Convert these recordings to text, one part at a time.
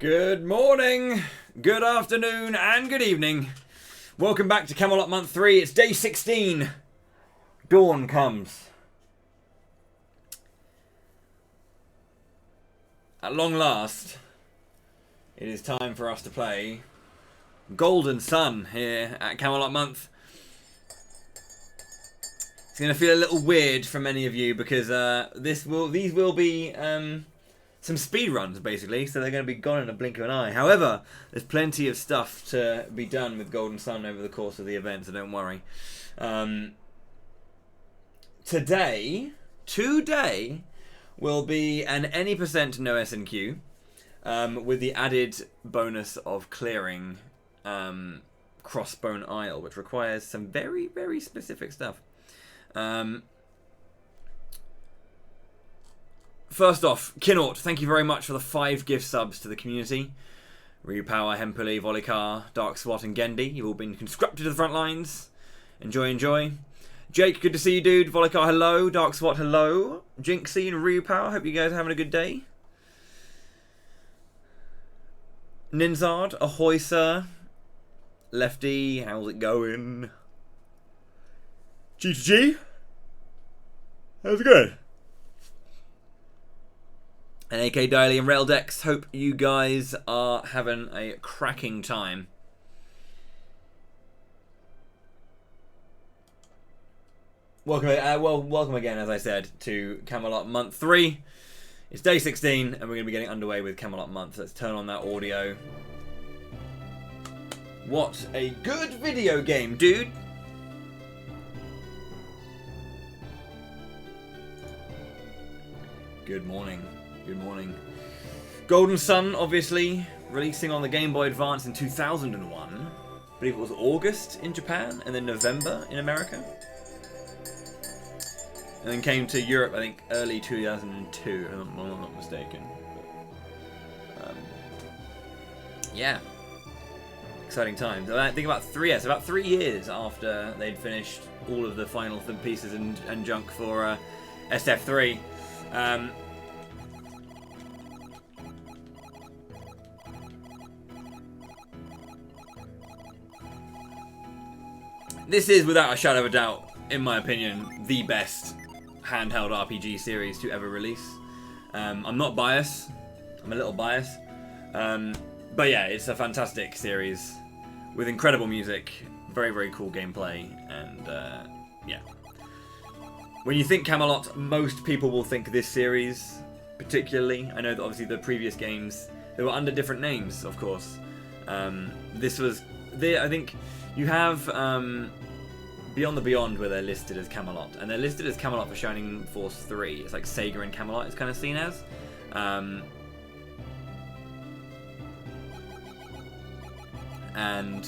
Good morning, good afternoon, and good evening. Welcome back to Camelot Month 3. It's day 16. Dawn comes. At long last, it is time for us to play Golden Sun here at Camelot Month. It's going to feel a little weird for many of you because these will be some speedruns, basically, so they're going to be gone in a blink of an eye. However, there's plenty of stuff to be done with Golden Sun over the course of the event, so don't worry. Today will be an any percent no SNQ, with the added bonus of clearing Crossbone Isle, which requires some very, very specific stuff. First off, Kinort, thank you very much for the 5 gift subs to the community. Repower, Hempuli, Volikar, Dark Swat, and Gendy. You've all been conscripted to the front lines. Enjoy, enjoy. Jake, good to see you, dude. Volikar, hello. Dark Swat, hello. Jinxie and Repower, hope you guys are having a good day. Ninzard, ahoy, sir. Lefty, how's it going? G2G, how's it going? And AK Daily and Raildex, hope you guys are having a cracking time. Welcome again, as I said, to Camelot Month 3. It's day 16, and we're going to be getting underway with Camelot Month. Let's turn on that audio. What a good video game, dude! Good morning. Good morning. Golden Sun, obviously, releasing on the Game Boy Advance in 2001. I believe it was August in Japan, and then November in America. And then came to Europe, I think, early 2002, if I'm not mistaken. But, yeah. Exciting times. I think about 3 years after they'd finished all of the final pieces and junk for SF3. This is, without a shadow of a doubt, in my opinion, the best handheld RPG series to ever release. I'm not biased. I'm a little biased. But yeah, it's a fantastic series with incredible music, very, very cool gameplay, and yeah. When you think Camelot, most people will think this series particularly. I know that obviously the previous games, they were under different names, of course. This was, I think, you have Beyond the Beyond, where they're listed as Camelot, and they're listed as Camelot for Shining Force 3. It's like Sega and Camelot, it's kind of seen as. And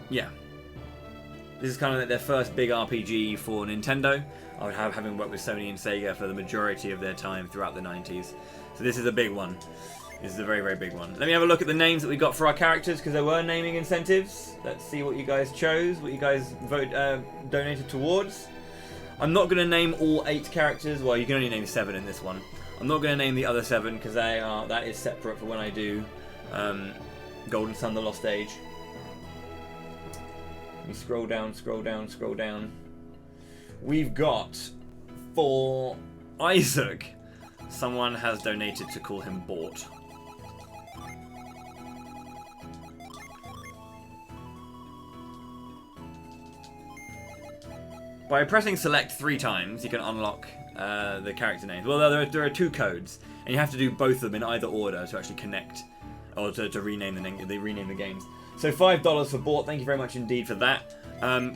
yeah, this is kind of like their first big RPG for Nintendo. I would having worked with Sony and Sega for the majority of their time throughout the 90s. So this is a big one. This is a very, very big one. Let me have a look at the names that we got for our characters, because there were naming incentives. Let's see what you guys chose, what you guys donated towards. I'm not going to name all 8 characters. Well, you can only name 7 in this one. I'm not going to name the other 7 because that is separate for when I do Golden Sun: The Lost Age. Let me scroll down, scroll down, scroll down. We've got, for Isaac, someone has donated to call him Bort. By pressing select 3 times, you can unlock the character names. Well, there are 2 codes, and you have to do both of them in either order to actually connect, or to rename the games. So $5 for Bort. Thank you very much indeed for that.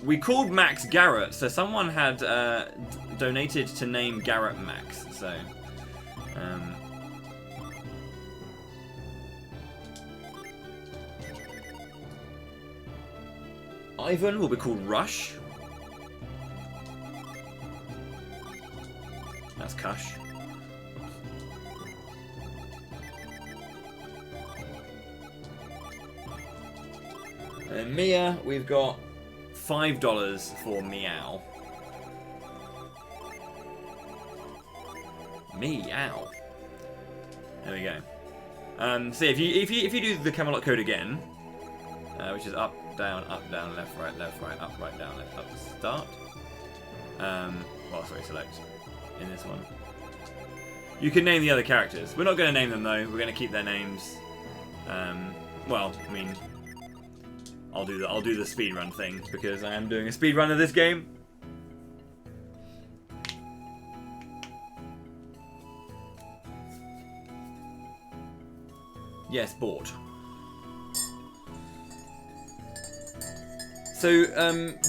We called Max Garrett, so someone had donated to name Garrett Max. So, Ivan will be called Rush. That's Kush. And Mia, we've got $5 for Meow. Meow. There we go. So if you do the Camelot code again, which is up, down, left, right, up, right, down, left, up, start. Well, sorry, select in this one. You can name the other characters. We're not going to name them though. We're going to keep their names. Well, I mean, I'll do the speedrun thing because I am doing a speedrun of this game. Yes, bought. So,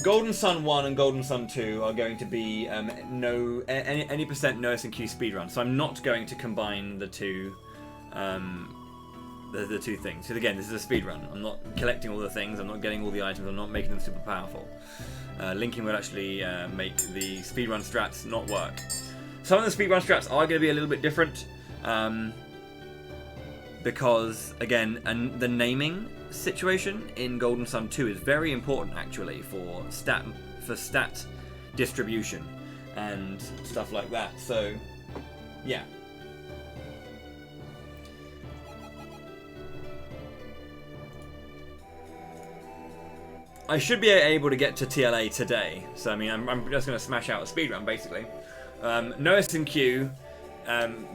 Golden Sun 1 and Golden Sun 2 are going to be any percent no S&Q speedrun. So I'm not going to combine the two, the two things. Because again, this is a speedrun. I'm not collecting all the things. I'm not getting all the items. I'm not making them super powerful. Linking will actually make the speedrun strats not work. Some of the speedrun strats are going to be a little bit different. Because, again, and the naming situation in Golden Sun 2 is very important, actually, for stat distribution and stuff like that. So, yeah. I should be able to get to TLA today. So, I mean, I'm just going to smash out a speedrun, basically. No S&Q.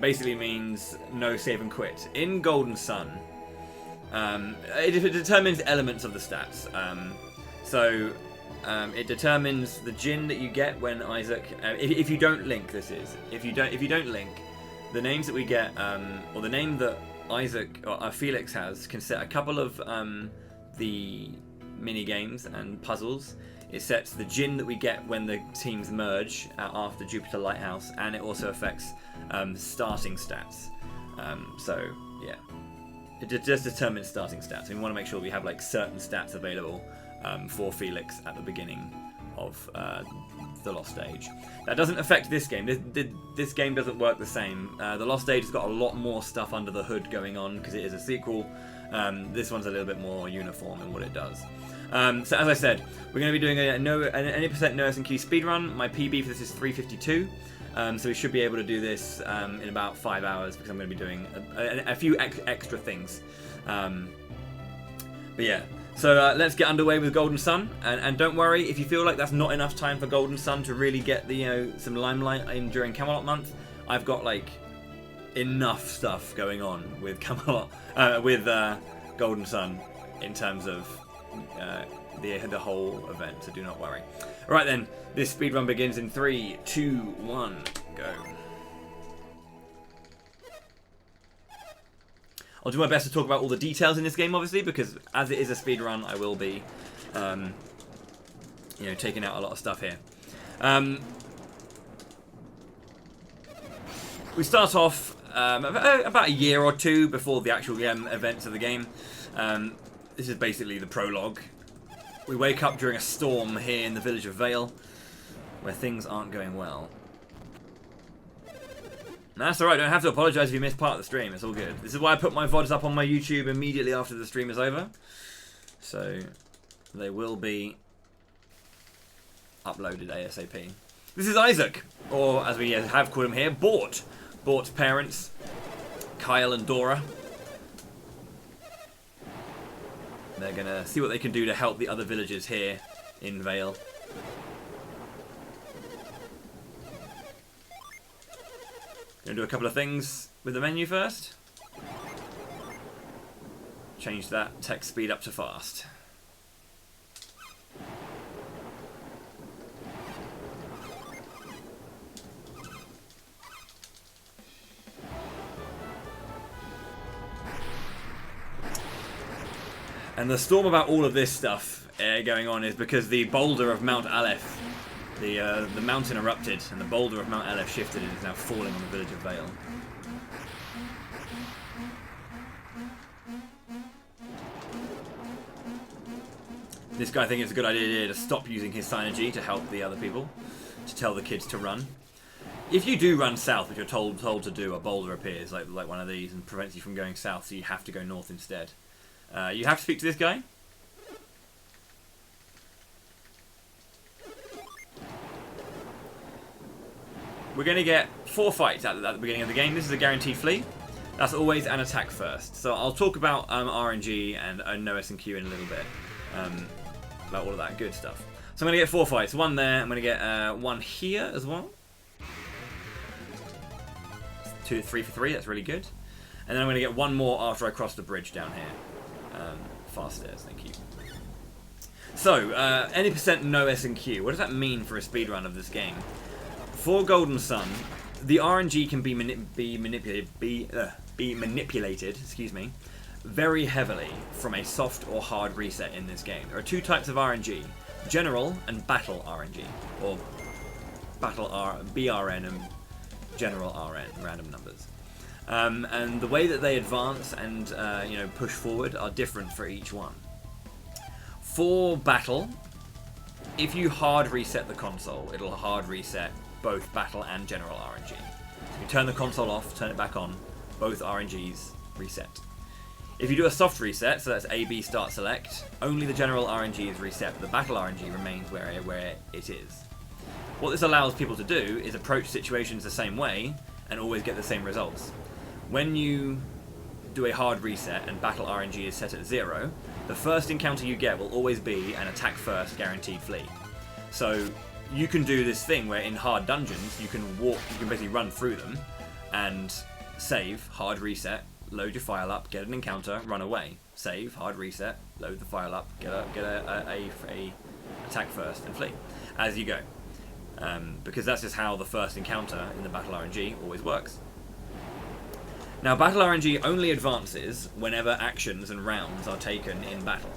Basically means no save and quit. In Golden Sun, it determines elements of the stats. It determines the gin that you get when Isaac. If you don't link, this is if you don't link, the names that we get, or the name that Isaac or Felix has, can set a couple of the mini games and puzzles. It sets the gin that we get when the teams merge after Jupiter Lighthouse, and it also affects starting stats. So yeah, it just determines starting stats. We want to make sure we have like certain stats available for Felix at the beginning of the Lost Stage. That doesn't affect this game. This game doesn't work the same. The Lost Stage has got a lot more stuff under the hood going on because it is a sequel. This one's a little bit more uniform in what it does. So as I said, we're going to be doing an any percent no S&Q speedrun. My PB for this is 3:52. So we should be able to do this in about 5 hours because I'm going to be doing a few extra things. But yeah, so let's get underway with Golden Sun. And don't worry if you feel like that's not enough time for Golden Sun to really get the some limelight in during Camelot month. I've got like enough stuff going on with Camelot with Golden Sun in terms of the whole event, so do not worry. Alright then, this speedrun begins in 3, 2, 1, go. I'll do my best to talk about all the details in this game, obviously, because as it is a speedrun, I will be taking out a lot of stuff here. We start off about a year or two before the actual events of the game. This is basically the prologue. We wake up during a storm here in the village of Vale, where things aren't going well. That's alright, don't have to apologise if you missed part of the stream, it's all good. This is why I put my VODs up on my YouTube immediately after the stream is over. So, they will be uploaded ASAP. This is Isaac, or as we have called him here, Bort. Bort's parents, Kyle and Dora. They're going to see what they can do to help the other villagers here in Vale. Going to do a couple of things with the menu first. Change that text speed up to fast. And the storm about all of this stuff going on is because the boulder of Mount Aleph, the mountain erupted, and the boulder of Mount Aleph shifted and is now falling on the village of Vale. This guy thinks it's a good idea to stop using his synergy to help the other people, to tell the kids to run. If you do run south, which you're told to do, a boulder appears like one of these and prevents you from going south, so you have to go north instead. You have to speak to this guy. we're going to get 4 fights at the beginning of the game. This is a guaranteed flee. That's always an attack first. So I'll talk about RNG and no S&Q in a little bit. About all of that good stuff. So I'm going to get 4 fights. 1 there. I'm going to get 1 here as well. 2, 3 for 3. That's really good. And then I'm going to get 1 more after I cross the bridge down here. Fast stairs. Thank you. So, any percent no S&Q. What does that mean for a speedrun of this game? For Golden Sun, the RNG can be manipulated, excuse me, very heavily from a soft or hard reset in this game. There are 2 types of RNG, general and battle RNG, or battle BRN and general RN, random numbers. And the way that they advance and push forward are different for each one. For battle, if you hard reset the console, it'll hard reset both battle and general RNG. So you turn the console off, turn it back on, both RNGs reset. If you do a soft reset, so that's A, B, start, select, only the general RNG is reset, but the battle RNG remains where it is. What this allows people to do is approach situations the same way and always get the same results. When you do a hard reset and battle RNG is set at 0, the first encounter you get will always be an attack first guaranteed flee. So you can do this thing where in hard dungeons you can basically run through them and save, hard reset, load your file up, get an encounter, run away. Save, hard reset, load the file up, get a attack first and flee as you go. Because that's just how the first encounter in the battle RNG always works. Now, battle RNG only advances whenever actions and rounds are taken in battle.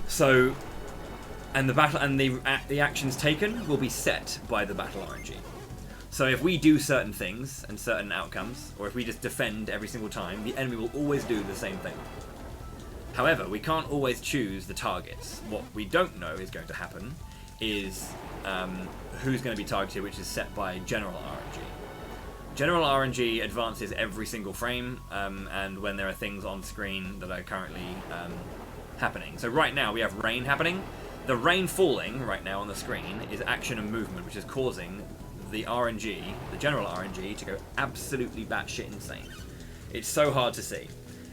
So, and the actions taken will be set by the battle RNG. So if we do certain things and certain outcomes, or if we just defend every single time, the enemy will always do the same thing. However, we can't always choose the targets. What we don't know is going to happen is who's going to be targeted, which is set by general RNG. General RNG advances every single frame, and when there are things on screen that are currently happening. So right now we have rain happening. The rain falling right now on the screen is action and movement, which is causing the RNG, the general RNG, to go absolutely batshit insane. It's so hard to see,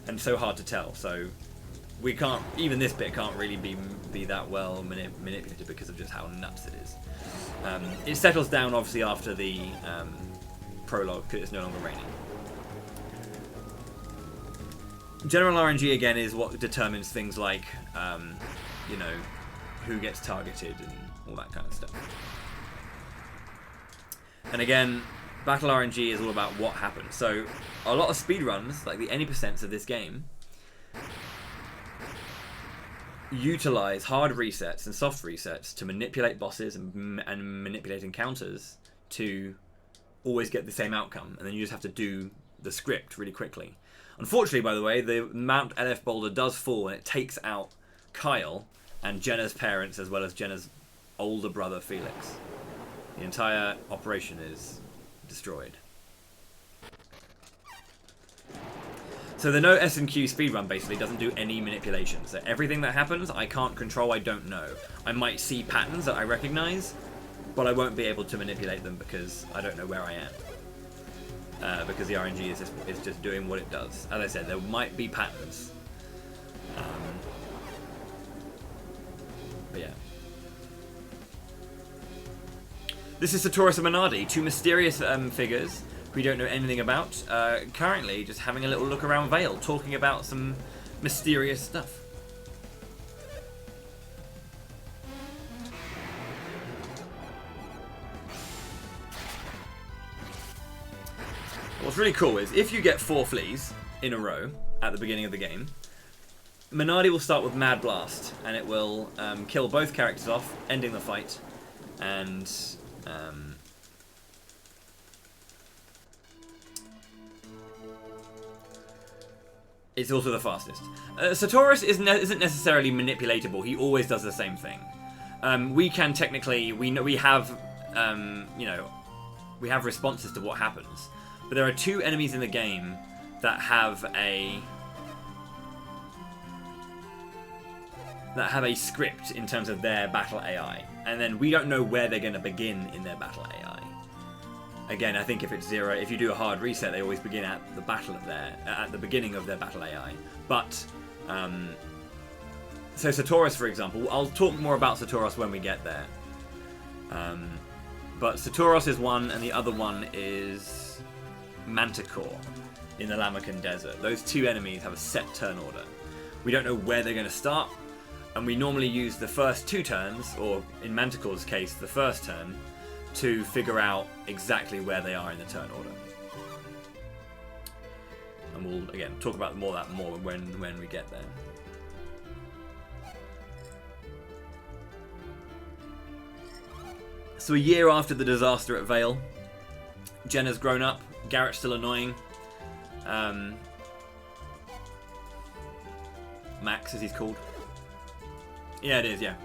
and so hard to tell, so we can't, even this bit can't really be that well manipulated because of just how nuts it is. It settles down obviously after the prologue because it's no longer raining. General RNG again is what determines things like, who gets targeted and all that kind of stuff. And again, battle RNG is all about what happens. So a lot of speedruns, like the any percents of this game, utilize hard resets and soft resets to manipulate bosses and manipulate encounters to always get the same outcome, and then you just have to do the script really quickly. Unfortunately, by the way, the Mount LF boulder does fall and it takes out Kyle and Jenna's parents as well as Jenna's older brother Felix. The entire operation is destroyed. So the no S&Q speedrun basically doesn't do any manipulation. So everything that happens, I can't control, I don't know. I might see patterns that I recognize, but I won't be able to manipulate them because I don't know where I am. Because the RNG is just doing what it does. As I said, there might be patterns. But yeah. This is Satoris and Minardi, 2 mysterious figures we don't know anything about, currently just having a little look around Vale, talking about some mysterious stuff. What's really cool is if you get 4 fleas in a row at the beginning of the game, Minardi will start with Mad Blast, and it will kill both characters off, ending the fight, and it's also the fastest. Satoris isn't necessarily manipulatable. He always does the same thing. We can technically, we have responses to what happens, but there are 2 enemies in the game that have a script in terms of their battle AI, and then we don't know where they're going to begin in their battle AI. Again, I think if it's 0, if you do a hard reset, they always begin at the beginning of their battle AI. But so Satoris, for example, I'll talk more about Satoris when we get there. But Satoris is one, and the other one is Manticore in the Lamakan Desert. Those two enemies have a set turn order. We don't know where they're going to start, and we normally use the first 2 turns, or in Manticore's case, the first turn, to figure out exactly where they are in the turn order. And we'll, again, talk about that more when we get there. So a year after the disaster at Vale, Jenna's grown up, Garrett's still annoying. Max, as he's called. Yeah, it is, yeah.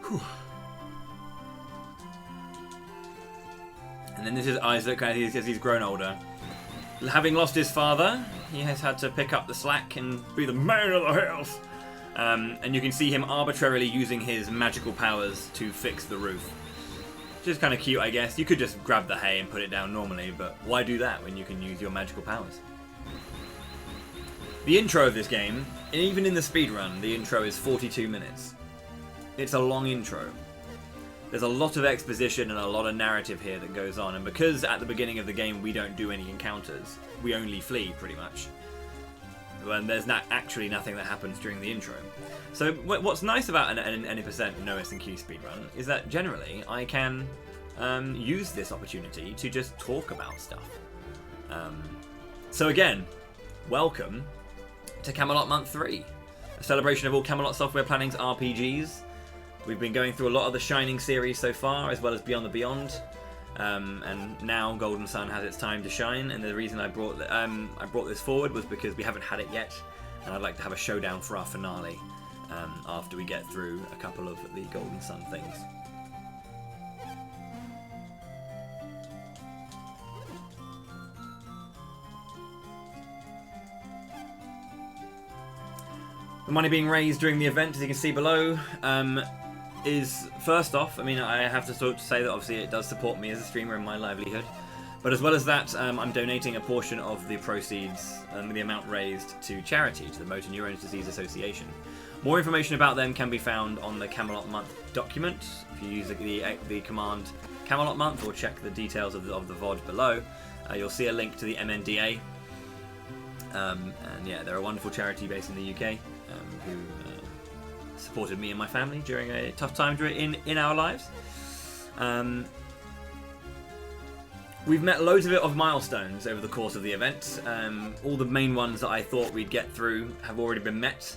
Whew. And then this is Isaac as he's grown older. Having lost his father, he has had to pick up the slack and be the man of the house. And you can see him arbitrarily using his magical powers to fix the roof. Which is kind of cute, I guess. You could just grab the hay and put it down normally, but why do that when you can use your magical powers? The intro of this game, and even in the speedrun, the intro is 42 minutes. It's a long intro. There's a lot of exposition and a lot of narrative here that goes on, and because at the beginning of the game we don't do any encounters, we only flee pretty much. And there's actually nothing that happens during the intro. So what's nice about an any% no S&Q speedrun is that generally I can use this opportunity to just talk about stuff. So again, welcome to Camelot Month 3, a celebration of all Camelot Software Planning's RPGs. We've been going through a lot of the Shining series so far, as well as Beyond the Beyond, and now Golden Sun has its time to shine. And the reason I brought this forward was because we haven't had it yet, and I'd like to have a showdown for our finale after we get through a couple of the Golden Sun things. The money being raised during the event, as you can see below, is first off, I mean, I have to sort of say that obviously it does support me as a streamer and my livelihood, but as well as that, I'm donating a portion of the proceeds and the amount raised to charity, to the Motor Neurone Disease Association. More information about them can be found on the Camelot Month document. If you use the command Camelot Month, or check the details of the VOD below, you'll see a link to the MNDA. And yeah, they're a wonderful charity based in the UK who supported me and my family during a tough time in our lives. We've met loads of milestones over the course of the event. All the main ones that I thought we'd get through have already been met,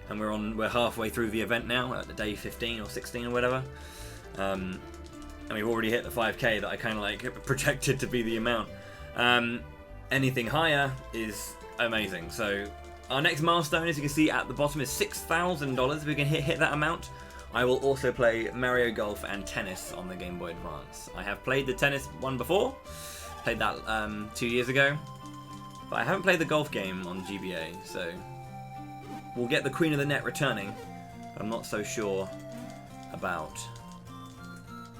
and we're halfway through the event now, at day 15 or 16 or whatever. And we've already hit the 5k that I kind of like projected to be the amount. Anything higher is amazing. So our next milestone, as you can see at the bottom, is $6,000. If we can hit that amount, I will also play Mario Golf and tennis on the Game Boy Advance. I have played the tennis one before, played that 2 years ago, but I haven't played the golf game on GBA, so we'll get the Queen of the Net returning. I'm not so sure about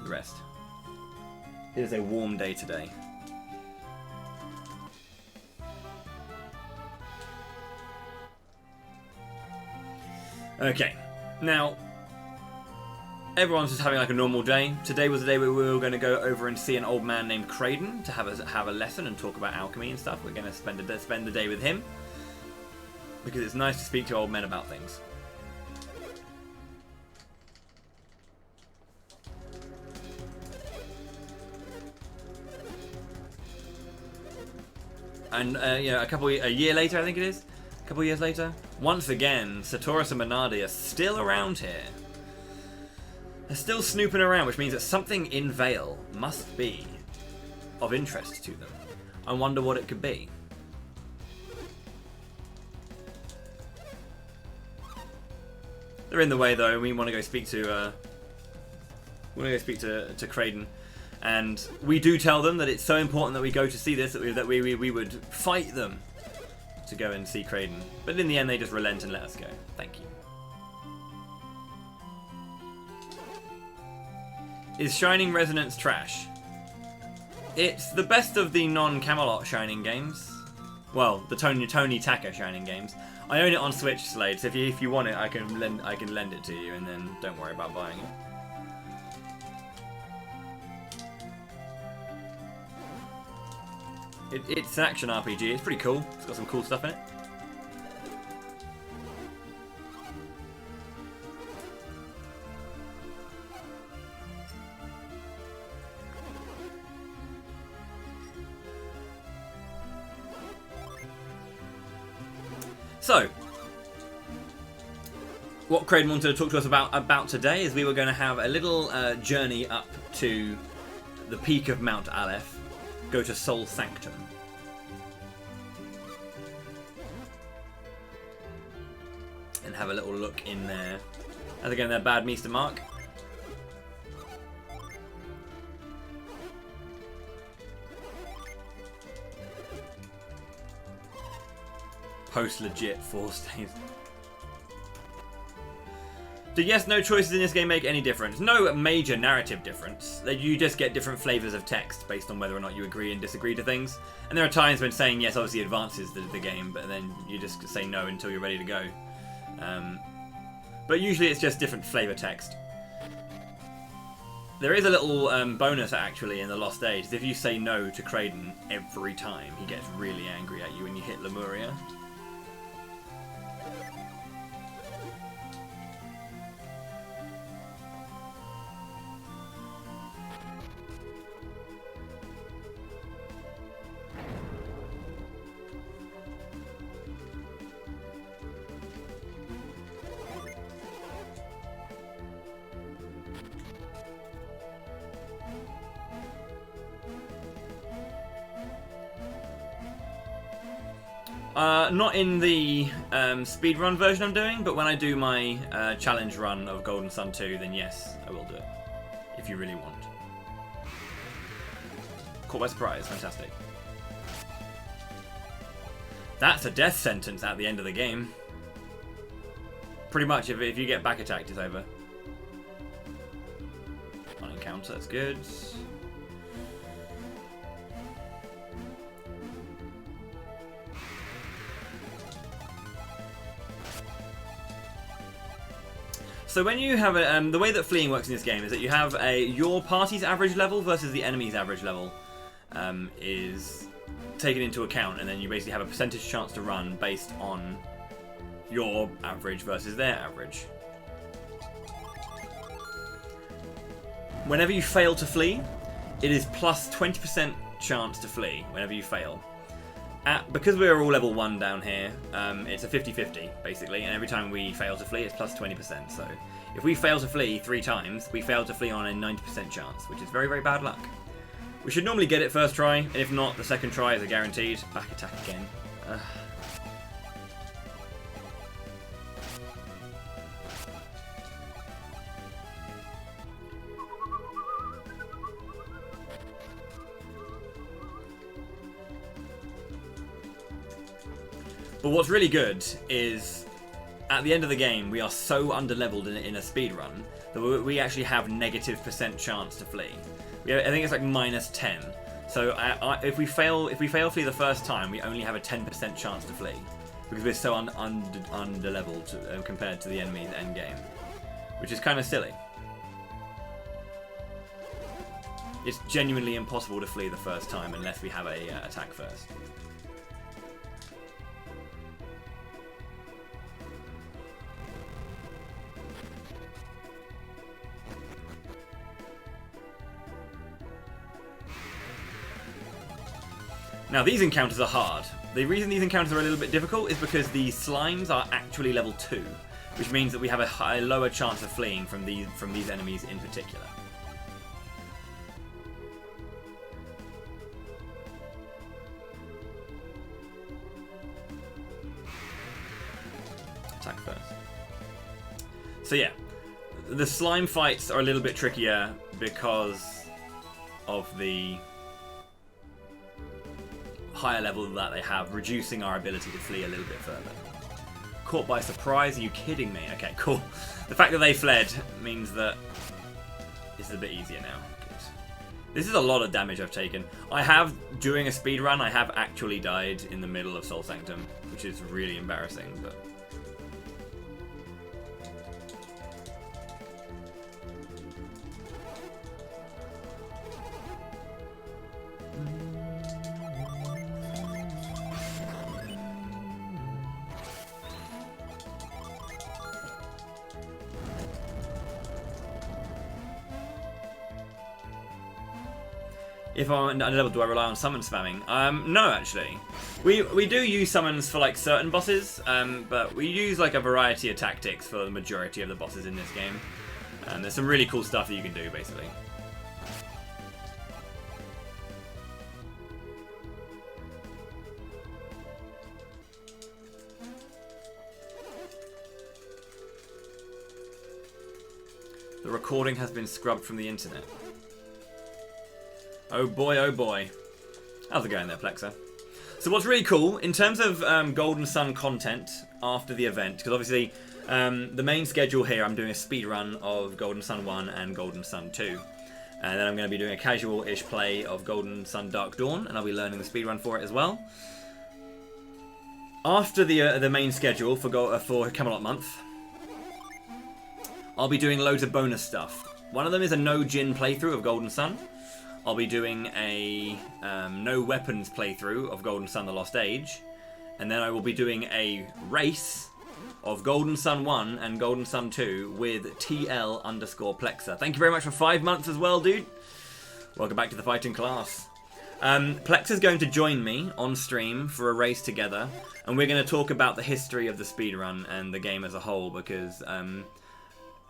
the rest. It is a warm day today. Okay, now everyone's just having like a normal day. Today was the day where we were going to go over and see an old man named Craden to have a lesson and talk about alchemy and stuff. We're going to spend the day with him because it's nice to speak to old men about things. And you know, a year later, I think it is. A couple years later, once again, Satoris and Minardi are still around here. They're still snooping around, which means that something in Vale must be of interest to them. I wonder what it could be. They're in the way though, we want to go speak to We're going to go speak to Kraden. And we do tell them that it's so important that we go to see this that we would fight them to go and see Kraden. But in the end, they just relent and let us go. Thank you. Is Shining Resonance trash? It's the best of the non-Camelot Shining games. Well, the Tony Taka Shining games. I own it on Switch, Slade. So if you want it, I can lend it to you, and then don't worry about buying it. It's an action RPG. It's pretty cool. It's got some cool stuff in it. So, what Kraden wanted to talk to us about today is we were going to have a little journey up to the peak of Mount Aleph. Go to Sol Sanctum. And have a little look in there. How's it going there, Bad Mr. Mark? Post-legit 4 stays. Do yes, no choices in this game make any difference? No major narrative difference. You just get different flavours of text based on whether or not you agree and disagree to things. And there are times when saying yes obviously advances the game, but then you just say no until you're ready to go. But usually it's just different flavour text. There is a little bonus actually in the Lost Age. If you say no to Kraden every time, he gets really angry at you when you hit Lemuria. Not in the speedrun version I'm doing, but when I do my challenge run of Golden Sun 2, then yes, I will do it. If you really want. Caught by surprise, fantastic. That's a death sentence at the end of the game. Pretty much, if you get back attacked, it's over. On encounter, that's good. So when you have the way that fleeing works in this game is that you have your party's average level versus the enemy's average level is taken into account, and then you basically have a percentage chance to run based on your average versus their average. Whenever you fail to flee, it is plus 20% chance to flee whenever you fail. Because we're all level 1 down here, it's a 50-50 basically, and every time we fail to flee it's plus 20%. So if we fail to flee 3 times, we fail to flee on a 90% chance, which is very, very bad luck. We should normally get it first try, and if not, the second try is a guaranteed. Back attack again. But what's really good is, at the end of the game, we are so underleveled in a speedrun that we actually have negative % chance to flee. I think it's like -10. So if we fail flee the first time, we only have a 10% chance to flee because we're so underleveled compared to the enemy's end game, which is kind of silly. It's genuinely impossible to flee the first time unless we have a attack first. Now these encounters are hard. The reason these encounters are a little bit difficult is because the slimes are actually level 2, which means that we have a lower chance of fleeing from these enemies in particular. Attack first. So yeah, the slime fights are a little bit trickier because of the higher level that they have, reducing our ability to flee a little bit further. Caught by surprise? Are you kidding me? Okay, cool. The fact that they fled means that it's a bit easier now. Good. This is a lot of damage I've taken. I have, during a speedrun, I have actually died in the middle of Soul Sanctum, which is really embarrassing, but... If I'm at a level, do I rely on summon spamming? No, actually. We do use summons for like certain bosses, but we use like a variety of tactics for the majority of the bosses in this game. There's some really cool stuff that you can do, basically. The recording has been scrubbed from the internet. Oh boy, oh boy. How's it going there, Plexer? So what's really cool, in terms of Golden Sun content after the event, because obviously the main schedule here, I'm doing a speedrun of Golden Sun 1 and Golden Sun 2. And then I'm going to be doing a casual-ish play of Golden Sun Dark Dawn, and I'll be learning the speedrun for it as well. After the main schedule for Camelot month, I'll be doing loads of bonus stuff. One of them is a no Jin playthrough of Golden Sun. I'll be doing a no weapons playthrough of Golden Sun The Lost Age. And then I will be doing a race of Golden Sun 1 and Golden Sun 2 with TL_Plexer. Thank you very much for 5 months as well, dude. Welcome back to the fighting class. Plexer's going to join me on stream for a race together. And we're going to talk about the history of the speedrun and the game as a whole, because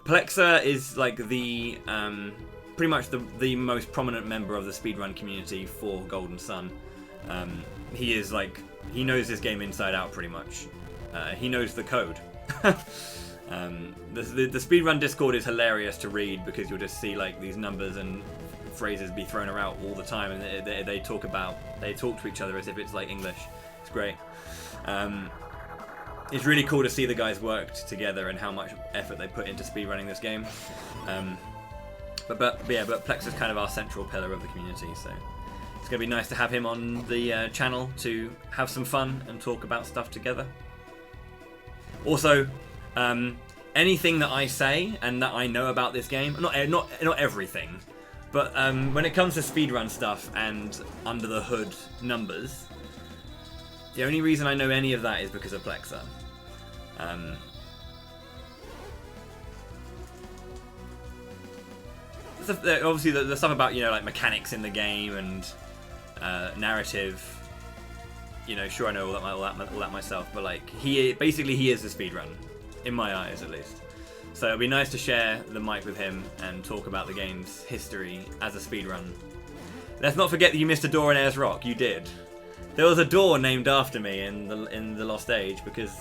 Plexer is like the... pretty much the most prominent member of the speedrun community for Golden Sun. He is like, he knows this game inside out pretty much. He knows the code. The speedrun Discord is hilarious to read because you'll just see like these numbers and phrases be thrown around all the time, and they talk to each other as if it's like English. It's great. It's really cool to see the guys worked together and how much effort they put into speedrunning this game. But Plexer's kind of our central pillar of the community, so it's going to be nice to have him on the channel to have some fun and talk about stuff together. Also, anything that I say and that I know about this game, not everything, but when it comes to speedrun stuff and under the hood numbers, the only reason I know any of that is because of Plexer. Obviously the stuff about, you know, like mechanics in the game and narrative, you know, sure, I know all that myself, but like he is the speedrun in my eyes, at least. So it'd be nice to share the mic with him and talk about the game's history as a speedrun. Let's not forget that you missed a door in Ayers Rock. You did. There was a door named after me in the Lost Age because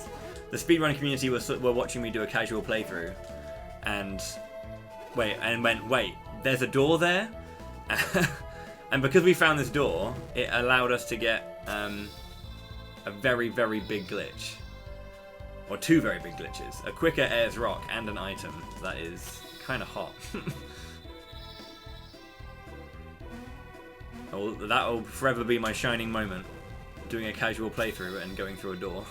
the speedrun community were watching me do a casual playthrough, and wait, there's a door there? And because we found this door, it allowed us to get a very, very big glitch. Or two very big glitches. A quicker Ayers Rock and an item that is kind of hot. That'll forever be my shining moment. Doing a casual playthrough and going through a door.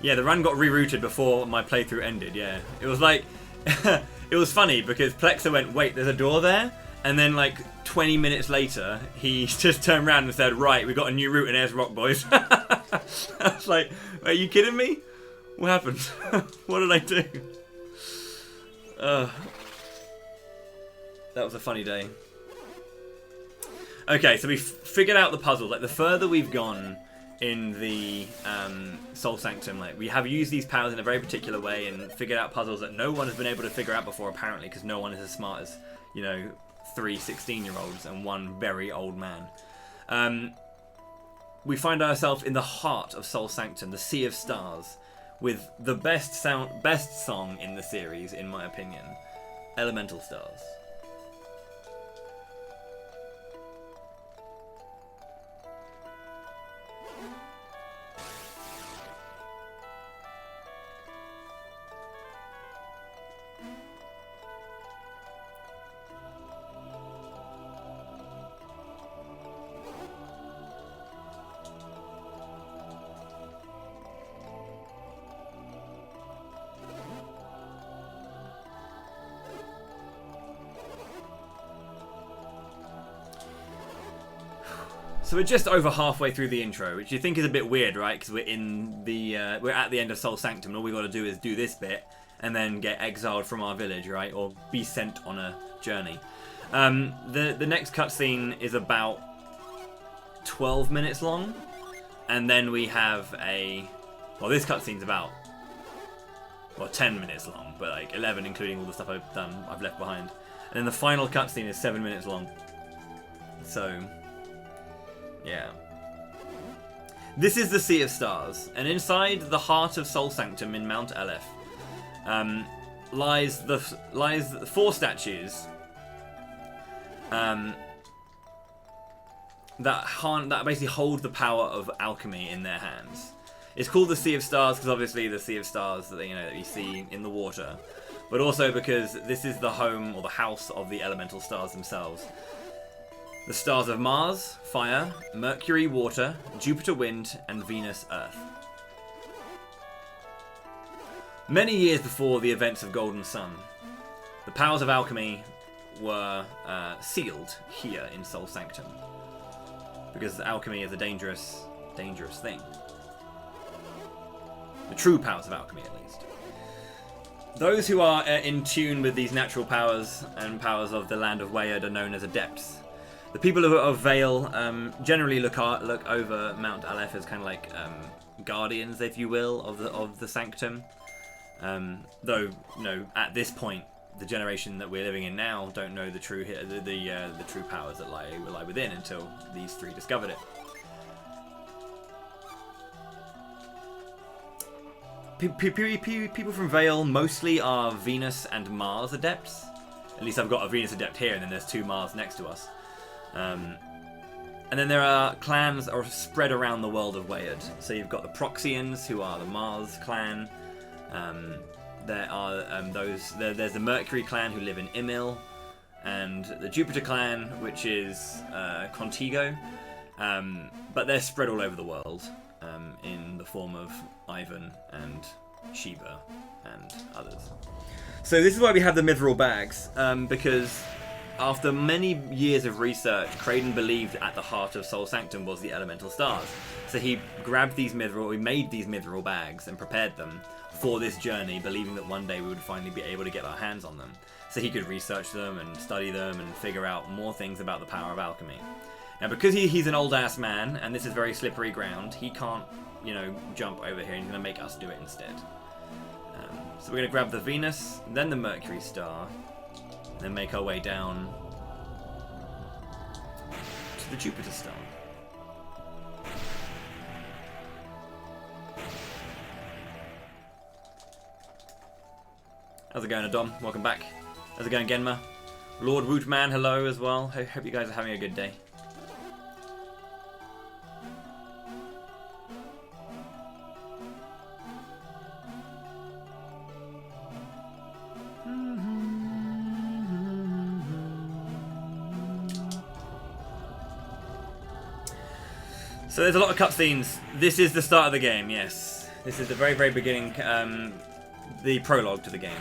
Yeah, the run got rerouted before my playthrough ended, yeah. It was like... it was funny because Plexer went, wait, there's a door there? And then like 20 minutes later, he just turned around and said, right, we got a new route in Ayers Rock, boys. I was like, are you kidding me? What happened? What did I do? That was a funny day. Okay, so we figured out the puzzle. Like, the further we've gone in the Soul Sanctum, like, we have used these powers in a very particular way and figured out puzzles that no one has been able to figure out before, apparently, because no one is as smart as, you know, 3 16-year-olds and one very old man. we find ourselves in the heart of Sol Sanctum, the Sea of Stars, with the best song in the series, in my opinion, Elemental Stars. So we're just over halfway through the intro, which you think is a bit weird, right? Because we're in the we're at the end of Sol Sanctum, and all we got to do is do this bit, and then get exiled from our village, right? Or be sent on a journey. The next cutscene is about 12 minutes long, and then we have this cutscene's about 10 minutes long, but like 11 including all the stuff I've left behind, and then the final cutscene is 7 minutes long. So. Yeah. This is the Sea of Stars, and inside the heart of Sol Sanctum in Mount Aleph lies the 4 statues that basically hold the power of alchemy in their hands. It's called the Sea of Stars because obviously the Sea of Stars that you see in the water, but also because this is the home or the house of the elemental stars themselves. The stars of Mars, fire, Mercury, water, Jupiter, wind, and Venus, earth. Many years before the events of Golden Sun, the powers of alchemy were sealed here in Sol Sanctum, because alchemy is a dangerous thing. The true powers of alchemy, at least. Those who are in tune with these natural powers and powers of the land of Wayard are known as adepts. The people of Vale generally look over Mount Aleph as kind of like guardians, if you will, of the Sanctum. Though, at this point, the generation that we're living in now don't know the true true powers that lie within until these 3 discovered it. People from Vale mostly are Venus and Mars adepts. At least I've got a Venus adept here, and then there's 2 Mars next to us. And then there are clans that are spread around the world of Wayard. So you've got the Proxians, who are the Mars clan. There are there's the Mercury clan, who live in Imil, and the Jupiter clan, which is Contigo. But they're spread all over the world in the form of Ivan and Sheba and others. So this is why we have the mithril bags, because after many years of research, Kraden believed at the heart of Sol Sanctum was the elemental stars. So he grabbed these he made these mithril bags and prepared them for this journey, believing that one day we would finally be able to get our hands on them. So he could research them and study them and figure out more things about the power of alchemy. Now, because he's an old-ass man, and this is very slippery ground, he can't, jump over here, and he's going to make us do it instead. So we're going to grab the Venus, then the Mercury star, and then make our way down to the Jupiter star. How's it going, Adom? Welcome back. How's it going, Genma? Lord Rootman, hello as well. Hope you guys are having a good day. So there's a lot of cutscenes. This is the start of the game, yes. This is the very, very beginning, the prologue to the game.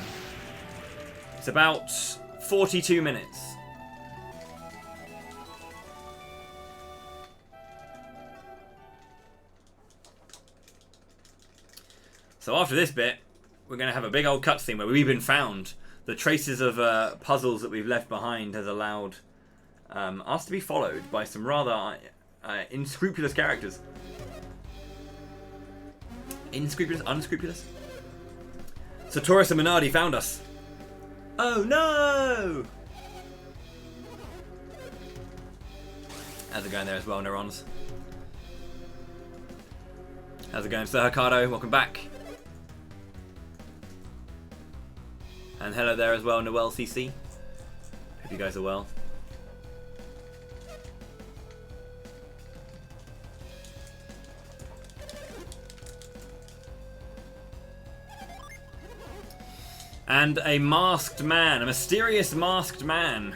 It's about 42 minutes. So after this bit, we're going to have a big old cutscene where we've been found. The traces of puzzles that we've left behind has allowed us to be followed by some rather unscrupulous characters. Unscrupulous? Sartorius and Minardi found us. Oh no! How's it going there as well, Neurons? How's it going, Sir Hikado? Welcome back. And hello there as well, Noel CC. Hope you guys are well. And a masked man, a mysterious masked man,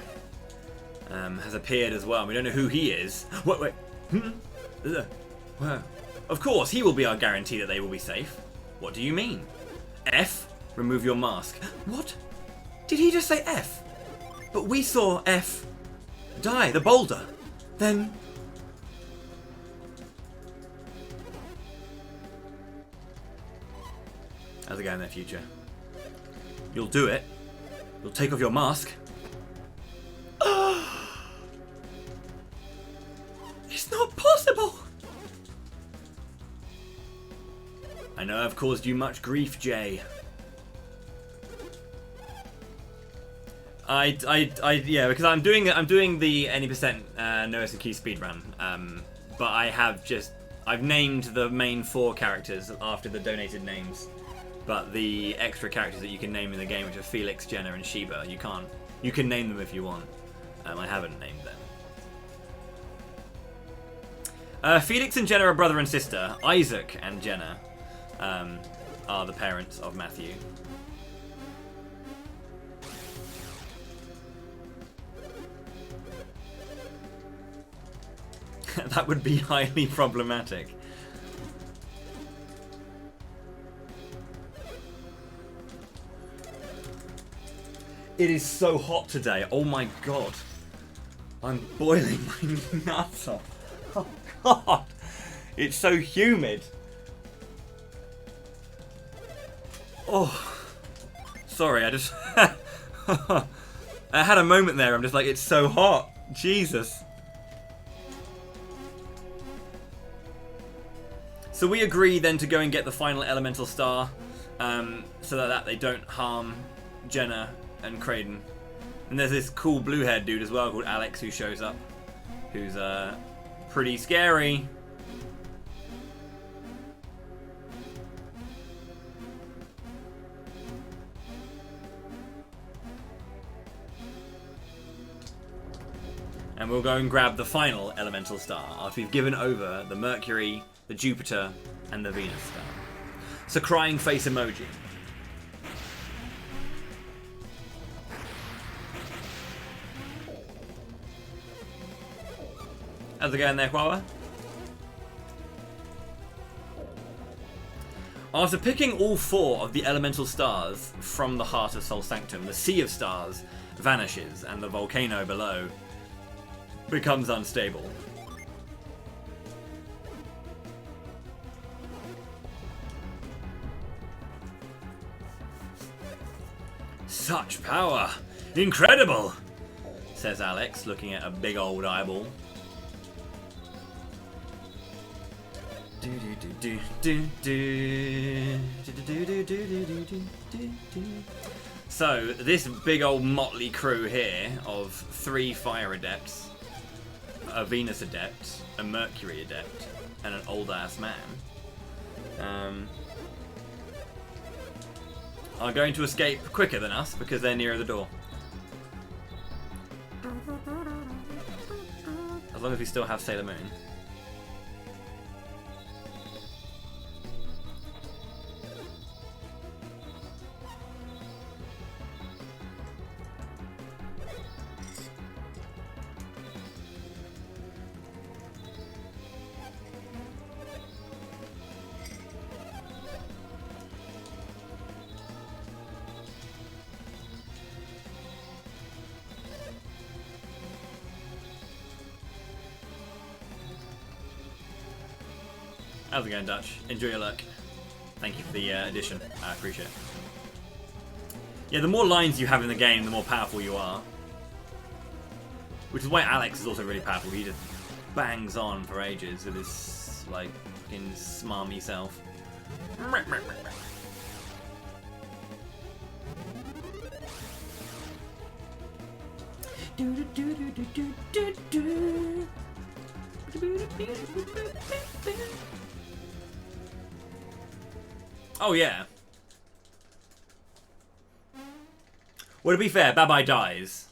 has appeared as well. We don't know who he is. Wait. Of course, he will be our guarantee that they will be safe. What do you mean? F? Remove your mask. What? Did he just say F? But we saw F die, the boulder. Then... How's it going there, Future? You'll do it. You'll take off your mask. It's not possible! I know I've caused you much grief, Jay. Yeah, because I'm doing the any percent Notice and Key speedrun. But I've named the main 4 characters after the donated names. But the extra characters that you can name in the game, which are Felix, Jenna, and Sheba, you can't. You can name them if you want. I haven't named them. Felix and Jenna are brother and sister. Isaac and Jenna are the parents of Matthew. That would be highly problematic. It is so hot today. Oh my god. I'm boiling my nuts off. Oh god. It's so humid. Oh. Sorry, I just... I had a moment there. I'm just like, it's so hot. Jesus. So we agree then to go and get the final elemental star. So that they don't harm Jenna and Kraden. And there's this cool blue-haired dude as well called Alex who shows up, who's pretty scary. And we'll go and grab the final elemental star after we've given over the Mercury, the Jupiter, and the Venus star. So crying face emoji. How's it going there, Kwawa? After picking all 4 of the elemental stars from the heart of Sol Sanctum, the Sea of Stars vanishes and the volcano below becomes unstable. Such power! Incredible! Says Alex, looking at a big old eyeball. So, this big old motley crew here of 3 fire adepts, a Venus adept, a Mercury adept, and an old ass man, are going to escape quicker than us because they're nearer the door. As long as we still have Sailor Moon. How's it going, Dutch? Enjoy your luck. Thank you for the addition. I appreciate it. Yeah, the more lines you have in the game, the more powerful you are. Which is why Alex is also really powerful. He just bangs on for ages with his, like, fucking smarmy self. Oh yeah. Well, to be fair, Babai dies.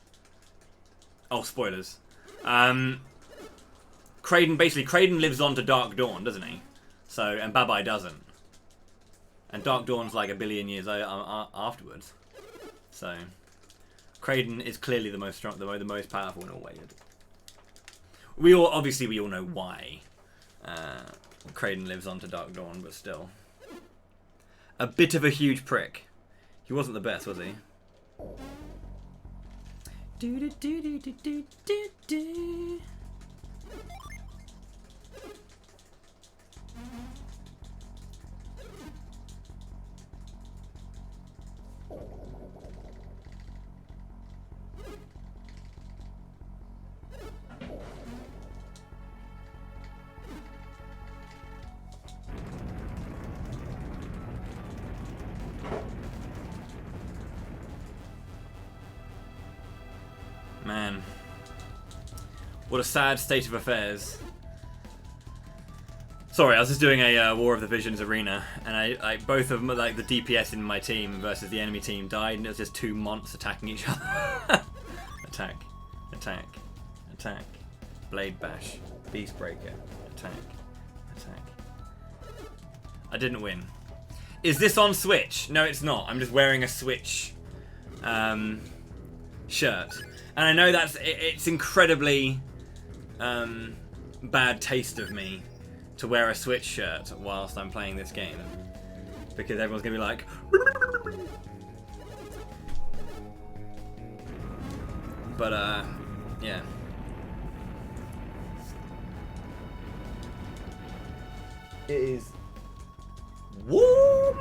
Oh, spoilers. Kraden lives on to Dark Dawn, doesn't he? So, and Babai doesn't. And Dark Dawn's like a billion years afterwards. So, Kraden is clearly the most strong, the most powerful in all ways. We all know why Kraden lives on to Dark Dawn, but still, a bit of a huge prick. He wasn't the best, was he? Man, what a sad state of affairs. Sorry, I was just doing a War of the Visions arena, and I both of them, like the DPS in my team versus the enemy team, died, and it was just two monts attacking each other. Attack, attack, attack, blade bash, beast breaker, attack, attack. I didn't win. Is this on Switch? No, it's not. I'm just wearing a Switch shirt. And I know it's incredibly bad taste of me to wear a Switch shirt whilst I'm playing this game, because everyone's gonna be like, but yeah. It is warm.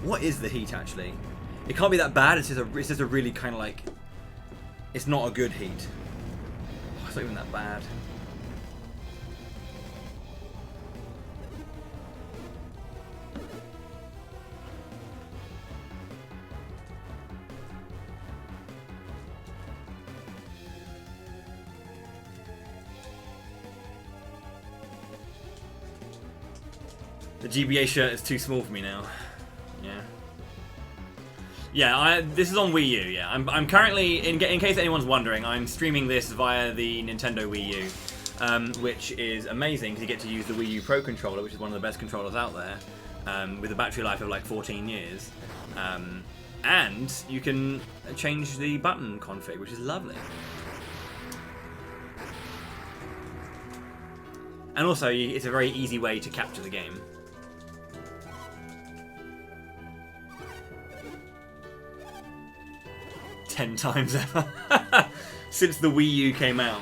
What is the heat actually? It can't be that bad. It's just a really kind of like. It's not a good heat. Oh, it's not even that bad. The GBA shirt is too small for me now. Yeah. Yeah, this is on Wii U, yeah. I'm currently, in case anyone's wondering, I'm streaming this via the Nintendo Wii U, which is amazing because you get to use the Wii U Pro controller, which is one of the best controllers out there, with a battery life of like 14 years. And you can change the button config, which is lovely. And also, it's a very easy way to capture the game. 10 times ever. Since the Wii U came out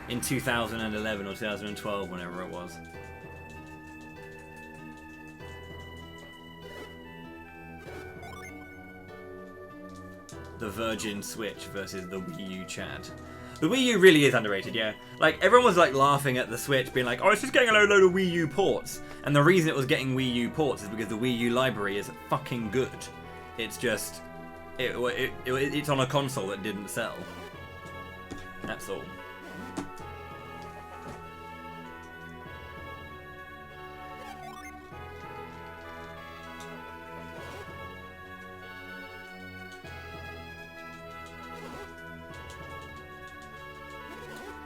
in 2011 or 2012, whenever it was. The Virgin Switch versus the Wii U Chad. The Wii U really is underrated, yeah. Like, everyone was like laughing at the Switch, being like, oh, it's just getting a load of Wii U ports. And the reason it was getting Wii U ports is because the Wii U library is fucking good. It's just... It's on a console that didn't sell. That's all.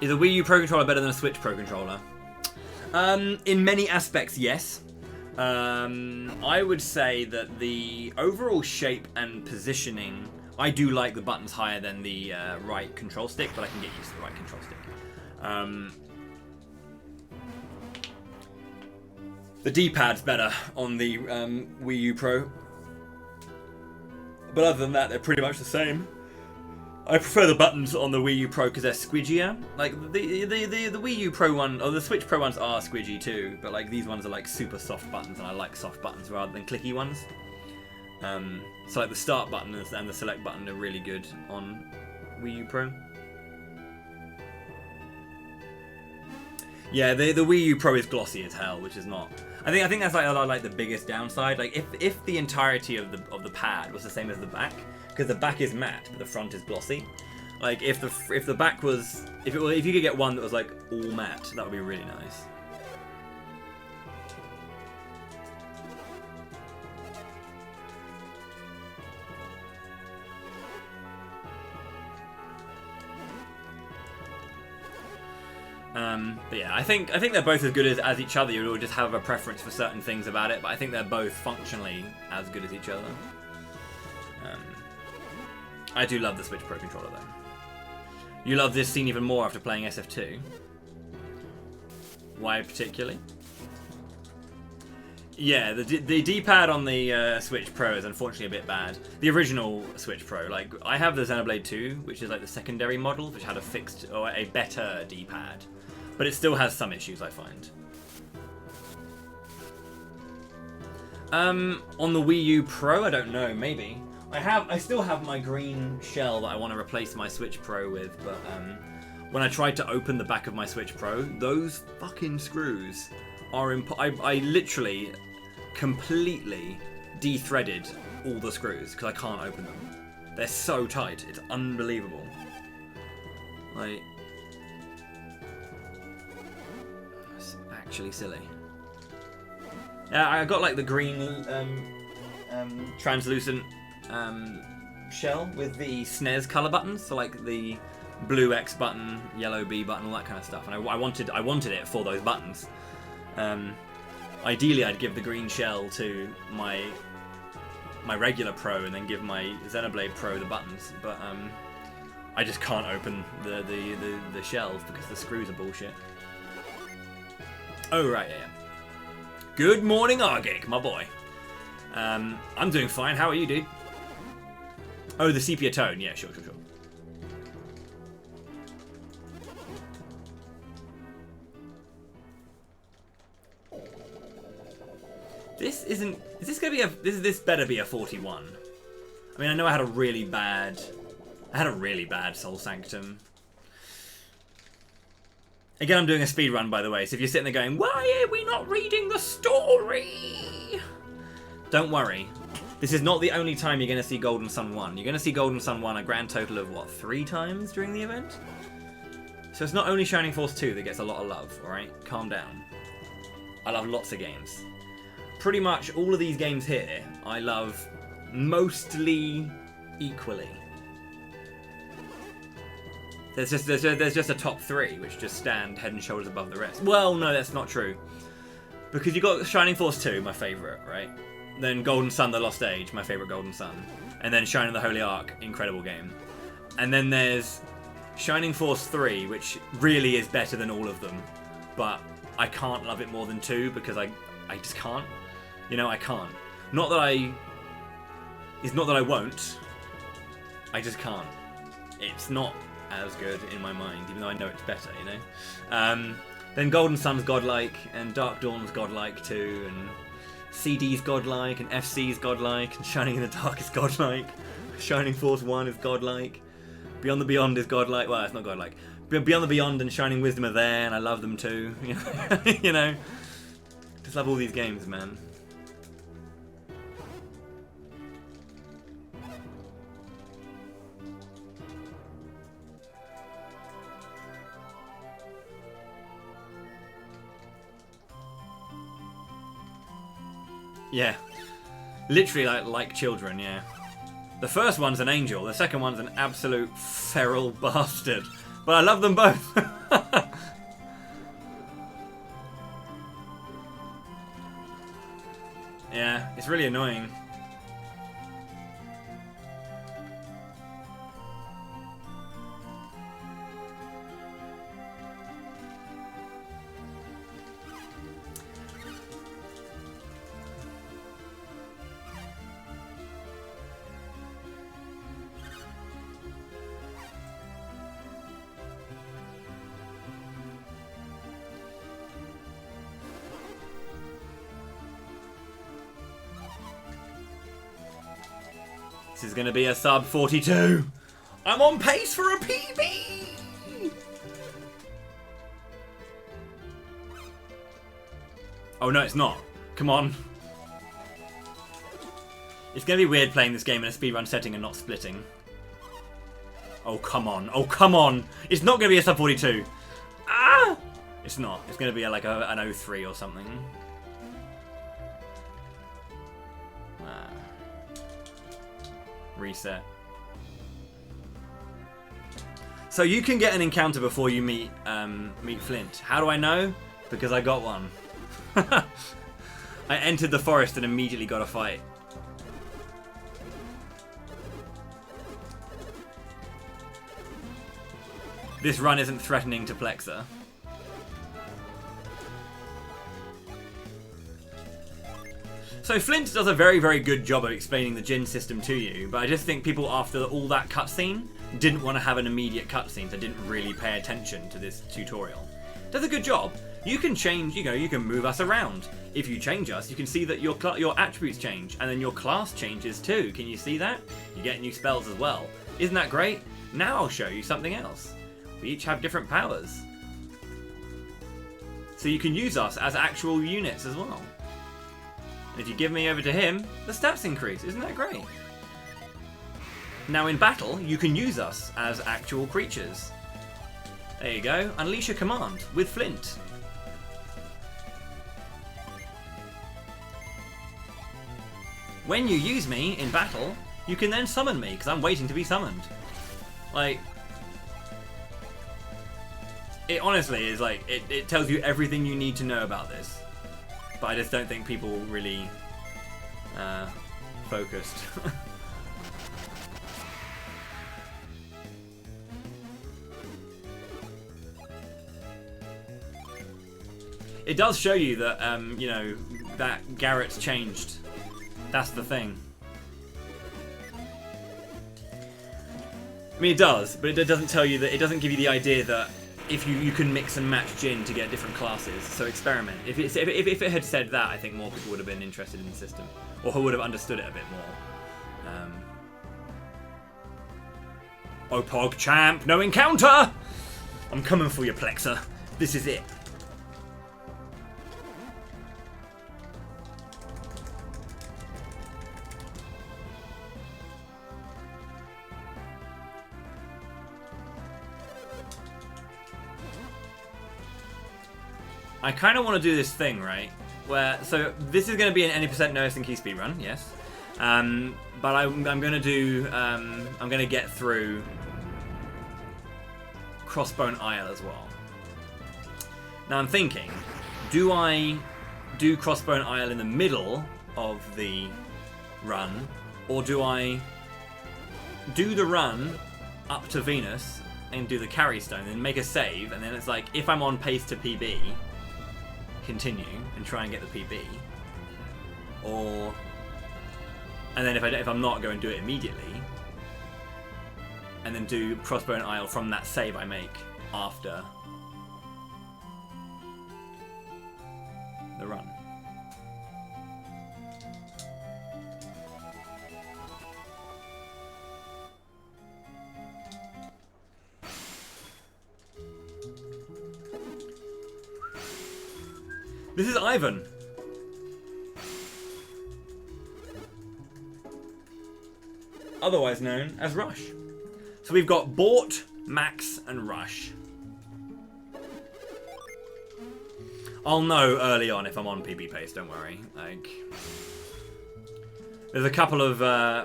Is a Wii U Pro Controller better than a Switch Pro Controller? In many aspects, yes. I would say that the overall shape and positioning, I do like the buttons higher than the right control stick, but I can get used to the right control stick. The D-pad's better on the Wii U Pro, but other than that, they're pretty much the same. I prefer the buttons on the Wii U Pro because they're squidgier. Like the Wii U Pro one, or the Switch Pro ones are squidgy too, but like these ones are like super soft buttons, and I like soft buttons rather than clicky ones. So like the start button and the select button are really good on Wii U Pro. Yeah, the Wii U Pro is glossy as hell, which is not. I think that's like the biggest downside. Like if the entirety of the pad was the same as the back. Because the back is matte, but the front is glossy. Like if the back was if you could get one that was like all matte, that would be really nice. But yeah, I think they're both as good as each other. You would just have a preference for certain things about it, but I think they're both functionally as good as each other. I do love the Switch Pro controller though. You love this scene even more after playing SF2. Why particularly? Yeah, the D-pad on the Switch Pro is unfortunately a bit bad. The original Switch Pro, like I have the Xenoblade 2, which is like the secondary model, which had a fixed or a better D-pad, but it still has some issues, I find. On the Wii U Pro, I don't know, maybe. I still have my green shell that I want to replace my Switch Pro with, but when I tried to open the back of my Switch Pro, those fucking screws are I literally completely de-threaded all the screws because I can't open them. They're so tight, it's unbelievable. Like, it's actually silly. Yeah, I got like the green translucent shell with the SNES color buttons, so like the blue X button, yellow B button, all that kind of stuff. And I wanted it for those buttons. Ideally, I'd give the green shell to my regular Pro and then give my Xenoblade Pro the buttons. But I just can't open the shells because the screws are bullshit. Oh right, yeah. Good morning, Argik, my boy. I'm doing fine. How are you, dude? Oh, the sepia tone. Yeah, sure. This isn't. Is this gonna be a? This better be a 41. I mean, I know I had a really bad Soul Sanctum. Again, I'm doing a speed run, by the way. So if you're sitting there going, "Why are we not reading the story?" Don't worry. This is not the only time you're going to see Golden Sun 1. You're going to see Golden Sun 1 a grand total of, what, 3 times during the event? So it's not only Shining Force 2 that gets a lot of love, alright? Calm down. I love lots of games. Pretty much all of these games here, I love mostly equally. There's just a top 3, which just stand head and shoulders above the rest. Well, no, that's not true. Because you got Shining Force 2, my favourite, right? Then Golden Sun, The Lost Age, my favourite Golden Sun. And then Shining the Holy Ark, incredible game. And then there's Shining Force 3, which really is better than all of them. But I can't love it more than 2 because I just can't. You know, I can't. It's not that I won't. I just can't. It's not as good in my mind, even though I know it's better, you know? Then Golden Sun's godlike, and Dark Dawn's godlike too, and CD's godlike, and FC's godlike, and Shining in the Dark is godlike. Shining Force 1 is godlike. Beyond the Beyond is godlike. Well, it's not godlike. Beyond the Beyond and Shining Wisdom are there, and I love them too. You know? Just love all these games, man. Yeah. Literally like children, yeah. The first one's an angel, the second one's an absolute feral bastard. But I love them both. Yeah, it's really annoying. This is going to be a sub 42. I'm on pace for a PB. Oh no, it's not. Come on. It's going to be weird playing this game in a speedrun setting and not splitting. Oh, come on. Oh, come on. It's not going to be a sub 42. Ah! It's not. It's going to be like an 03 or something. Reset. So you can get an encounter before you meet Flint. How do I know? Because I got one. I entered the forest and immediately got a fight. This run isn't threatening to Plexer. So Flint does a very, very good job of explaining the Jin system to you, but I just think people after all that cutscene didn't want to have an immediate cutscene, so didn't really pay attention to this tutorial. Does a good job. You can change, you can move us around. If you change us, you can see that your attributes change, and then your class changes too. Can you see that? You get new spells as well. Isn't that great? Now I'll show you something else. We each have different powers. So you can use us as actual units as well. And if you give me over to him, the stats increase. Isn't that great? Now in battle, you can use us as actual creatures. There you go. Unleash a command with Flint. When you use me in battle, you can then summon me, because I'm waiting to be summoned. Like, it honestly is like, it tells you everything you need to know about this. But I just don't think people really focused. It does show you that, that Garrett's changed. That's the thing. I mean, it does, but it doesn't tell you that. It doesn't give you the idea that if you can mix and match Jin to get different classes. So experiment. If it had said that, I think more people would have been interested in the system, or who would have understood it a bit more. Opog champ, no encounter. I'm coming for you, Plexer. This is it. I kind of want to do this thing, right? Where, so this is going to be an any % noticing key speedrun, yes. But I'm going to do, I'm going to get through Crossbone Isle as well. Now I'm thinking, do I do Crossbone Isle in the middle of the run, or do I do the run up to Venus and do the carry stone and make a save, and then it's like, if I'm on pace to PB, continue and try and get the PB, or and then if I'm not, go and do it immediately, and then do Crossbone Isle from that save I make after the run. This is Ivan. Otherwise known as Rush. So we've got Bort, Max, and Rush. I'll know early on if I'm on PB pace, don't worry. Like, there's a couple of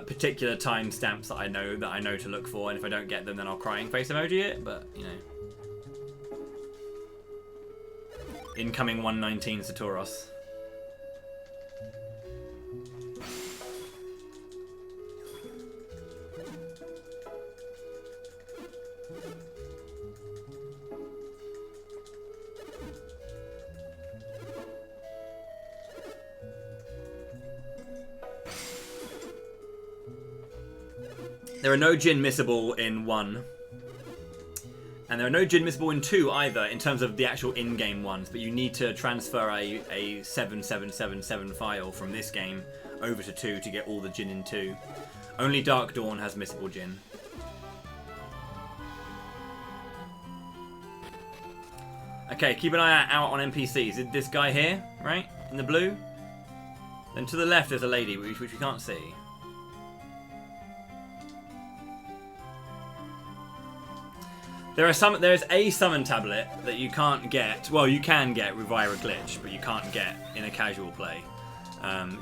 particular timestamps that I know to look for, and if I don't get them, then I'll crying face emoji it, but you know. Incoming 119 Satoros. There are no Jin missable in 1. And there are no Jin missable in 2 either, in terms of the actual in-game ones, but you need to transfer a 7777 file from this game over to 2 to get all the Jin in 2. Only Dark Dawn has missable Jin. Okay, keep an eye out on NPCs. This guy here, right? In the blue? Then to the left there's a lady, which we can't see. There is a summon tablet that you can't get. Well, you can get via a glitch, but you can't get in a casual play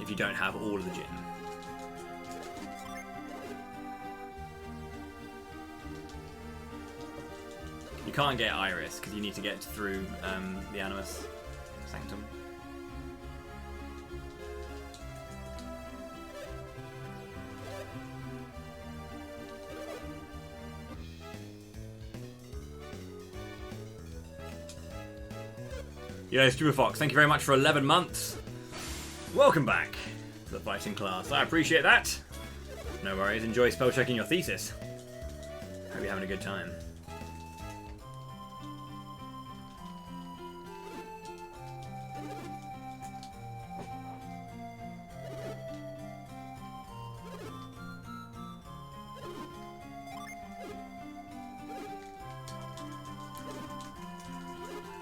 if you don't have all of the gin. You can't get Iris because you need to get through the Animus Sanctum. Yo, Stupid Fox, thank you very much for 11 months. Welcome back to the fighting class. I appreciate that. No worries, enjoy spell checking your thesis. Hope you're having a good time.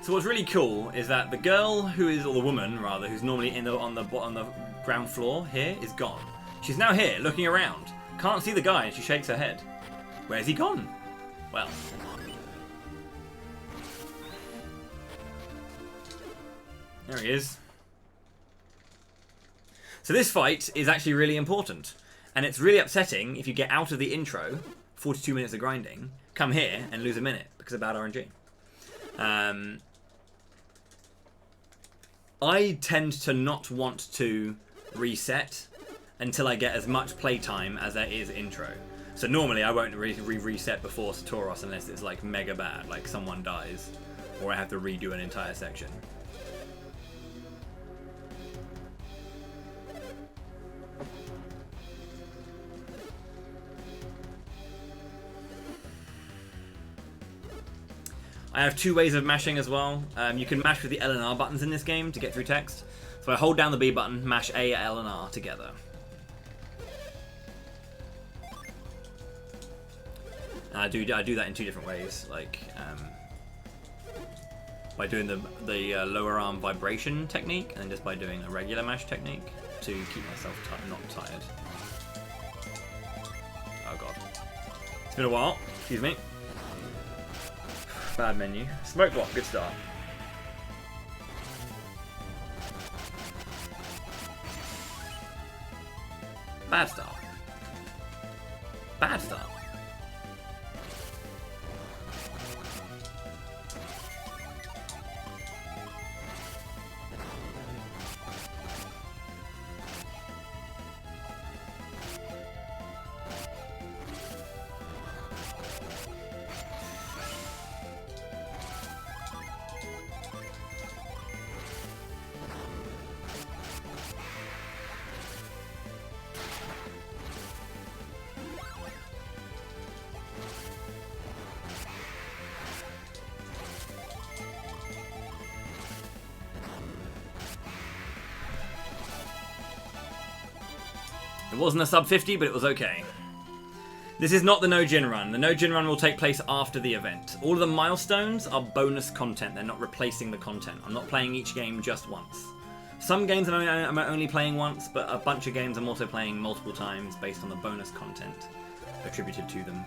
So what's really cool is that the girl who is, or the woman rather, who's normally on the ground floor here is gone. She's now here, looking around. Can't see the guy, and she shakes her head. Where's he gone? Well. There he is. So this fight is actually really important. And it's really upsetting if you get out of the intro, 42 minutes of grinding, come here and lose a minute because of bad RNG. I tend to not want to reset until I get as much playtime as there is intro. So normally I won't reset before Satoros unless it's like mega bad, like someone dies, or I have to redo an entire section. I have two ways of mashing as well. You can mash with the L and R buttons in this game to get through text. So I hold down the B button, mash A, L, and R together. And I do that in two different ways, like by doing the lower arm vibration technique, and then just by doing a regular mash technique to keep myself not tired. Oh god, it's been a while. Excuse me. Bad menu. Smoke block, good start. Bad start. Bad start. It wasn't a sub 50, but it was okay. This is not the no gin run. The no gin run will take place after the event. All of the milestones are bonus content. They're not replacing the content. I'm not playing each game just once. Some games I'm only playing once, but a bunch of games I'm also playing multiple times based on the bonus content attributed to them.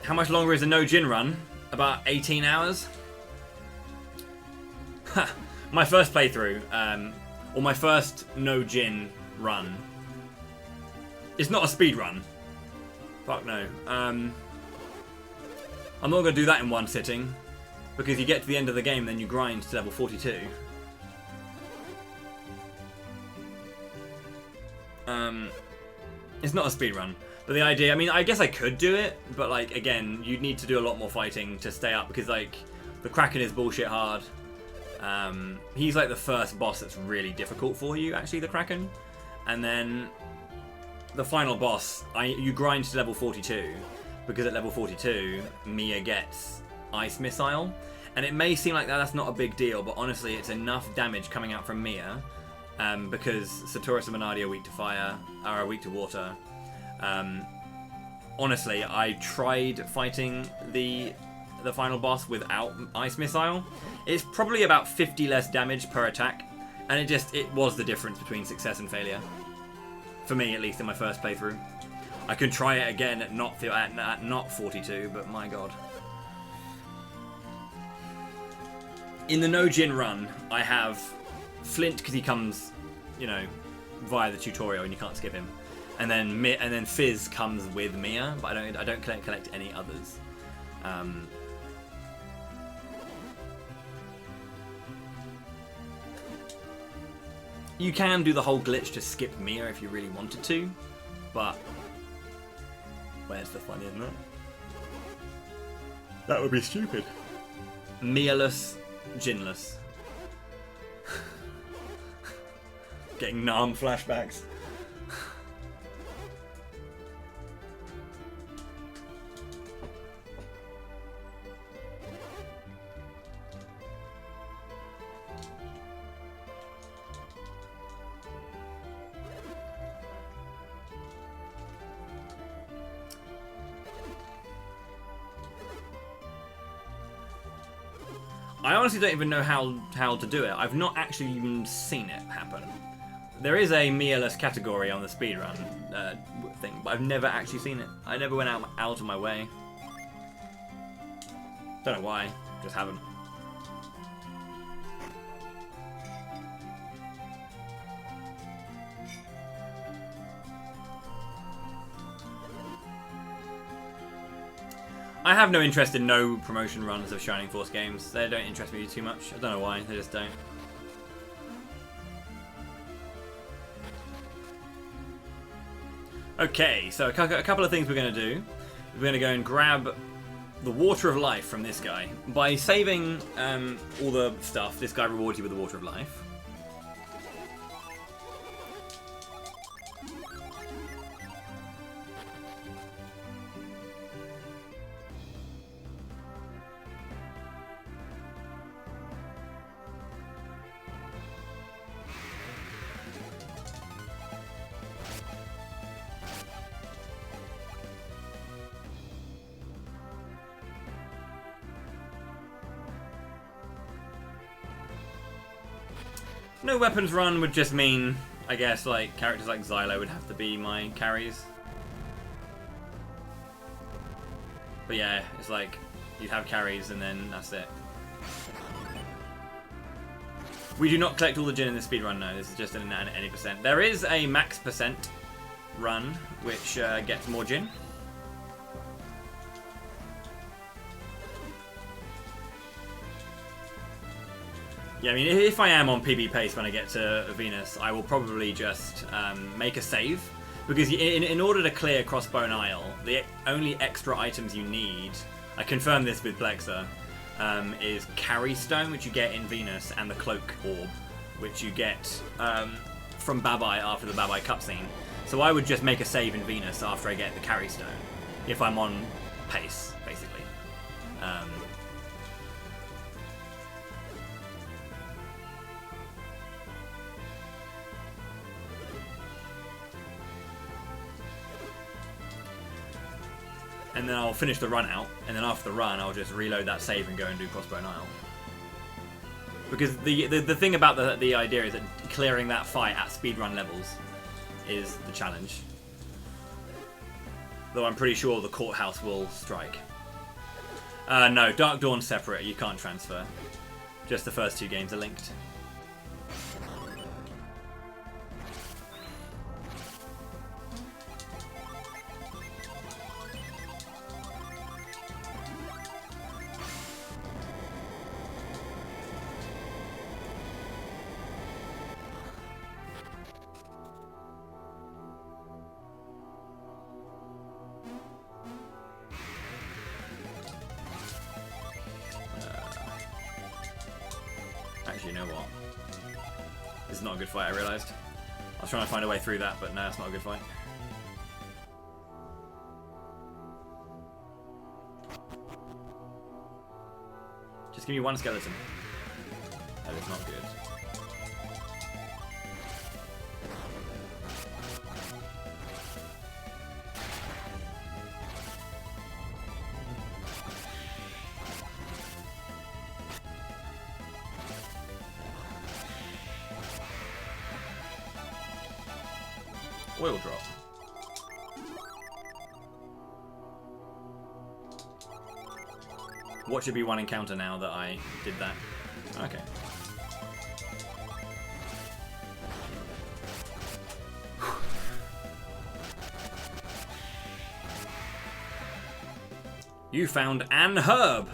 How much longer is a no gin run? About 18 hours? Ha! My first playthrough, or my first no gin run. It's not a speed run. Fuck no. I'm not going to do that in one sitting, because you get to the end of the game, then you grind to level 42. It's not a speed run. But the idea, I mean, I guess I could do it, but like, again, you'd need to do a lot more fighting to stay up, because like, the Kraken is bullshit hard. He's like the first boss that's really difficult for you, actually, the Kraken. And then the final boss, you grind to level 42, because at level 42, Mia gets Ice Missile. And it may seem like that's not a big deal, but honestly, it's enough damage coming out from Mia, because Satoris and Minardi are weak to fire, are weak to water. Honestly, I tried fighting the the final boss without Ice Missile. It's probably about 50 less damage per attack, and it was the difference between success and failure. For me, at least, in my first playthrough. I can try it again at not 42, but my god. In the no Jin run, I have Flint because he comes, you know, via the tutorial and you can't skip him, and then Fizz comes with Mia, but I don't collect any others. You can do the whole glitch to skip Mia if you really wanted to, but where's the fun in that? That would be stupid. Mia-less, Jinless. Getting Nam flashbacks. I honestly don't even know how to do it. I've not actually even seen it happen. There is a Mia-less category on the speedrun thing, but I've never actually seen it. I never went out of my way. Don't know why, just haven't. I have no interest in no promotion runs of Shining Force games. They don't interest me too much. I don't know why, they just don't. Okay, so a couple of things we're going to do. We're going to go and grab the Water of Life from this guy. By saving all the stuff, this guy rewards you with the Water of Life. No weapons run would just mean, I guess, like, characters like Xylo would have to be my carries. But yeah, it's like, you'd have carries and then that's it. We do not collect all the Jin in the speedrun, no, this is just an any percent. There is a max percent run, which gets more Jin. Yeah, I mean, if I am on PB pace when I get to Venus, I will probably just make a save. Because in order to clear Crossbone Isle, the only extra items you need, I confirmed this with Plexa, is Carry Stone, which you get in Venus, and the Cloak Orb, which you get from Babai after the Babai cutscene. So I would just make a save in Venus after I get the Carry Stone, if I'm on pace, basically. And then I'll finish the run out, and then after the run I'll just reload that save and go and do Crossbone Isle. Because the thing about the idea is that clearing that fight at speedrun levels is the challenge. Though I'm pretty sure the courthouse will strike. No, Dark Dawn's separate, you can't transfer. Just the first two games are linked. Actually, you know what? This is not a good fight, I realised. I was trying to find a way through that, but no, it's not a good fight. Just give me one skeleton. That is not good. Oil drop. What should be one encounter now that I did that? Okay. You found an herb.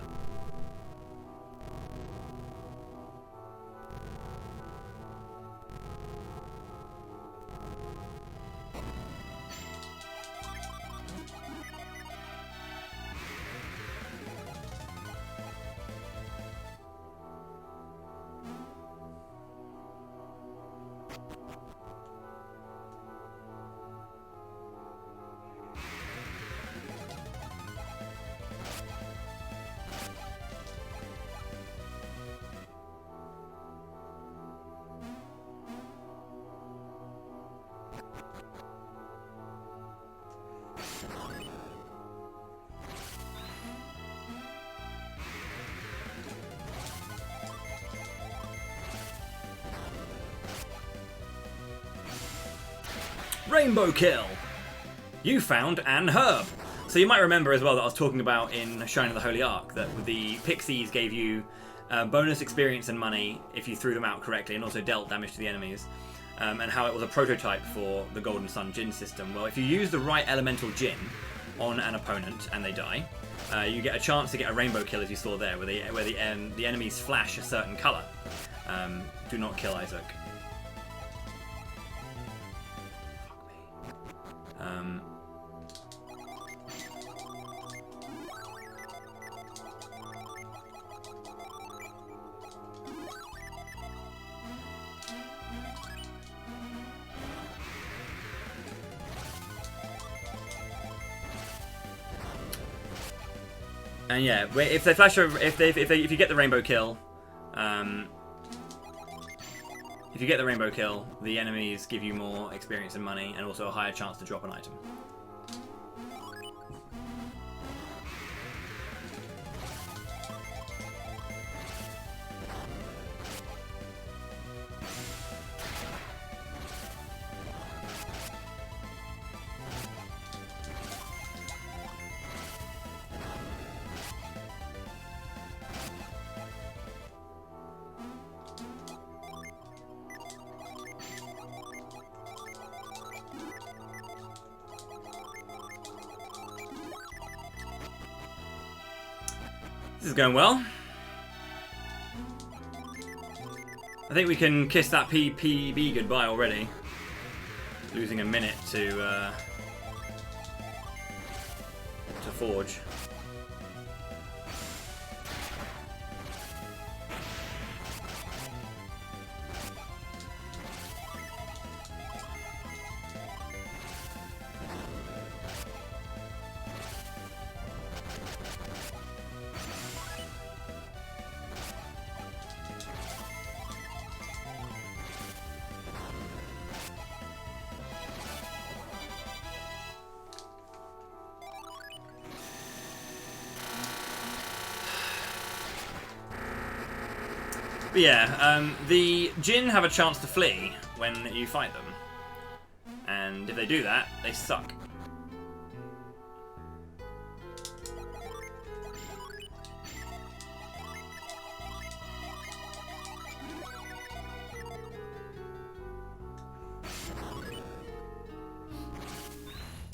Rainbow kill! You found an herb! So you might remember as well that I was talking about in Shrine of the Holy Ark that the pixies gave you bonus experience and money if you threw them out correctly, and also dealt damage to the enemies, and how it was a prototype for the Golden Sun Djinn system. Well, if you use the right elemental Djinn on an opponent and they die, you get a chance to get a rainbow kill, as you saw there, where the enemies flash a certain colour. Do not kill Isaac. And yeah, if they flash over, if you get the rainbow kill, the enemies give you more experience and money, and also a higher chance to drop an item. This is going well. I think we can kiss that PPB goodbye already. Losing a minute to forge. But yeah, the Djinn have a chance to flee when you fight them. And if they do that, they suck.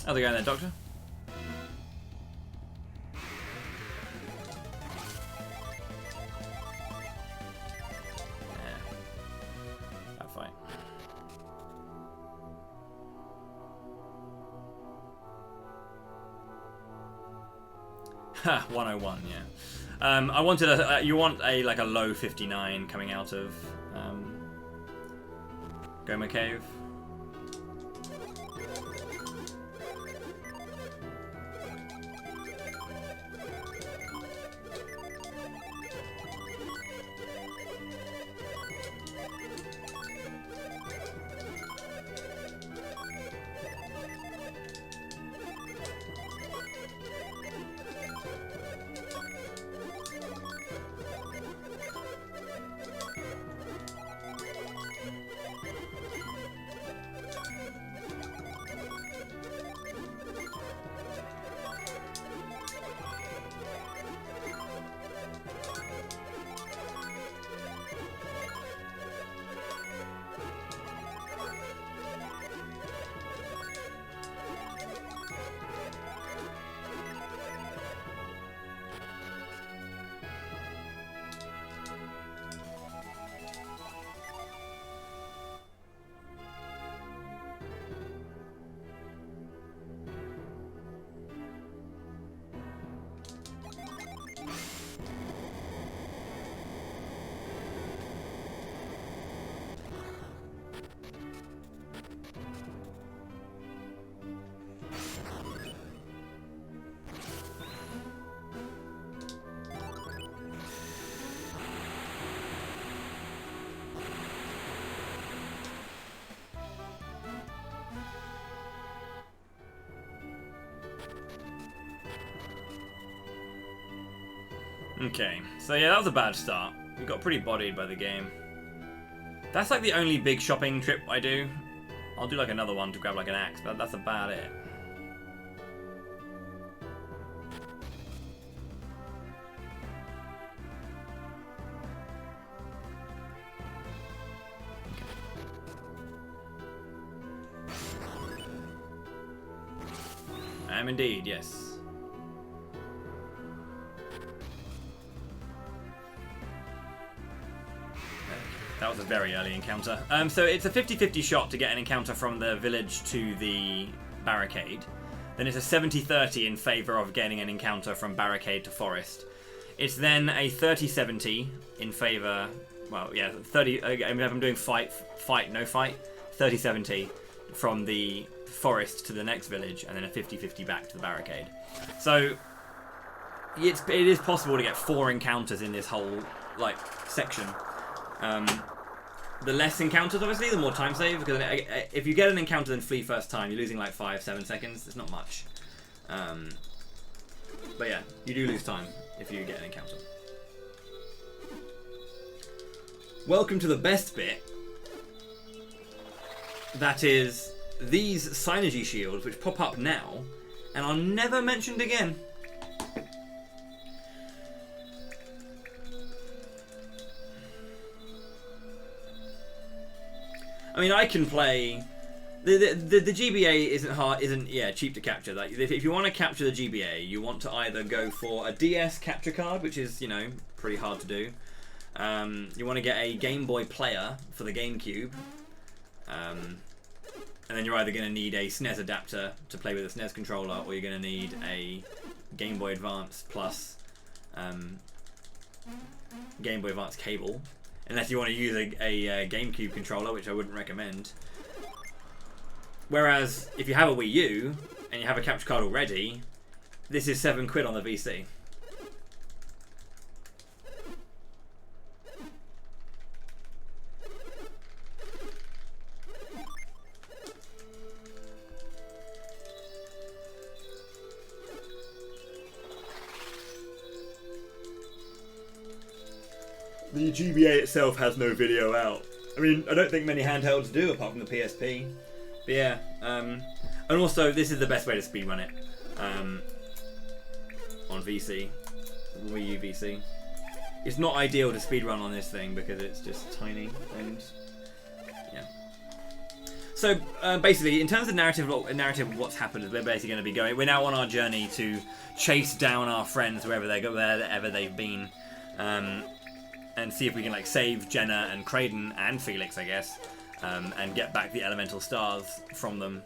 How's it going there, Doctor? Ha, 101, yeah. I wanted a. You want a like a low 59 coming out of Goma Cave. Okay, so yeah, that was a bad start. We got pretty bodied by the game. That's like the only big shopping trip I do. I'll do like another one to grab like an axe, but that's about it. I am indeed, yes. That was a very early encounter. So it's a 50-50 shot to get an encounter from the village to the barricade. Then it's a 70-30 in favour of getting an encounter from barricade to forest. It's then a 30-70 in favour... Well, yeah, 30... if I'm doing fight, no fight. 30-70 from the forest to the next village, and then a 50-50 back to the barricade. So it is possible to get 4 encounters in this whole like section. The less encounters, obviously, the more time save, because if you get an encounter and flee first time, you're losing like 5-7 seconds. It's not much. But yeah, you do lose time if you get an encounter. Welcome to the best bit. That is these synergy shields, which pop up now and are never mentioned again. I mean, I can play the GBA isn't cheap to capture. Like if you want to capture the GBA, you want to either go for a DS capture card, which is pretty hard to do. You want to get a Game Boy player for the GameCube, and then you're either going to need a SNES adapter to play with a SNES controller, or you're going to need a Game Boy Advance plus Game Boy Advance cable. Unless you want to use a GameCube controller, which I wouldn't recommend. Whereas, if you have a Wii U, and you have a capture card already, this is £7 on the VC. The GBA itself has no video out. I mean, I don't think many handhelds do, apart from the PSP. But yeah, and also this is the best way to speedrun it on VC, Wii U VC. It's not ideal to speedrun on this thing because it's just tiny and yeah. So basically, in terms of narrative of what's happened, is we're basically going to be going. We're now on our journey to chase down our friends wherever they go, wherever they've been. And see if we can like save Jenna and Kraden and Felix, I guess, and get back the elemental stars from them.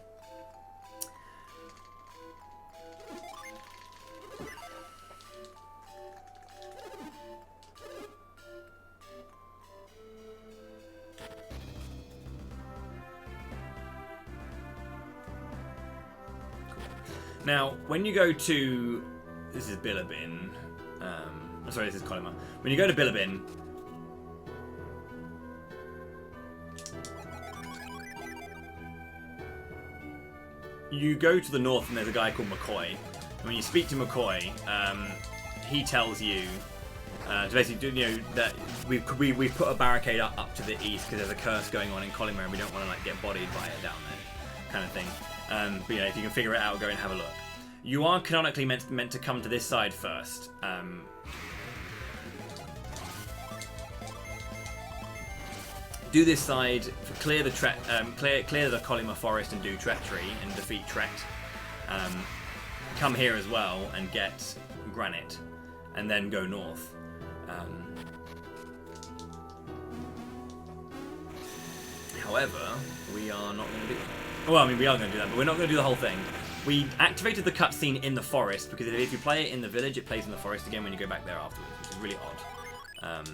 Now, when you go to... This is Bilibin. Sorry, this is Colima. When you go to Bilibin, you go to the north and there's a guy called McCoy. And when you speak to McCoy, he tells you to basically do, that we put a barricade up to the east because there's a curse going on in Colima and we don't want to like get bodied by it down there, kind of thing. But if you can figure it out, go and have a look. You are canonically meant to come to this side first. Do this side, clear the Colima forest and do treachery and defeat Tret. Come here as well and get granite, and then go north. However, we are not going to do that. Well, I mean, we are going to do that, but we're not going to do the whole thing. We activated the cutscene in the forest because if you play it in the village, it plays in the forest again when you go back there afterwards, which is really odd.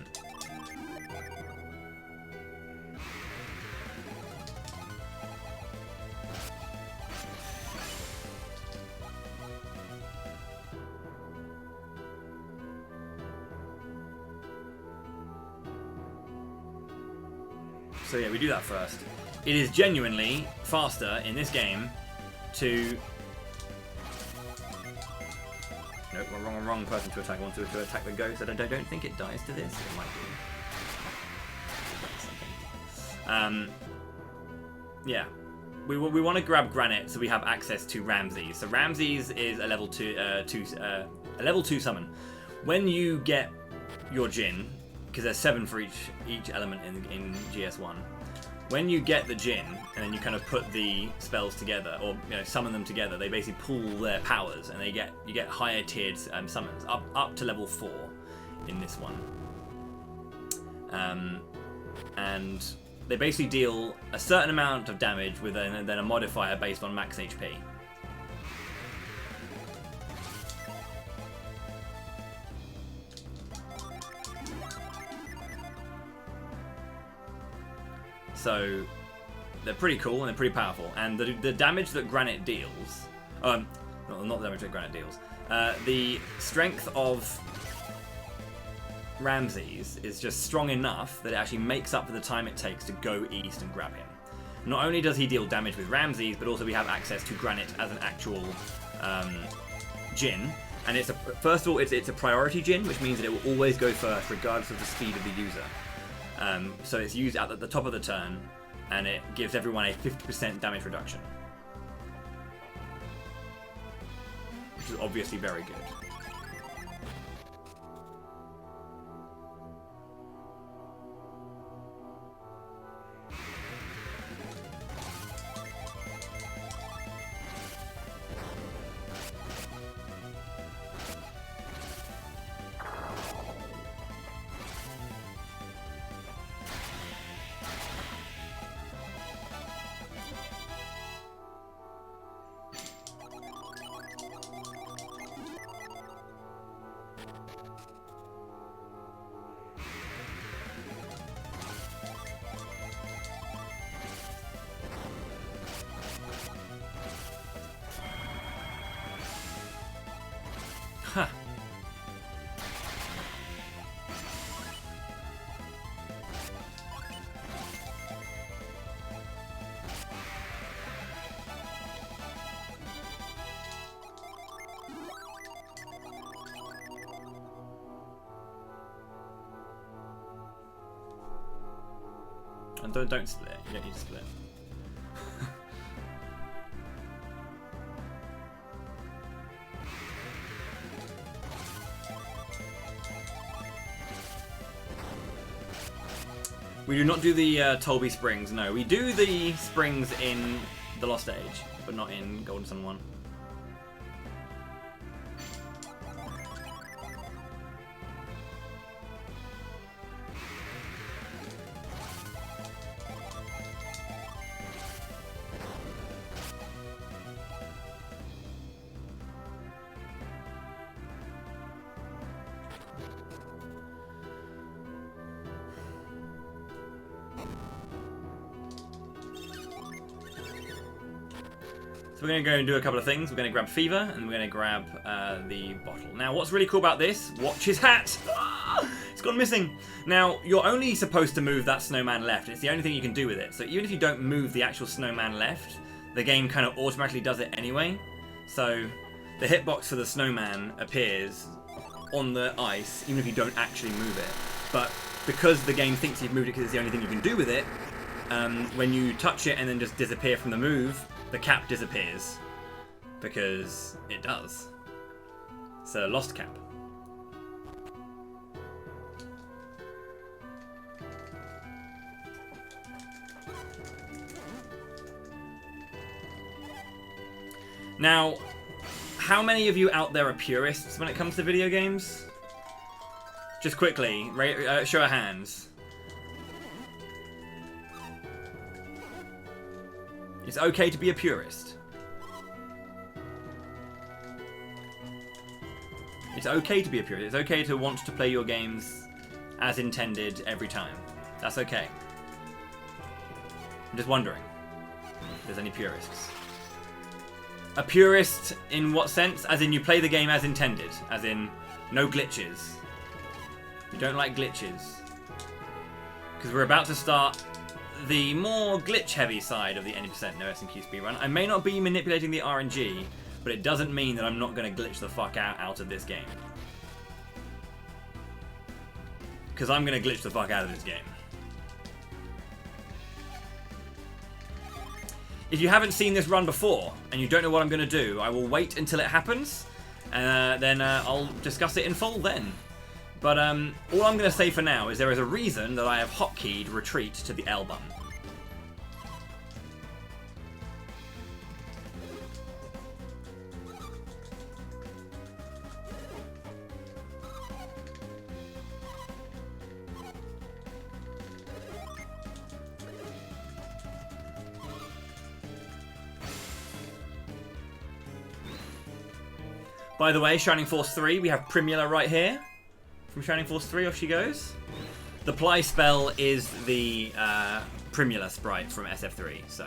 So yeah, we do that first. It is genuinely faster in this game to... No. wrong person to attack. I want to attack the ghost. I don't think it dies to this. It might do. Yeah. We want to grab Granite so we have access to Ramses. So Ramses is a level 2 summon. When you get your Djinn, because there's 7 for each element in GS1. When you get the Djinn and then you kind of put the spells together, or summon them together, they basically pool their powers and you get higher tiered summons up to level 4 in this one. And they basically deal a certain amount of damage with then a modifier based on max HP. So they're pretty cool and they're pretty powerful. And the damage that Granite deals, not the damage that Granite deals, the strength of Ramses is just strong enough that it actually makes up for the time it takes to go east and grab him. Not only does he deal damage with Ramses, but also we have access to Granite as an actual Djinn. And first of all, it's a priority Djinn, which means that it will always go first, regardless of the speed of the user. So it's used at the top of the turn, and it gives everyone a 50% damage reduction, which is obviously very good. Huh. And don't split. You don't need to split. We do not do the Tolby Springs, no. We do the springs in the Lost Age, but not in Golden Sun 1. We're going to go and do a couple of things. We're going to grab Fever, and we're going to grab the bottle. Now, what's really cool about this, watch his hat! Ah, it's gone missing. Now, you're only supposed to move that snowman left. It's the only thing you can do with it. So even if you don't move the actual snowman left, the game kind of automatically does it anyway. So the hitbox for the snowman appears on the ice, even if you don't actually move it. But because the game thinks you've moved it because it's the only thing you can do with it, when you touch it and then just disappear from the move, the cap disappears, because it does. It's a lost cap. Now, how many of you out there are purists when it comes to video games? Just quickly, show of hands. It's okay to be a purist. It's okay to be a purist. It's okay to want to play your games as intended every time. That's okay. I'm just wondering if there's any purists. A purist in what sense? As in you play the game as intended. As in no glitches. You don't like glitches. Because we're about to start the more glitch-heavy side of the 80% no S&Q speedrun. I may not be manipulating the RNG, but it doesn't mean that I'm not going to glitch the fuck out of this game. Because I'm going to glitch the fuck out of this game. If you haven't seen this run before, and you don't know what I'm going to do, I will wait until it happens, then I'll discuss it in full then. But all I'm going to say for now is there is a reason that I have hotkeyed retreat to the L button. By the way, Shining Force 3, we have Primula right here. From Shining Force 3, off she goes. The Ply spell is the Primula sprite from SF3, so...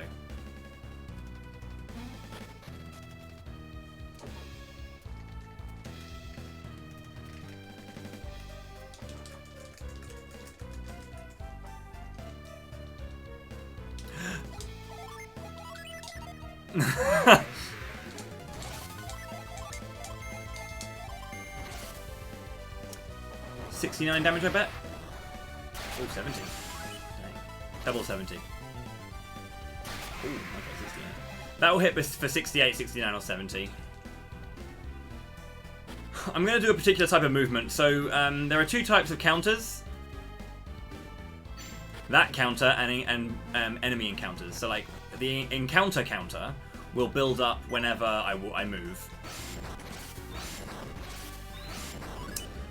$69 damage, I bet. Oh, 70. Dang. Double 70. Ooh, okay, 69. That will hit for 68, 69, or 70. I'm going to do a particular type of movement. So, there are two types of counters. That counter and enemy encounters. So, like, the encounter counter will build up whenever I move.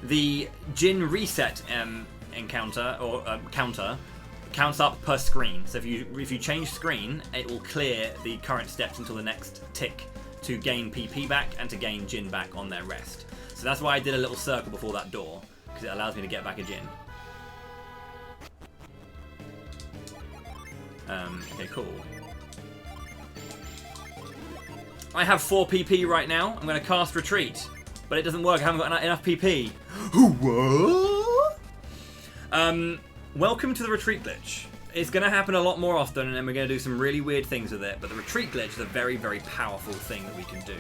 The Jin reset encounter or counter counts up per screen. So if you change screen, it will clear the current steps until the next tick to gain PP back and to gain Jin back on their rest. So that's why I did a little circle before that door, because it allows me to get back a Jin. Okay, cool. I have 4 PP right now. I'm going to cast retreat. But it doesn't work, I haven't got enough PP. What? Welcome to the retreat glitch. It's going to happen a lot more often, and then we're going to do some really weird things with it, but the retreat glitch is a very, very powerful thing that we can do.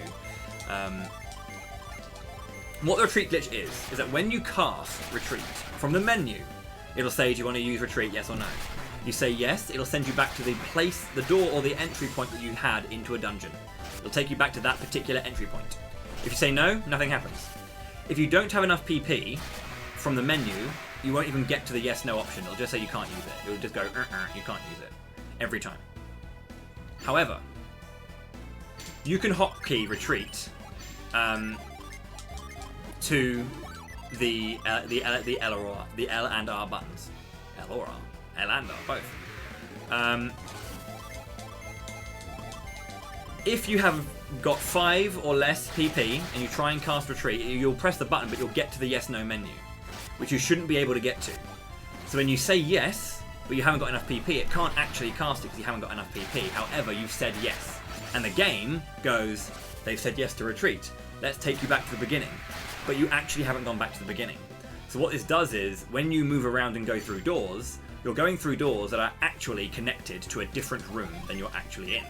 What the retreat glitch is that when you cast retreat from the menu, it'll say, do you want to use retreat, yes or no? You say yes, it'll send you back to the place, the door or the entry point that you had into a dungeon. It'll take you back to that particular entry point. If you say no, nothing happens. If you don't have enough PP from the menu, you won't even get to the yes-no option. It'll just say you can't use it. It'll just go, you can't use it. Every time. However, you can hotkey retreat to the L and R buttons. L or R. L and R, both. If you have got 5 or less PP and you try and cast retreat, you'll press the button, but you'll get to the yes-no menu, which you shouldn't be able to get to. So when you say yes, but you haven't got enough PP, it can't actually cast it because you haven't got enough PP. However, you've said yes. And the game goes, they've said yes to retreat. Let's take you back to the beginning. But you actually haven't gone back to the beginning. So what this does is, when you move around and go through doors, you're going through doors that are actually connected to a different room than you're actually in.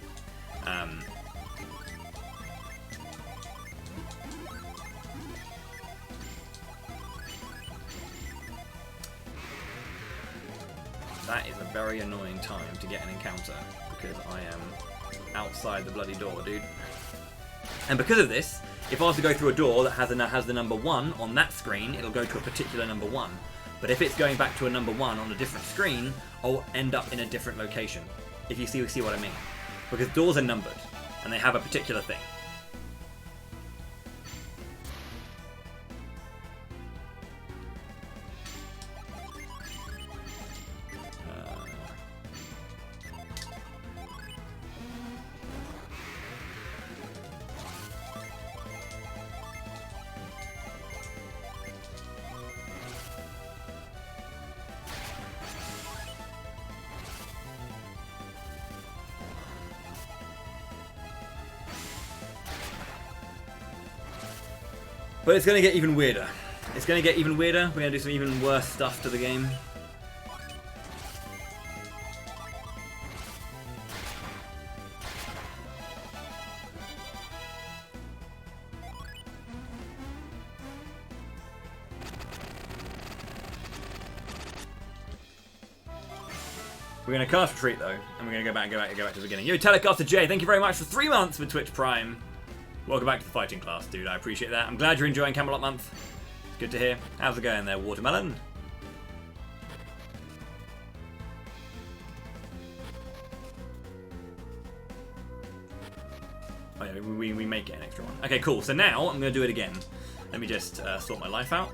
That is a very annoying time to get an encounter, because I am outside the bloody door, dude. And because of this, if I was to go through a door that has the number 1 on that screen, it'll go to a particular number 1. But if it's going back to a number 1 on a different screen, I'll end up in a different location. If you see what I mean. Because doors are numbered, and they have a particular thing. But it's going to get even weirder. It's going to get even weirder. We're going to do some even worse stuff to the game. We're going to cast retreat though, and we're going to go back to the beginning. Yo, Telecaster J, thank you very much for 3 months with Twitch Prime. Welcome back to the fighting class, dude. I appreciate that. I'm glad you're enjoying Camelot month. It's good to hear. How's it going there, Watermelon? Oh yeah, we make it an extra one. Okay, cool. So now I'm going to do it again. Let me just sort my life out.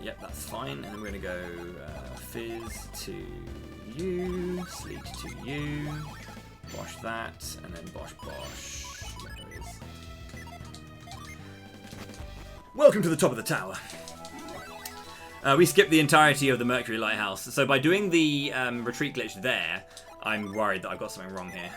Yep, that's fine. And then we're going to go Fizz to you, Sleet to you, Bosh that, and then Bosh. There it is. Welcome to the top of the tower. We skipped the entirety of the Mercury Lighthouse. So by doing the retreat glitch there, I'm worried that I've got something wrong here.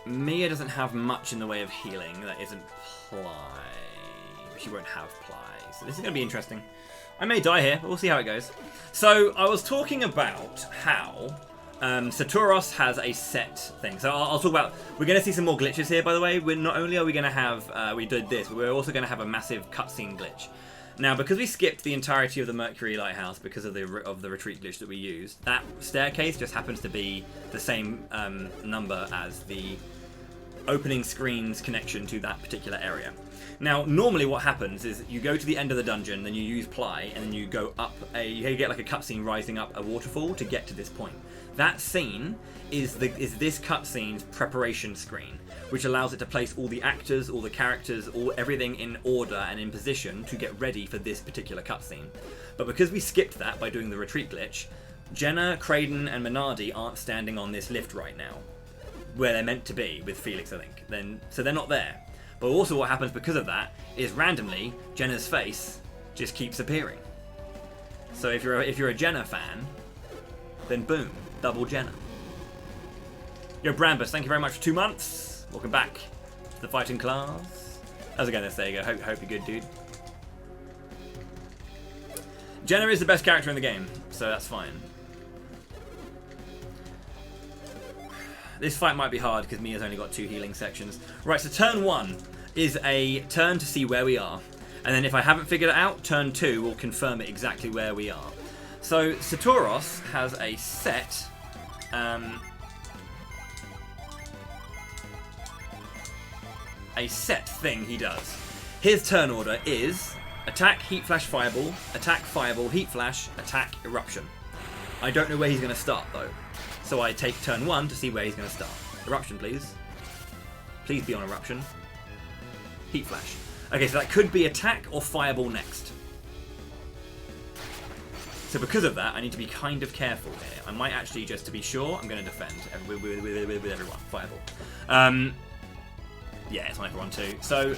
Mia doesn't have much in the way of healing that isn't Ply. She won't have Ply. So this is going to be interesting. I may die here, but we'll see how it goes. So I was talking about how Saturos has a set thing. So I'll talk about... We're going to see some more glitches here, by the way. Not only are we going to have... we did this, but we're also going to have a massive cutscene glitch. Now, because we skipped the entirety of the Mercury Lighthouse because of the retreat glitch that we used, that staircase just happens to be the same number as the opening screen's connection to that particular area. Now, normally what happens is you go to the end of the dungeon, then you use Ply, and then you go up you get like a cutscene rising up a waterfall to get to this point. That scene is this cutscene's preparation screen, which allows it to place all the actors, all the characters, everything in order and in position to get ready for this particular cutscene. But because we skipped that by doing the retreat glitch, Jenna, Kraden, and Minardi aren't standing on this lift right now, where they're meant to be with Felix, I think. So they're not there. But also what happens because of that is randomly Jenna's face just keeps appearing. So if you're a Jenna fan, then boom, double Jenna. Yo, Brambus, thank you very much for 2 months. Welcome back to the fighting class. How's it going? There you go. Hope you're good, dude. Jenna is the best character in the game, so that's fine. This fight might be hard because Mia's only got 2 healing sections. Right, so turn 1 is a turn to see where we are. And then if I haven't figured it out, turn 2 will confirm it exactly where we are. So Saturos has a set... a set thing he does. His turn order is attack, heat flash, fireball, attack, fireball, heat flash, attack, eruption. I don't know where he's going to start though. So I take turn 1 to see where he's going to start. Eruption, please. Please be on eruption. Heat flash. Okay, so that could be attack or fireball next. So because of that, I need to be kind of careful here. I might actually, just to be sure, I'm going to defend with everyone. Fireball. Yeah, it's on everyone too. So,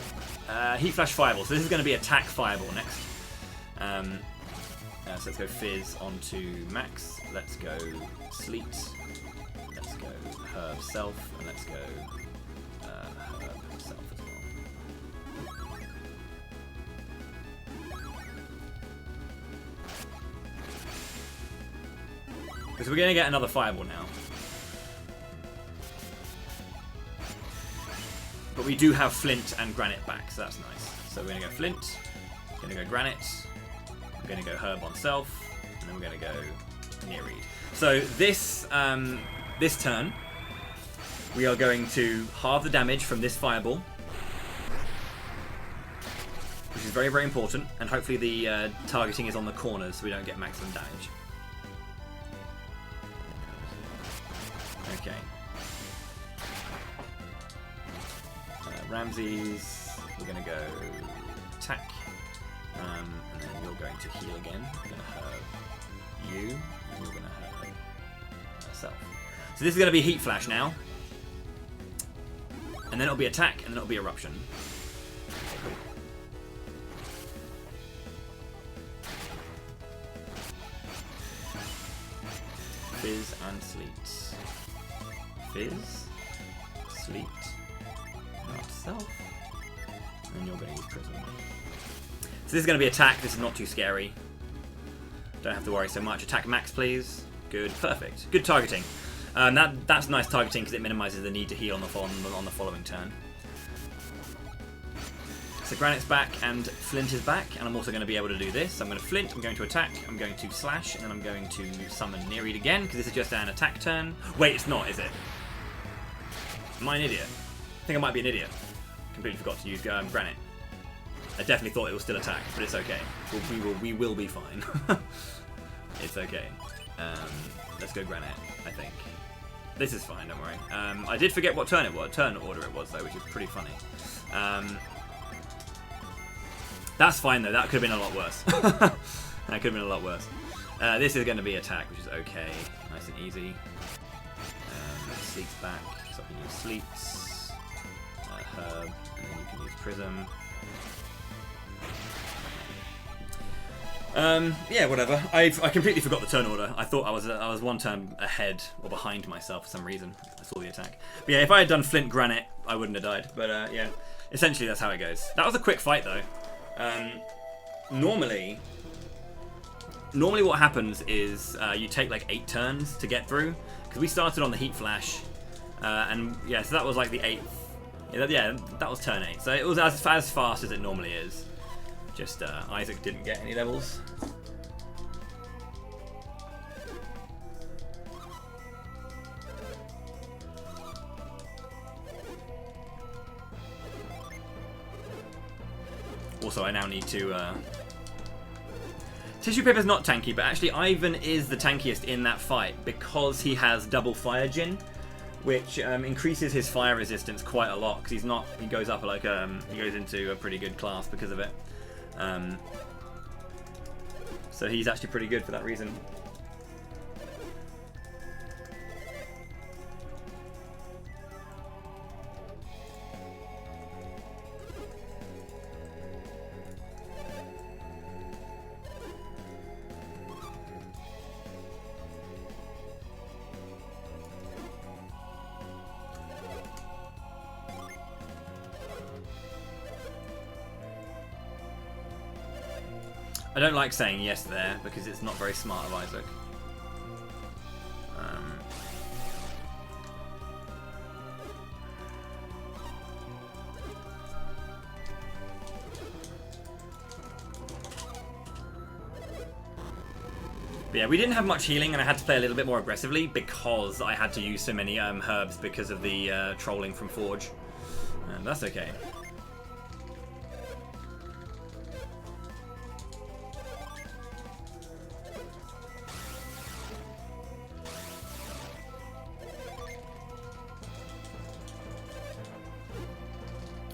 heat flash, fireball. So this is going to be attack, fireball next. So let's go Fizz onto Max. Let's go Sleet. Let's go Herb Self. And let's go Herb Self as well. Because we're going to get another fireball now. But we do have Flint and Granite back, so that's nice. So we're going to go Flint. We're going to go Granite. We're going to go Herb on Self, and then we're going to go Nereid. So this this turn, we are going to halve the damage from this fireball, which is very, very important, and hopefully the targeting is on the corners so we don't get maximum damage. Okay. Ramses, we're going to go attack. And then you're going to heal again. I'm going to herb you, and you're going to herb yourself. So this is going to be Heat Flash now. And then it'll be attack, and then it'll be eruption. Okay, cool. Fizz and Sleet. Fizz, Sleet, not yourself. And you're going to use prism. So this is going to be attack. This is not too scary. Don't have to worry so much. Attack max, please. Good. Perfect. Good targeting. That's nice targeting because it minimises the need to heal on the following turn. So Granite's back and Flint is back, and I'm also going to be able to do this. I'm going to Flint, I'm going to attack, I'm going to slash, and then I'm going to summon Nereid again, because this is just an attack turn. Wait, it's not, is it? Am I an idiot? I think I might be an idiot. Completely forgot to use Granite. I definitely thought it was still attack, but it's okay. We will be fine. It's okay. Let's go Granite, I think. This is fine, don't worry. I did forget what turn order it was, though, which is pretty funny. That's fine, though. That could have been a lot worse. That could have been a lot worse. This is going to be attack, which is okay. Nice and easy. Sleep's back, so I can use Sleeps. Herb, and then you can use Prism. Yeah, whatever. I completely forgot the turn order. I thought I was one turn ahead or behind myself for some reason. I saw the attack. But yeah, if I had done Flint Granite, I wouldn't have died. But yeah, essentially that's how it goes. That was a quick fight, though. Normally what happens is you take like 8 turns to get through, because we started on the Heat Flash, and yeah, so that was like the 8th. Yeah, that was turn 8. So it was as fast as it normally is. Just Isaac didn't get any levels. Also, I now need to... Tissue Paper's not tanky, but actually Ivan is the tankiest in that fight because he has double Fire Djinn, which increases his fire resistance quite a lot, because he goes up like he goes into a pretty good class because of it. So he's actually pretty good for that reason. I don't like saying yes there because it's not very smart of Isaac. But yeah, we didn't have much healing, and I had to play a little bit more aggressively because I had to use so many herbs because of the trolling from Forge. That's okay.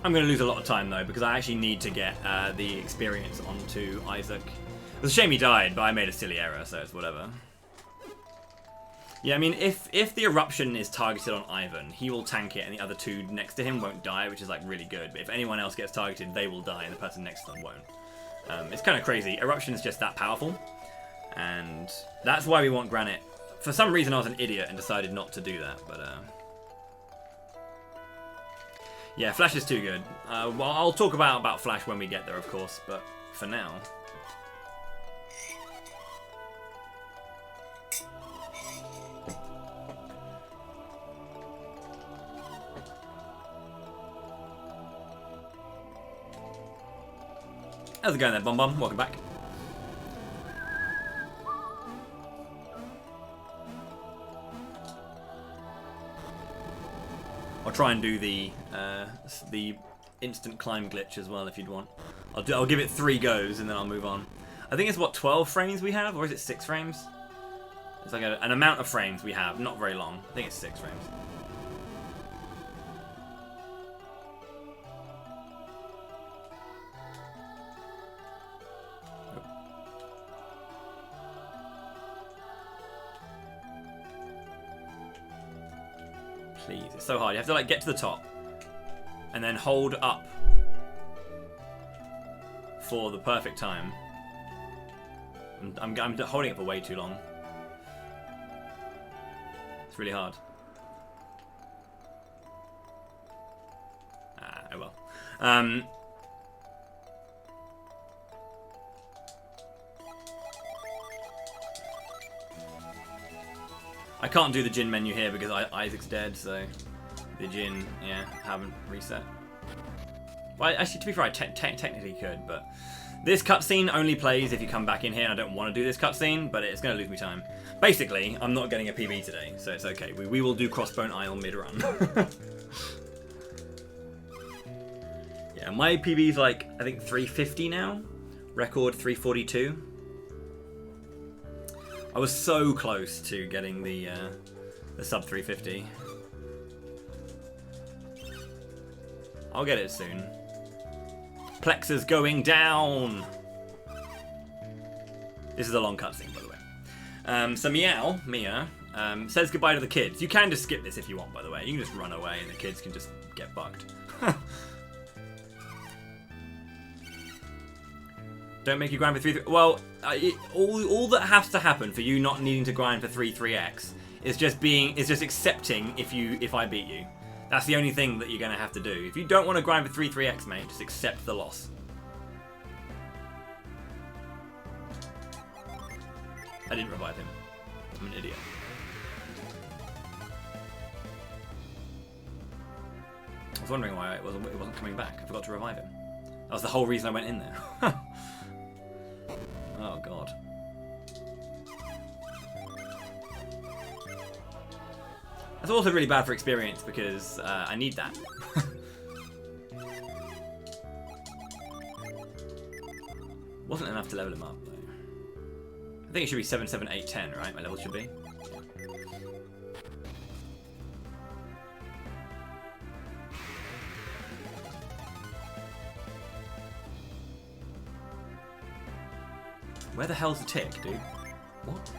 I'm going to lose a lot of time, though, because I actually need to get the experience onto Isaac. It was a shame he died, but I made a silly error, so it's whatever. Yeah, I mean, if the eruption is targeted on Ivan, he will tank it, and the other 2 next to him won't die, which is, like, really good. But if anyone else gets targeted, they will die, and the person next to them won't. It's kind of crazy. Eruption is just that powerful, and that's why we want Granite. For some reason, I was an idiot and decided not to do that, but... Yeah, Flash is too good. Well, I'll talk about Flash when we get there, of course, but for now... How's it going there, Bum Bum? Welcome back. I'll try and do the instant climb glitch as well if you'd want. I'll give it 3 goes and then I'll move on. I think it's what, 12 frames we have, or is it 6 frames? It's like an amount of frames we have, not very long. I think it's 6 frames. Please, it's so hard. You have to like get to the top and then hold up for the perfect time. I'm holding it for way too long. It's really hard. Oh well. I can't do the gin menu here because Isaac's dead, so the gin, yeah, haven't reset. Well, actually, to be fair, I technically could, but this cutscene only plays if you come back in here, and I don't want to do this cutscene, but it's going to lose me time. Basically, I'm not getting a PB today, so it's okay. We will do Crossbone Isle mid-run. Yeah, my PB's like, I think 350 now. Record 342. I was so close to getting the sub 350. I'll get it soon. Plexa's going down. This is a long cutscene, by the way. So Mia, says goodbye to the kids. You can just skip this if you want, by the way. You can just run away and the kids can just get bugged. Don't make you grind for 3-3. Well, all that has to happen for you not needing to grind for 3-3x is just accepting if I beat you. That's the only thing that you're gonna have to do. If you don't want to grind for 3-3x, mate, just accept the loss. I didn't revive him. I'm an idiot. I was wondering why it wasn't coming back. I forgot to revive him. That was the whole reason I went in there. Oh god. That's also really bad for experience because I need that. Wasn't enough to level him up though. I think it should be 7, 7, 8, 10, right? My level should be. Where the hell's the tick, dude? What?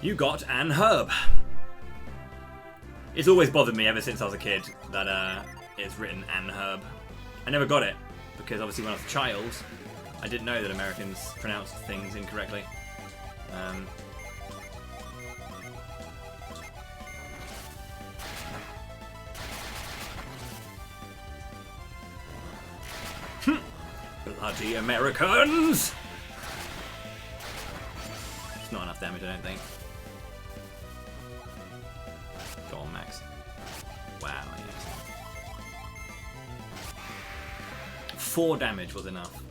You got an herb. It's always bothered me ever since I was a kid that it's written an herb. I never got it because obviously when I was a child, I didn't know that Americans pronounced things incorrectly. Bloody Americans! It's not enough damage, I don't think. Go on, Max. Wow, yes. 4 damage was enough.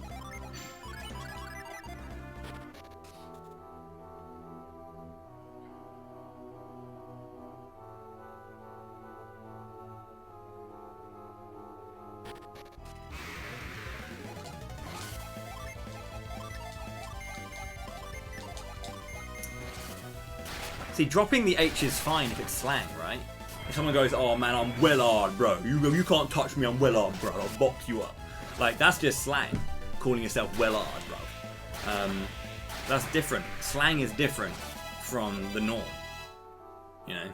See, dropping the H is fine if it's slang, right? If someone goes, oh man, I'm Wellard, bro. You can't touch me, I'm Wellard, bro. I'll box you up. Like, that's just slang. Calling yourself Wellard, bro. That's different. Slang is different from the norm. You know?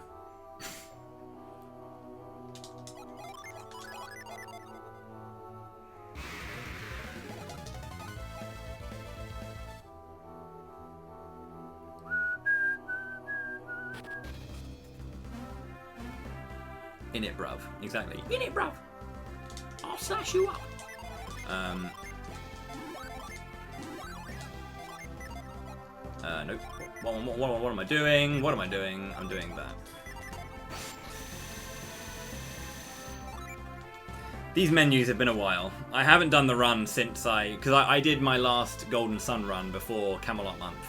In it, bruv. Exactly. In it, bruv. I'll slash you up. Nope. What am I doing? What am I doing? I'm doing that. These menus have been a while. I haven't done the run since because I did my last Golden Sun run before Camelot Month.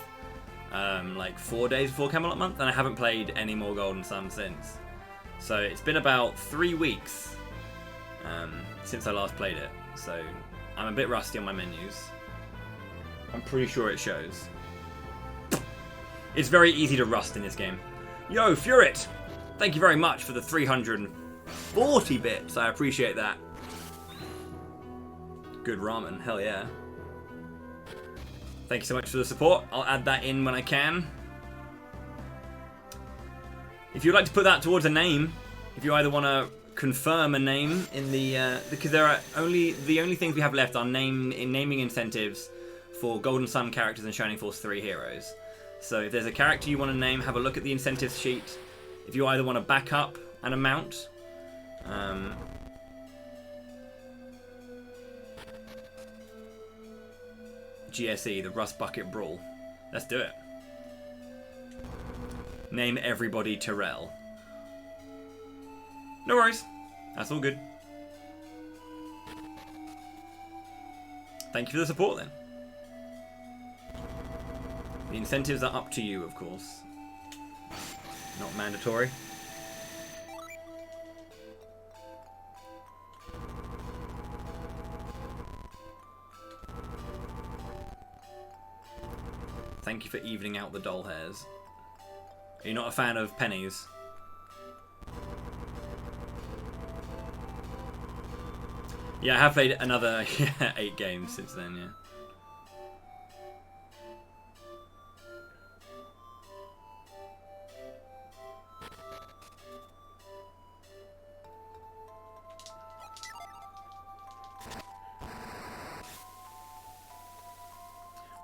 Like 4 days before Camelot Month, and I haven't played any more Golden Sun since. So it's been about 3 weeks since I last played it. So I'm a bit rusty on my menus. I'm pretty sure it shows. It's very easy to rust in this game. Yo, Furit! Thank you very much for the 340 bits. I appreciate that. Good ramen, hell yeah. Thank you so much for the support. I'll add that in when I can. If you'd like to put that towards a name, if you either want to confirm a name in the because there are the only things we have left are naming incentives for Golden Sun characters and Shining Force 3 heroes. So if there's a character you want to name, have a look at the incentives sheet. If you either want to back up an amount, GSE, the Rust Bucket Brawl. Let's do it. Name everybody Terrell. No worries. That's all good. Thank you for the support then. The incentives are up to you, of course. Not mandatory. Thank you for evening out the doll hairs. Are you not a fan of pennies? Yeah, I have played another 8 games since then, yeah.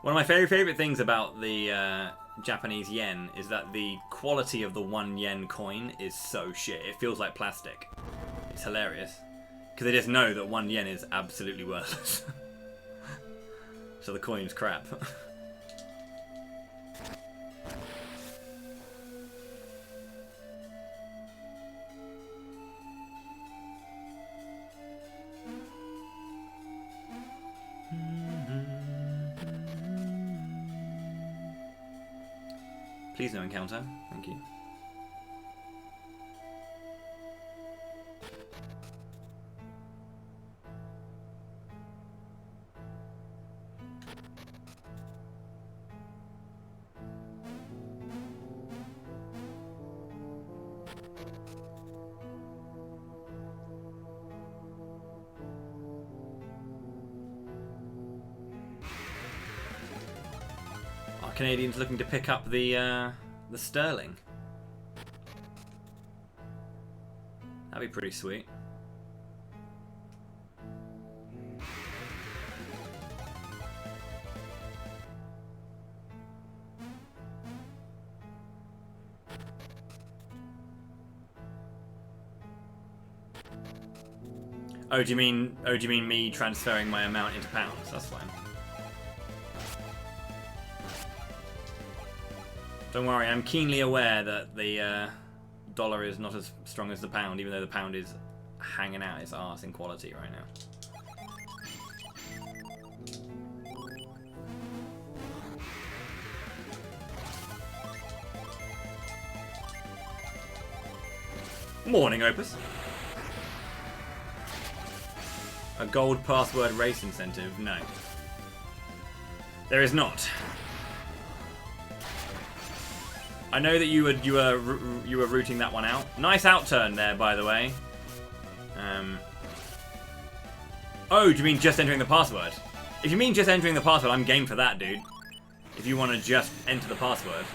One of my favorite things about the Japanese yen is that the quality of the 1 yen coin is so shit. It feels like plastic. It's hilarious. Because they just know that 1 yen is absolutely worthless. So the coin's crap. Please no encounter. Thank you. Canadians looking to pick up the sterling. That'd be pretty sweet. Oh, do you mean me transferring my amount into pounds? That's fine. Don't worry, I'm keenly aware that the dollar is not as strong as the pound, even though the pound is hanging out its arse in quality right now. Morning, Opus. A gold password race incentive? No. There is not. I know that you were rooting that one out. Nice outturn there, by the way. Oh, do you mean just entering the password? If you mean just entering the password, I'm game for that, dude. If you want to just enter the password.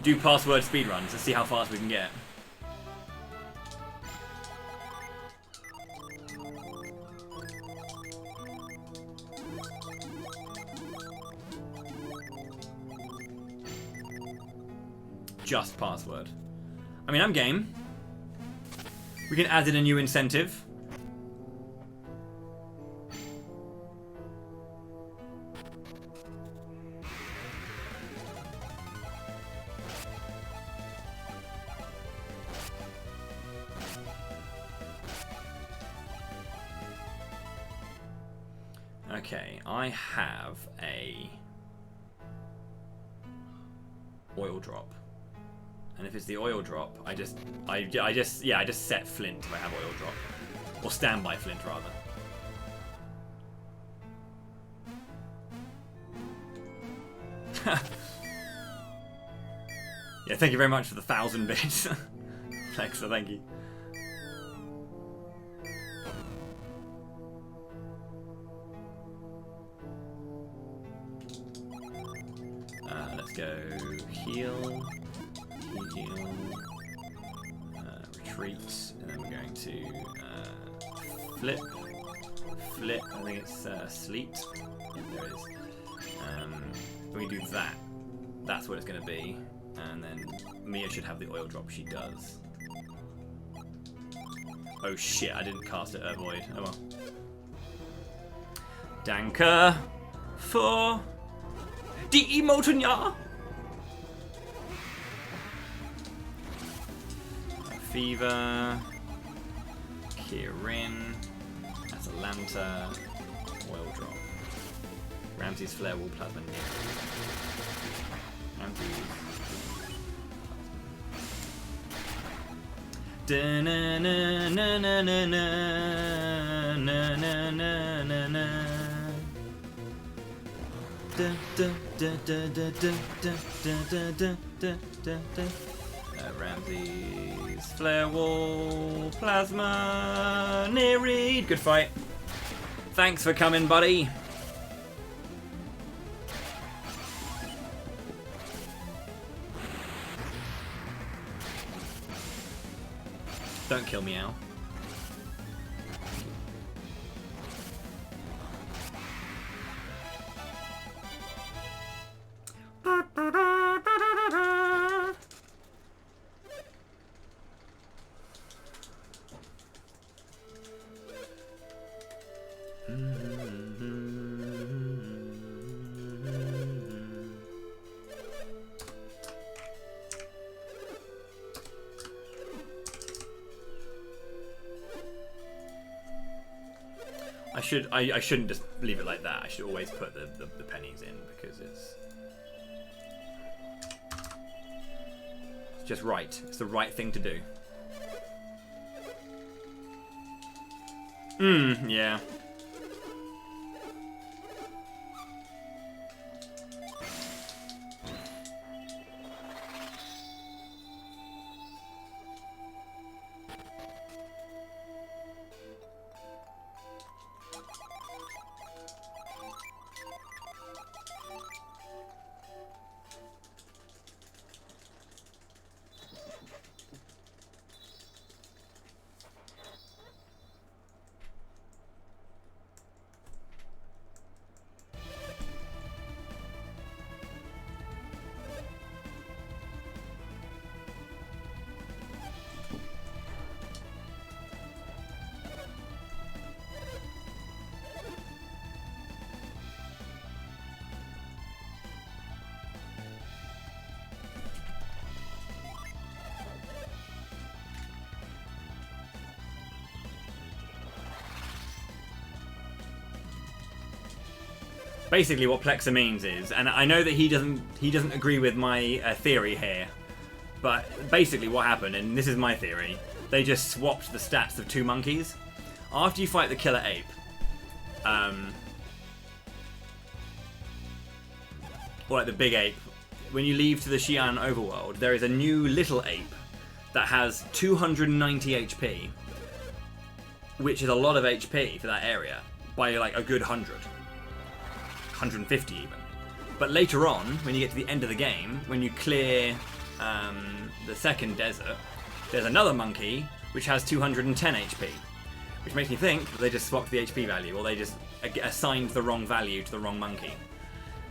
Do password speedruns. Let's see how fast we can get. Just password. I mean, I'm game. We can add in a new incentive. Okay, I have a oil drop. And if it's the oil drop, I just set flint if I have oil drop. Or standby flint, rather. Yeah, thank you very much for the 1,000 bits. Alexa, thank you. let's go heal, retreat, and then we're going to flip. I think it's sleet. Yeah, there it is. When we do that, that's what it's going to be. And then Mia should have the oil drop. She does. Oh shit, I didn't cast it Void. Oh well. Danke for die Emoten, ja. Fever. Kirin. Atalanta. Oil drop. Ramsey's Flare Wall Plasma. Ramsey's. Da na na na na na na na na na na na. Da da da da da da da da da da da. Ramsey's Flare Wall Plasma Nereid. Good fight. Thanks for coming, buddy. Don't kill me, Al. I shouldn't just leave it like that. I should always put the pennies in because it's just right. It's the right thing to do. Yeah. Basically, what Plexer means is, and I know that he doesn't agree with my theory here, but basically what happened, and this is my theory, they just swapped the stats of two monkeys. After you fight the killer ape, or like the big ape, when you leave to the Xi'an overworld, there is a new little ape that has 290 HP, which is a lot of HP for that area, by like a good 150 even. But later on, when you get to the end of the game, when you clear the second desert, there's another monkey which has 210 HP, which makes me think that they just swapped the HP value, or they just assigned the wrong value to the wrong monkey.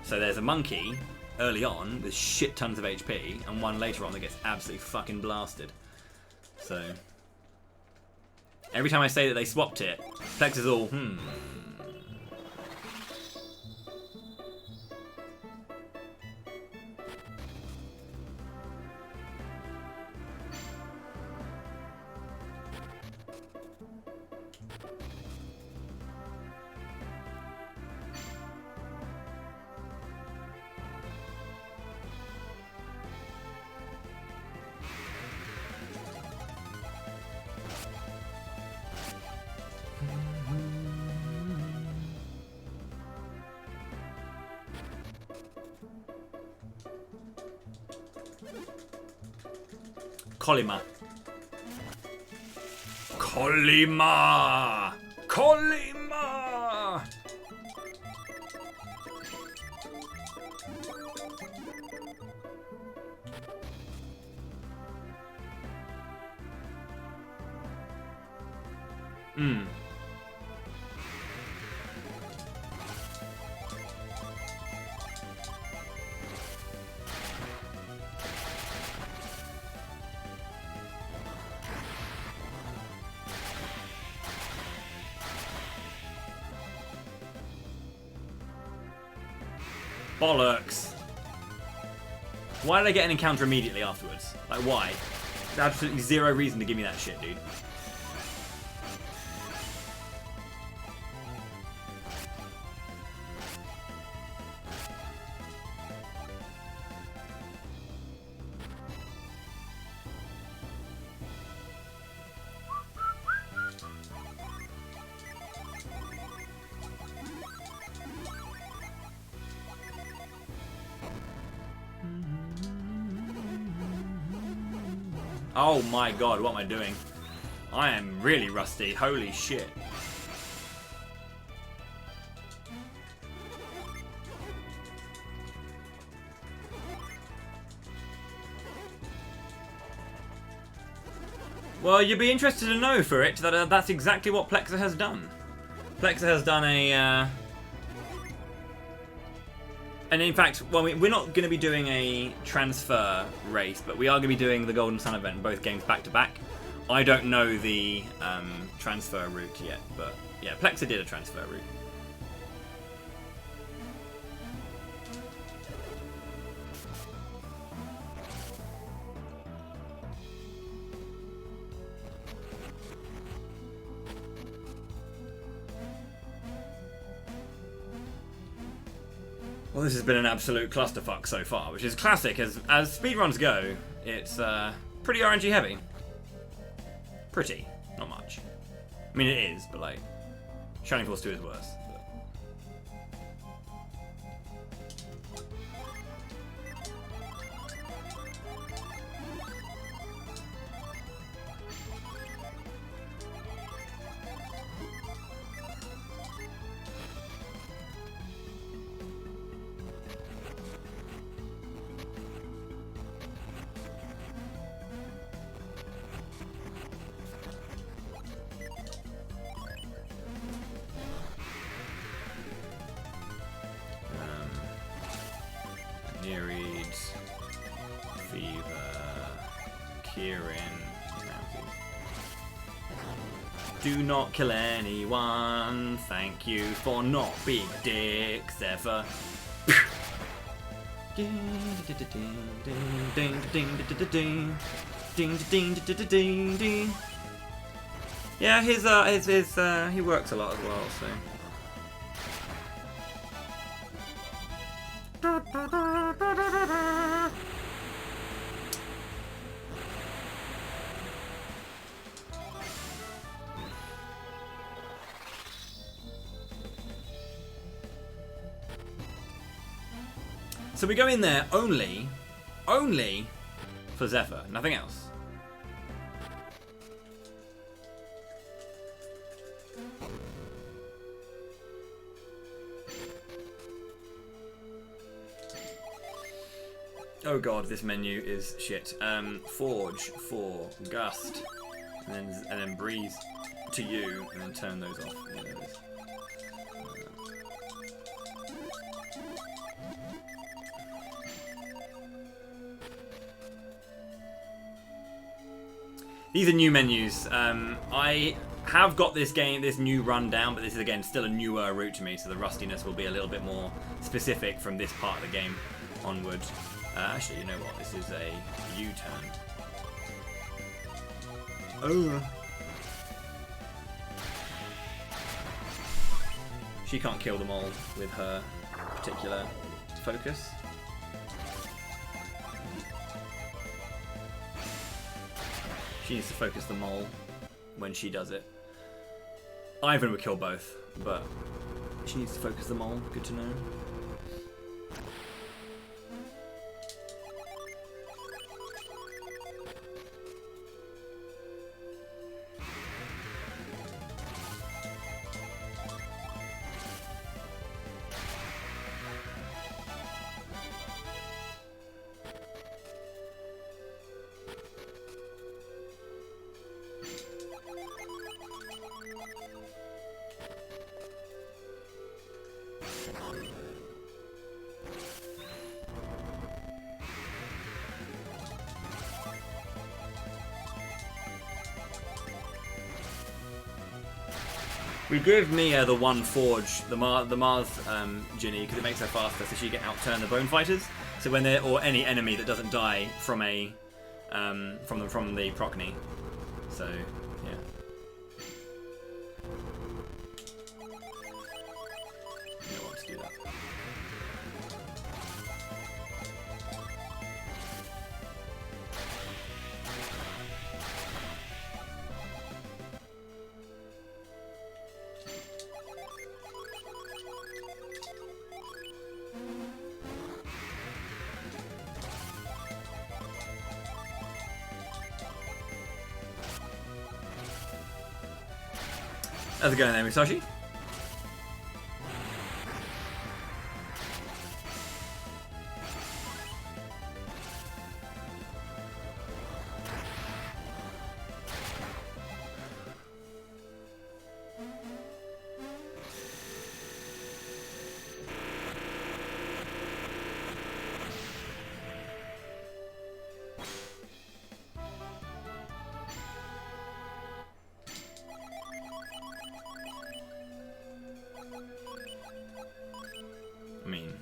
So there's a monkey early on with shit tons of HP, and one later on that gets absolutely fucking blasted. So every time I say that they swapped it, Plex is all Colima. Colima! Colima! Hmm. Bollocks. Why did I get an encounter immediately afterwards? Like, why? There's absolutely zero reason to give me that shit, dude. Oh my god, what am I doing? I am really rusty. Holy shit. Well, you'd be interested to know for it that that's exactly what Plexa has done. Plexa has done a... And in fact, well, we're not going to be doing a transfer race, but we are going to be doing the Golden Sun event, both games back to back. I don't know the transfer route yet, but yeah, Plexa did a transfer route. Well, this has been an absolute clusterfuck so far, which is classic. As speedruns go, it's pretty RNG heavy. Pretty, not much. I mean, it is, but like, Shining Force 2 is worse. Nereids, Fever, Kieran. Do not kill anyone. Thank you for not being dicks ever. Yeah, his he works a lot as well, so. So we go in there only for Zephyr, nothing else. Oh god, this menu is shit. Forge for Gust, and then Breeze to you, and then turn those off. Yeah, there it is. These are new menus. I have got this new run down, but this is again still a newer route to me, so the rustiness will be a little bit more specific from this part of the game onward. Actually, you know what? This is a U-turn. Oh. She can't kill them all with her particular focus. She needs to focus the mole when she does it. Ivan would kill both, but she needs to focus the mole. Good to know. We give Mia the one forge, the Mars Ginny, because it makes her faster, so she can outturn the bone fighters. So when they're, or any enemy that doesn't die from a from the Procny. So yeah. You know what to do that. How's it going there, Musashi? I mean,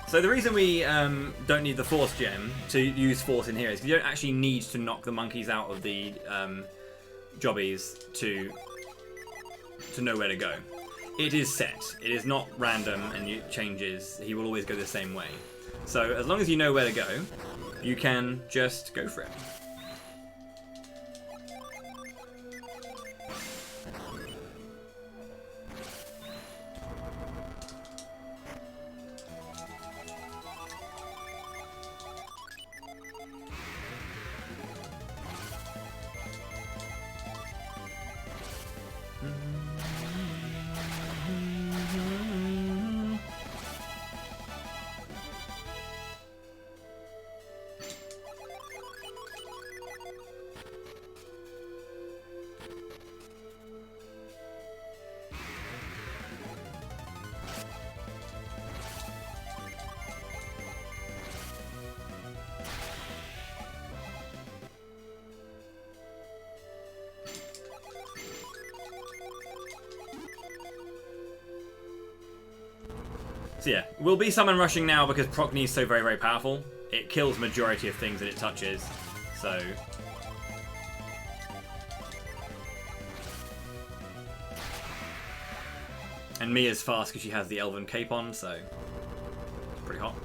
so the reason we don't need the Force gem to use Force in here is because you don't actually need to knock the monkeys out of the jobbies to know where to go. It is set. It is not random and it changes. He will always go the same way. So as long as you know where to go, you can just go for it. So yeah, we'll be summon rushing now because Procny is so very, very powerful. It kills majority of things that it touches, so... And Mia's fast because she has the Elven Cape on, so... It's pretty hot.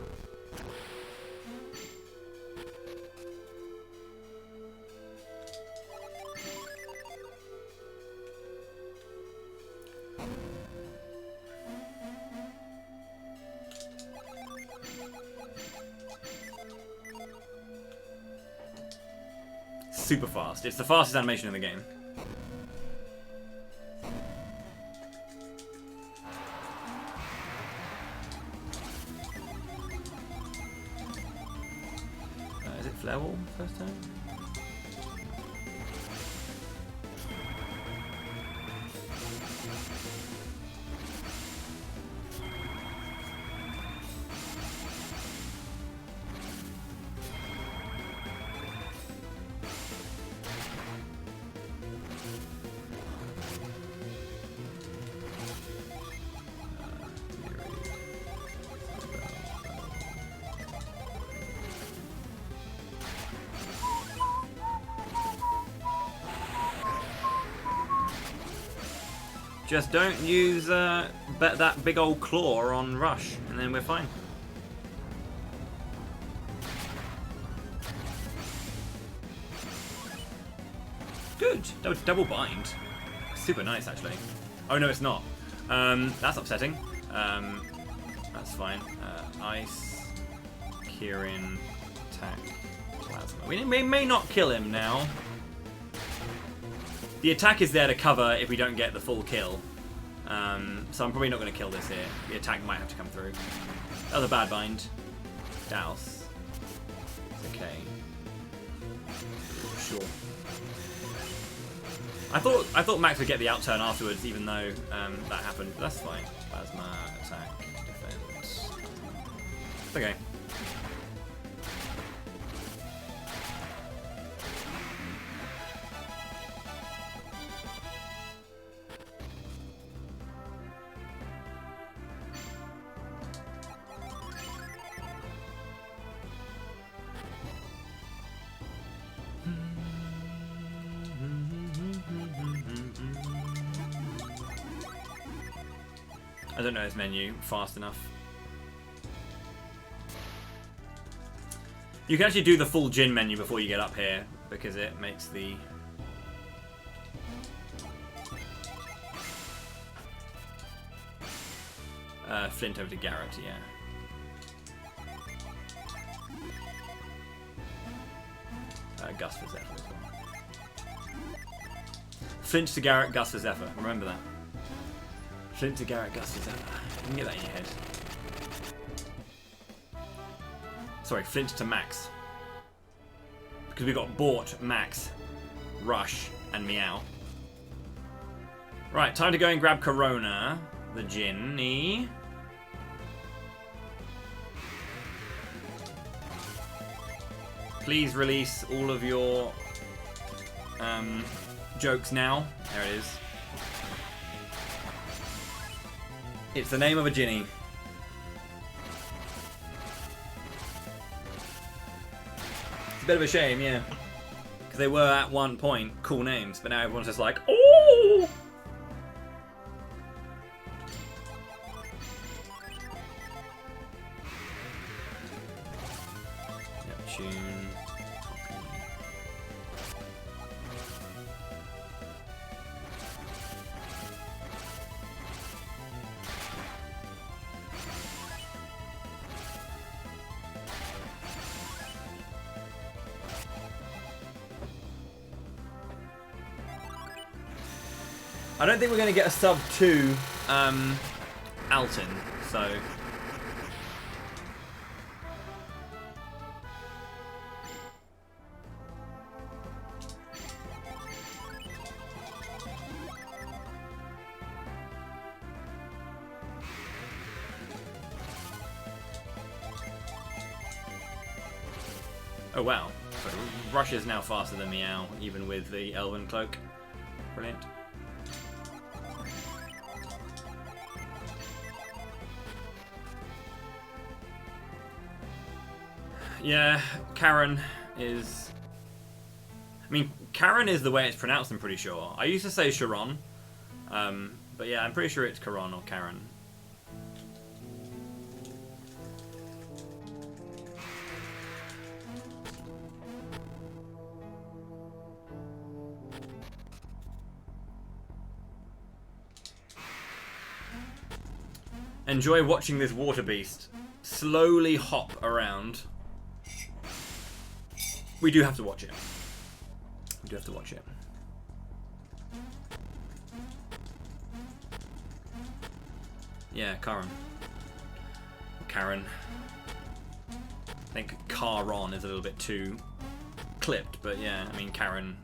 Super fast. It's the fastest animation in the game. Is it Flare Wall first time? Just don't use that big old claw on Rush, and then we're fine. Good. Double bind. Super nice, actually. Oh no, it's not. That's upsetting. That's fine. Ice, Kirin, attack, Plasma. We may not kill him now. The attack is there to cover if we don't get the full kill. So I'm probably not going to kill this here. The attack might have to come through. That was a bad bind. Douse. It's okay. Sure. I thought Max would get the outturn afterwards, even though that happened. But that's fine. Plasma, attack, defense. It's okay. I don't know his menu fast enough. You can actually do the full Jin menu before you get up here, because it makes the... Flint over to Garrett, yeah. Gus for Zephyr as well. Flint to Garrett, Gus for Zephyr. Remember that. Flint to Garrett, Gus to Zephyr. You can get that in your head. Sorry, Flint to Max. Because we got Bort, Max, Rush, and Meow. Right, time to go and grab Corona, the Ginny. Please release all of your jokes now. There it is. It's the name of a Ginny. It's a bit of a shame, yeah. Because they were at one point cool names, but now everyone's just like, oh! Neptune. I don't think we're going to get a sub 2 Alton, so... Oh wow, so Rush is now faster than Meow, even with the Elven Cloak. Brilliant. Yeah, Karen is... I mean, Karen is the way it's pronounced, I'm pretty sure. I used to say Sharon, but yeah, I'm pretty sure it's Karan or Karen. Enjoy watching this water beast slowly hop around. We do have to watch it. We do have to watch it. Yeah, Karen. Karen. I think Karon is a little bit too clipped, but yeah, I mean Karen.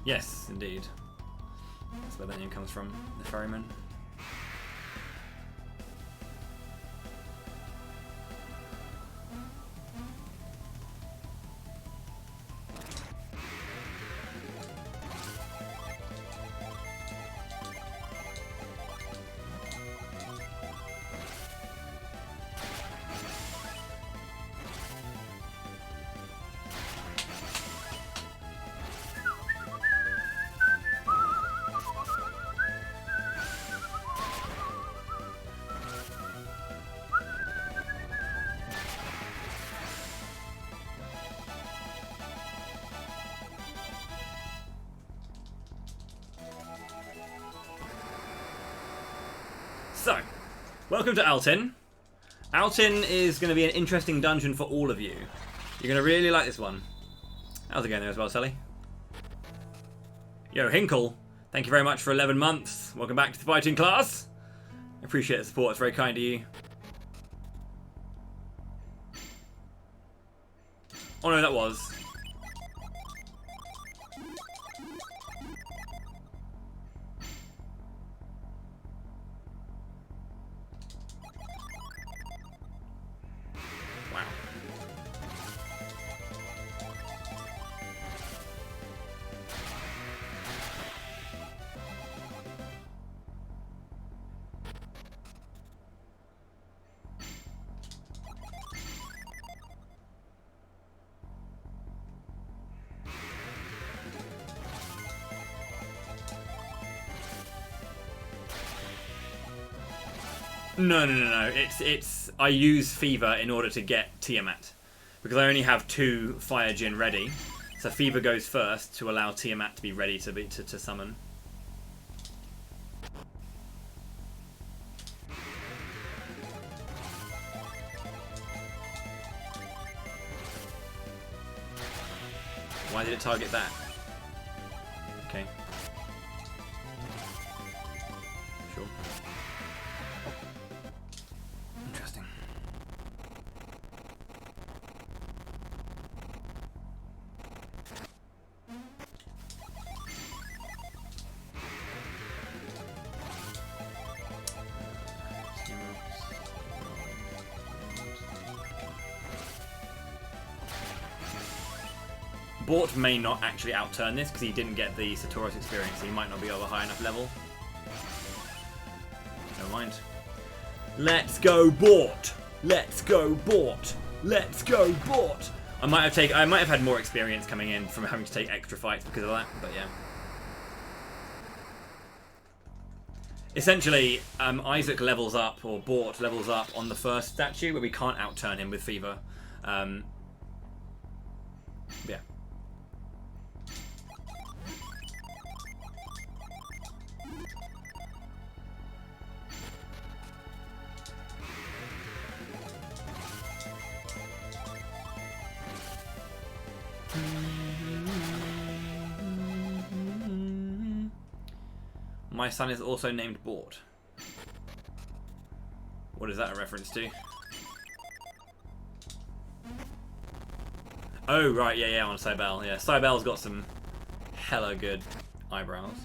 Yes, indeed. That's where that name comes from, the ferryman. So, welcome to Altin. Altin is going to be an interesting dungeon for all of you. You're going to really like this one. How's it going there as well, Sally? Yo, Hinkle. Thank you very much for 11 months. Welcome back to the fighting class. I appreciate the support. It's very kind of you. Oh no, that was. Wow. No. It's I use Fever in order to get Tiamat, because I only have 2 Fire Djinn ready. So Fever goes first to allow Tiamat to be ready to summon. Why did it target that? Okay. Sure. Interesting. Bort may not actually outturn this because he didn't get the Satoros experience, so he might not be of a high enough level. Never mind. Let's go Bort! Let's go Bort! Let's go Bort! I might have had more experience coming in from having to take extra fights because of that, but yeah. Essentially, Isaac levels up, or Bort levels up on the first statue, where we can't outturn him with Fever. Yeah. My son is also named Bort. What is that a reference to? Oh, right, yeah, on Cybele. Yeah, Cybele's got some hella good eyebrows.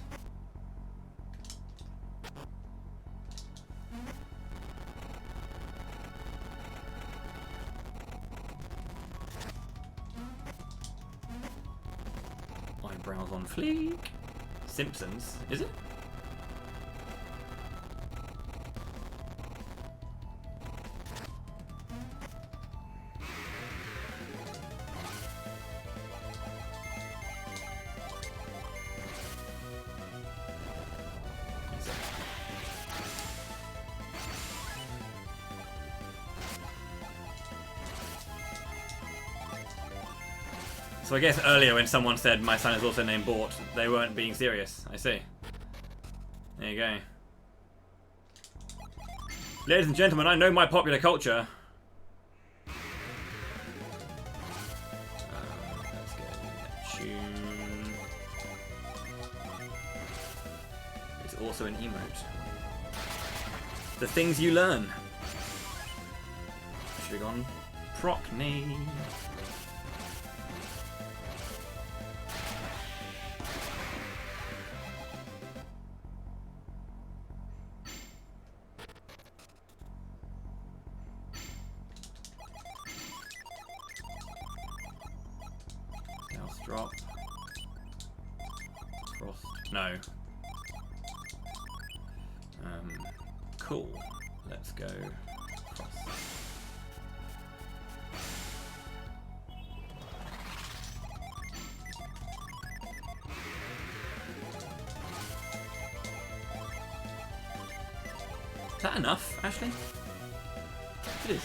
Eyebrows on fleek. Simpsons, is it? So I guess earlier when someone said my son is also named Bort, they weren't being serious. I see. There you go. Ladies and gentlemen, I know my popular culture. Let's get a tune. It's also an emote. The things you learn. Should have gone Prockney. Drop. Frost. No. Cool. Let's go. Cross. Is that enough, Ashley? It is.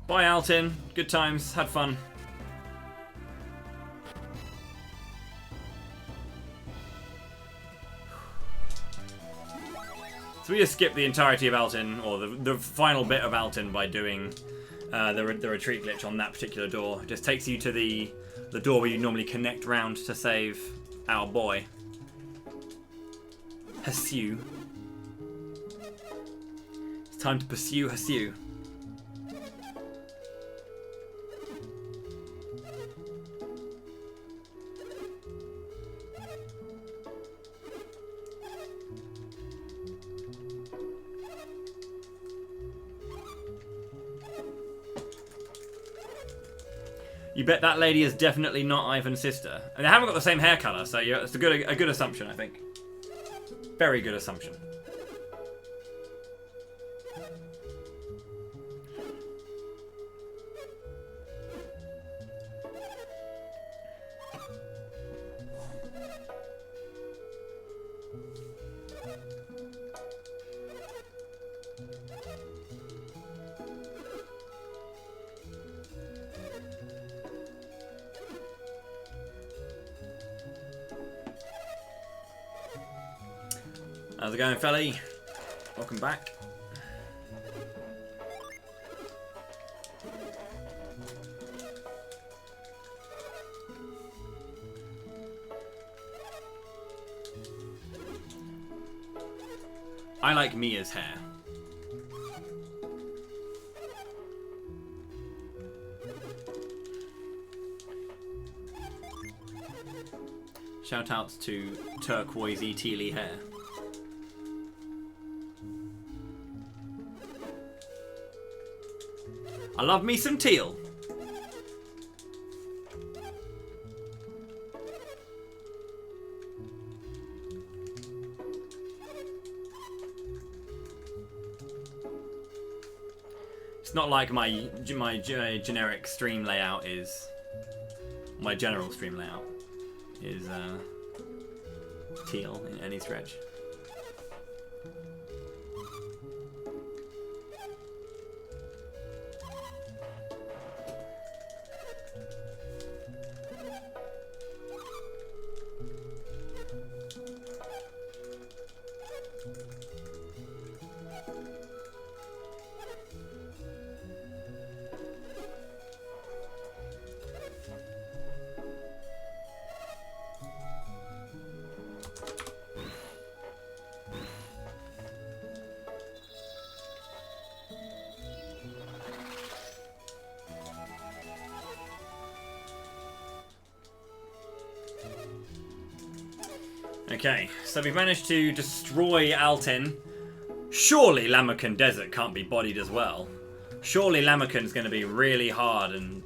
Bye, Altin. Good times. Had fun. So we just skip the entirety of Altin, or the final bit of Altin, by doing the retreat glitch on that particular door. It just takes you to the door where you normally connect round to save our boy. Hsu. It's time to pursue Hsu. You bet that lady is definitely not Ivan's sister. And they haven't got the same hair colour, so yeah, it's a good assumption, I think. Very good assumption. How's it going, Felly? Welcome back. I like Mia's hair. Shoutouts to turquoisey tealy hair. I love me some teal. It's not like my generic stream layout is. My general stream layout is teal in any stretch. Okay, so we've managed to destroy Altin. Surely Lamakan Desert can't be bodied as well. Surely Lamakan's going to be really hard and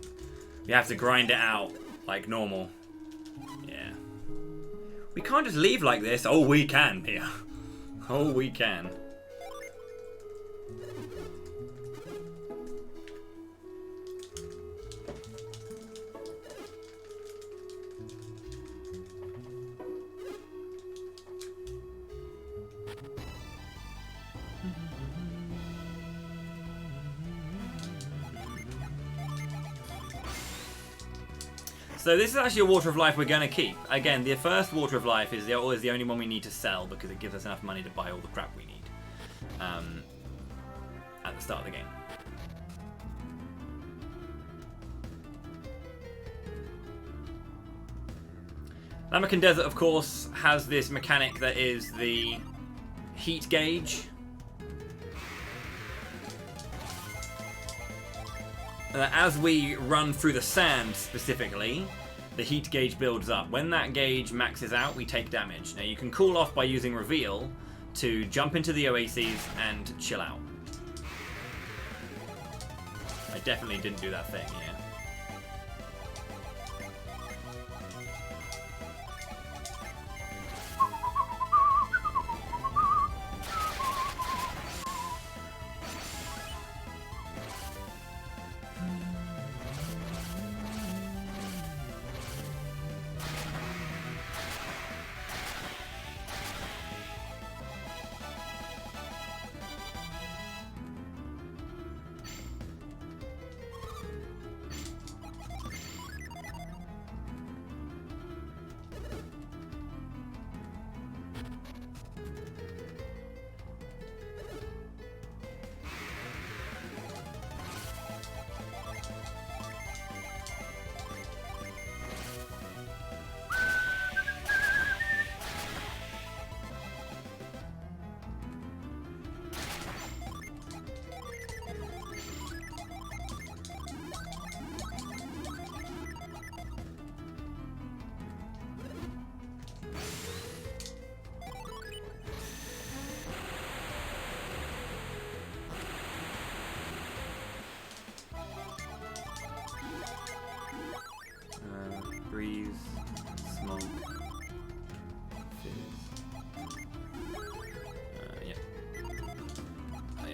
we have to grind it out like normal. Yeah. We can't just leave like this. Oh, we can, Pia. Oh, we can. So this is actually a Water of Life we're going to keep. Again, the first Water of Life is always the only one we need to sell because it gives us enough money to buy all the crap we need at the start of the game. Lamakan Desert, of course, has this mechanic that is the heat gauge. As we run through the sand specifically, the heat gauge builds up. When that gauge maxes out, we take damage. Now you can cool off by using Reveal to jump into the oases and chill out. I definitely didn't do that thing, yeah.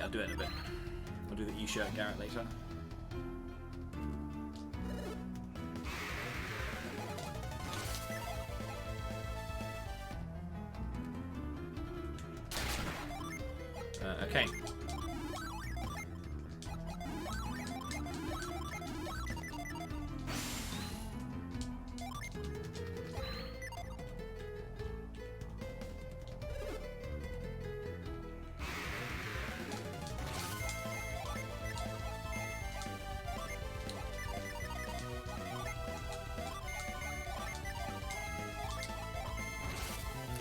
I'll do it in a bit. I'll do the E-shirt Garrett later. Okay.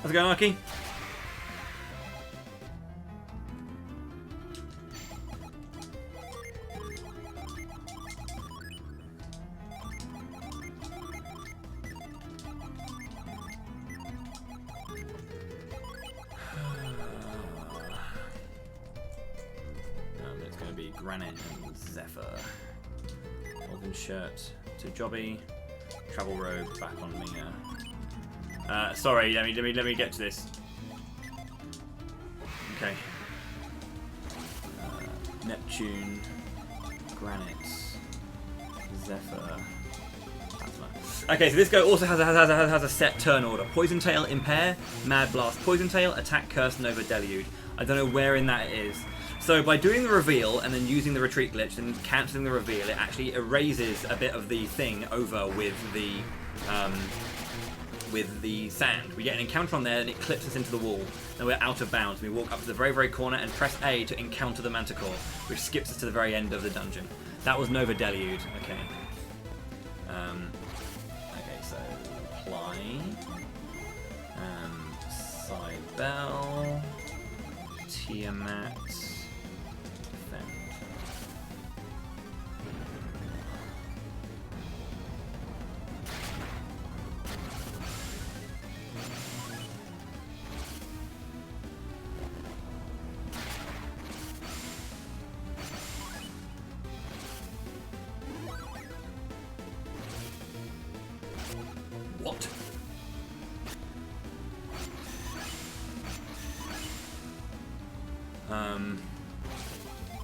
How's it going, Arky? It's going to be Granite and Zephyr. Elven shirt to Jobby. Travel robe back on Mia. Sorry, let me get to this. Okay. Neptune, Granite, Zephyr. Okay, so this guy also has a set turn order: Poison Tail, Impair, Mad Blast, Poison Tail, Attack, Curse, Nova, Delude. I don't know where in that it is. So by doing the reveal and then using the retreat glitch and cancelling the reveal, it actually erases a bit of the thing over with the sand. We get an encounter on there and it clips us into the wall. And we're out of bounds. We walk up to the very, very corner and press A to encounter the Manticore, which skips us to the very end of the dungeon. That was Nova Delude. Okay. Okay, so apply. Cybele. Tiamat. Defend. What?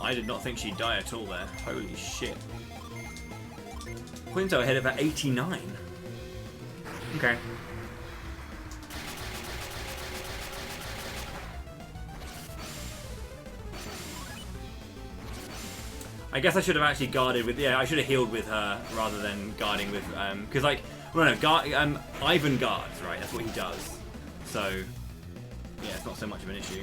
I did not think she'd die at all there. Holy shit. Quinto ahead of at 89. Okay. I guess I should have actually guarded with, I should have healed with her rather than guarding with, because like, well no, Ivan guards, right, that's what he does. So, yeah, it's not so much of an issue.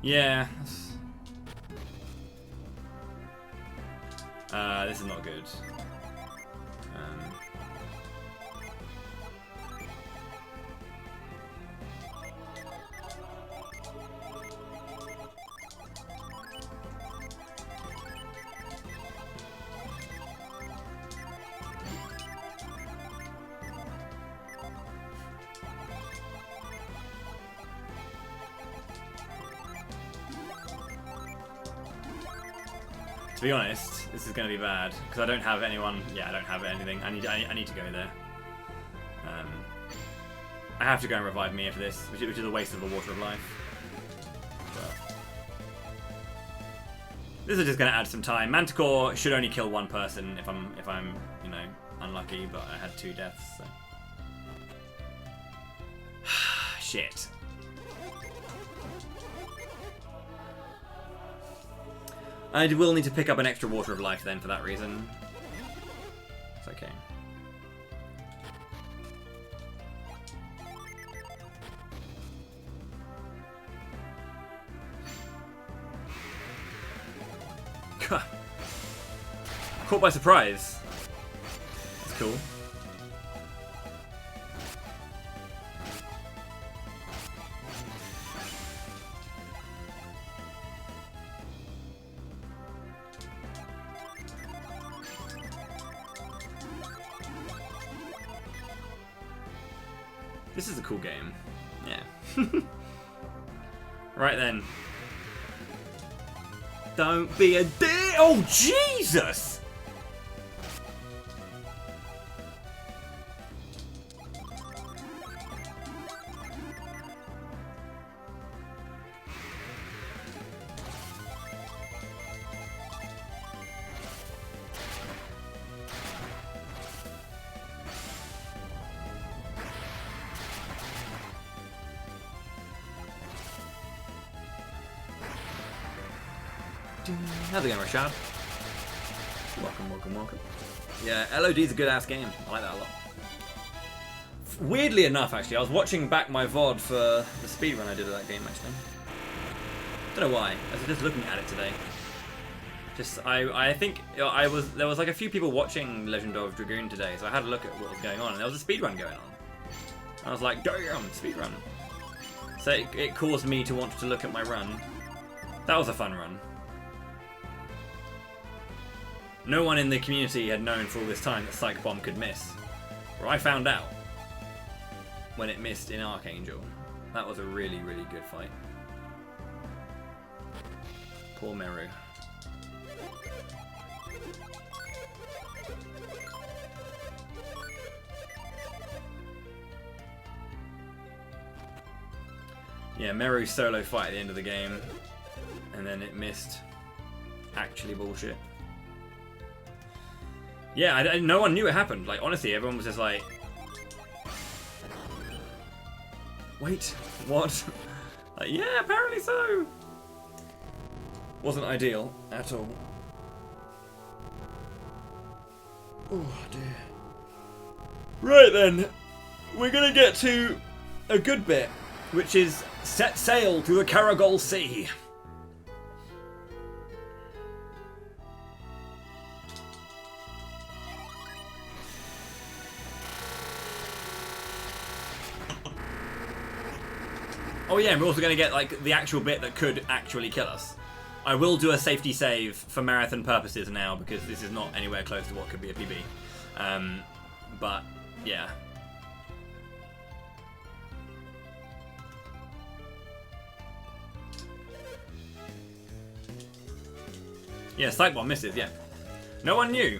Yeah. This is not good. To be honest, this is going to be bad because I don't have anyone. Yeah, I don't have anything. I need to go there. I have to go and revive Mia for this, which is a waste of the Water of Life. But this is just going to add some time. Manticore should only kill one person if I'm unlucky, but I had 2 deaths. So. Shit. I will need to pick up an extra Water of Life then for that reason. It's okay. Caught by surprise. That's cool. This is a cool game. Yeah. Right then. Don't be a dick. Oh, Jesus! How's it going, Rashad? Welcome, welcome, welcome. Yeah, LOD's a good ass game. I like that a lot. Weirdly enough, actually, I was watching back my VOD for the speedrun I did of that game, actually. Don't know why. I was just looking at it today. I think there was like a few people watching Legend of Dragoon today, so I had a look at what was going on, and there was a speedrun going on. And I was like, damn, speedrun. So it caused me to want to look at my run. That was a fun run. No one in the community had known for all this time that Psych Bomb could miss. Or I found out when it missed in Archangel. That was a really, really good fight. Poor Meru. Yeah, Meru's solo fight at the end of the game. And then it missed. Actually bullshit. Yeah, no one knew it happened. Like, honestly, everyone was just like... Wait, what? Like, yeah, apparently so. Wasn't ideal at all. Oh, dear. Right then, we're gonna get to a good bit, which is set sail through the Karagol Sea. Oh yeah, and we're also going to get like the actual bit that could actually kill us. I will do a safety save for marathon purposes now because this is not anywhere close to what could be a PB. But yeah. Yeah, Psych Bomb misses, yeah. No one knew.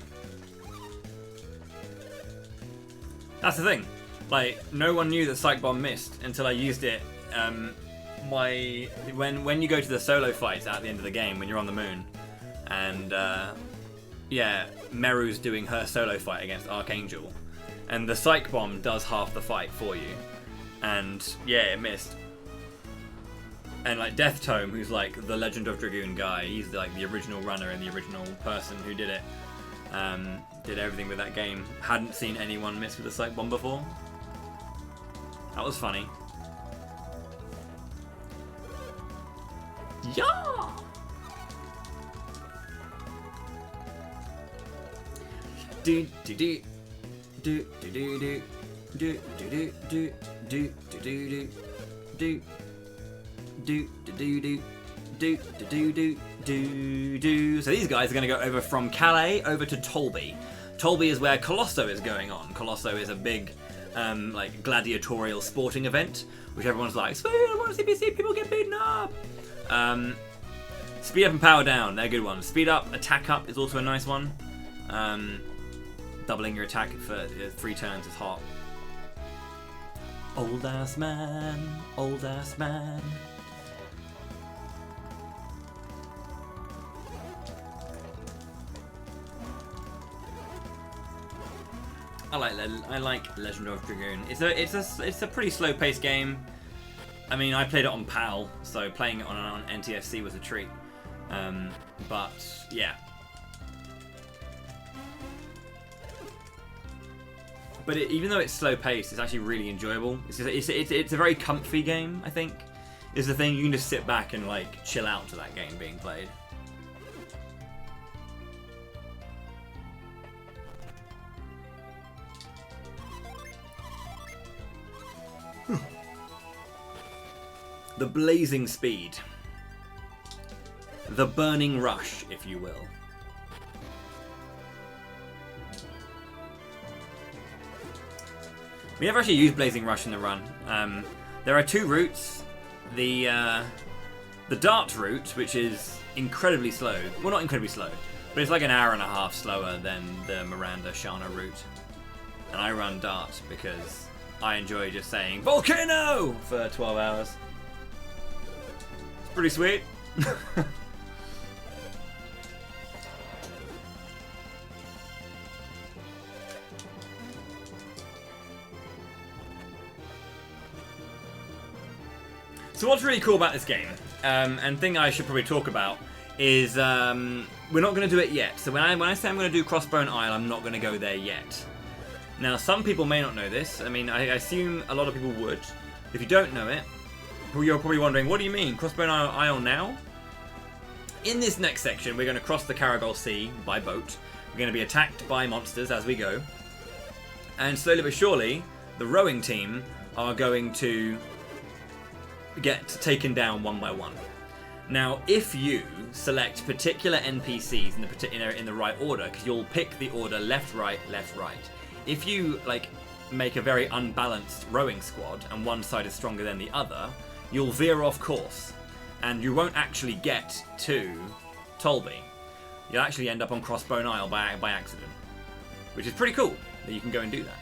That's the thing. Like, no one knew that Psych Bomb missed until I used it. When you go to the solo fights at the end of the game, when you're on the moon, and yeah, Meru's doing her solo fight against Archangel, and the Psych Bomb does half the fight for you, and yeah, it missed. And like Death Tome, who's like the Legend of Dragoon guy, he's like the original runner and the original person who did it, did everything with that game. Hadn't seen anyone miss with a Psych Bomb before. That was funny. Yeah. Do do do do do do do do do do do do do do do do. So these guys are going to go over from Calais over to Tolby. Tolby is where Colosso is going on. Colosso is a big like gladiatorial sporting event, which everyone's like, sweet, I want to see people get beaten up. Speed up and power down, they're good ones. Speed up, attack up is also a nice one. Doubling your attack for 3 turns is hot. Old ass man, old ass man. I like Legend of Dragoon. It's a pretty slow paced game. I mean, I played it on PAL, so playing it on NTSC was a treat. But yeah. But even though it's slow paced, it's actually really enjoyable. It's a very comfy game, I think. Is the thing, you can just sit back and like chill out to that game being played. The blazing speed. The burning rush, if you will. We never actually used Blazing Rush in the run. There are 2 routes. The Dart route, which is incredibly slow. Well, not incredibly slow, but it's like an hour and a half slower than the Miranda Shana route. And I run Dart because I enjoy just saying Volcano for 12 hours. It's pretty sweet. So what's really cool about this game, and thing I should probably talk about, is we're not going to do it yet. So when I say I'm going to do Crossbone Isle, I'm not going to go there yet. Now, some people may not know this. I mean, I assume a lot of people would. If you don't know it, you're probably wondering, what do you mean, Crossbone Isle now? In this next section, we're going to cross the Caragol Sea by boat. We're going to be attacked by monsters as we go. And slowly but surely, the rowing team are going to get taken down one by one. Now, if you select particular NPCs in the right order, because you'll pick the order left, right, left, right. If you make a very unbalanced rowing squad and one side is stronger than the other, you'll veer off course, and you won't actually get to Tolby. You'll actually end up on Crossbone Isle by accident, which is pretty cool that you can go and do that.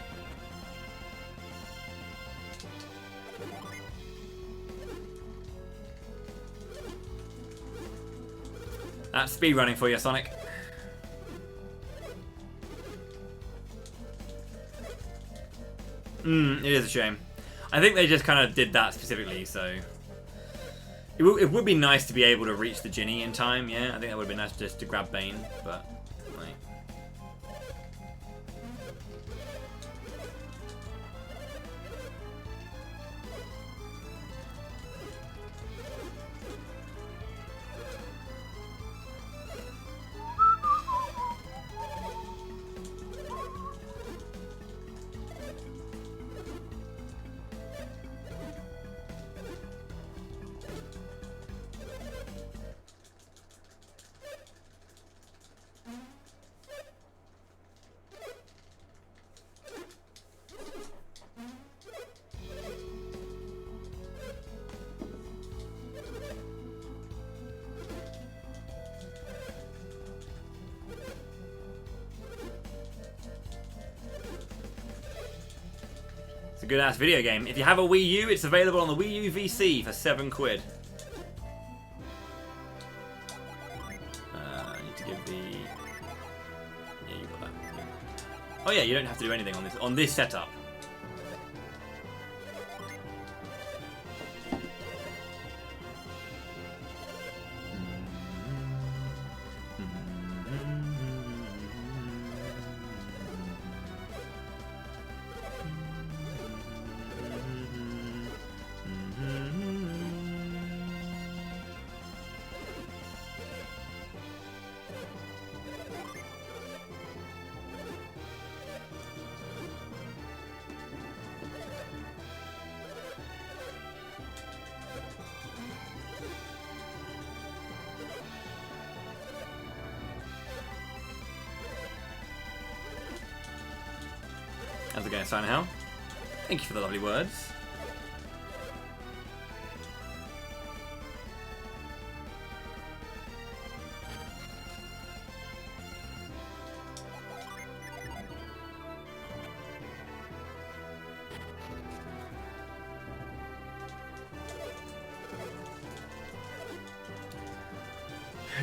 That's speedrunning for you, Sonic. It is a shame. I think they just kind of did that specifically, so... It would be nice to be able to reach the Ginny in time, yeah? I think that would be nice just to grab Bane, but... Like... It's a good ass video game. If you have a Wii U, it's available on the Wii U VC for £7. I need to give the... Yeah, you got that. Oh yeah, you don't have to do anything on this setup. How's it going, Silent Hell? Thank you for the lovely words.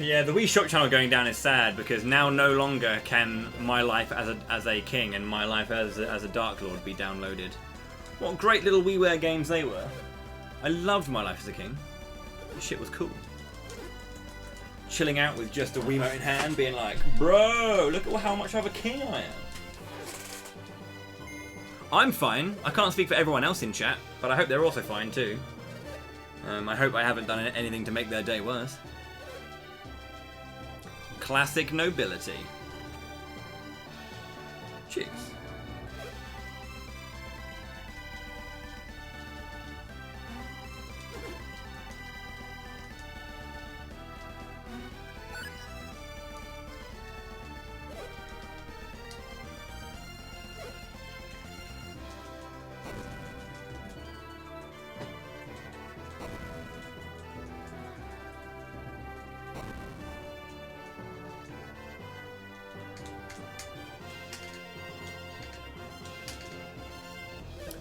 Yeah, the Wii Shop channel going down is sad because now no longer can My Life as a King and My Life as a Dark Lord be downloaded. What great little WiiWare games they were. I loved My Life as a King. This shit was cool. Chilling out with just a Wiimote in hand, being like, bro, look at how much of a king I am. I'm fine. I can't speak for everyone else in chat, but I hope they're also fine too. I hope I haven't done anything to make their day worse. Classic nobility. Cheers.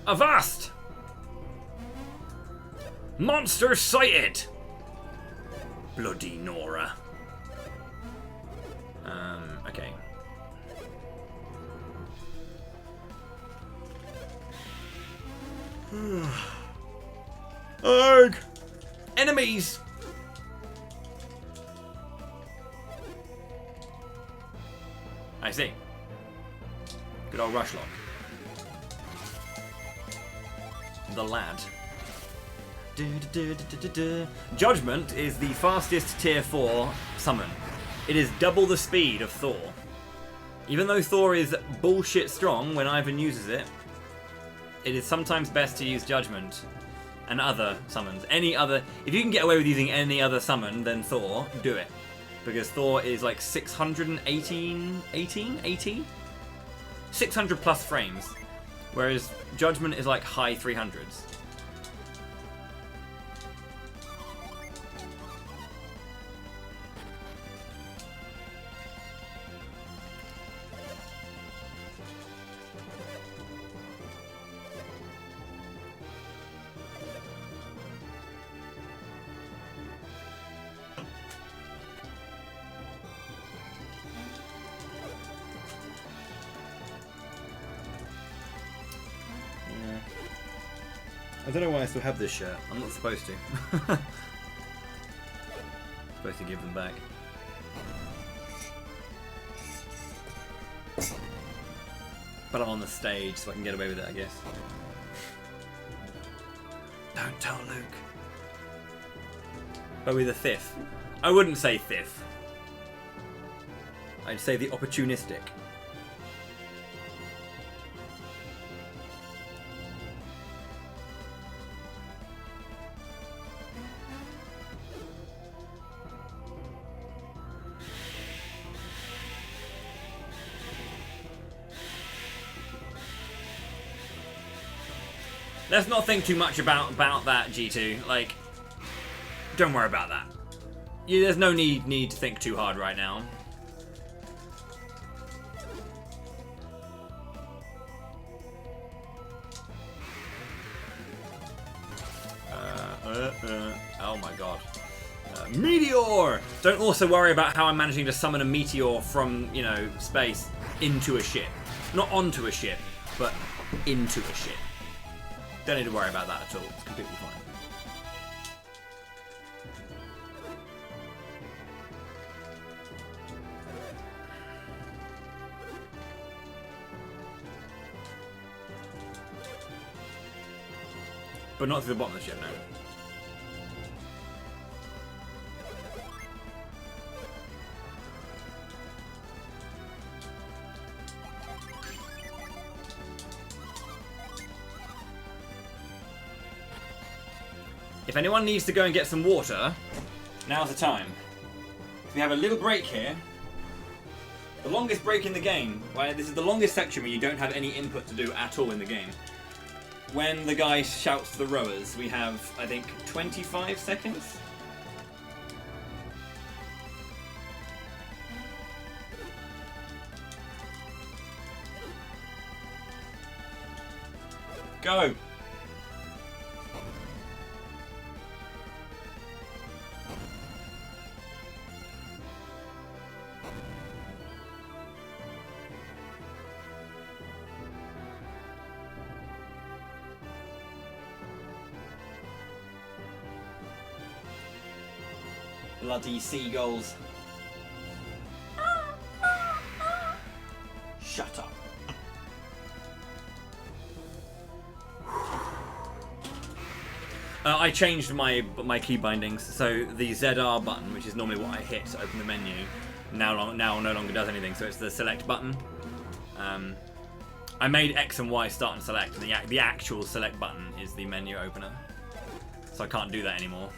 Avast! Monster sighted! Bloody Nora. Okay. Arg! Enemies! I see. Good old Rushlock. The lad. Judgment is the fastest tier 4 summon. It is double the speed of Thor. Even though Thor is bullshit strong when Ivan uses it, it is sometimes best to use Judgment and other summons. Any other... If you can get away with using any other summon than Thor, do it. Because Thor is like 618? 600 plus frames. Whereas Judgment is like high 300s. I don't know why I still have this shirt. I'm not supposed to. Supposed to give them back. But I'm on the stage, so I can get away with it, I guess. Don't tell Luke. Bowie the fifth. I wouldn't say fifth. I'd say the opportunistic. Let's not think too much about that, G2. Like, don't worry about that. There's no need to think too hard right now. Oh my god. Meteor! Don't also worry about how I'm managing to summon a meteor from, you know, space into a ship. Not onto a ship, but into a ship. Don't need to worry about that at all. It's completely fine. But not to the bottom of the ship, no. If anyone needs to go and get some water, now's the time. We have a little break here. The longest break in the game. Where this is the longest section where you don't have any input to do at all in the game. When the guy shouts to the rowers, we have, I think, 25 seconds? Go! Bloody seagulls. Shut up. I changed my key bindings, so the ZR button, which is normally what I hit to open the menu, now no longer does anything, so it's the select button. I made X and Y start and select, and the actual select button is the menu opener. So I can't do that anymore.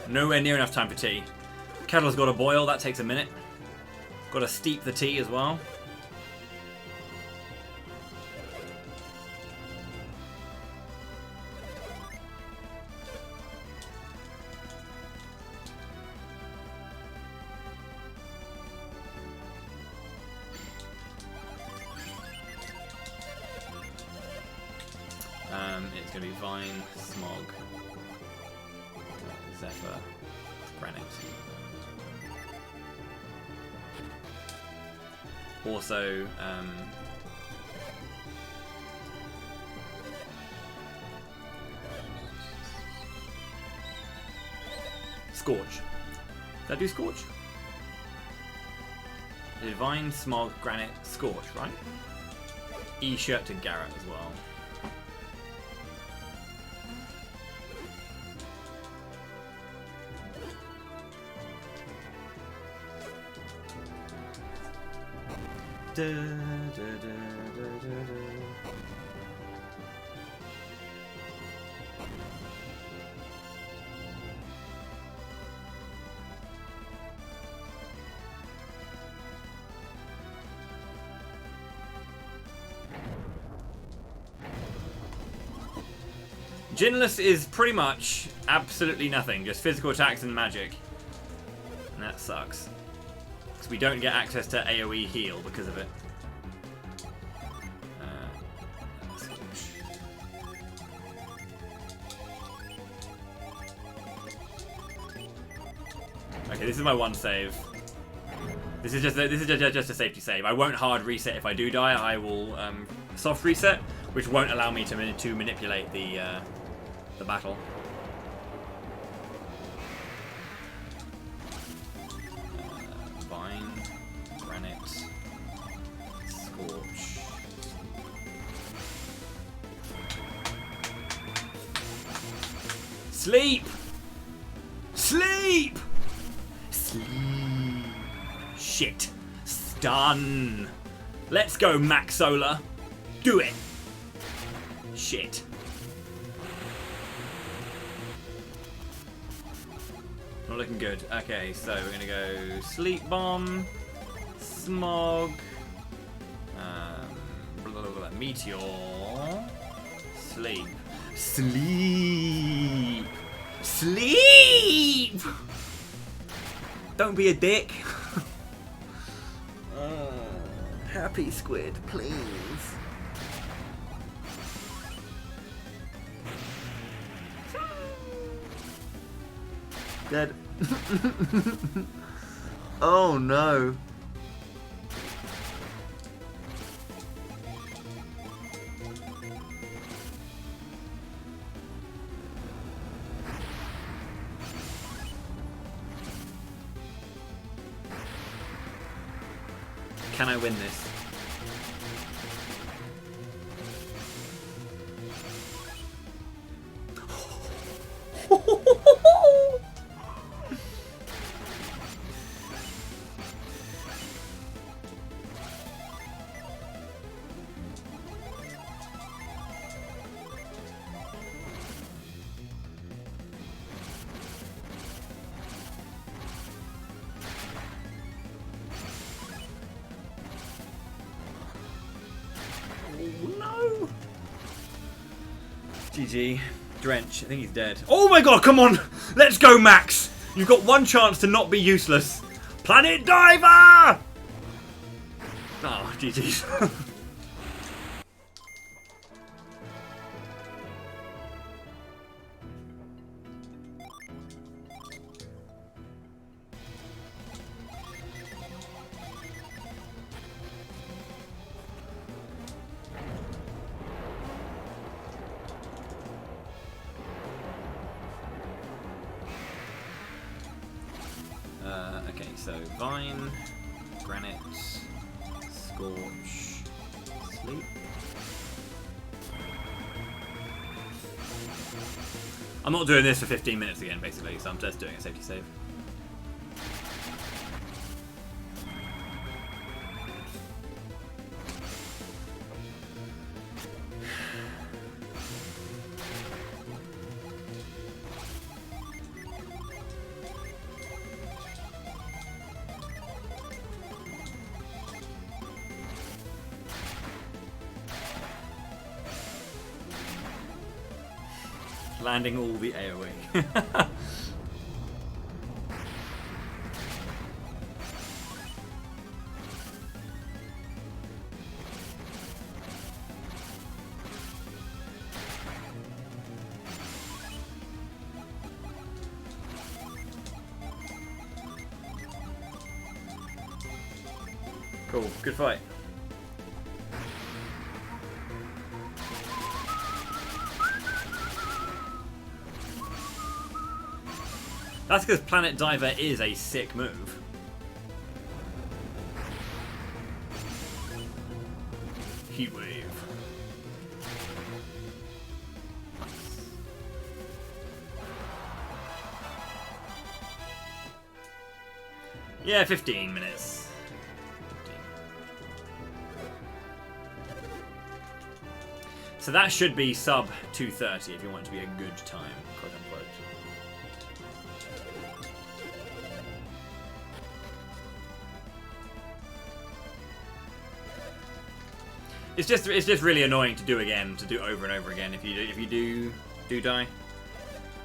Nowhere near enough time for tea. Kettle's got to boil, that takes a minute. Got to steep the tea as well. It's going to be Vine, Smog, Zephyr, Granite. Also, Scorch. Did I do Scorch? Divine, Smog, Granite, Scorch, right? E-shirt to Garrett as well. Da, da, da, da, da. Ginless is pretty much absolutely nothing, just physical attacks and magic. And that sucks. Because we don't get access to AoE heal because of it. Okay, this is my one save. This is just a safety save. I won't hard reset if I do die. I will soft reset, which won't allow me to manipulate the battle. Vine, Granite, Scorch. Sleep! Sleep! Sleep. Shit. Stun. Let's go, Max Solar. Do it. Shit. Not looking good. Okay, so we're gonna go Sleep Bomb, Smog, blah, blah, blah, Meteor, Sleep, Sleep, Sleep. Don't be a dick. Happy Squid, please. Dead. Oh no. Can I win this? No! GG. Drench. I think he's dead. Oh my god, come on! Let's go, Max! You've got one chance to not be useless. Planet Diver! Oh, GG's. Okay, so Vine, Granite, Scorch, Sleep. I'm not doing this for 15 minutes again, basically, so I'm just doing a safety save. Landing all the AoE. Cool, good fight. That's because Planet Diver is a sick move. Heat Wave. Yeah, 15 minutes. 15. So that should be sub 230 if you want it to be a good time, quote unquote. It's just really annoying to do again, to do over and over again. If you do die,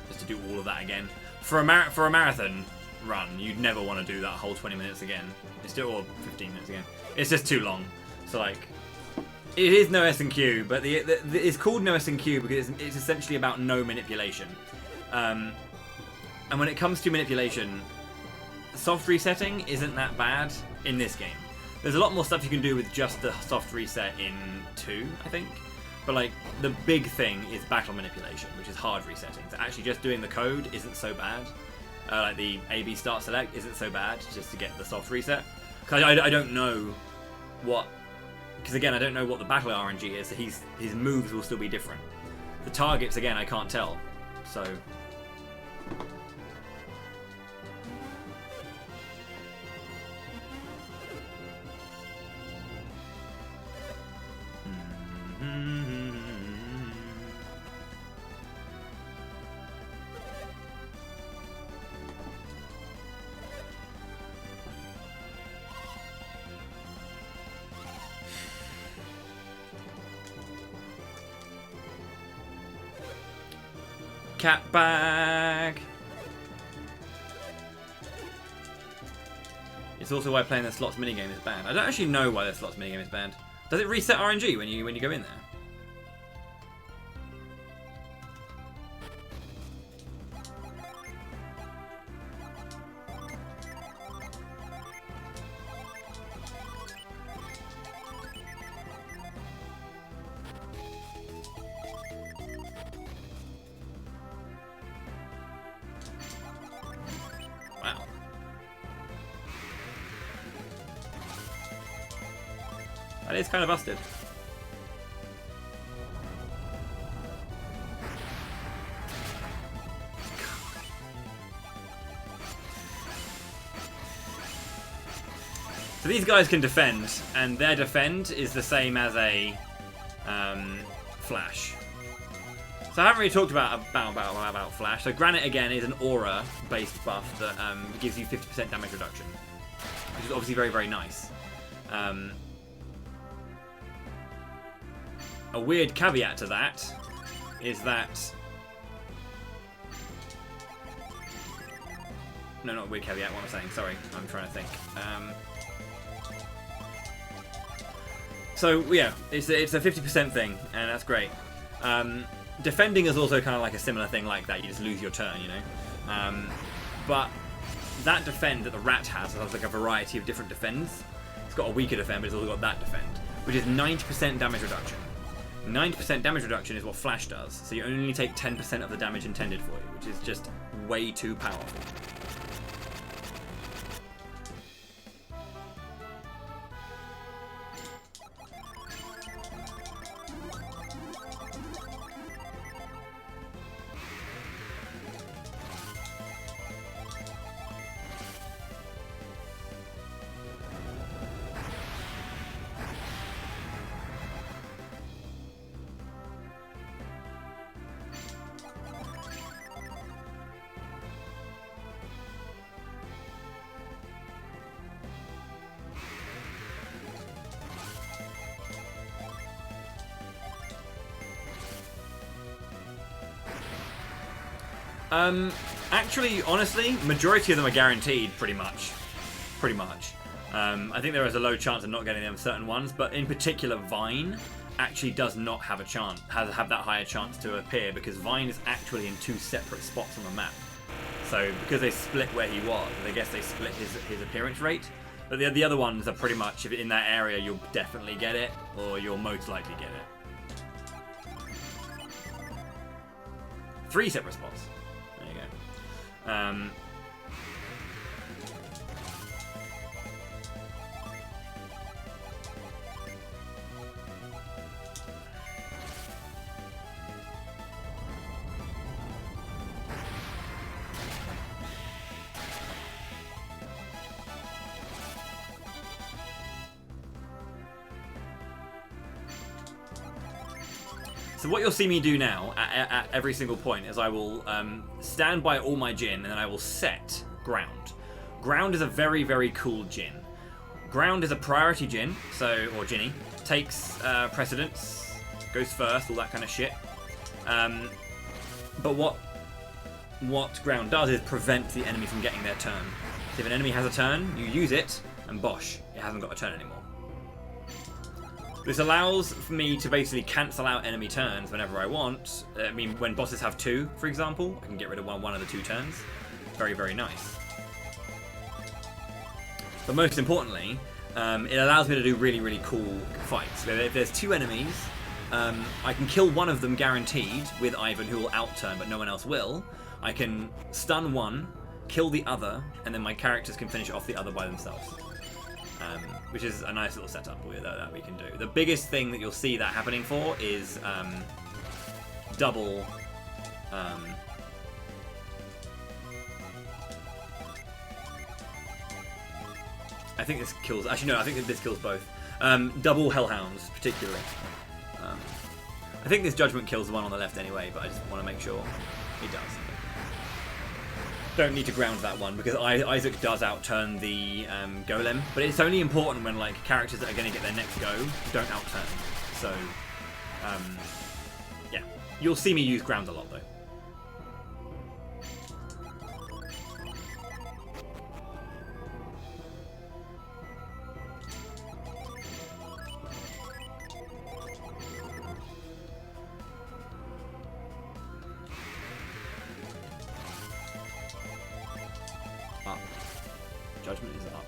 just to do all of that again for a marathon run, you'd never want to do that whole 20 minutes again. It's still or 15 minutes again. It's just too long. So like, it is no S&Q, but it's called no S&Q because it's essentially about no manipulation. And when it comes to manipulation, soft resetting isn't that bad in this game. There's a lot more stuff you can do with just the soft reset in 2, I think. But like, the big thing is battle manipulation, which is hard resetting. So actually just doing the code isn't so bad. Like the A/B start select isn't so bad just to get the soft reset. Because I don't know what... Because again, I don't know what the battle RNG is, so his moves will still be different. The targets, again, I can't tell. So... Cat bag. It's also why playing the slots minigame is banned. I don't actually know why the slots minigame is banned. Does it reset RNG when you go in there? Wow. That is kind of busted. So these guys can defend, and their defend is the same as a flash. So I haven't really talked about Flash. So Granite, again, is an aura-based buff that gives you 50% damage reduction, which is obviously very, very nice. A weird caveat to that is that... No, not a weird caveat, what I'm saying, sorry. I'm trying to think. So, yeah, it's a 50% thing, and that's great. Defending is also kind of like a similar thing like that. You just lose your turn, you know. But that defend that the rat has like a variety of different defends. It's got a weaker defend, but it's also got that defend, which is 90% damage reduction. 90% damage reduction is what Flash does, so you only take 10% of the damage intended for you, which is just way too powerful. Actually, honestly, majority of them are guaranteed, pretty much. Pretty much. I think there is a low chance of not getting them certain ones, but in particular, Vine actually does not have a chance, have that higher chance to appear, because Vine is actually in 2 separate spots on the map. So because they split where he was, I guess they split his appearance rate. But the other ones are pretty much, if in that area, you'll definitely get it, or you'll most likely get it. 3 separate spots. There you go. So what you'll see me do now, at every single point, is I will stand by all my Djinn, and then I will set Ground. Ground is a very, very cool Djinn. Ground is a priority Djinn, or Djinni, takes precedence, goes first, all that kind of shit. But what Ground does is prevent the enemy from getting their turn. So if an enemy has a turn, you use it, and bosh, it hasn't got a turn anymore. This allows for me to basically cancel out enemy turns whenever I want. I mean, when bosses have 2, for example, I can get rid of one of the 2 turns. Very, very nice. But most importantly, it allows me to do really, really cool fights. If there's 2 enemies, I can kill one of them guaranteed with Ivan, who will outturn, but no one else will. I can stun one, kill the other, and then my characters can finish off the other by themselves. Which is a nice little setup that we can do. The biggest thing that you'll see that happening for is double. I think this kills. Actually, no. I think this kills both. Double Hellhounds, particularly. I think this Judgment kills the one on the left anyway, but I just want to make sure it does. Don't need to ground that one because Isaac does outturn the golem, but it's only important when like characters that are going to get their next go don't outturn. So yeah, you'll see me use ground a lot though. Up. Judgment is up.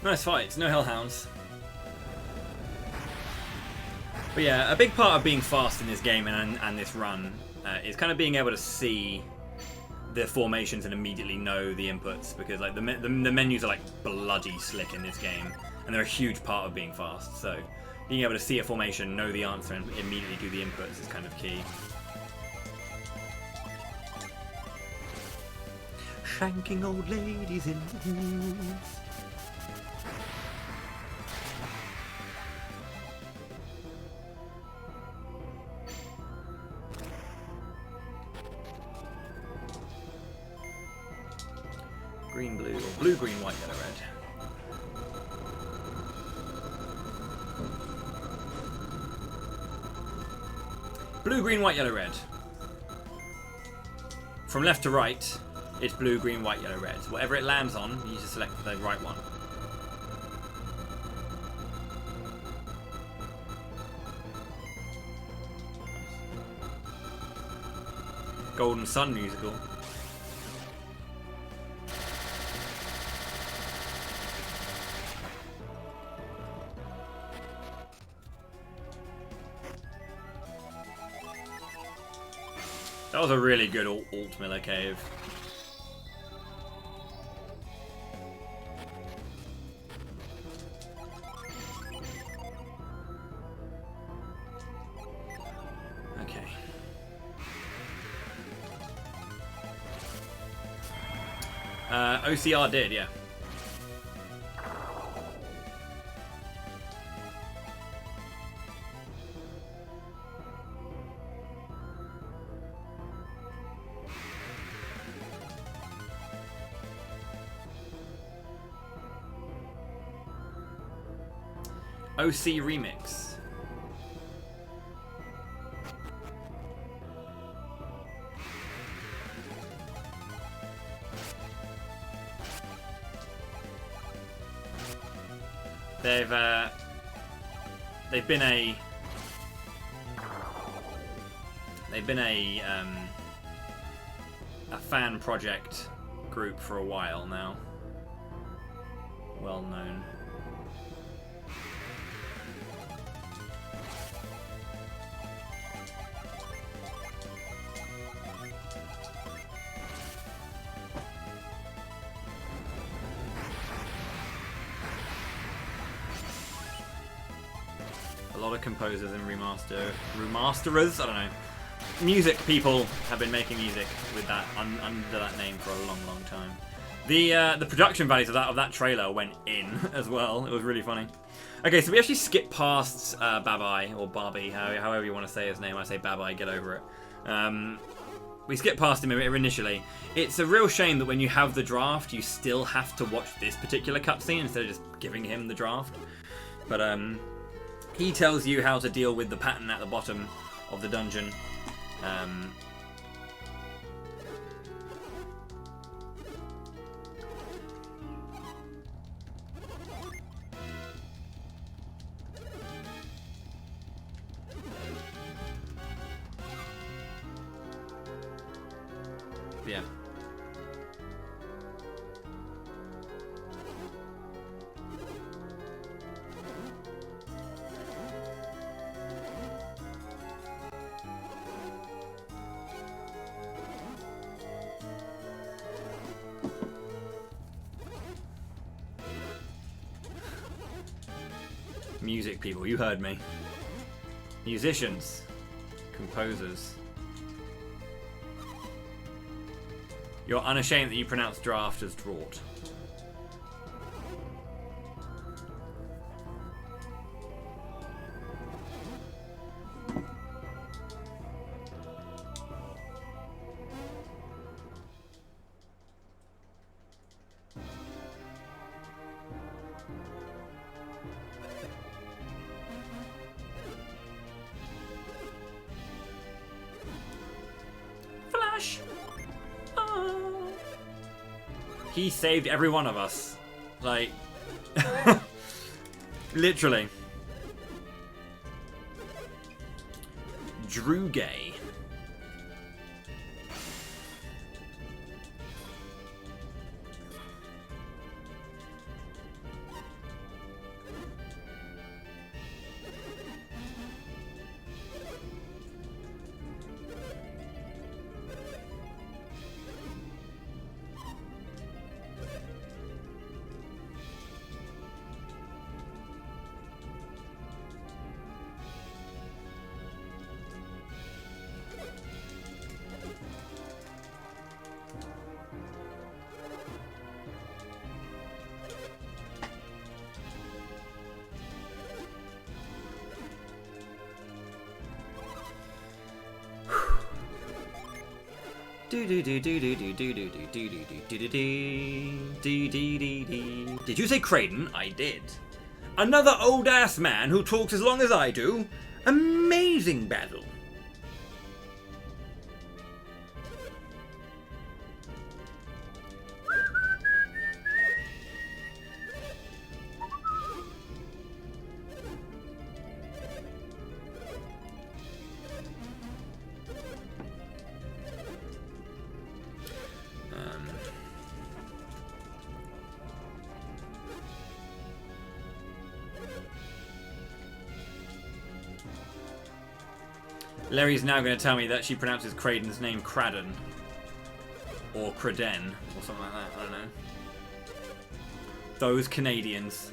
Nice fights, no Hellhounds. But yeah, a big part of being fast in this game and this run is kind of being able to see the formations and immediately know the inputs, because like the menus are like bloody slick in this game, and they're a huge part of being fast. So being able to see a formation, know the answer, and immediately do the inputs is kind of key. Shanking old ladies in the woods. Green, blue, or blue, green, white, yellow, red. Blue, green, white, yellow, red. From left to right, it's blue, green, white, yellow, red. So whatever it lands on, you need to select the right one. Golden Sun musical. That was a really good alt Miller cave. Okay. OCR did, yeah. OC Remix. They've been a fan project group for a while now. Well known. A lot of composers and remasterers, I don't know. Music people have been making music with that under that name for a long, long time. The production values of that trailer went in as well. It was really funny. Okay, so we actually skipped past Babai or Barbie, however you want to say his name. I say Babai, get over it. We skipped past him initially. It's a real shame that when you have the draft, you still have to watch this particular cutscene instead of just giving him the draft. But he tells you how to deal with the pattern at the bottom of the dungeon. Yeah. Music people, you heard me. Musicians, composers. You're unashamed that you pronounce draft as draught. Flash! Oh. He saved every one of us. Like, literally. Drew Gay. Did you say Creighton? I did. Another old ass man who talks as long as I do. Amazing battle. Larry's now going to tell me that she pronounces Creighton's name Cradden. Or Creden, or something like that, I don't know. Those Canadians.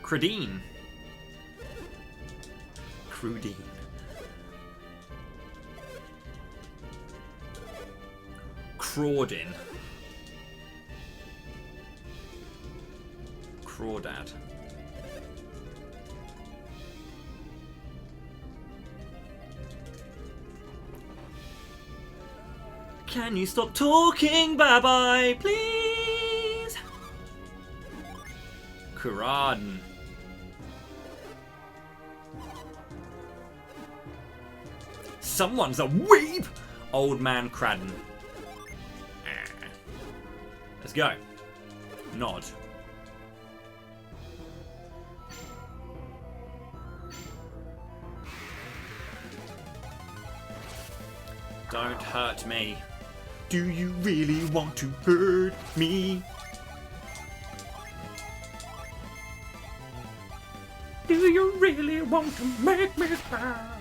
Credine. Crudine. Crawdin. Crawdad. Can you stop talking? Bye-bye, please. Kuradin. Someone's a weep! Old man Cradden. Let's go. Nod. Don't hurt me. Do you really want to hurt me? Do you really want to make me cry?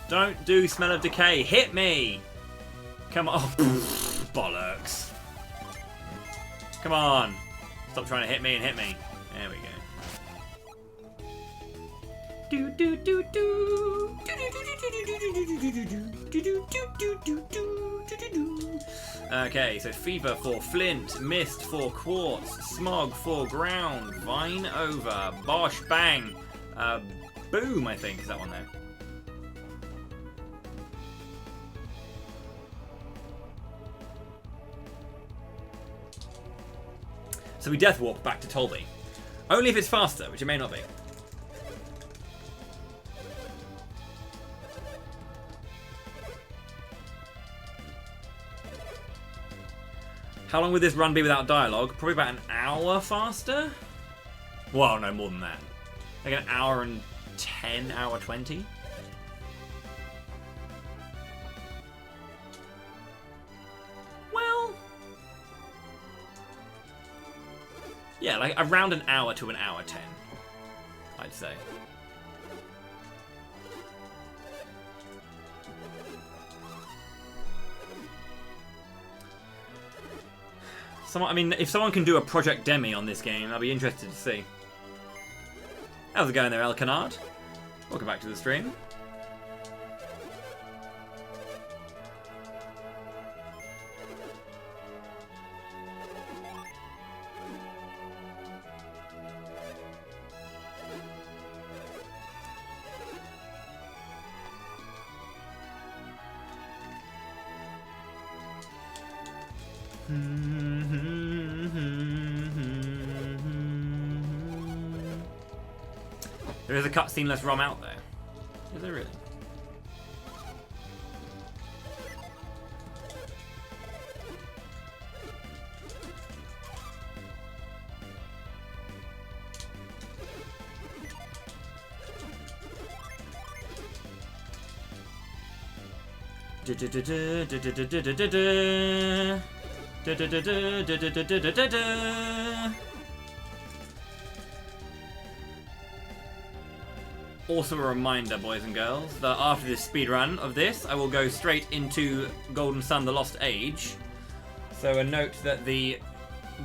Don't do smell of decay. Hit me! Come on. Oh, bollocks. Come on. Stop trying to hit me and hit me. There we go. Do do do do. Okay, so fever for flint, mist for quartz, smog for ground, vine over, bosh bang, boom, I think is that one there. So we death walk back to Tolby. Only if it's faster, which it may not be. How long would this run be without dialogue? Probably about an hour faster? Well, no, more than that. Like an hour and 10, hour 20? Well... yeah, like around an hour to an hour 10, I'd say. I mean, if someone can do a Project Demi on this game, I'll be interested to see. How's it going there, El Canard? Welcome back to the stream. There is a cutscene-less ROM out there. Is there really? Also a reminder, boys and girls, that after this speedrun of this, I will go straight into Golden Sun: The Lost Age. So a note that the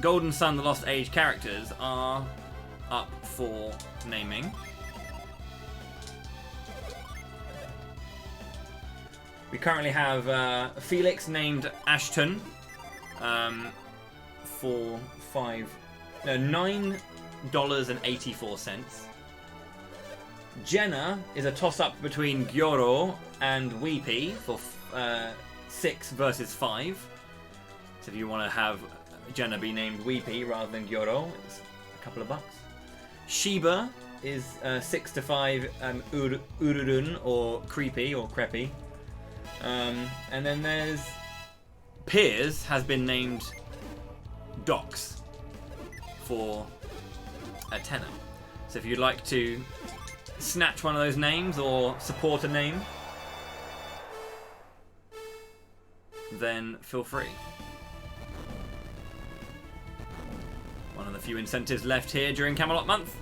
Golden Sun: The Lost Age characters are up for naming. We currently have Felix named Ashton for $9.84. Jenna is a toss-up between Gyoro and Weepy for 6 versus 5. So if you want to have Jenna be named Weepy rather than Gyoro, it's a couple of bucks. Shiba is 6 to 5 Ururun or Creepy or Creppy. And then there's Piers has been named Docs for a tenner. So if you'd like to snatch one of those names or support a name, then feel free. One of the few incentives left here during Camelot month.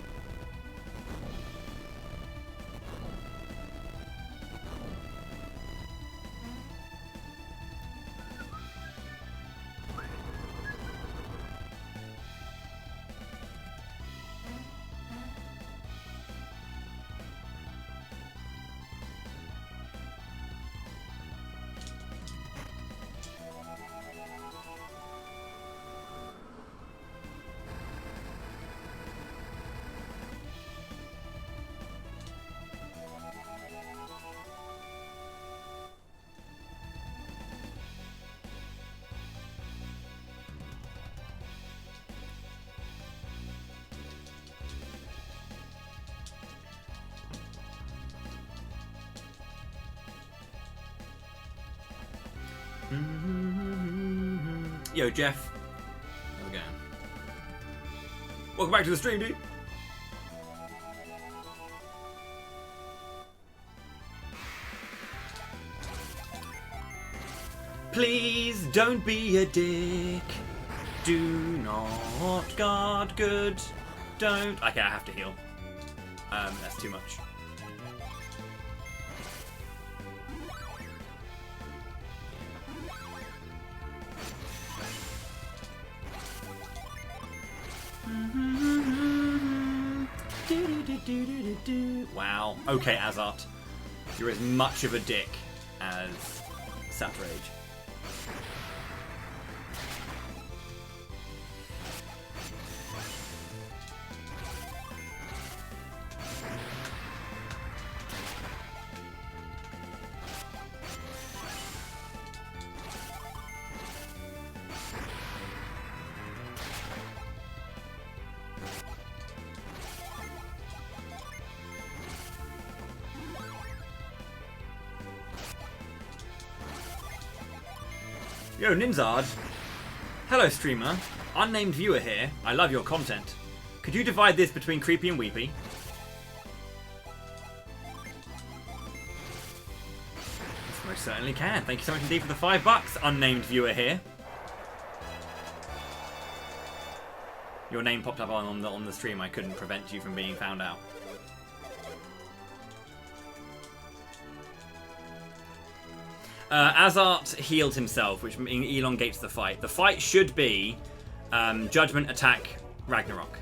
Yo, Jeff. How's it going? Welcome back to the stream, dude. Please don't be a dick. Do not guard good. Don't. Okay, I have to heal. That's too much. Wow. Okay, Azart. You're as much of a dick as Satrage. Yo, Ninzard. Hello, streamer. Unnamed viewer here. I love your content. Could you divide this between Creepy and Weepy? Yes, most certainly can. Thank you so much indeed for the $5. Unnamed viewer here. Your name popped up on the stream. I couldn't prevent you from being found out. Azart healed himself, which elongates the fight. The fight should be Judgment, Attack, Ragnarok.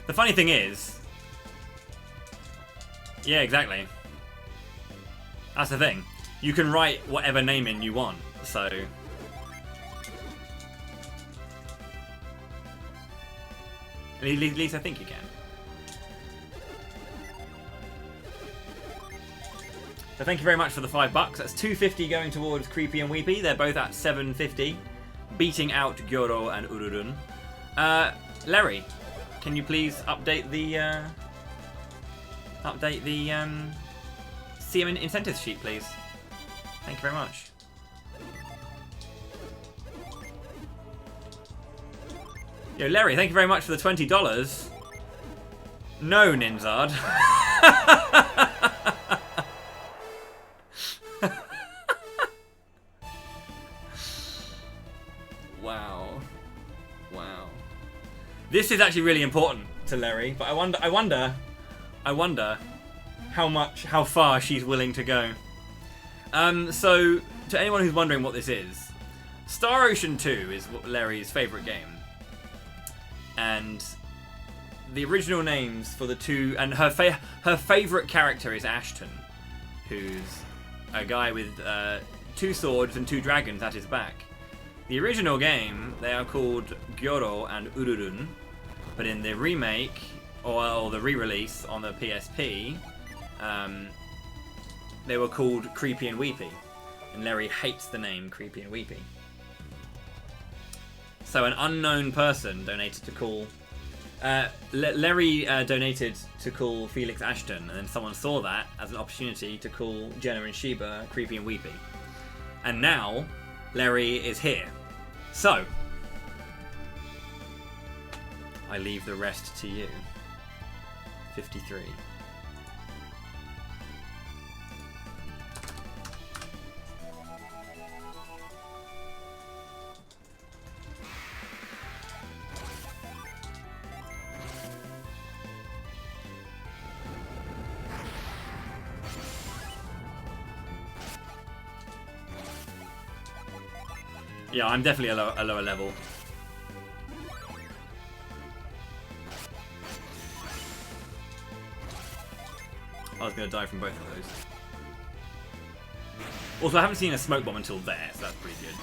The funny thing is... Yeah, exactly. That's the thing. You can write whatever name in you want, so... At least I think you can. So thank you very much for the $5. That's $2.50 going towards Creepy and Weepy. They're both at $7.50, beating out Gyoro and Ururun. Larry, can you please update the CM incentives sheet, please? Thank you very much. Yo, Larry, thank you very much for the $20. No, Ninzard. Wow. Wow. This is actually really important to Larry, but I wonder how far she's willing to go. So, to anyone who's wondering what this is, Star Ocean 2 is Larry's favourite game. And the original names for the two... And her favourite character is Ashton, who's a guy with 2 swords and 2 dragons at his back. The original game, they are called Gyoro and Ururun. But in the remake, or the re-release on the PSP, they were called Creepy and Weepy. And Larry hates the name Creepy and Weepy. So an unknown person donated to call... Larry donated to call Felix Ashton, and then someone saw that as an opportunity to call Jenna and Sheba Creepy and Weepy. And now, Larry is here. So, I leave the rest to you. 53. Yeah, I'm definitely a lower level. I was going to die from both of those. Also, I haven't seen a smoke bomb until there, so that's pretty good.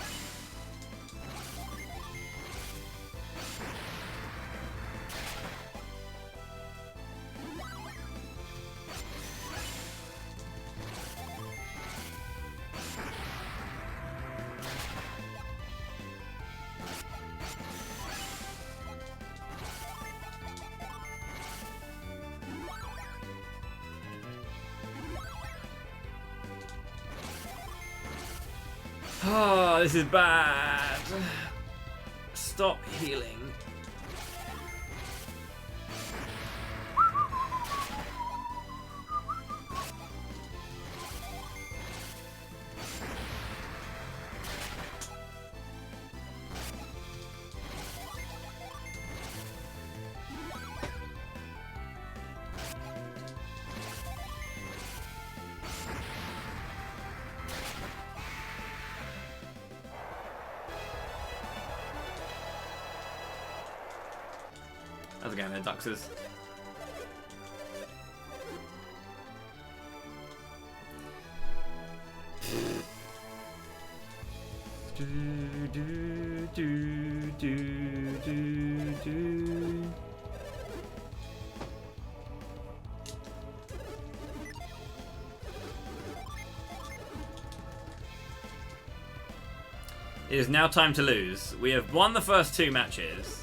Oh, this is bad. Stop healing. How's it going there, Duxers? It is now time to lose. We have won the first 2 matches.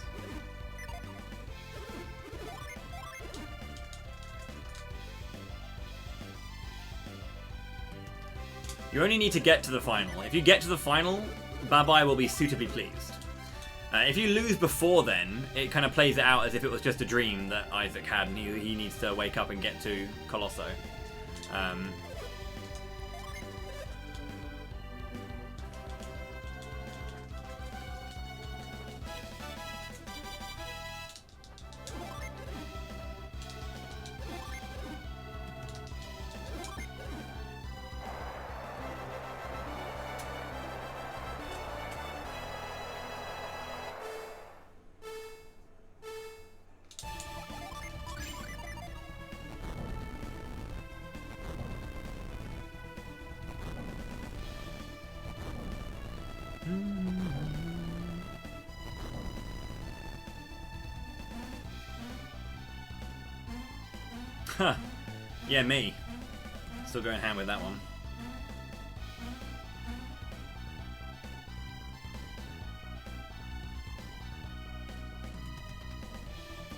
You only need to get to the final. If you get to the final, Babai will be suitably pleased. If you lose before then, it kind of plays it out as if it was just a dream that Isaac had and he needs to wake up and get to Colosso. Huh. Yeah, me. Still going ham with that one.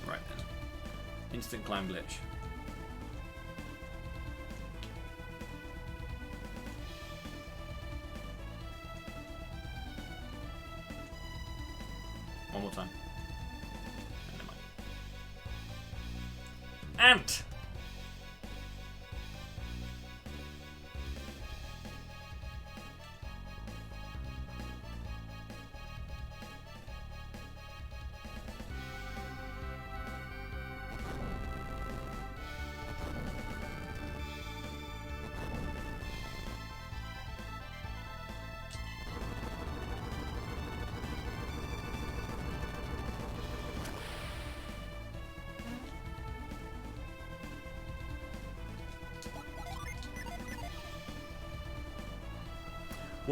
Right then. Instant climb glitch. One more time. Ant!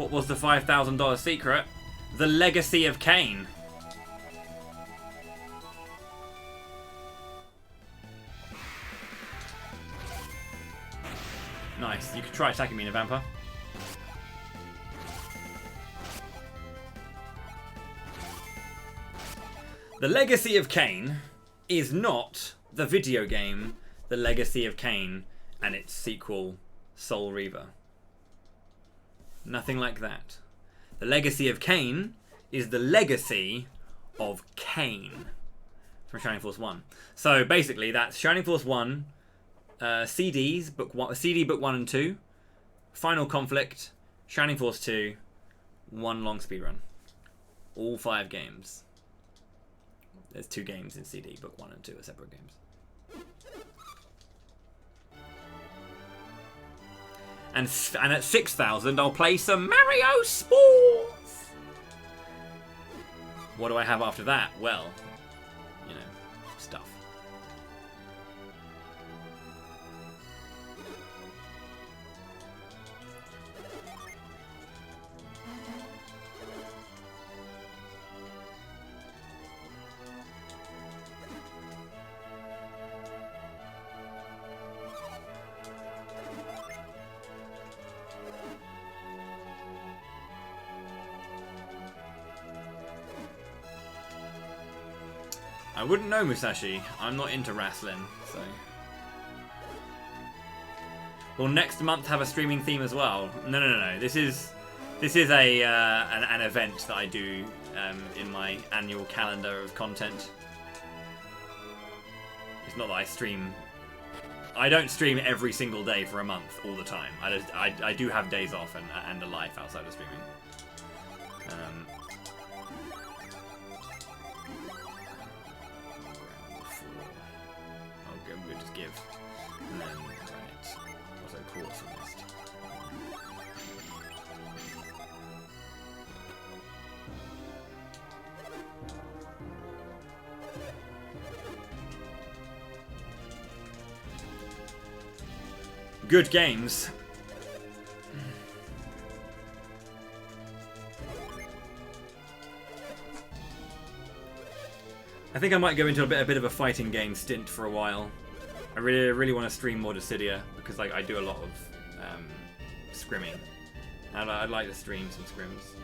What was the $5,000 secret? The Legacy of Kain. Nice. You could try attacking me in a vampire. The Legacy of Kain is not the video game The Legacy of Kain and its sequel, Soul Reaver. Nothing like that. The Legacy of Kain is the legacy of Kain from Shining Force 1. So basically that's Shining Force 1, CDs, CD Book 1 and 2, Final Conflict, Shining Force 2, one long speedrun. All 5 games. There's 2 games in CD Book 1 and 2 are separate games. And at 6,000, I'll play some Mario Sports. What do I have after that? Well, you know, stuff. I wouldn't know, Musashi. I'm not into wrestling, so. Will next month have a streaming theme as well? No. This is a an event that I do in my annual calendar of content. It's not that I stream. I don't stream every single day for a month all the time. I do have days off and a life outside of streaming. We'll just give, and then right, also course list. Good games. I think I might go into a bit of a fighting game stint for a while. I really want to stream more Dissidia because like I do a lot of scrimming, and I'd like to stream some scrims.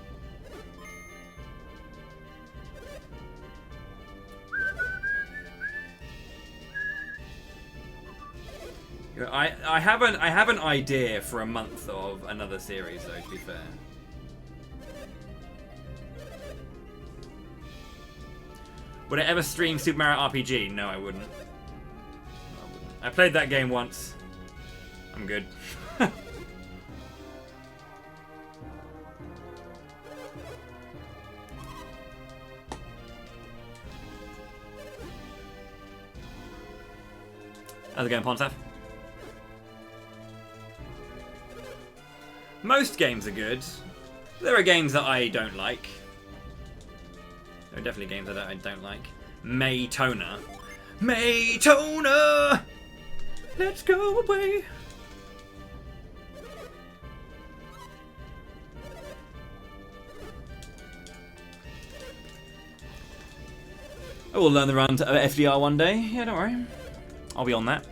You know, I have an idea for a month of another series though, to be fair. Would I ever stream Super Mario RPG? No, I wouldn't. I played that game once. I'm good. How's it going, Pontaff? Most games are good. There are games that I don't like. There are definitely games that I don't like. Maytona. Maytona! Let's go away. I will learn the run to FDR one day. Yeah, don't worry. I'll be on that.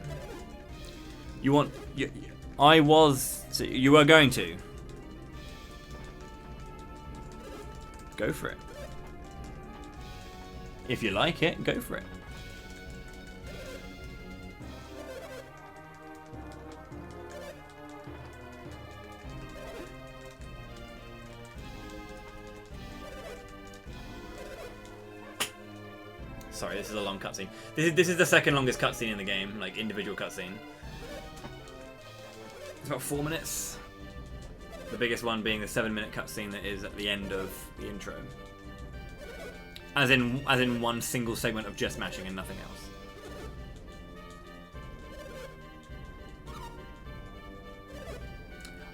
You want... You were going to. Go for it. If you like it, go for it. Sorry, this is a long cutscene. This is the second longest cutscene in the game, like individual cutscene. It's about 4 minutes. The biggest one being the 7-minute cutscene that is at the end of the intro. As in one single segment of just mashing and nothing else.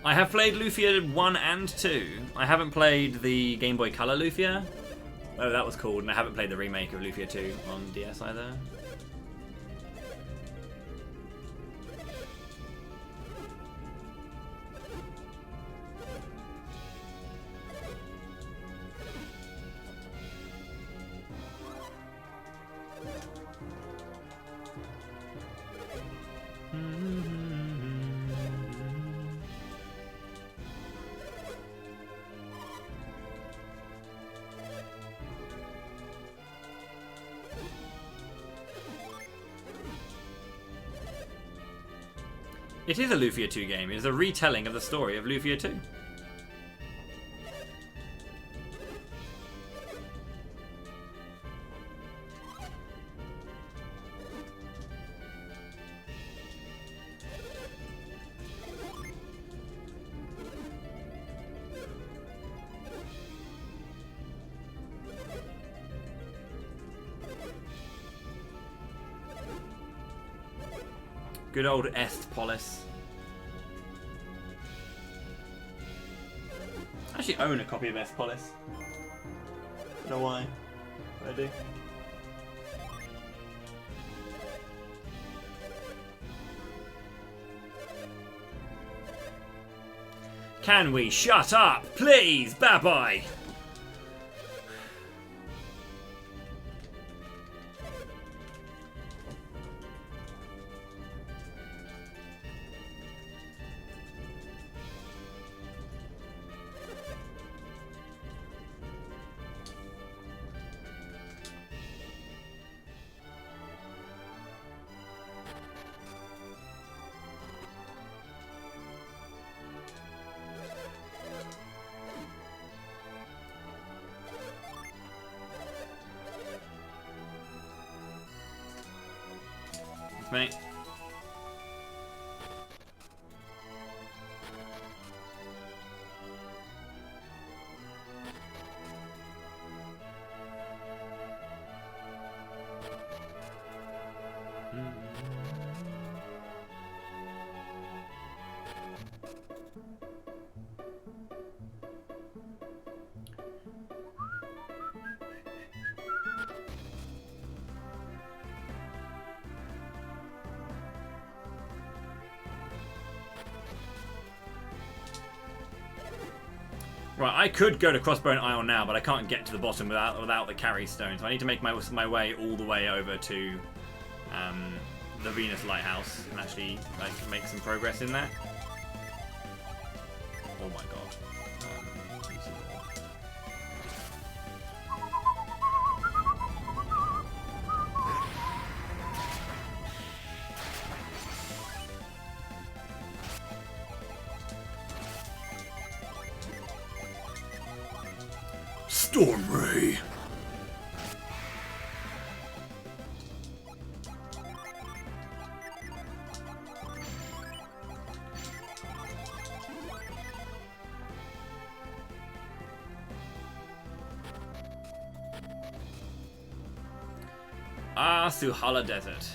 I have played Lufia 1 and 2. I haven't played the Game Boy Color Lufia. Oh, that was cool. And I haven't played the remake of Lufia 2 on DS either. It is a Lufia 2 game. It is a retelling of the story of Lufia 2. Good old Est Polis. I actually own a copy of Est Polis. Don't know why, but I do. Can we shut up, please? Bye-bye. Mate. Right, I could go to Crossbone Isle now, but I can't get to the bottom without the carry stone. So I need to make my way all the way over to the Venus Lighthouse and actually like make some progress in that. Oh my god. Storm Ray. Suhala Desert.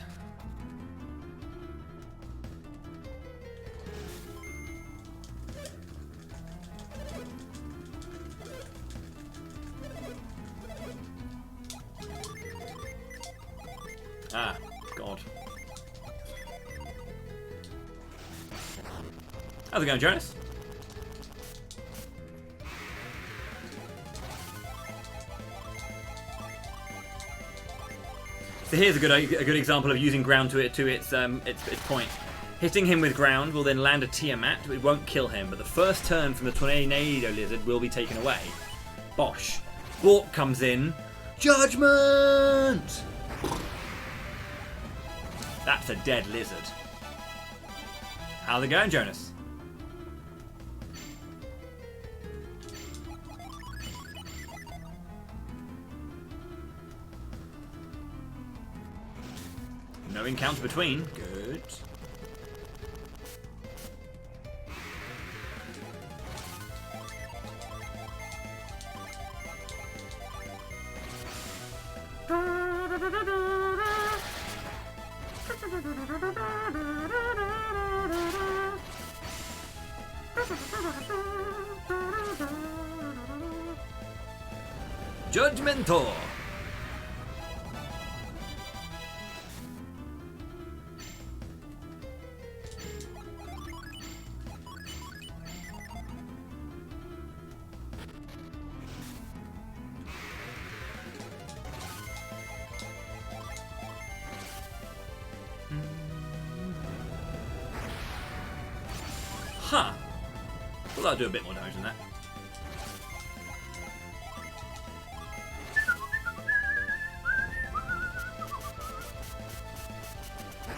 Ah, God. How's it going, Jonas? So here's a good example of using ground to its point. Hitting him with ground will then land a Tiamat. It won't kill him, but the first turn from the Tornado Lizard will be taken away. Bosh. Bork comes in. Judgment! That's a dead lizard. How's it going, Jonas? No encounter between. Good. Judgmentor. Huh. Well, I'll do a bit more damage than that.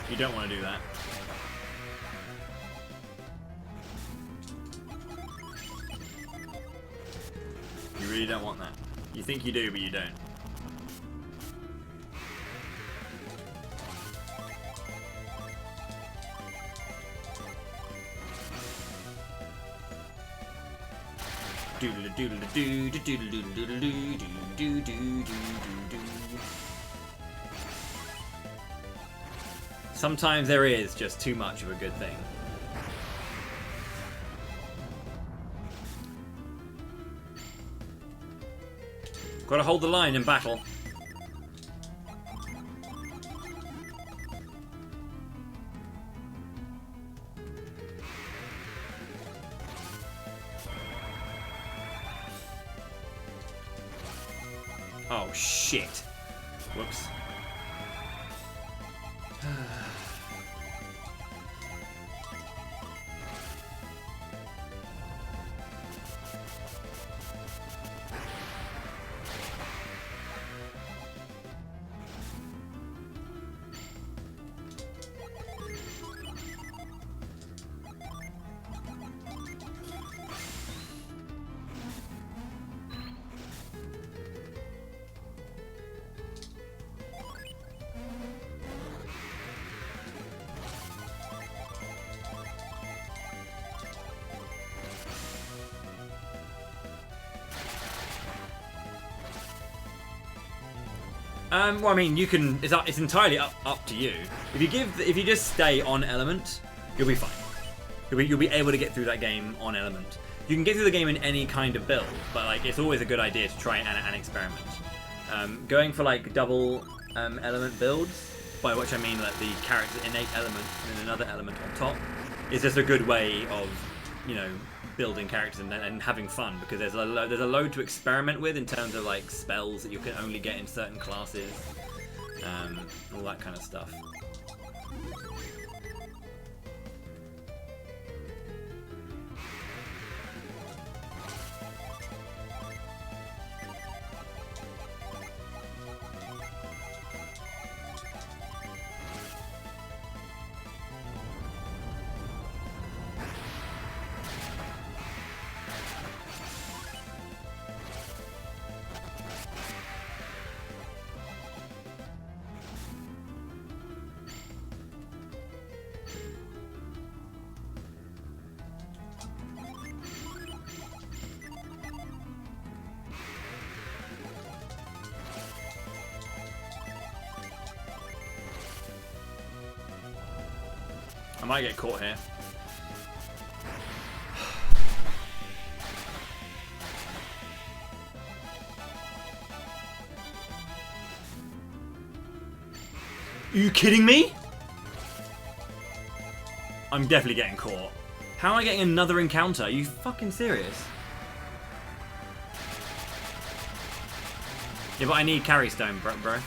You don't want to do that. really don't want that. You think you do, but you don't. Sometimes there is just too much of a good thing. Gotta hold the line in battle. Oh shit. Whoops. Well, I mean, you can. It's entirely up to you. If you just stay on element, you'll be fine. You'll be able to get through that game on element. You can get through the game in any kind of build, but like it's always a good idea to try and experiment. Going for like double element builds, by which I mean like the character's innate element and then another element on top, is just a good way of, you know, building characters and having fun, because there's a load to experiment with in terms of like spells that you can only get in certain classes, all that kind of stuff. I might get caught here. Are you kidding me? I'm definitely getting caught. How am I getting another encounter? Are you fucking serious? Yeah, but I need carry stone, bro. Okay.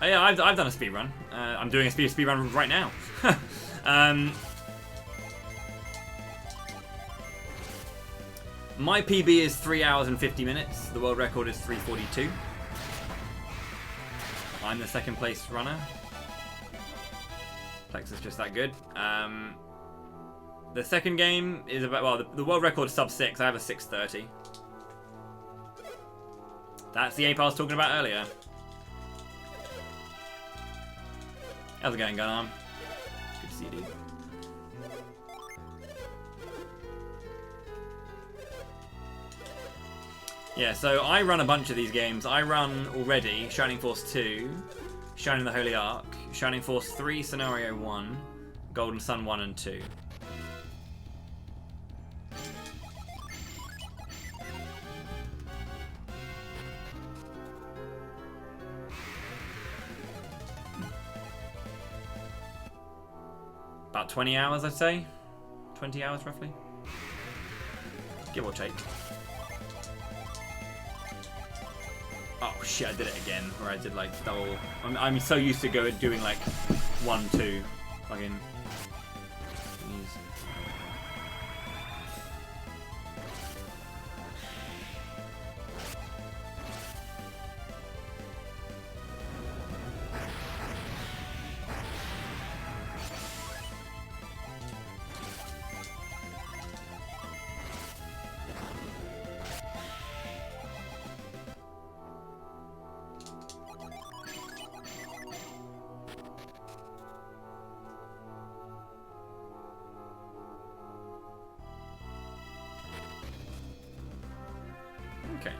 Oh, yeah, I've done a speedrun. I'm doing a speedrun right now. My PB is 3 hours and 50 minutes. The world record is 3:42. I'm the second place runner. Plex is just that good. The second game is about, well, the world record is sub 6. I have a 6:30. That's the ape I was talking about earlier. How's it going, Gunarm? Good to see you, dude. Yeah, so I run a bunch of these games. I run already Shining Force 2, Shining the Holy Ark, Shining Force 3, Scenario 1, Golden Sun 1 and 2. About 20 hours, I'd say. 20 hours, roughly. Give or take. Oh shit, I did it again, where I did like double. I'm so used to doing like 1, 2 fucking. Okay.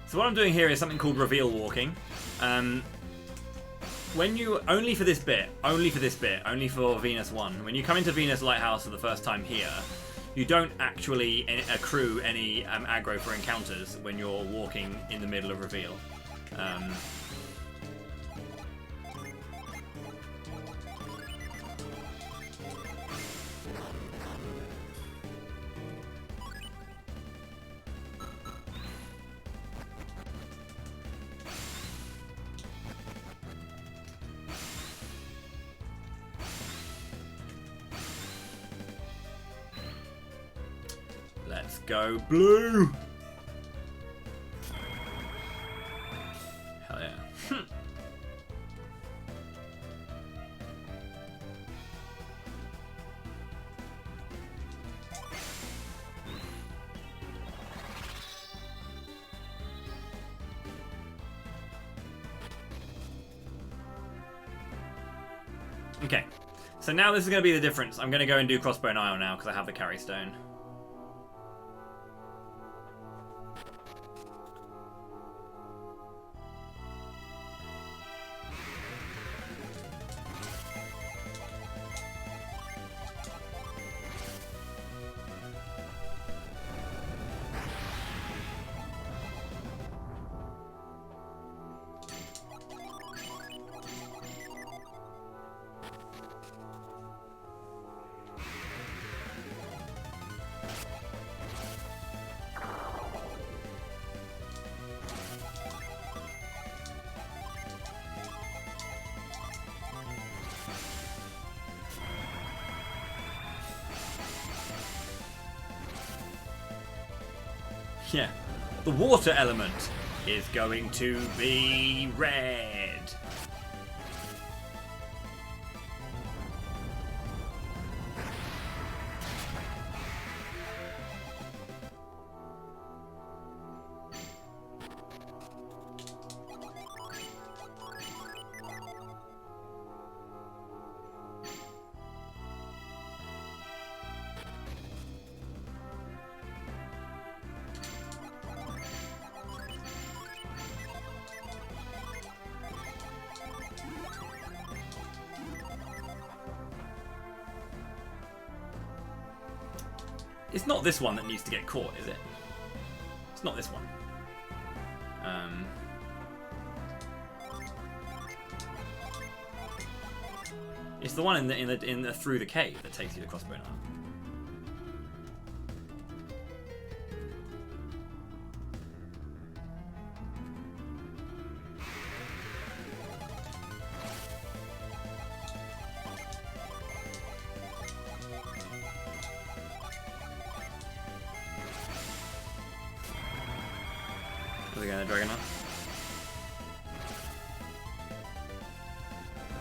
So what I'm doing here is something called reveal walking. When you only for Venus 1, when you come into Venus Lighthouse for the first time here, you don't actually accrue any aggro for encounters when you're walking in the middle of reveal. Let's go blue! Hell yeah. Okay, so now this is going to be the difference. I'm going to go and do Crossbone Isle now because I have the carry stone. Yeah, the water element is going to be red. It's not this one that needs to get caught, is it? It's not this one. It's the one in the through the cave that takes you to Crossbone Isle.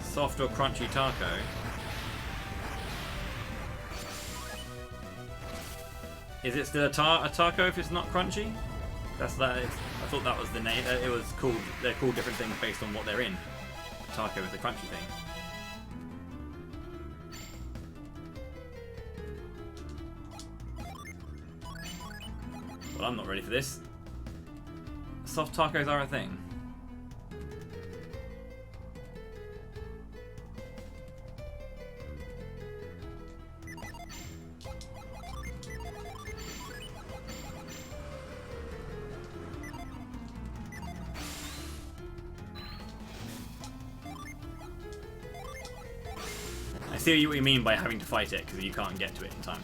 Soft or crunchy taco? Is it still a taco if it's not crunchy? That's that. I thought that was the name. It was called. They're called different things based on what they're in. Taco is the crunchy thing. Well, I'm not ready for this. Soft tacos are a thing. I see what you mean by having to fight it because you can't get to it in time.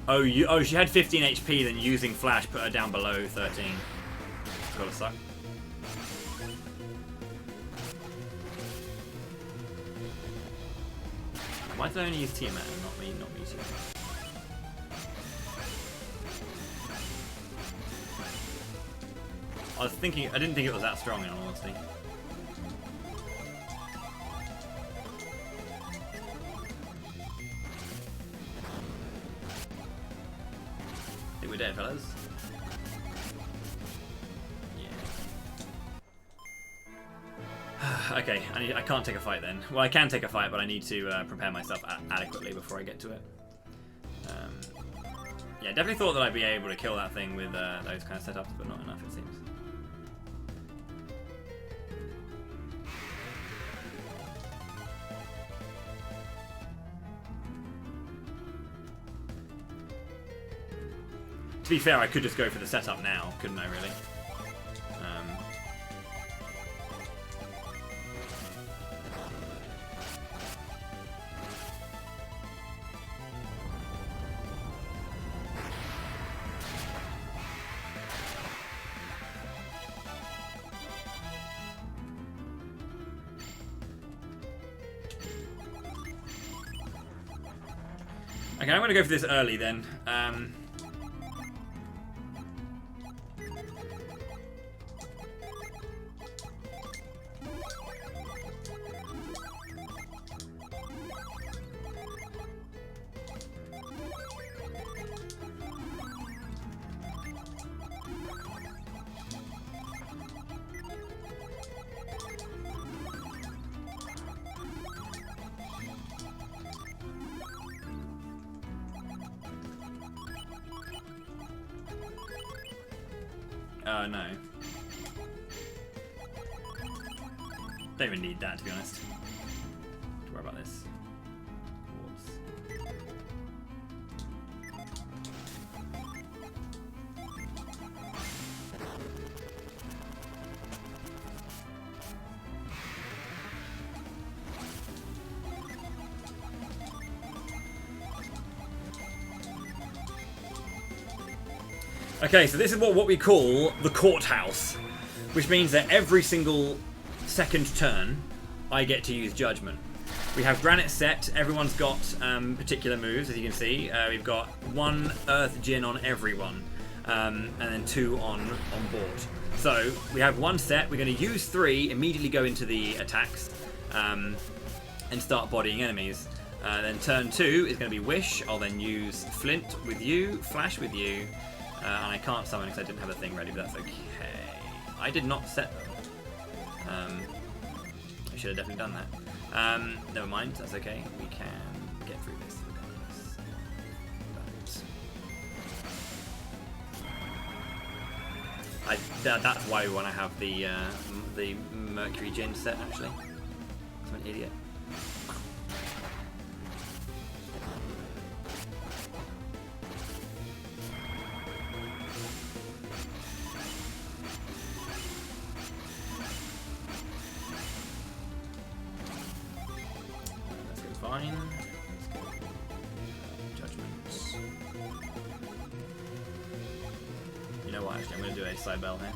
Oh, she had 15 HP, then using flash put her down below 13. It's gotta suck. Why did I only use Tiamat and not me Tiamat? I was thinking, I didn't think it was that strong in all honesty. I think we're dead, fellas. Yeah. Okay, I can't take a fight then. Well, I can take a fight, but I need to prepare myself adequately before I get to it. Yeah, definitely thought that I'd be able to kill that thing with those kind of setups, but not enough, it seems. To be fair, I could just go for the setup now, couldn't I, really? Okay, I'm going to go for this early then. No. Don't even need that, to be honest. Don't worry about this. Okay, so this is what we call the courthouse, which means that every single second turn, I get to use judgment. We have granite set. Everyone's got particular moves, as you can see. We've got 1 earth djinn on everyone, and then 2 on board. So we have 1 set. We're going to use 3, immediately go into the attacks, and start bodying enemies. Then turn 2 is going to be wish. I'll then use flint with you, flash with you. And I can't summon because I didn't have a thing ready, but that's okay. I did not set them. I should have definitely done that. Never mind, that's okay. We can get through this regardless. That's why we want to have the Mercury Djinn set, actually. I'm an idiot. Fine. Judgments. You know what? Actually, I'm going to do a Cybele here.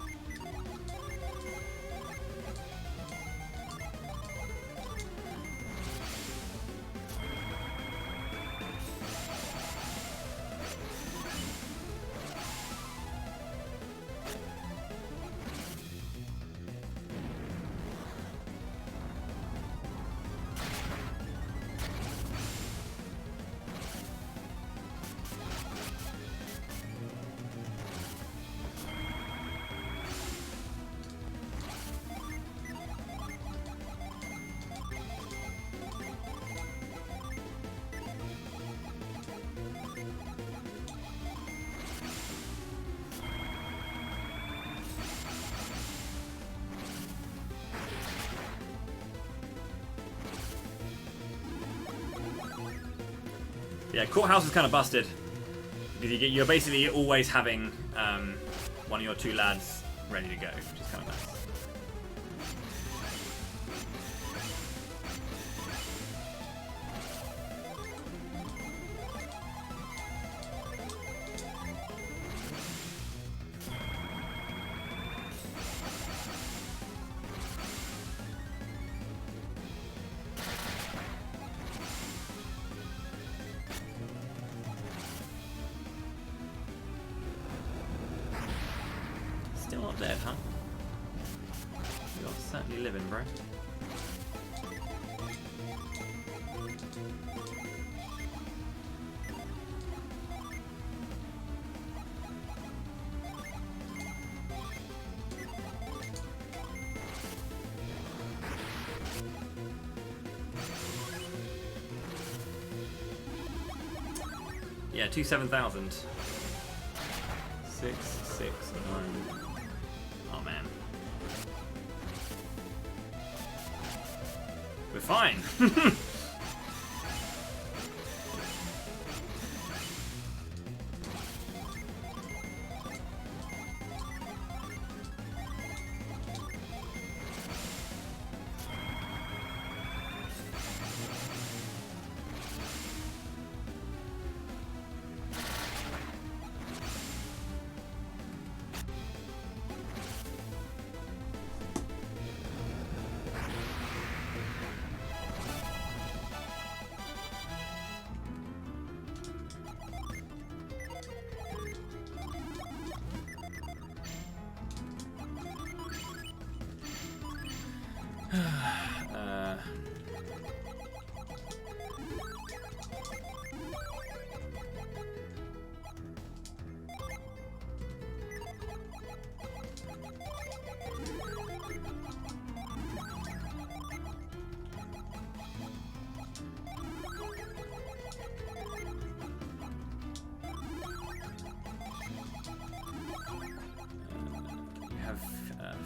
Yeah, courthouse is kind of busted because you're basically always having one of your 2 lads ready to go, which is kind of nice. dead, huh? You're certainly living, bro. Yeah, 27,000. 669. Oh man. We're fine.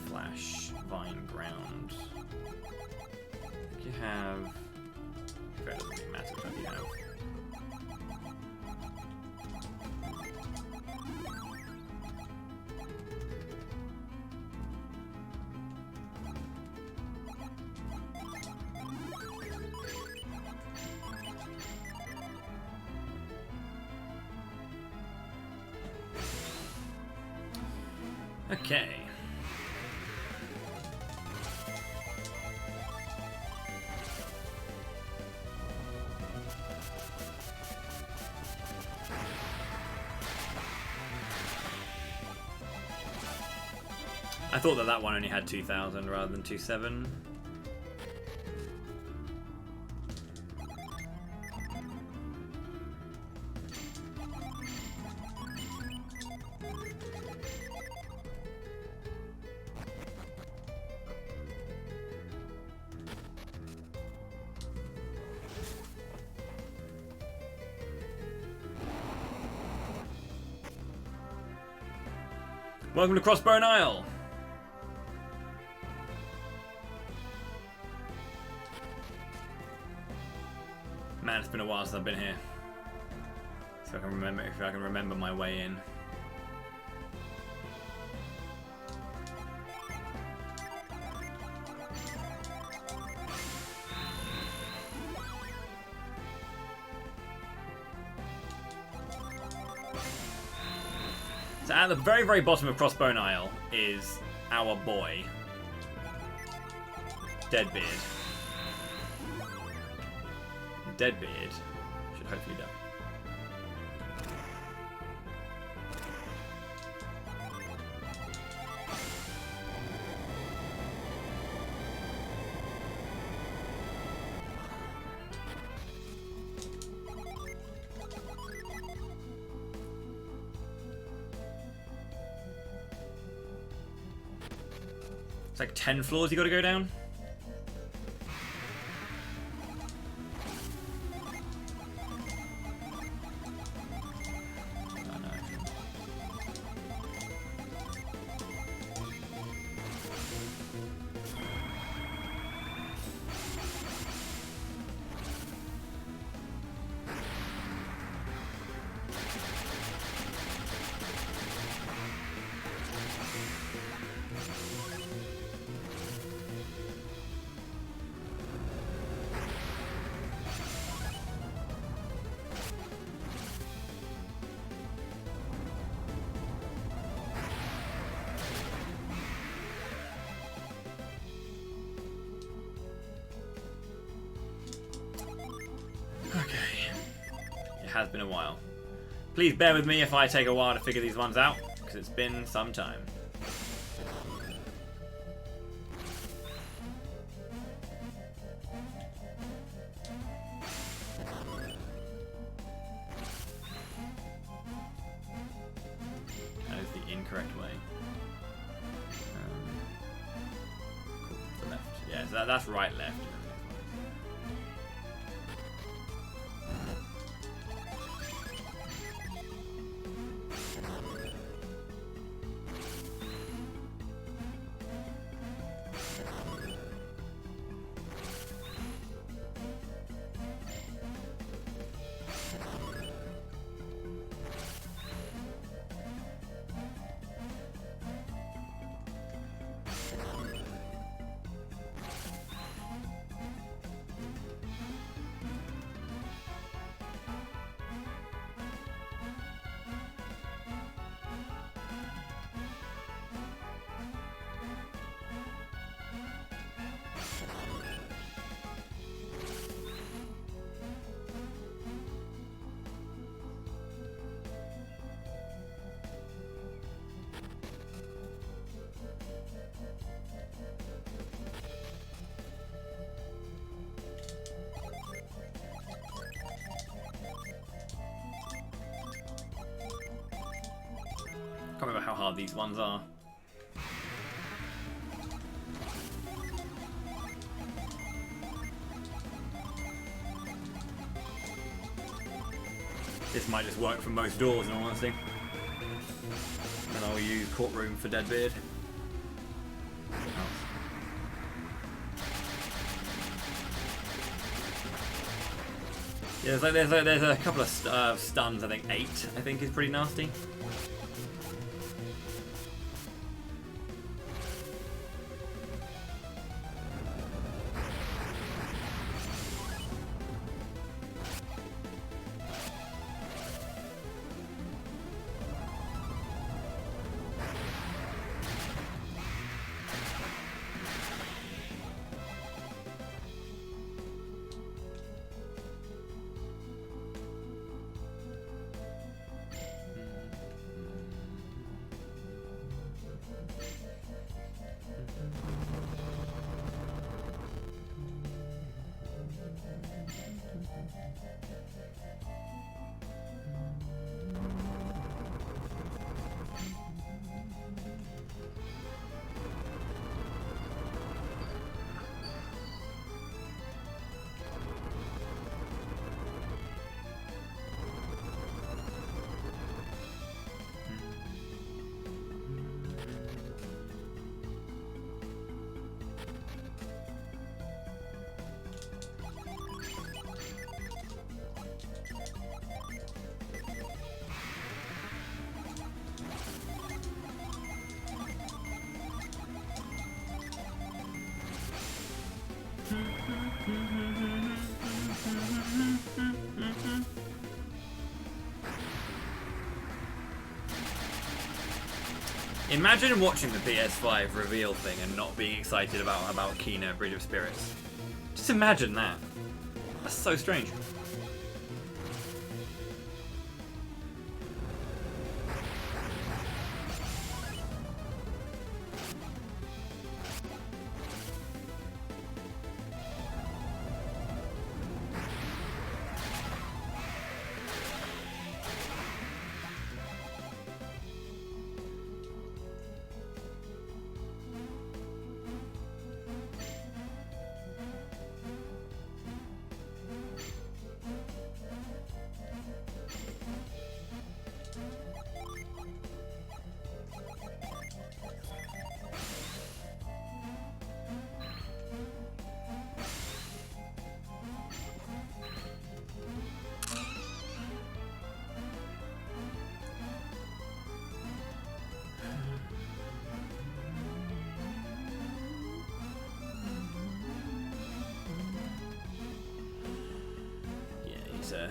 Flash, Vine, Ground. I think you have... It doesn't really matter what you have. Okay. I thought that one only had 2,000 rather than 2,700. Welcome to Crossbone Isle. Man, it's been a while since I've been here. So I can remember if I can remember my way in. So at the very, very bottom of Crossbone Isle is our boy, Deadbeard. Deadbeard should hopefully die. It's like 10 floors you gotta go down. Has been a while. Please bear with me if I take a while to figure these ones out, because it's been some time. correct way. Cool, to the left. Yeah, so that's right, left. I can't remember how hard these ones are. This might just work for most doors, in all honesty. And I'll use Courtroom for Deadbeard. Yeah, there's a couple of stuns. I think 8. I think is pretty nasty. Imagine watching the PS5 reveal thing and not being excited about Kena Bridge of Spirits. Just imagine that. That's so strange. I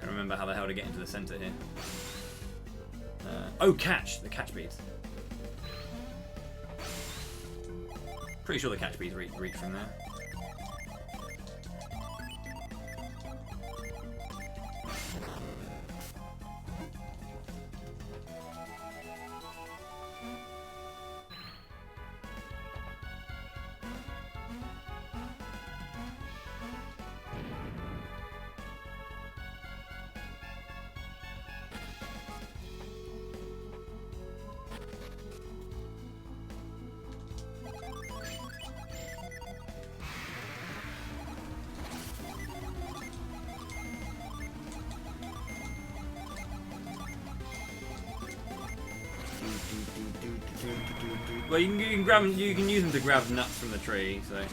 can remember how the hell to get into the center here. Oh, catch! The catch beads. Pretty sure the catch beads reach from there. Well, you can grab them, you can use them to grab nuts from the tree, so.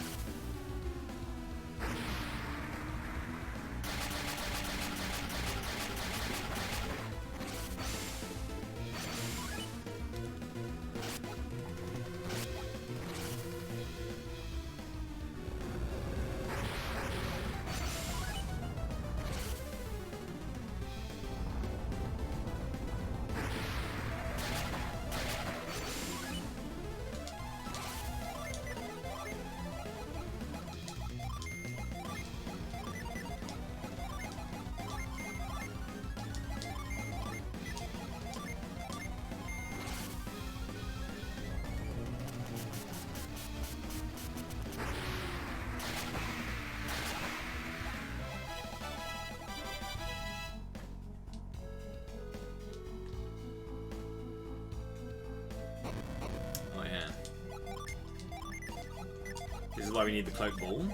This is why we need the cloak ball.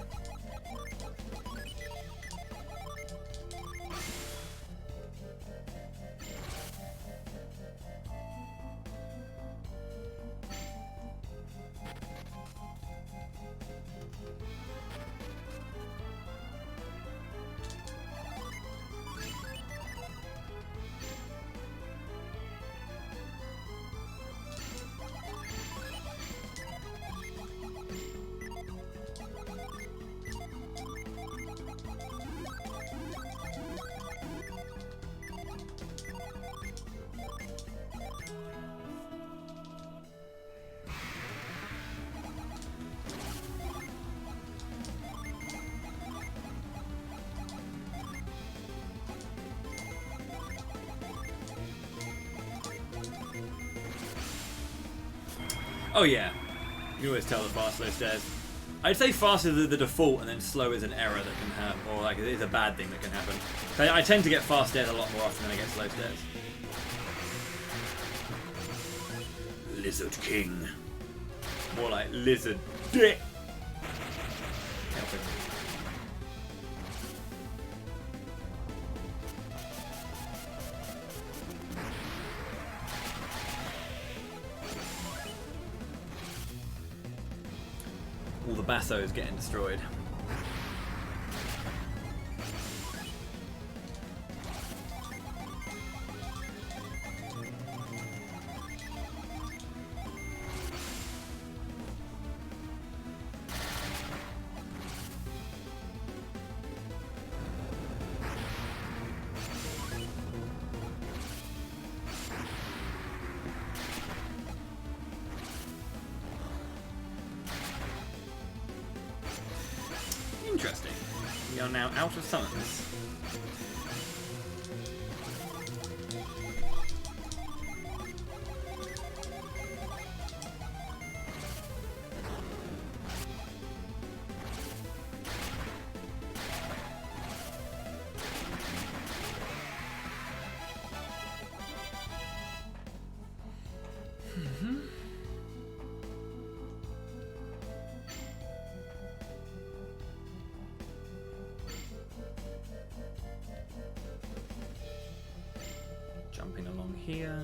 Oh yeah, you can always tell the fast, slow stairs. I'd say fast is the default, and then slow is an error that can happen, or like it is a bad thing that can happen. So I tend to get fast stairs a lot more often than I get slow stairs. Lizard King. More like Lizard Dick. All the bassos getting destroyed. Interesting. We are now out of summons. Jumping along here.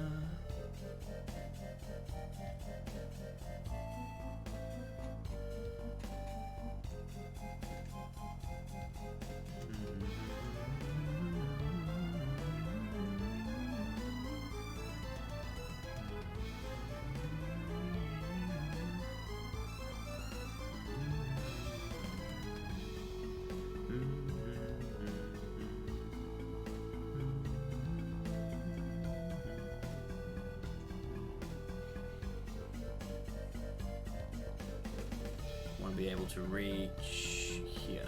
Want to be able to reach here.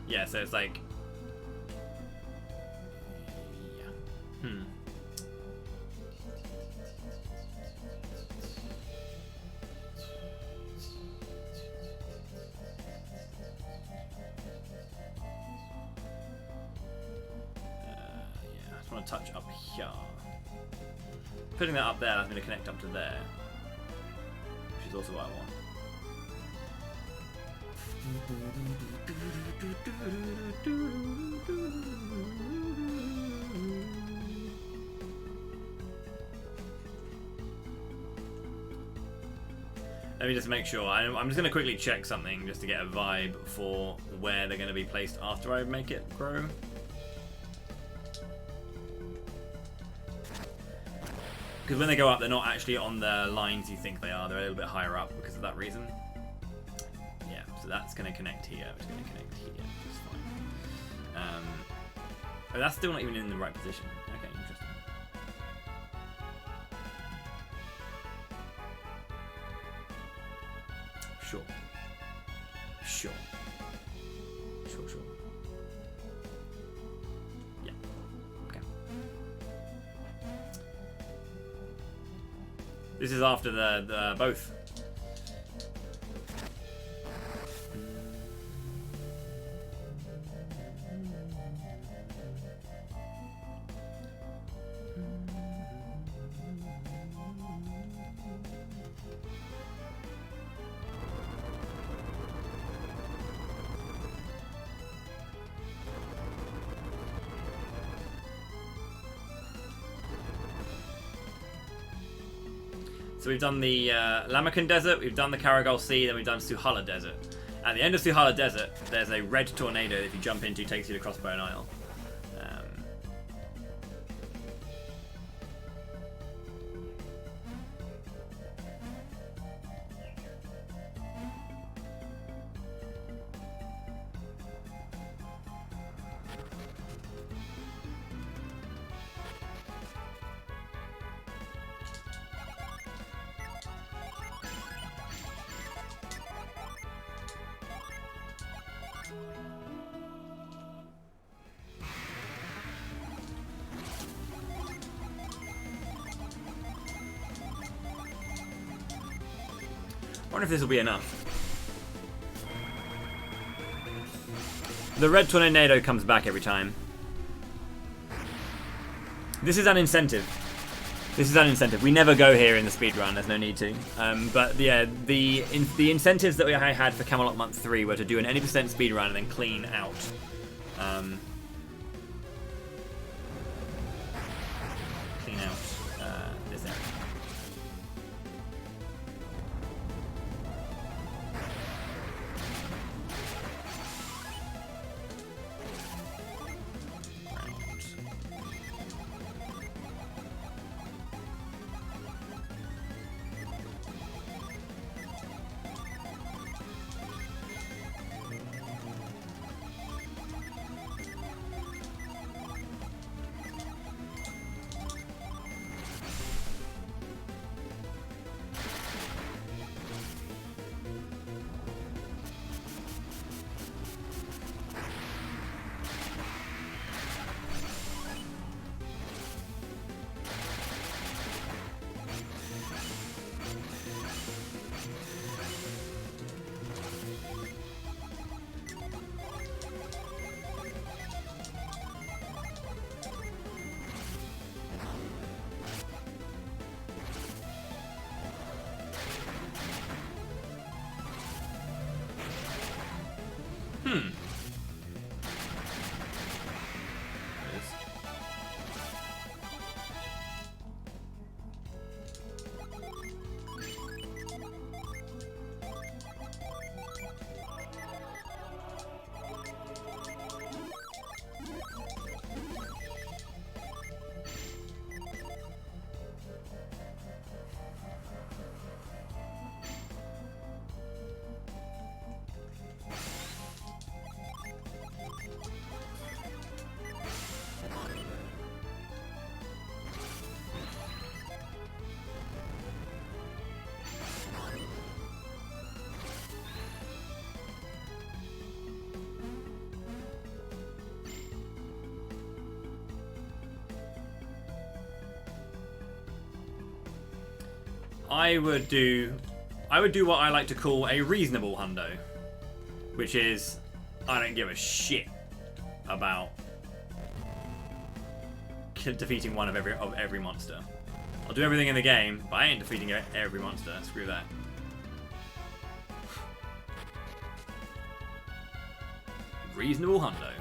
Yeah, so it's like, yeah. want to touch up here. Putting that up there, that's going to connect up to there, which is also what I want. Let me just make sure. I'm just going to quickly check something just to get a vibe for where they're going to be placed after I make it grow. Because when they go up, they're not actually on the lines you think they are. They're a little bit higher up because of that reason. Yeah, so that's going to connect here. It's going to connect here, which is fine. But that's still not even in the right position. Okay, interesting. Sure. Sure. Sure, sure. Yeah. Okay. This is after the both. So we've done the Lamakan Desert, we've done the Karagol Sea, then we've done Suhala Desert. At the end of Suhala Desert, there's a red tornado that if you jump into, takes you to Crossbone Isle. I wonder if this will be enough. The red tornado comes back every time. This is an incentive. This is an incentive. We never go here in the speedrun, there's no need to. But yeah, the incentives that I had for Camelot Month 3 were to do an 80% speedrun and then clean out. Clean out this area. I would do what I like to call a reasonable hundo, which is I don't give a shit about defeating one of every monster. I'll do everything in the game, but I ain't defeating every monster. Screw that. Reasonable hundo.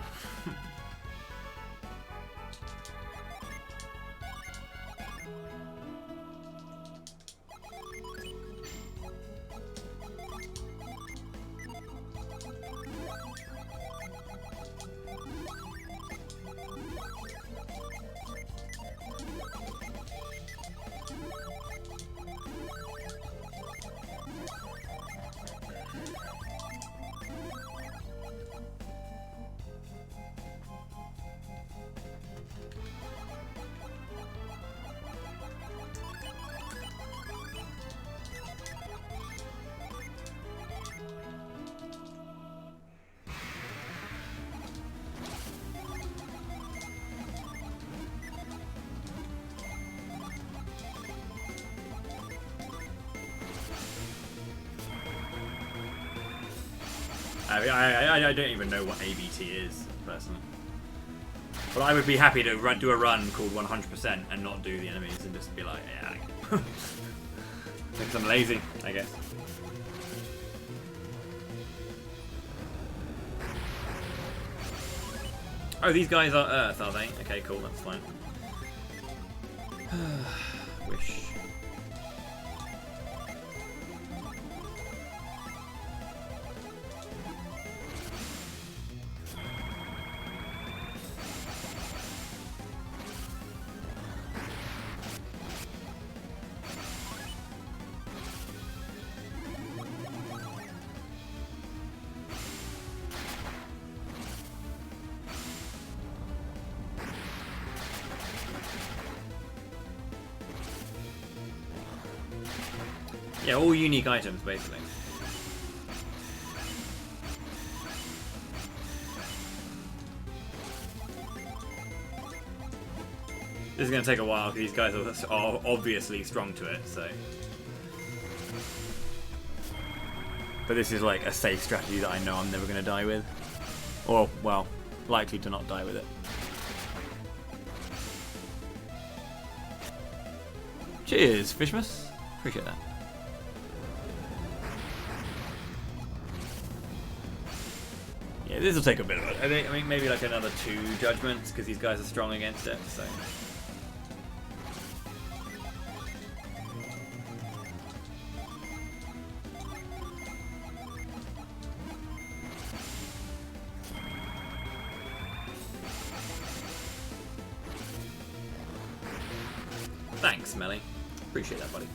I don't even know what ABT is, personally. But I would be happy to do a run called 100% and not do the enemies and just be like, yeah. Because I'm lazy, I guess. Oh, these guys are Earth, are they? Okay, cool, that's fine. Wish. Yeah, all unique items, basically. This is going to take a while because these guys are obviously strong to it, so. But this is like a safe strategy that I know I'm never going to die with. Or, well, likely to not die with it. Cheers, Fishmas. Appreciate that. Yeah, this will take a bit of it. I think maybe like another 2 judgments because these guys are strong against it. So. Thanks, Melly. Appreciate that, buddy.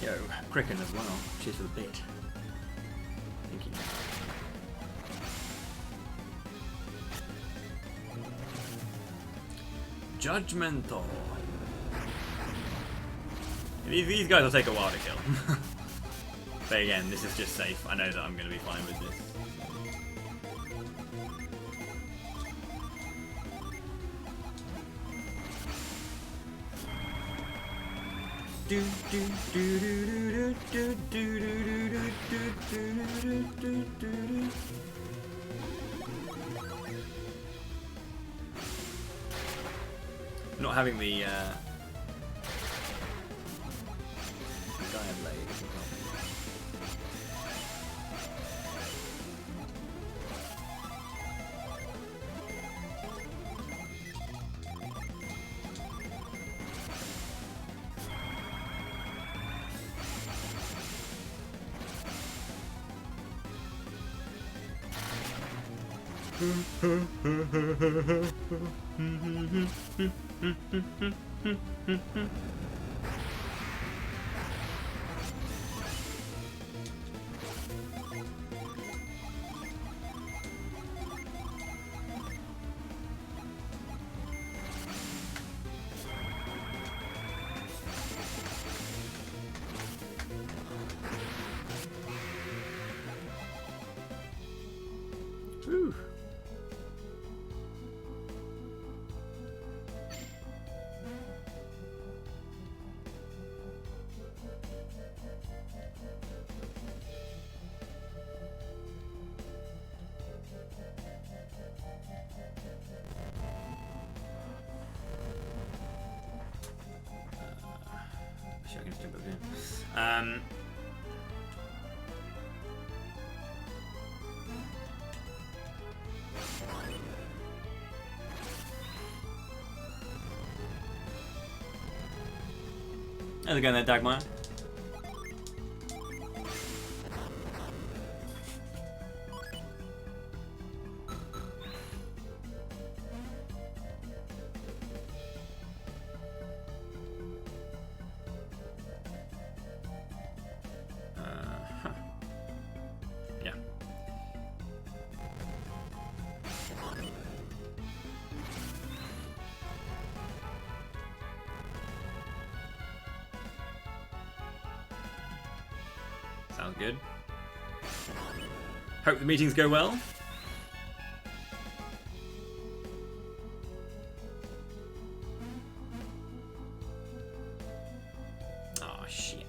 Yo, Cricken as well. Cheers for the bit. Thank you. Judgmental. These guys will take a while to kill. But again, this is just safe. I know that I'm going to be fine with this. Not having the Gaia blade. Whew. Sure, I can just jump over here. How's it going there, Dagmar? Yeah. Sounds good. Hope the meetings go well. Oh shit.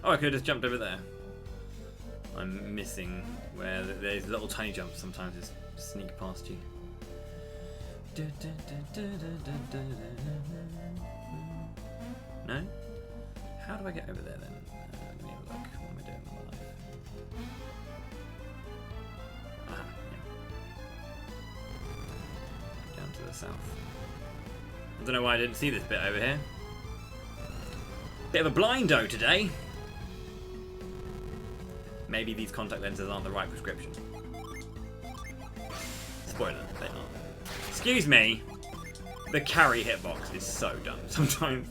Oh, I could have just jumped over there. I'm missing where there's little tiny jumps sometimes just sneak past you. No? How do I get over there then? Let me have a look. What am I doing with my life? Ah, yeah. Down to the south. I don't know why I didn't see this bit over here. Bit of a blindo today. Maybe these contact lenses aren't the right prescription. Spoiler, they aren't. Excuse me. The carry hitbox is so dumb sometimes.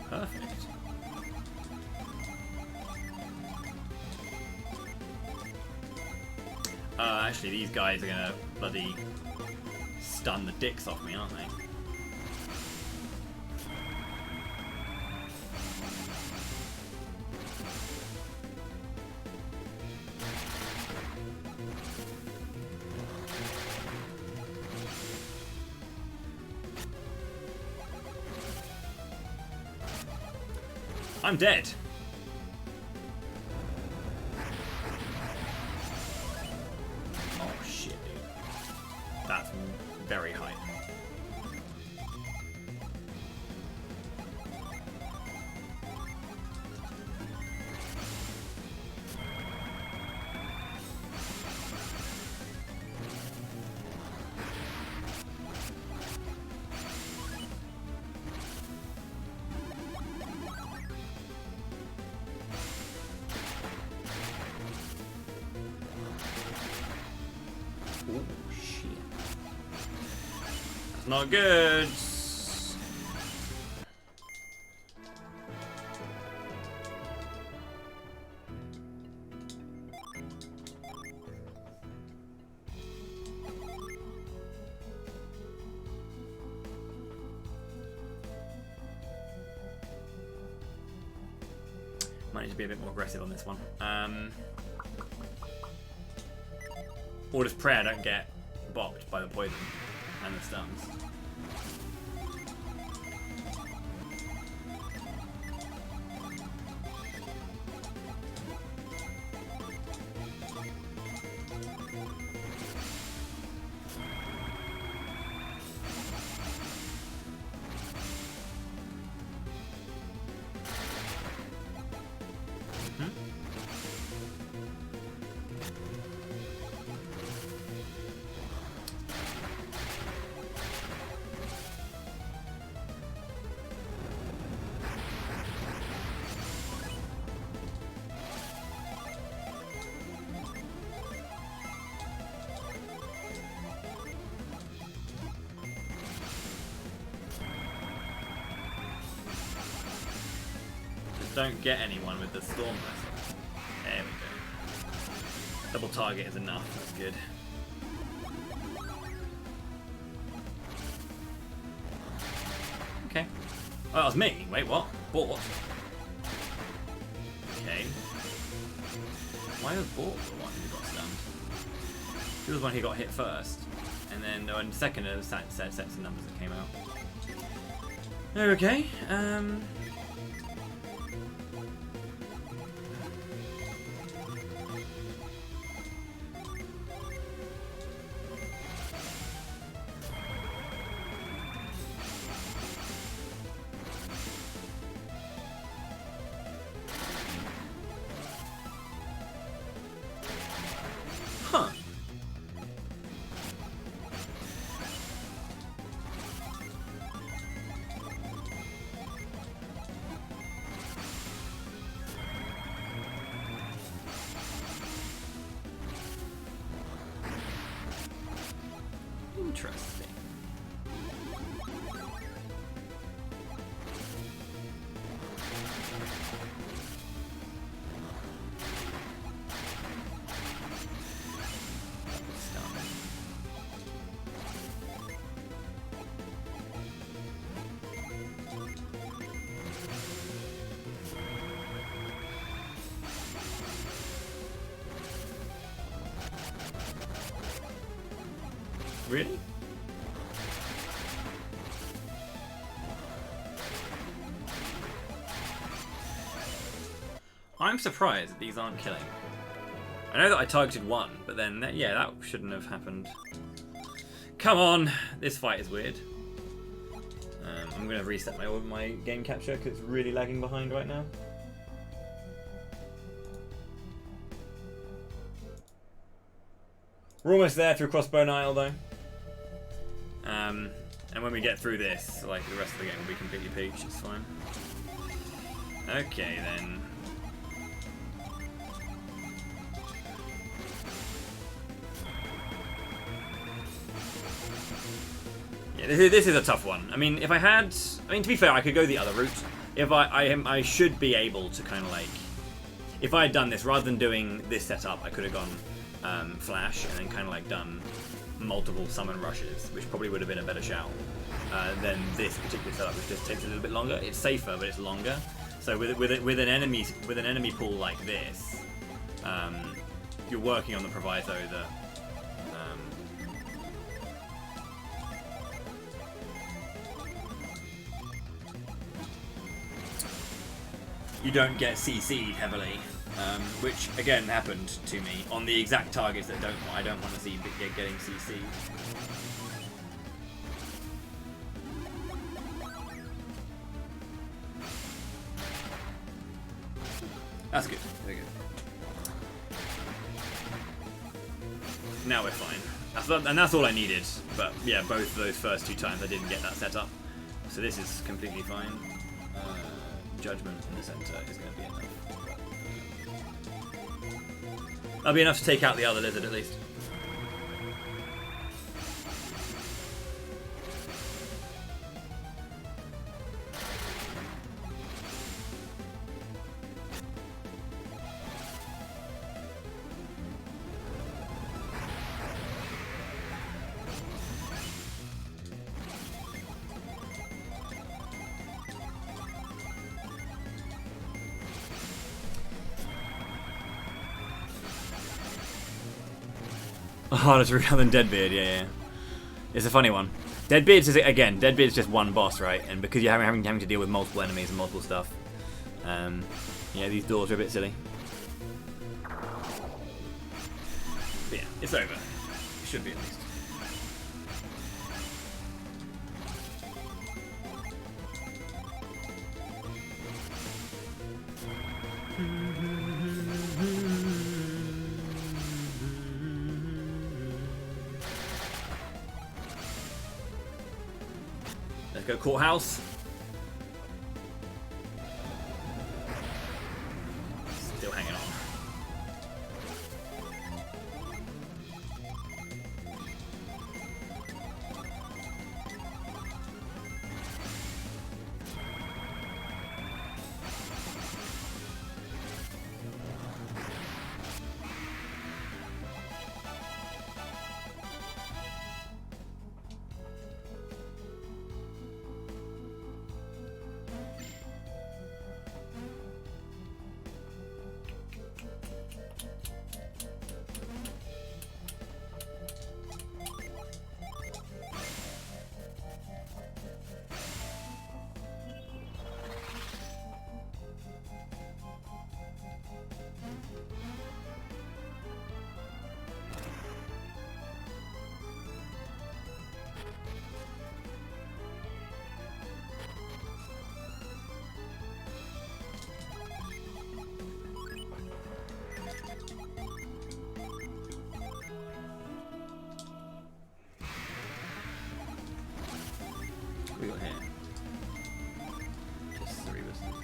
Perfect. Actually, these guys are gonna bloody stun the dicks off me, aren't they? I'm dead. Oh shit, dude. That's very high. Oh shit. That's not good. Might need to be a bit more aggressive on this one. Or does prayer don't get bopped by the poison and the stuns? don't get anyone with the storm vessel. There we go. Double target is enough. That's good. Okay. Oh, that was me. Wait, what? Bought. Okay. Why was Bought the one who got stunned? He was the one who got hit first. And then in second, there was sets of numbers that came out. Okay. Huh. Interesting. Really? I'm surprised that these aren't killing. I know that I targeted one, but then, yeah, that shouldn't have happened. Come on! This fight is weird. I'm going to reset my game capture because it's really lagging behind right now. We're almost there through Crossbone Isle, though. And when we get through this, like, the rest of the game will be completely peach, it's fine. Okay, then. Yeah, this is a tough one. I mean, if I had... I mean, to be fair, I could go the other route. If I should be able to kind of, like... If I had done this, rather than doing this setup, I could have gone Flash and then kind of, like, done multiple summon rushes, which probably would have been a better shout than this particular setup, which just takes a little bit longer. It's safer, but it's longer. So with an enemy pool like this, you're working on the proviso that you don't get CC'd heavily, which again happened to me on the exact targets that I don't want to see getting CC'd. That's good. Very good. Now we're fine. And that's all I needed. But yeah, both of those first two times I didn't get that set up. So this is completely fine. Judgment in the center is going to be enough. That'll be enough to take out the other lizard at least. Harder to recall than Deadbeard, yeah. It's a funny one. Deadbeard's Deadbeard's just one boss, right? And because you're having to deal with multiple enemies and multiple stuff, yeah, these doors are a bit silly. But yeah, it's over. It should be at least. Let's go courthouse. Still hanging on. we got here? Just 3 whistles.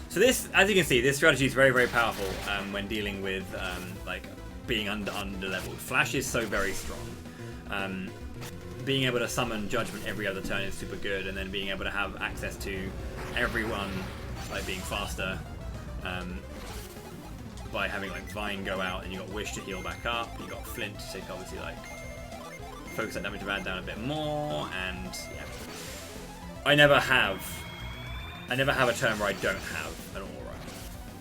So this, as you can see, this strategy is very, very powerful when dealing with like being under-leveled. Flash is so very strong. Being able to summon Judgment every other turn is super good, and then being able to have access to everyone, like being faster, by having like Vine go out, and you got Wish to heal back up, you got Flint to obviously like focus that damage bad down a bit more, and yeah. I never have a turn where I don't have an aura.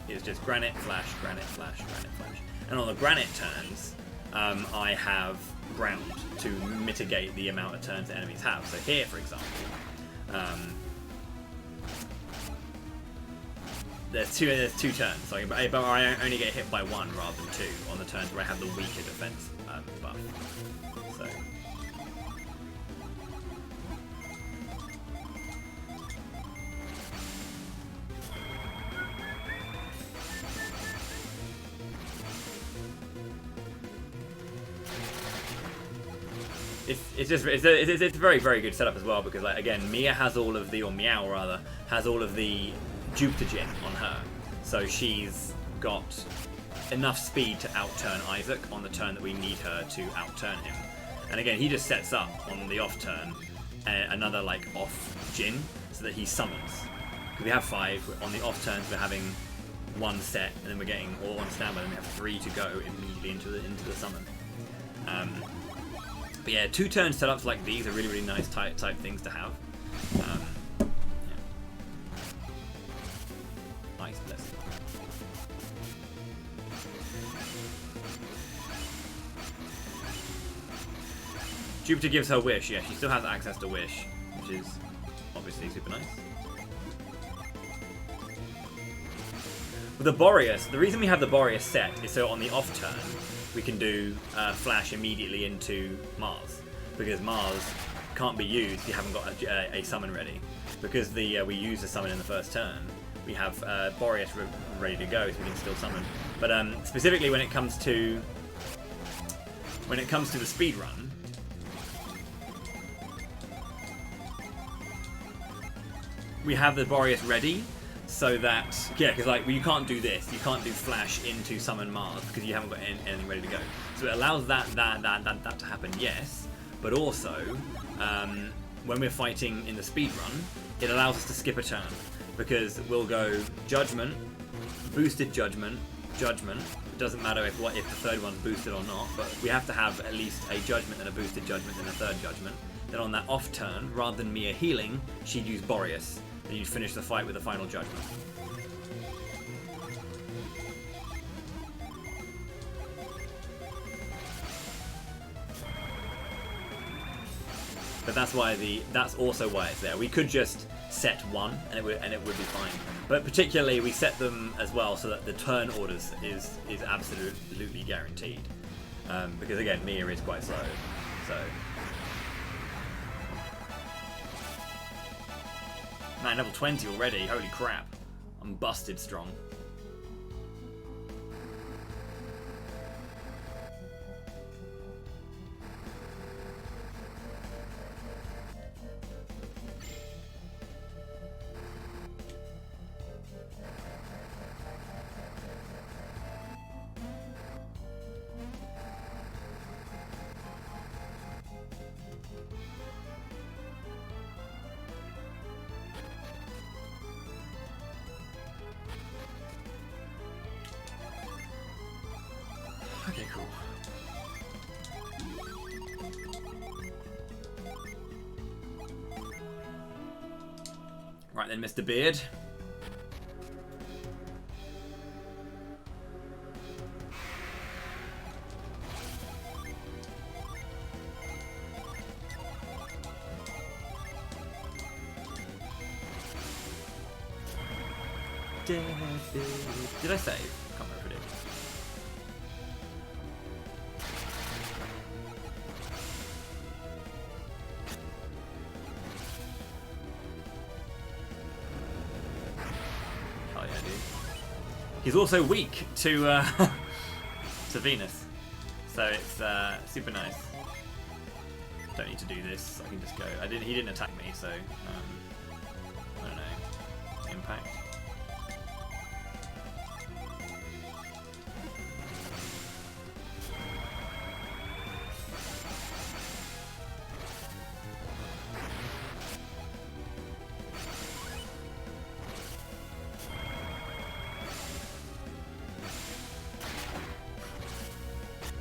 It's just Granite, Flash, Granite, Flash, Granite, Flash. And on the Granite turns, I have Ground to mitigate the amount of turns that enemies have. So here, for example, there's two turns, so but I only get hit by 1 rather than 2 on the turns where I have the weaker defense buff. So. It's a very, very good setup as well, because like again, Mia has all of the, or Meow rather, has all of the Jupiter Gin on her, so she's got enough speed to outturn Isaac on the turn that we need her to outturn him. And again, he just sets up on the off turn another like off Gin so that he summons. We have 5 on the off turns. We're having 1 set, and then we're getting all on standby, and we have 3 to go immediately into the summon. But yeah, 2 turn setups like these are really, really nice type things to have. Yeah. Nice, bless. Jupiter gives her Wish. Yeah, she still has access to Wish, which is obviously super nice. With the Boreas, the reason we have the Boreas set is so on the off turn, we can do Flash immediately into Mars, because Mars can't be used if you haven't got a summon ready. Because we use the summon in the first turn, we have Boreas ready to go, so we can still summon. But specifically when it comes to the speed run, we have the Boreas ready. So that, yeah, because like you can't do this, you can't do Flash into Summon Mars because you haven't got anything ready to go. So it allows that to happen, yes, but also when we're fighting in the speed run, it allows us to skip a turn, because we'll go Judgment, boosted Judgment, Judgment. It doesn't matter if the third one's boosted or not, but we have to have at least a Judgment and a boosted Judgment and a third Judgment. Then on that off turn, rather than Mia healing, she'd use Boreas. Then you'd finish the fight with a final Judgment. But that's also why it's there. We could just set 1 and it would be fine. But particularly we set them as well so that the turn orders is absolutely guaranteed. Because again, Mia is quite slow. So. Man, level 20 already, holy crap. I'm busted strong. Okay, cool. Right then, Mr. Beard. Did I save? I can't remember if I did. Hell yeah. dude. He's also weak to to Venus, so it's super nice. Don't need to do this. I can just go. He didn't attack me, so I don't know. Impact.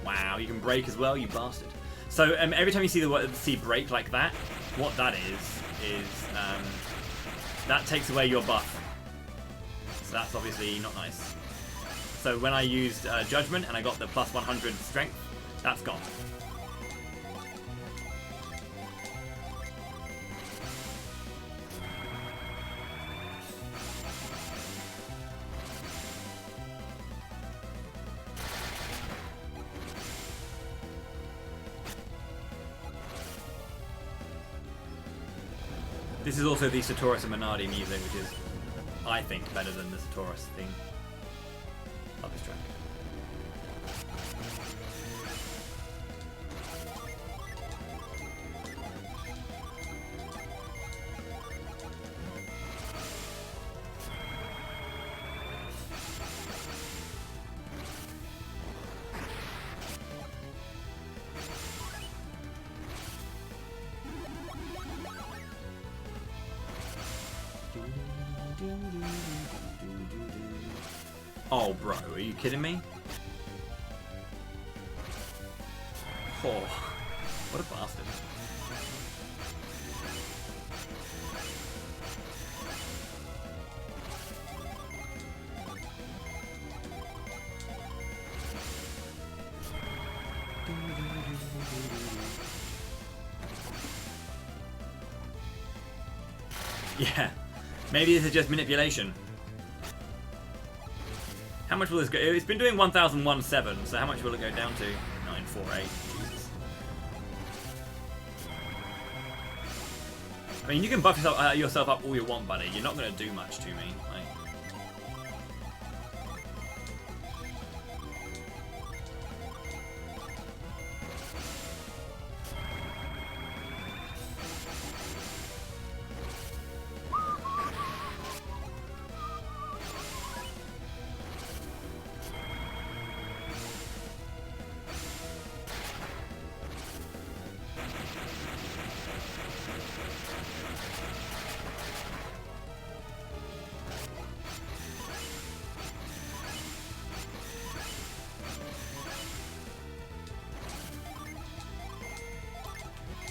Wow, you can break as well, you bastard. So every time you see the word break like that, what that is that takes away your buff. So that's obviously not nice. So when I used Judgment and I got the plus 100 strength, that's gone. This is also the Satoris and Minardi music, which is, I think, better than the Satoris theme. Love this track. Oh, bro, are you kidding me? Oh, what a bastard. Yeah, maybe this is just manipulation. How much will this go? It's been doing 1017, so how much will it go down to? 948. Jesus. I mean, you can buff yourself up all you want, buddy. You're not going to do much to me. Like,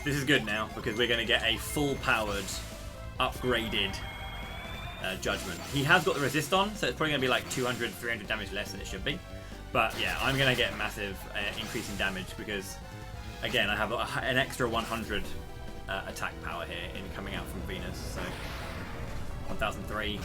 this is good now, because we're going to get a full-powered, upgraded Judgment. He has got the resist on, so it's probably going to be like 200, 300 damage less than it should be. But yeah, I'm going to get massive increase in damage, because, again, I have an extra 100 attack power here in coming out from Venus, so 1003.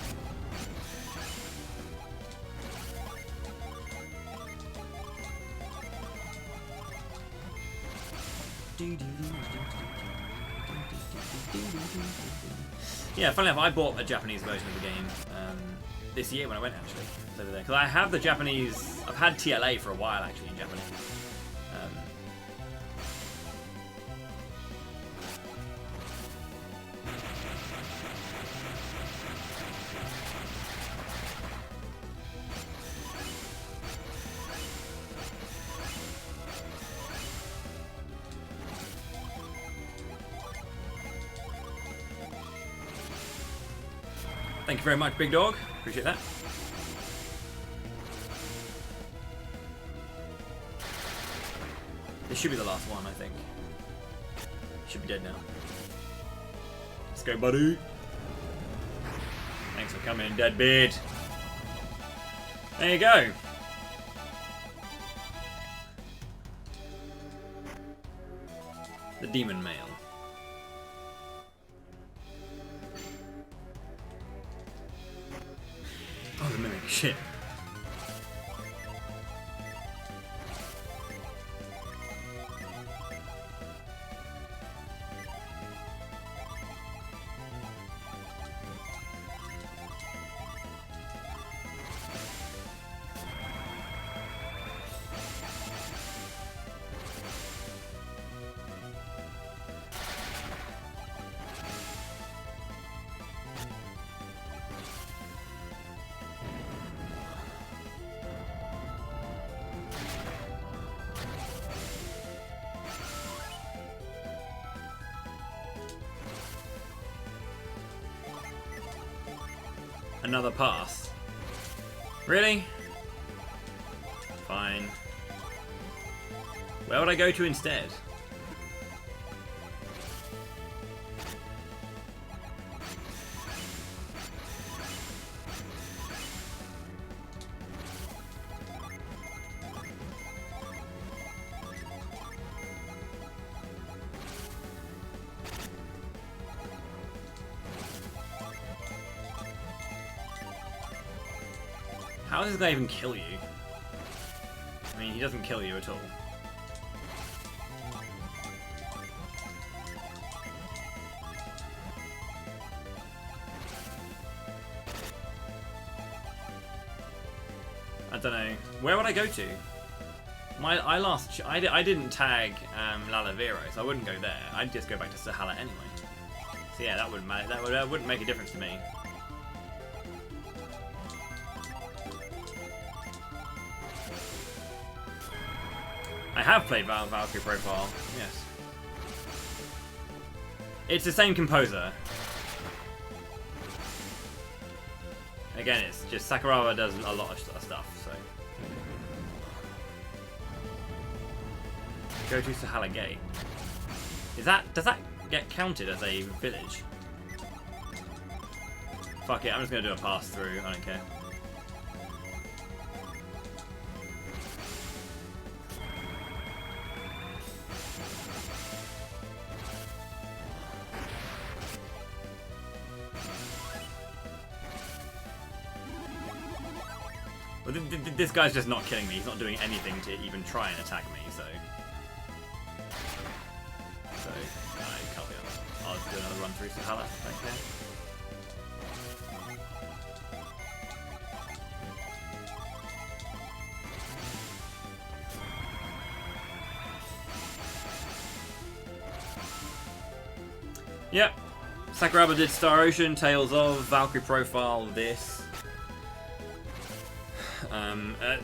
Yeah, funnily enough, I bought a Japanese version of the game this year when I went, actually. It's over there. Because I have the Japanese... I've had TLA for a while, actually, in Japanese. Thank you very much, Big Dog. Appreciate that. This should be the last one, I think. Should be dead now. Let's go, buddy. Thanks for coming, Deadbeard. There you go. The Demon Male. Oh, the mimic. Shit. Another pass. Really? Fine. Where would I go to instead? How does this guy even kill you? I mean, he doesn't kill you at all. I don't know. Where would I go to? I didn't tag Lalavero, so I wouldn't go there. I'd just go back to Sahala anyway. So yeah, that wouldn't make a difference to me. I have played Valkyrie Profile, yes. It's the same composer. Again, it's just Sakuraba does a lot of stuff, so. Go to Sahala Gate. Does that get counted as a village? Fuck it, I'm just gonna do a pass through, I don't care. Well, this guy's just not killing me. He's not doing anything to even try and attack me, so... I can't be honest. I'll just do another run through Sahala. Okay. Yep. Sakuraba did Star Ocean, Tales of, Valkyrie Profile, this.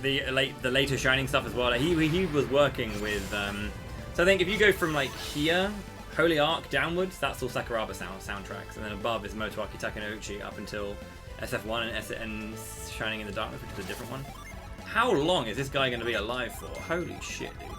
The later Shining stuff as well. He was working with. So I think if you go from like here, Holy Ark downwards, that's all Sakuraba soundtracks, and then above is Motoaki Takenouchi up until SF1 and Shining in the Darkness, which is a different one. How long is this guy going to be alive for? Holy shit, dude.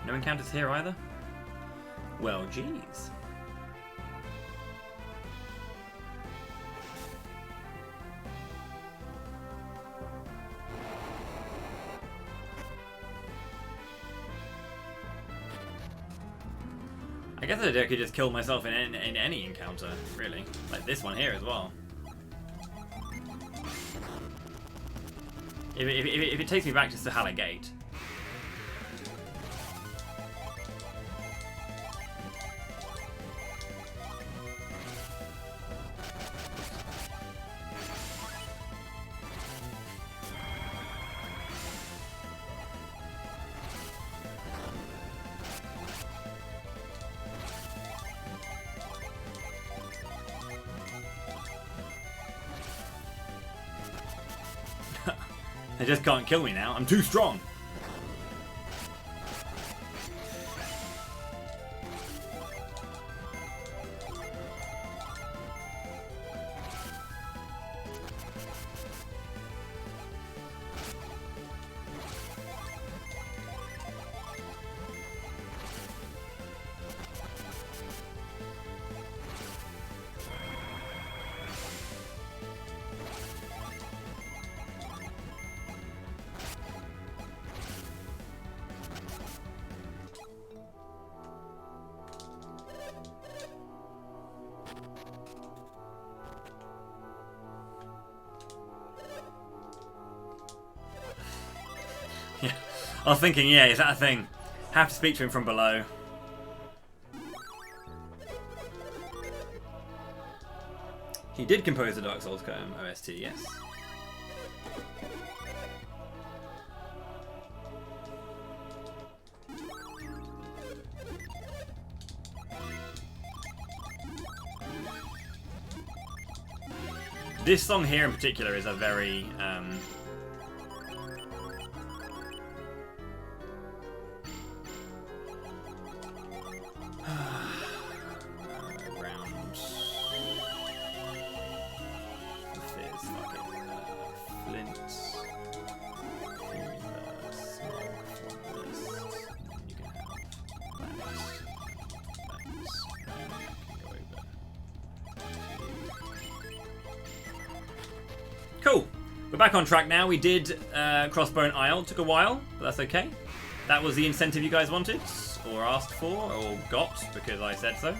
No encounters here either? Well, geez. I guess I could just kill myself in any encounter, really. Like this one here as well. If it takes me back to Sahala Gate. They just can't kill me now. I'm too strong. I was thinking, yeah, is that a thing? Have to speak to him from below. He did compose the Dark Souls OST, yes. This song here in particular is a very Cool. We're back on track now. We did Crossbone Isle. Took a while, but that's okay. That was the incentive you guys wanted, or asked for, or got, because I said so.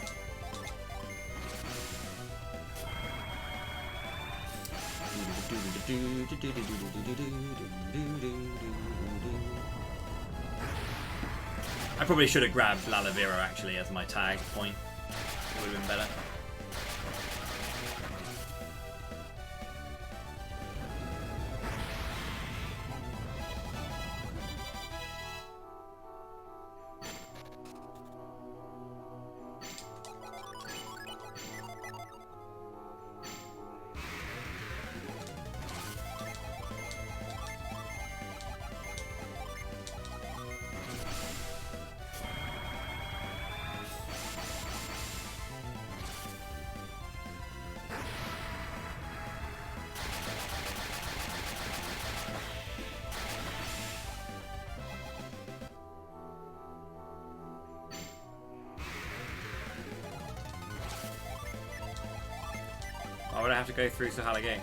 I probably should have grabbed Lalavero actually as my tag point. It would have been better. Why would I have to go through Sahala Gate?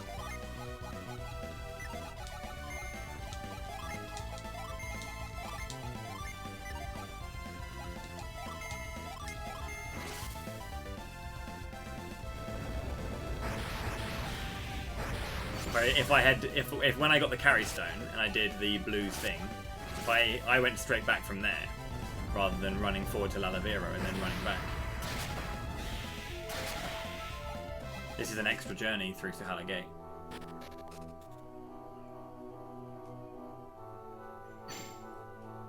If when I got the carry stone and I did the blue thing, if I went straight back from there rather than running forward to Lalavero and then running back. This is an extra journey through Sahala Gate.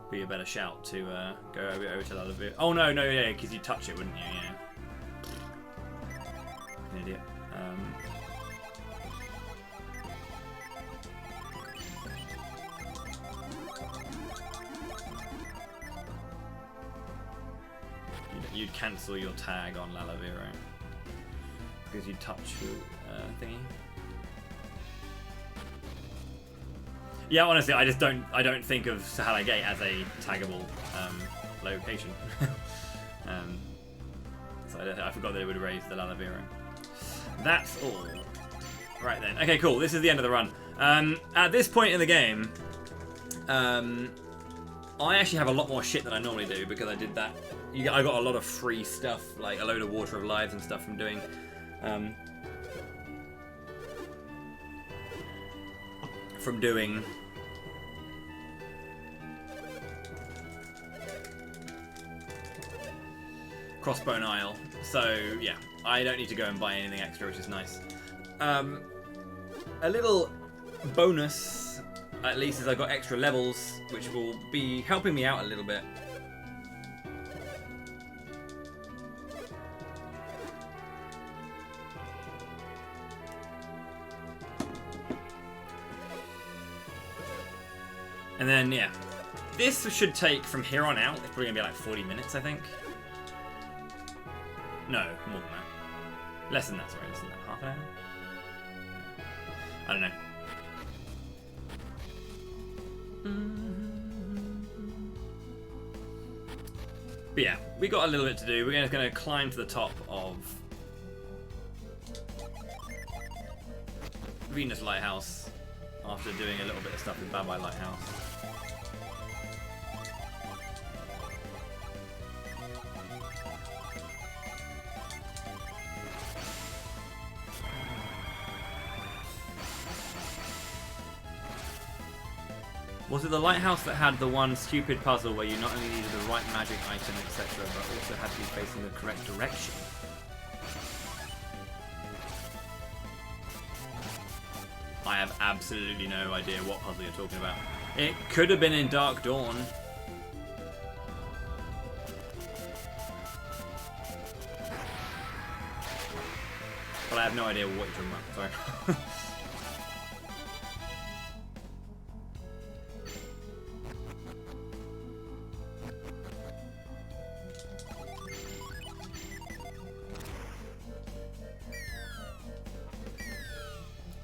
Be a better shout to go over to Lalavero. Oh no, yeah, because you'd touch it, wouldn't you? Yeah. An idiot. You'd cancel your tag on Lalavero. Because you touch the thingy. Yeah, honestly, I don't think of Sahala Gate as a taggable location. So I forgot that it would raise the Lalavero. That's all. Right then. Okay, cool. This is the end of the run. At this point in the game, I actually have a lot more shit than I normally do because I did that. I got a lot of free stuff, like a load of Water of Lives and stuff from doing. Crossbone Isle. So yeah, I don't need to go and buy anything extra, which is nice. A little bonus, at least, is I got extra levels, which will be helping me out a little bit. And then, yeah, this should take, from here on out, it's probably going to be like 40 minutes, I think. No, more than that. Less than that, sorry, less than that. Half an hour? I don't know. But yeah, we got a little bit to do. We're going to climb to the top of Venus Lighthouse after doing a little bit of stuff in Babai Lighthouse. Was it the lighthouse that had the one stupid puzzle where you not only needed the right magic item, etc., but also had to be facing the correct direction? I have absolutely no idea what puzzle you're talking about. It could have been in Dark Dawn. But I have no idea what you're talking about, sorry.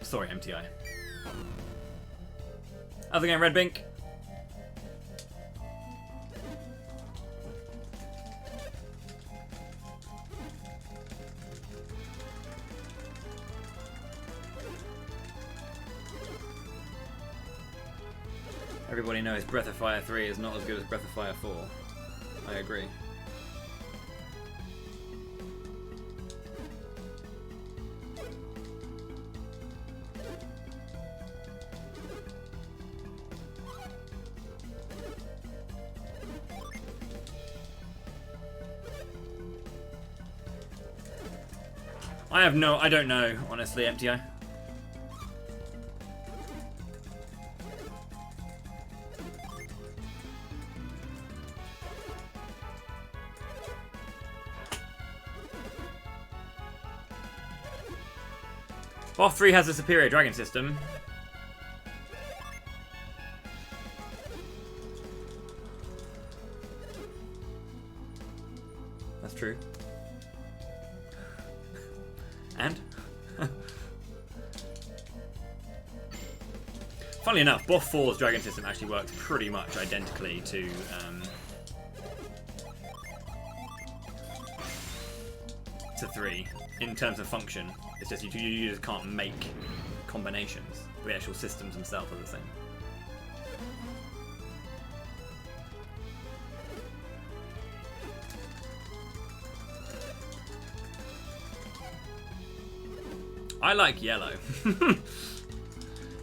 Sorry, MTI. How's it going, Red Bink? Everybody knows Breath of Fire 3 is not as good as Breath of Fire 4. I agree. I don't know, honestly, MTI. Boss 3 has a superior dragon system. That's true. And? Funnily enough, Boss 4's dragon system actually works pretty much identically to 3 in terms of function. It's just you just can't make combinations. The actual systems themselves are the same. I like yellow.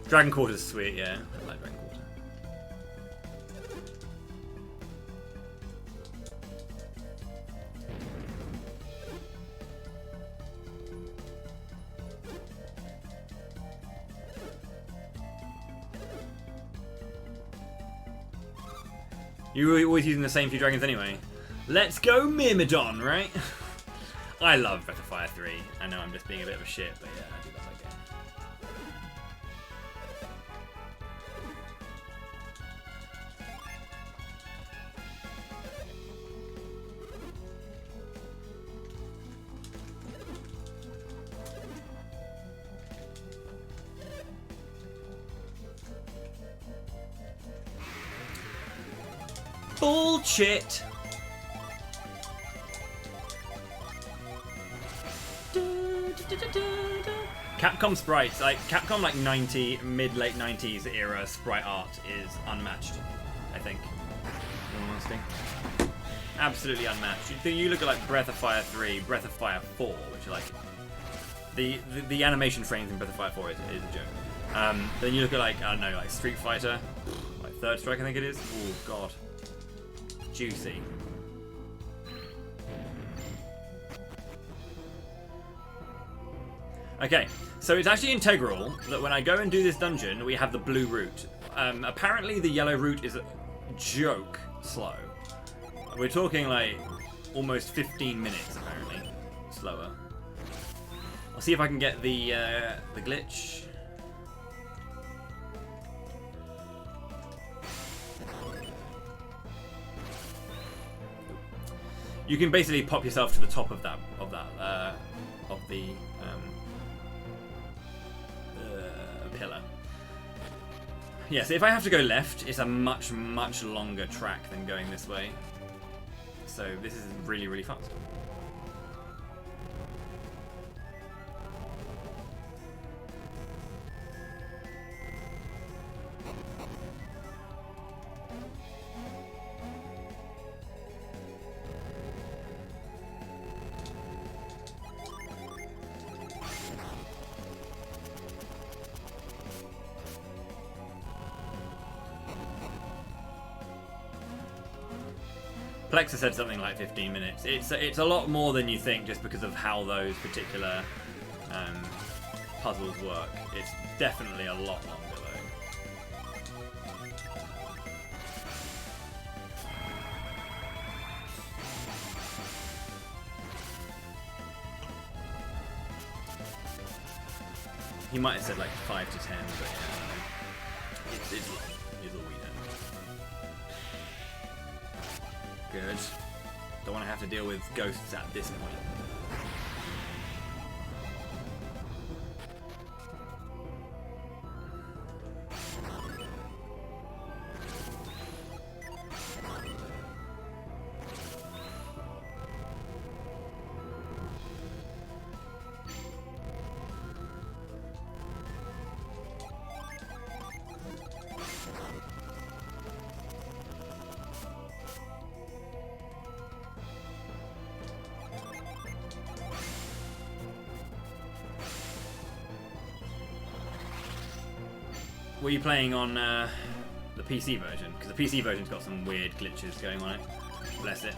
Dragon Quarter's sweet, yeah. I like Dragon Quarter. You're always using the same few dragons anyway. Let's go Myrmidon, right? I love Breath of Fire 3. I know I'm just being a bit of a shit, but yeah, I do love that game. Bullshit! Capcom sprites, like Capcom like mid-late 90s era sprite art is unmatched, I think. In all honesty. Absolutely unmatched. You look at like Breath of Fire 3, Breath of Fire 4, which are like the animation frames in Breath of Fire 4 is a joke. Then you look at like, I don't know, like Street Fighter, like Third Strike I think it is. Oh god. Juicy. Okay, so it's actually integral that when I go and do this dungeon, we have the blue route. Apparently the yellow route is a joke slow. We're talking like almost 15 minutes apparently slower. I'll see if I can get the glitch. You can basically pop yourself to the top of the pillar. Yeah, so if I have to go left, it's a much longer track than going this way. So this is really, really fast. Plexa said something like 15 minutes. It's a lot more than you think just because of how those particular puzzles work. It's definitely a lot longer though. He might have said like 5 to 10, but yeah, it's long. Is all we know. Good. Don't want to have to deal with ghosts at this point. Were you playing on the PC version? Because the PC version's got some weird glitches going on it. Bless it.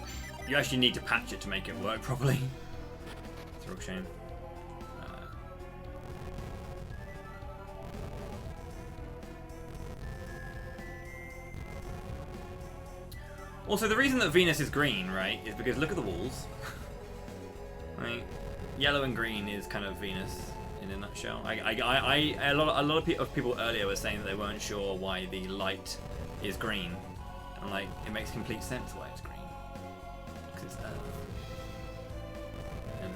You actually need to patch it to make it work properly. It's a real shame. Also, the reason that Venus is green, right, is because look at the walls. Right? Yellow and green is kind of Venus. In a nutshell, a lot of people earlier were saying that they weren't sure why the light is green, and like it makes complete sense why it's green, because it's Earth. And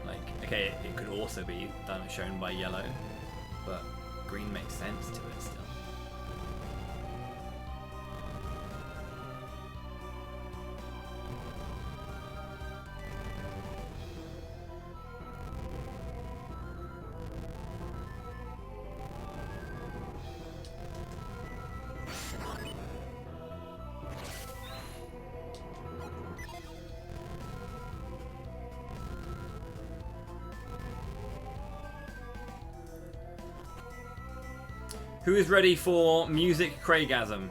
like, okay, it could also be shown by yellow, but green makes sense to it still. Who is ready for music Craigasm?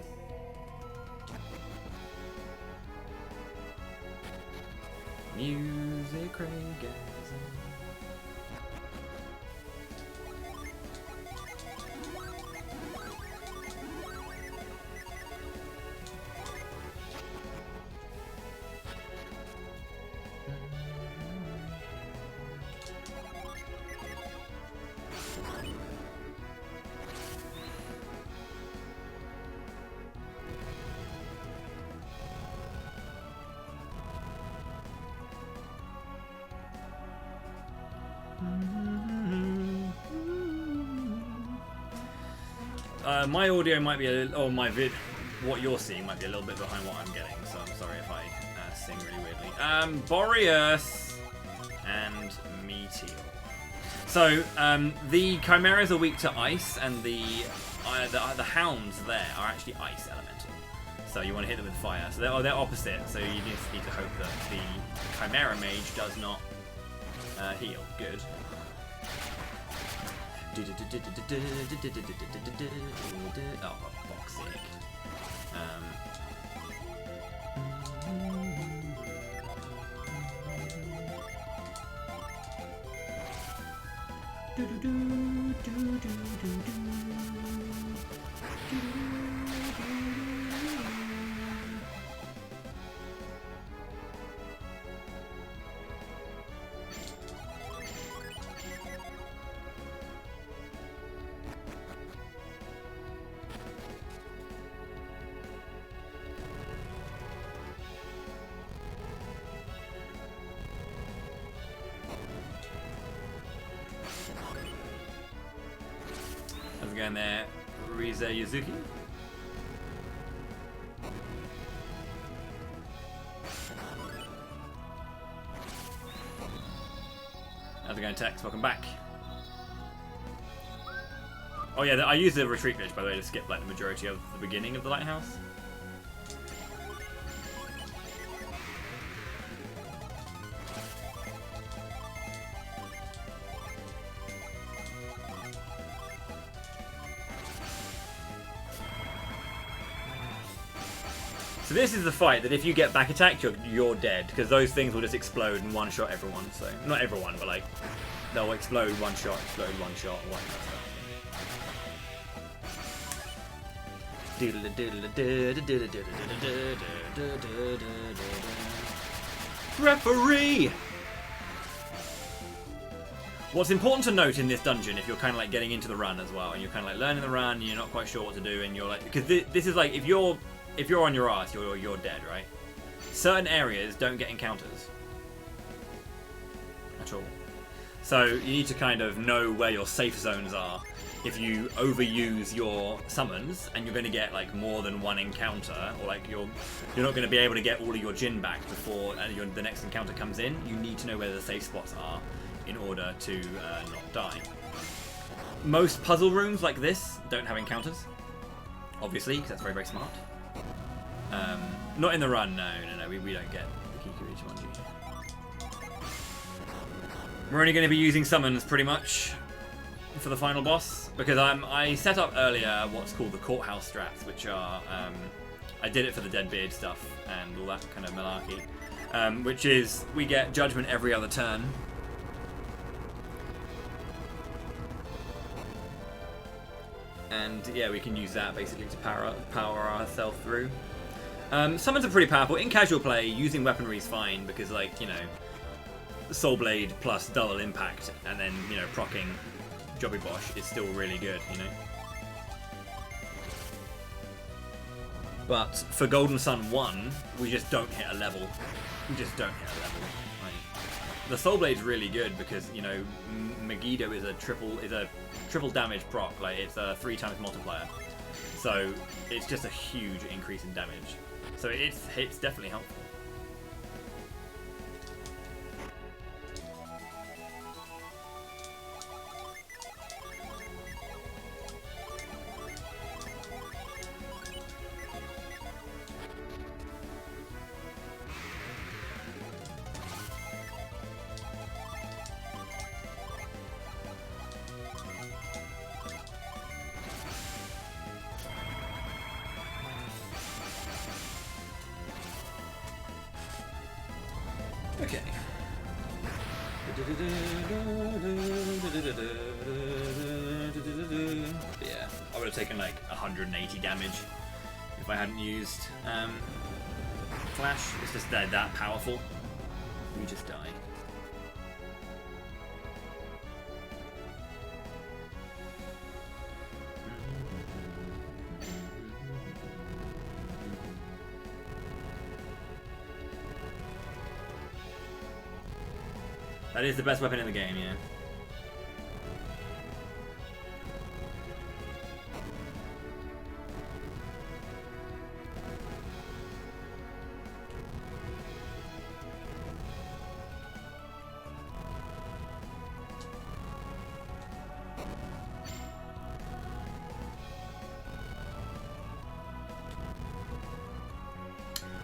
Music Craigasm. My audio might be a little, or my what you're seeing might be a little bit behind what I'm getting, so I'm sorry if I sing really weirdly. Boreas and Meteor. So the Chimeras are weak to ice, and the hounds there are actually ice elemental. So you want to hit them with fire. So they're opposite. So you just need to hope that the Chimera mage does not heal. Good. Oh, for fuck's sake. How's it going there, Riza Yuzuki? How's it going, Tex? Welcome back. Oh yeah, I used the retreat glitch, by the way, to skip like the majority of the beginning of the lighthouse. So this is the fight that if you get back attacked, you're dead, because those things will just explode and one-shot everyone. So, not everyone, but like, they'll explode one shot, one shot, Referee! What's important to note in this dungeon, if you're kind of like getting into the run as well, and you're kind of like learning the run, and you're not quite sure what to do, and you're like, because this is like, if you're on your ass, you're dead, right? Certain areas don't get encounters at all, so you need to kind of know where your safe zones are. If you overuse your summons, and you're going to get like more than one encounter, or like you're not going to be able to get all of your Jin back before the next encounter comes in, you need to know where the safe spots are in order to not die. Most puzzle rooms like this don't have encounters, obviously, because that's very, very smart. Not in the run, no, we don't get the Kiku Ichimonji. We're only going to be using summons pretty much for the final boss, because I set up earlier what's called the courthouse strats, which are, I did it for the Deadbeard stuff and all that kind of malarkey, which is we get judgment every other turn. And yeah, we can use that basically to power ourselves through. Summons are pretty powerful. In casual play, using weaponry is fine because, like, you know, Soul Blade plus double impact and then, you know, proccing Jobby Bosch is still really good, you know. But for Golden Sun 1, we just don't hit a level. We just don't hit a level. Like, the Soul Blade's really good because, you know, Megiddo is a triple damage proc, like it's a 3 times multiplier, so it's just a huge increase in damage, so it's definitely helpful. Okay. Yeah, I would have taken like 180 damage if I hadn't used Flash. It's just that powerful. We just die. That is the best weapon in the game, yeah.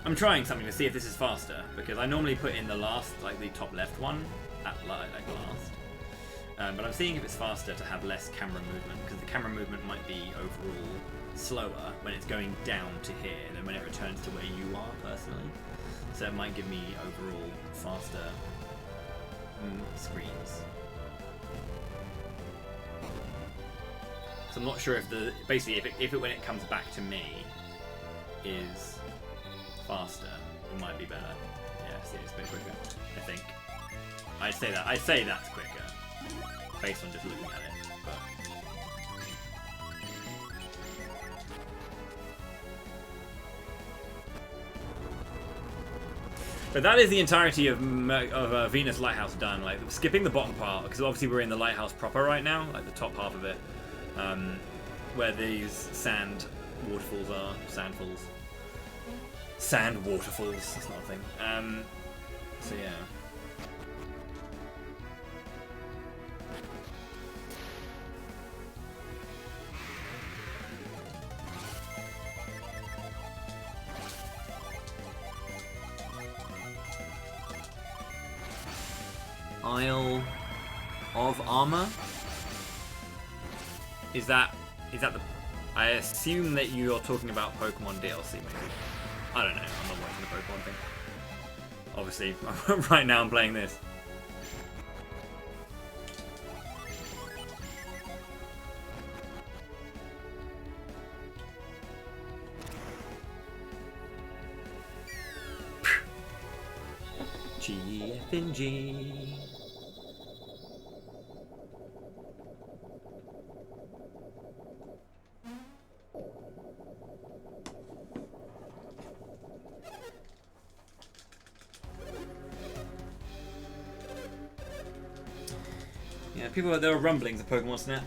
I'm trying something to see if this is faster, because I normally put in the last, like the top left one, at like last. But I'm seeing if it's faster to have less camera movement, because the camera movement might be overall slower when it's going down to here than when it returns to where you are personally. So it might give me overall faster screens. So I'm not sure if basically if it when it comes back to me is faster, it might be better. Yeah, see, it's a bit quicker, I think. I'd say that's quicker, based on just looking at it. But that is the entirety of Venus Lighthouse done. Like, skipping the bottom part, because obviously we're in the lighthouse proper right now, like the top half of it, where these sand waterfalls are, sand waterfalls. That's not a thing. So yeah. Isle of Armor? Is that the... I assume that you're talking about Pokemon DLC, maybe. I don't know. I'm not watching the Pokemon thing. Obviously, right now I'm playing this. GFNG. Yeah, there were rumblings of Pokemon Snap.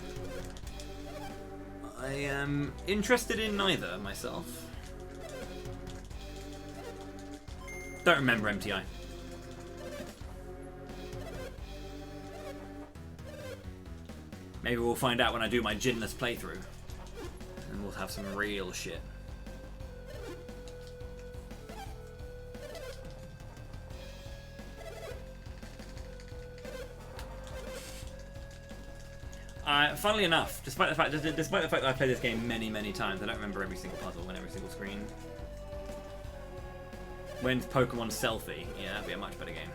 I am interested in neither myself. Don't remember MTI. Maybe we'll find out when I do my ginless playthrough. And we'll have some real shit. Funnily enough, despite the fact that I played this game many, many times, I don't remember every single puzzle and every single screen. When's Pokemon Selfie? Yeah, that'd be a much better game.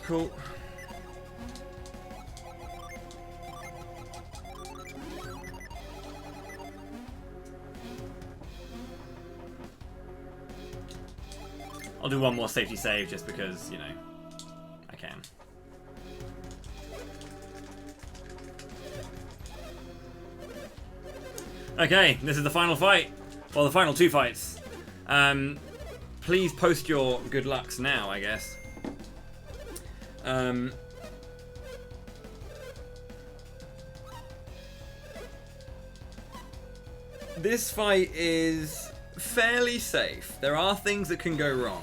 Cool. I'll do one more safety save just because, you know, I can. Okay, this is the final fight. Well, the final two fights. Please post your good lucks now, I guess. This fight is fairly safe. There are things that can go wrong.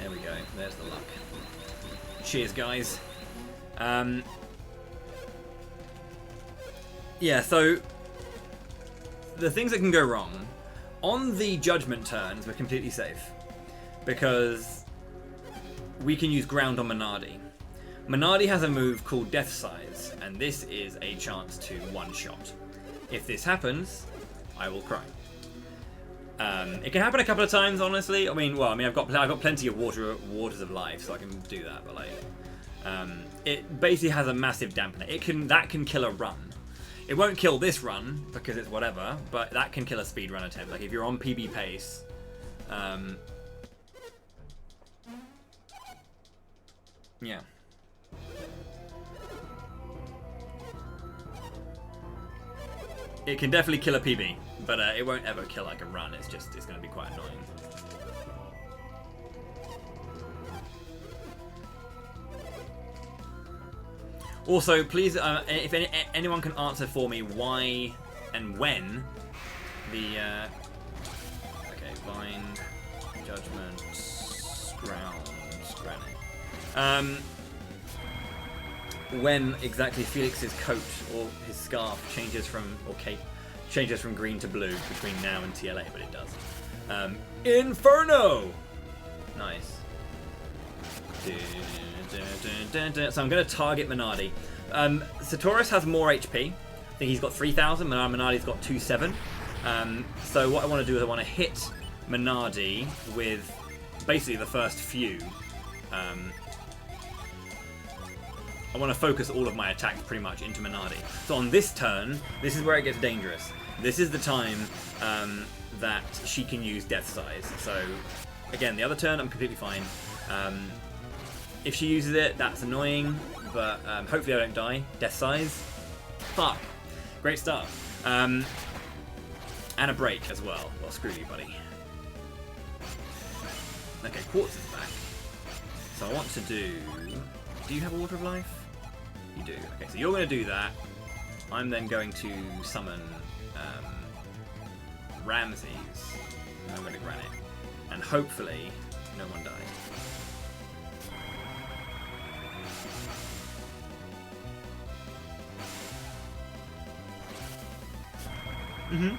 There we go. There's the luck. Cheers, guys. Yeah, so the things that can go wrong on the judgment turns, we're completely safe because we can use ground on Minardi. Minardi has a move called Death Size, and this is a chance to one-shot. If this happens, I will cry. It can happen a couple of times, honestly. I've got plenty of waters of life, so I can do that. But it basically has a massive dampener. That can kill a run. It won't kill this run because it's whatever, but that can kill a speedrun attempt. Like if you're on PB pace. Yeah. It can definitely kill a PB, but it won't ever kill like a run. It's going to be quite annoying. Also, please, if anyone can answer for me why and when the okay, Vine, Judgment, Ground, Granite. When exactly Felix's coat or his scarf changes from, or cape changes from green to blue between now and TLA, but it does. Inferno! Nice. So I'm going to target Minardi. Satoris has more HP. I think he's got 3,000. Minardi's got 2,700. So what I want to do is I want to hit Minardi with basically the first few. I want to focus all of my attacks pretty much into Minardi. So on this turn, this is where it gets dangerous. This is the time that she can use Death Size. So again, the other turn I'm completely fine. If she uses it, that's annoying, but hopefully I don't die. Death Size. Fuck. Great start. And a break as well. Well, screw you, buddy. Okay, Quartz is back. So I want to do... Do you have a Water of Life? You do. Okay, so you're going to do that. I'm then going to summon Ramses. I'm going to Granite. And hopefully no one dies. Mm-hmm.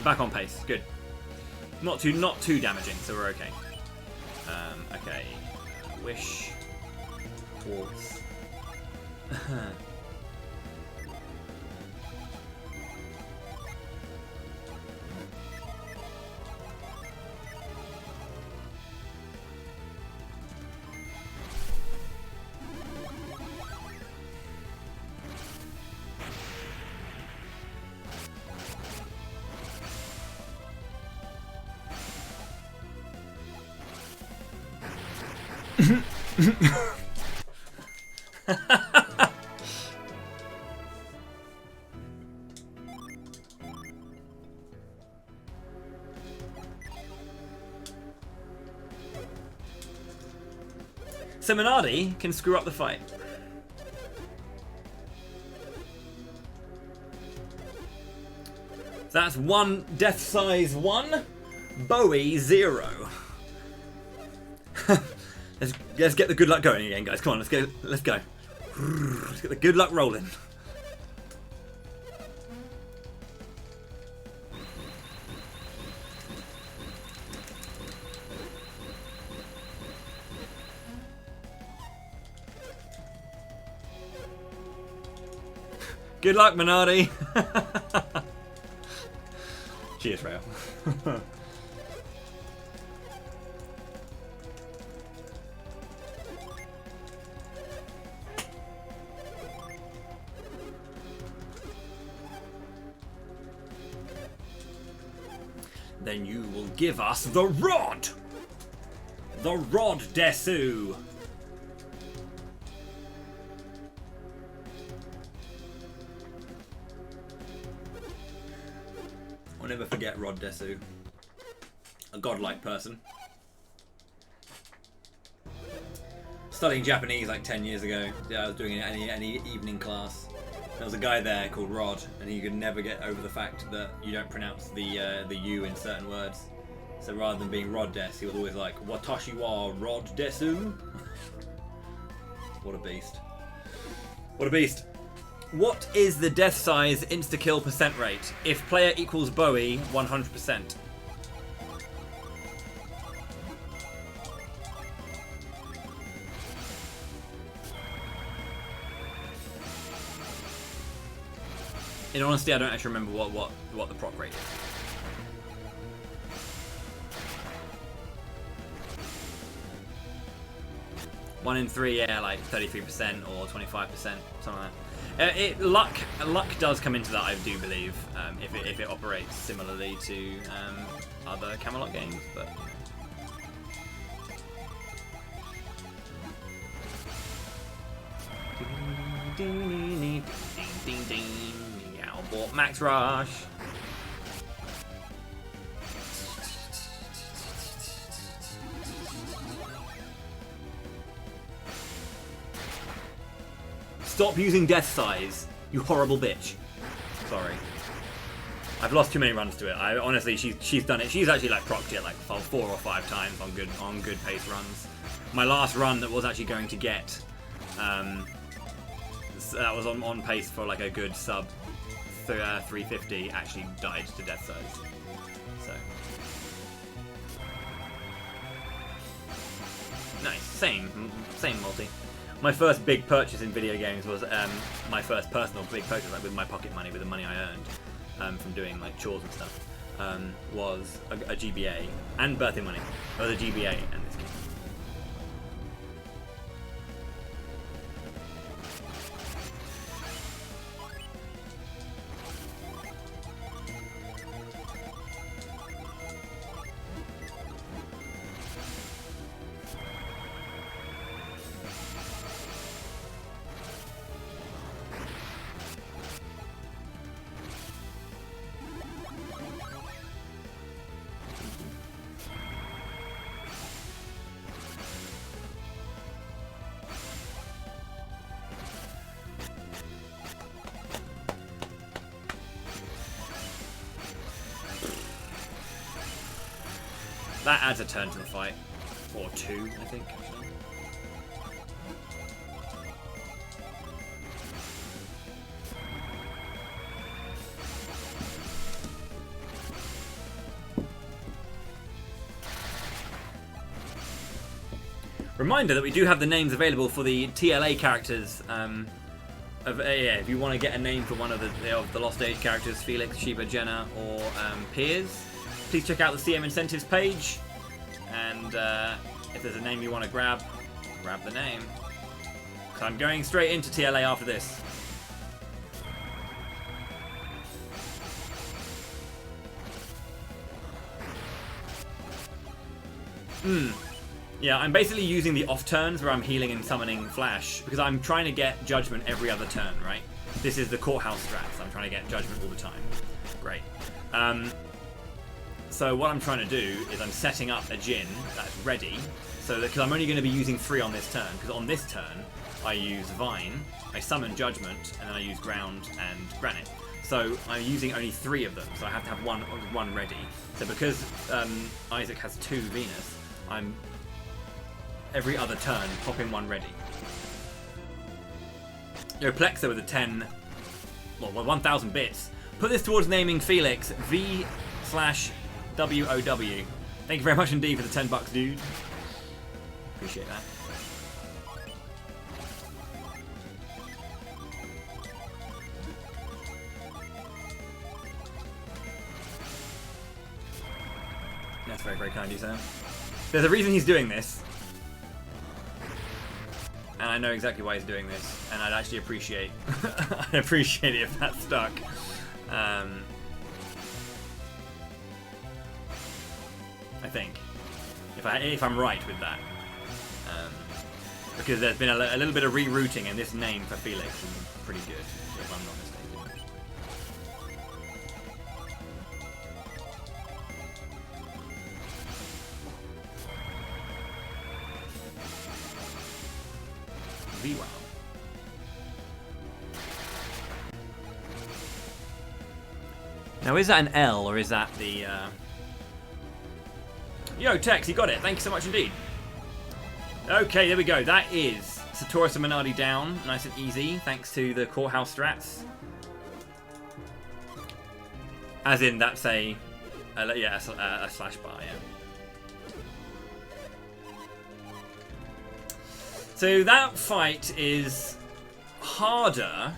Back on pace. Good. Not too damaging, so we're okay. Okay. Wish. Quartz. So Minardi can screw up the fight. That's one Death Size 1, Bowie 0. let's get the good luck going again, guys. Come on, let's go. Let's go. Let's get the good luck rolling. Good luck, Minardi. Cheers, Rail. Then you will give us the rod! The rod, Desu! I'll never forget Rod Desu. A godlike person. Studying Japanese like 10 years ago. Yeah, I was doing any evening class. There was a guy there called Rod, and he could never get over the fact that you don't pronounce the U in certain words. So rather than being Rod Des, he was always like, Watashi wa Rod Desu? What a beast. What a beast. What is the Death Size insta-kill percent rate? If player equals Bowie, 100%. In honesty, I don't actually remember what the proc rate is. One in 3, yeah, like 33% or 25%, something like that. Luck does come into that, I do believe, if it operates similarly to other Camelot games, but. Ding ding ding. Bought Max Rush. Stop using Death Size, you horrible bitch. Sorry. I've lost too many runs to it. Honestly, she's done it. She's actually like procced it like 4 or 5 times on good pace runs. My last run that was actually going to get that was on pace for like a good sub 350 actually died to Death Size. So nice, same multi. My first big purchase in video games was my first personal big purchase, like with my pocket money, with the money I earned from doing like chores and stuff, was a GBA and birthday money. Or the GBA and this game. that adds a turn to the fight. Or 2, I think, actually. Reminder that we do have the names available for the TLA characters. If you want to get a name for one of the Lost Age characters, Felix, Sheba, Jenna, or Piers, please check out the CM incentives page. And if there's a name you want to grab the name. So I'm going straight into TLA after this. Yeah, I'm basically using the off turns where I'm healing and summoning Flash because I'm trying to get Judgment every other turn, right? This is the courthouse strat, so I'm trying to get Judgment all the time. Great. So what I'm trying to do is I'm setting up a Djinn that's ready, so that because I'm only going to be using 3 on this turn, because on this turn I use Vine, I summon Judgment, and then I use Ground and Granite. So I'm using only 3 of them, so I have to have one ready. So because Isaac has 2 Venus, I'm every other turn popping 1 ready. Yo, Plexo with a 1,000 bits. Put this towards naming Felix V/WOW. Thank you very much indeed for the $10, dude. Appreciate that. That's very, very kind of you, Sam. There's a reason he's doing this. And I know exactly why he's doing this. And I'd actually appreciate I'd appreciate it if that stuck. I think. If I'm right with that. Because there's been a little bit of rerouting and this name for Felix is pretty good, if I'm not mistaken. VWow. Now is that an L or is that the Yo Tex, you got it. Thank you so much indeed. Okay, there we go. That is Satoris and Minardi down. Nice and easy, thanks to the courthouse strats. As in, that's a slash bar, yeah. So that fight is harder,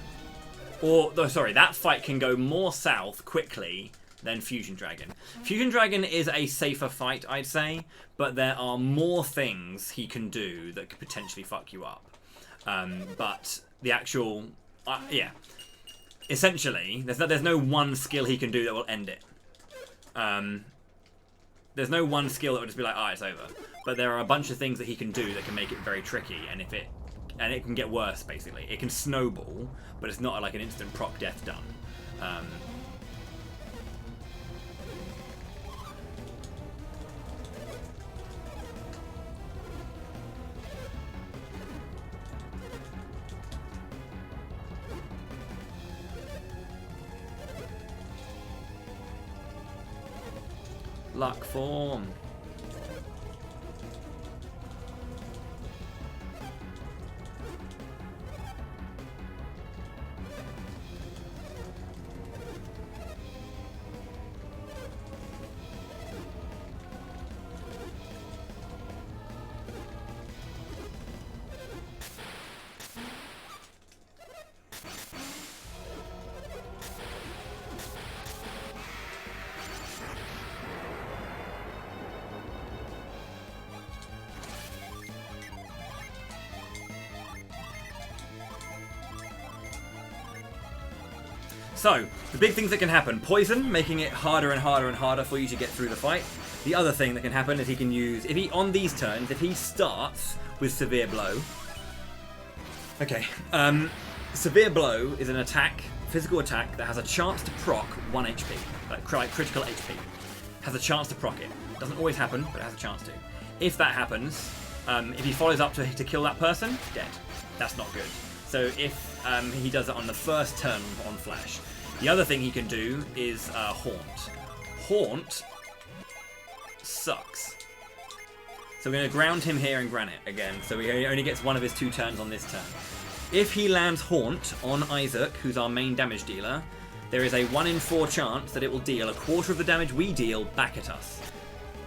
that fight can go more south quickly than Fusion Dragon. Fusion Dragon is a safer fight, I'd say, but there are more things he can do that could potentially fuck you up. But the actual, essentially, there's no one skill he can do that will end it. There's no one skill that will just be like, it's over. But there are a bunch of things that he can do that can make it very tricky, and it can get worse, basically. It can snowball, but it's not like an instant proc death done. Luck form. So, the big things that can happen. Poison, making it harder and harder and harder for you to get through the fight. The other thing that can happen is he can use, on these turns, if he starts with Severe Blow. Okay, Severe Blow is an attack, physical attack, that has a chance to proc 1 HP. Like critical HP. Has a chance to proc it. Doesn't always happen, but it has a chance to. If that happens, if he follows up to kill that person, dead. That's not good. So if he does it on the first turn on Flash. The other thing he can do is Haunt. Haunt sucks. So we're going to ground him here and granite again. So he only gets one of his 2 turns on this turn. If he lands Haunt on Isaac, who's our main damage dealer, there is a 1 in 4 chance that it will deal a quarter of the damage we deal back at us.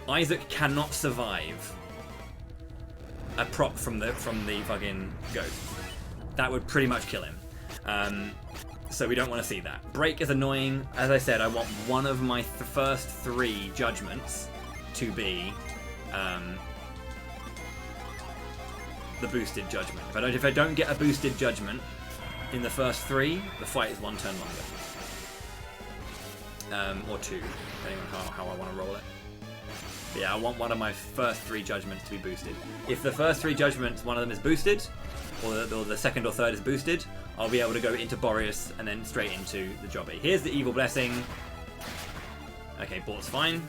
Isaac cannot survive a prop from the fucking ghost. That would pretty much kill him. So we don't want to see that. Break is annoying. As I said, I want one of my first 3 judgments to be the boosted judgment. If I don't get a boosted judgment in the first 3, the fight is 1 turn longer. Or 2, depending on how I want to roll it. But yeah, I want one of my first 3 judgments to be boosted. If the first 3 judgments, one of them is boosted, or the second or third is boosted, I'll be able to go into Boreas and then straight into the Jobby. Here's the Evil Blessing. Okay, Bort's fine.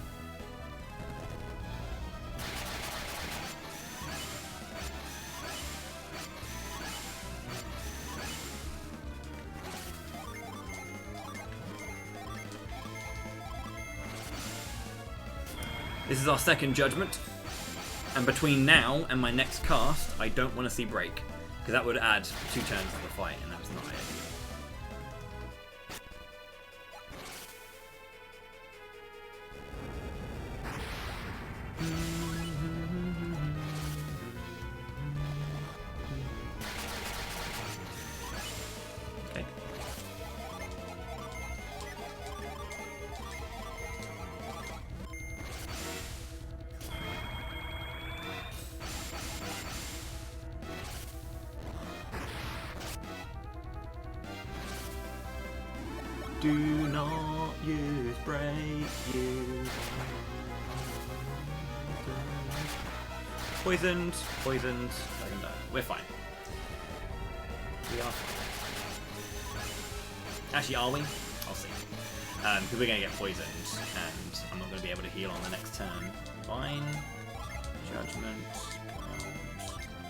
This is our second judgment, and between now and my next cast, I don't want to see break, because that would add 2 turns to the fight, and that's not ideal. Okay. Do not use break, use poisoned. I can die. We're fine. We are fine. Actually, are we? I'll see. Because we're going to get poisoned, and I'm not going to be able to heal on the next turn. Fine. Judgment.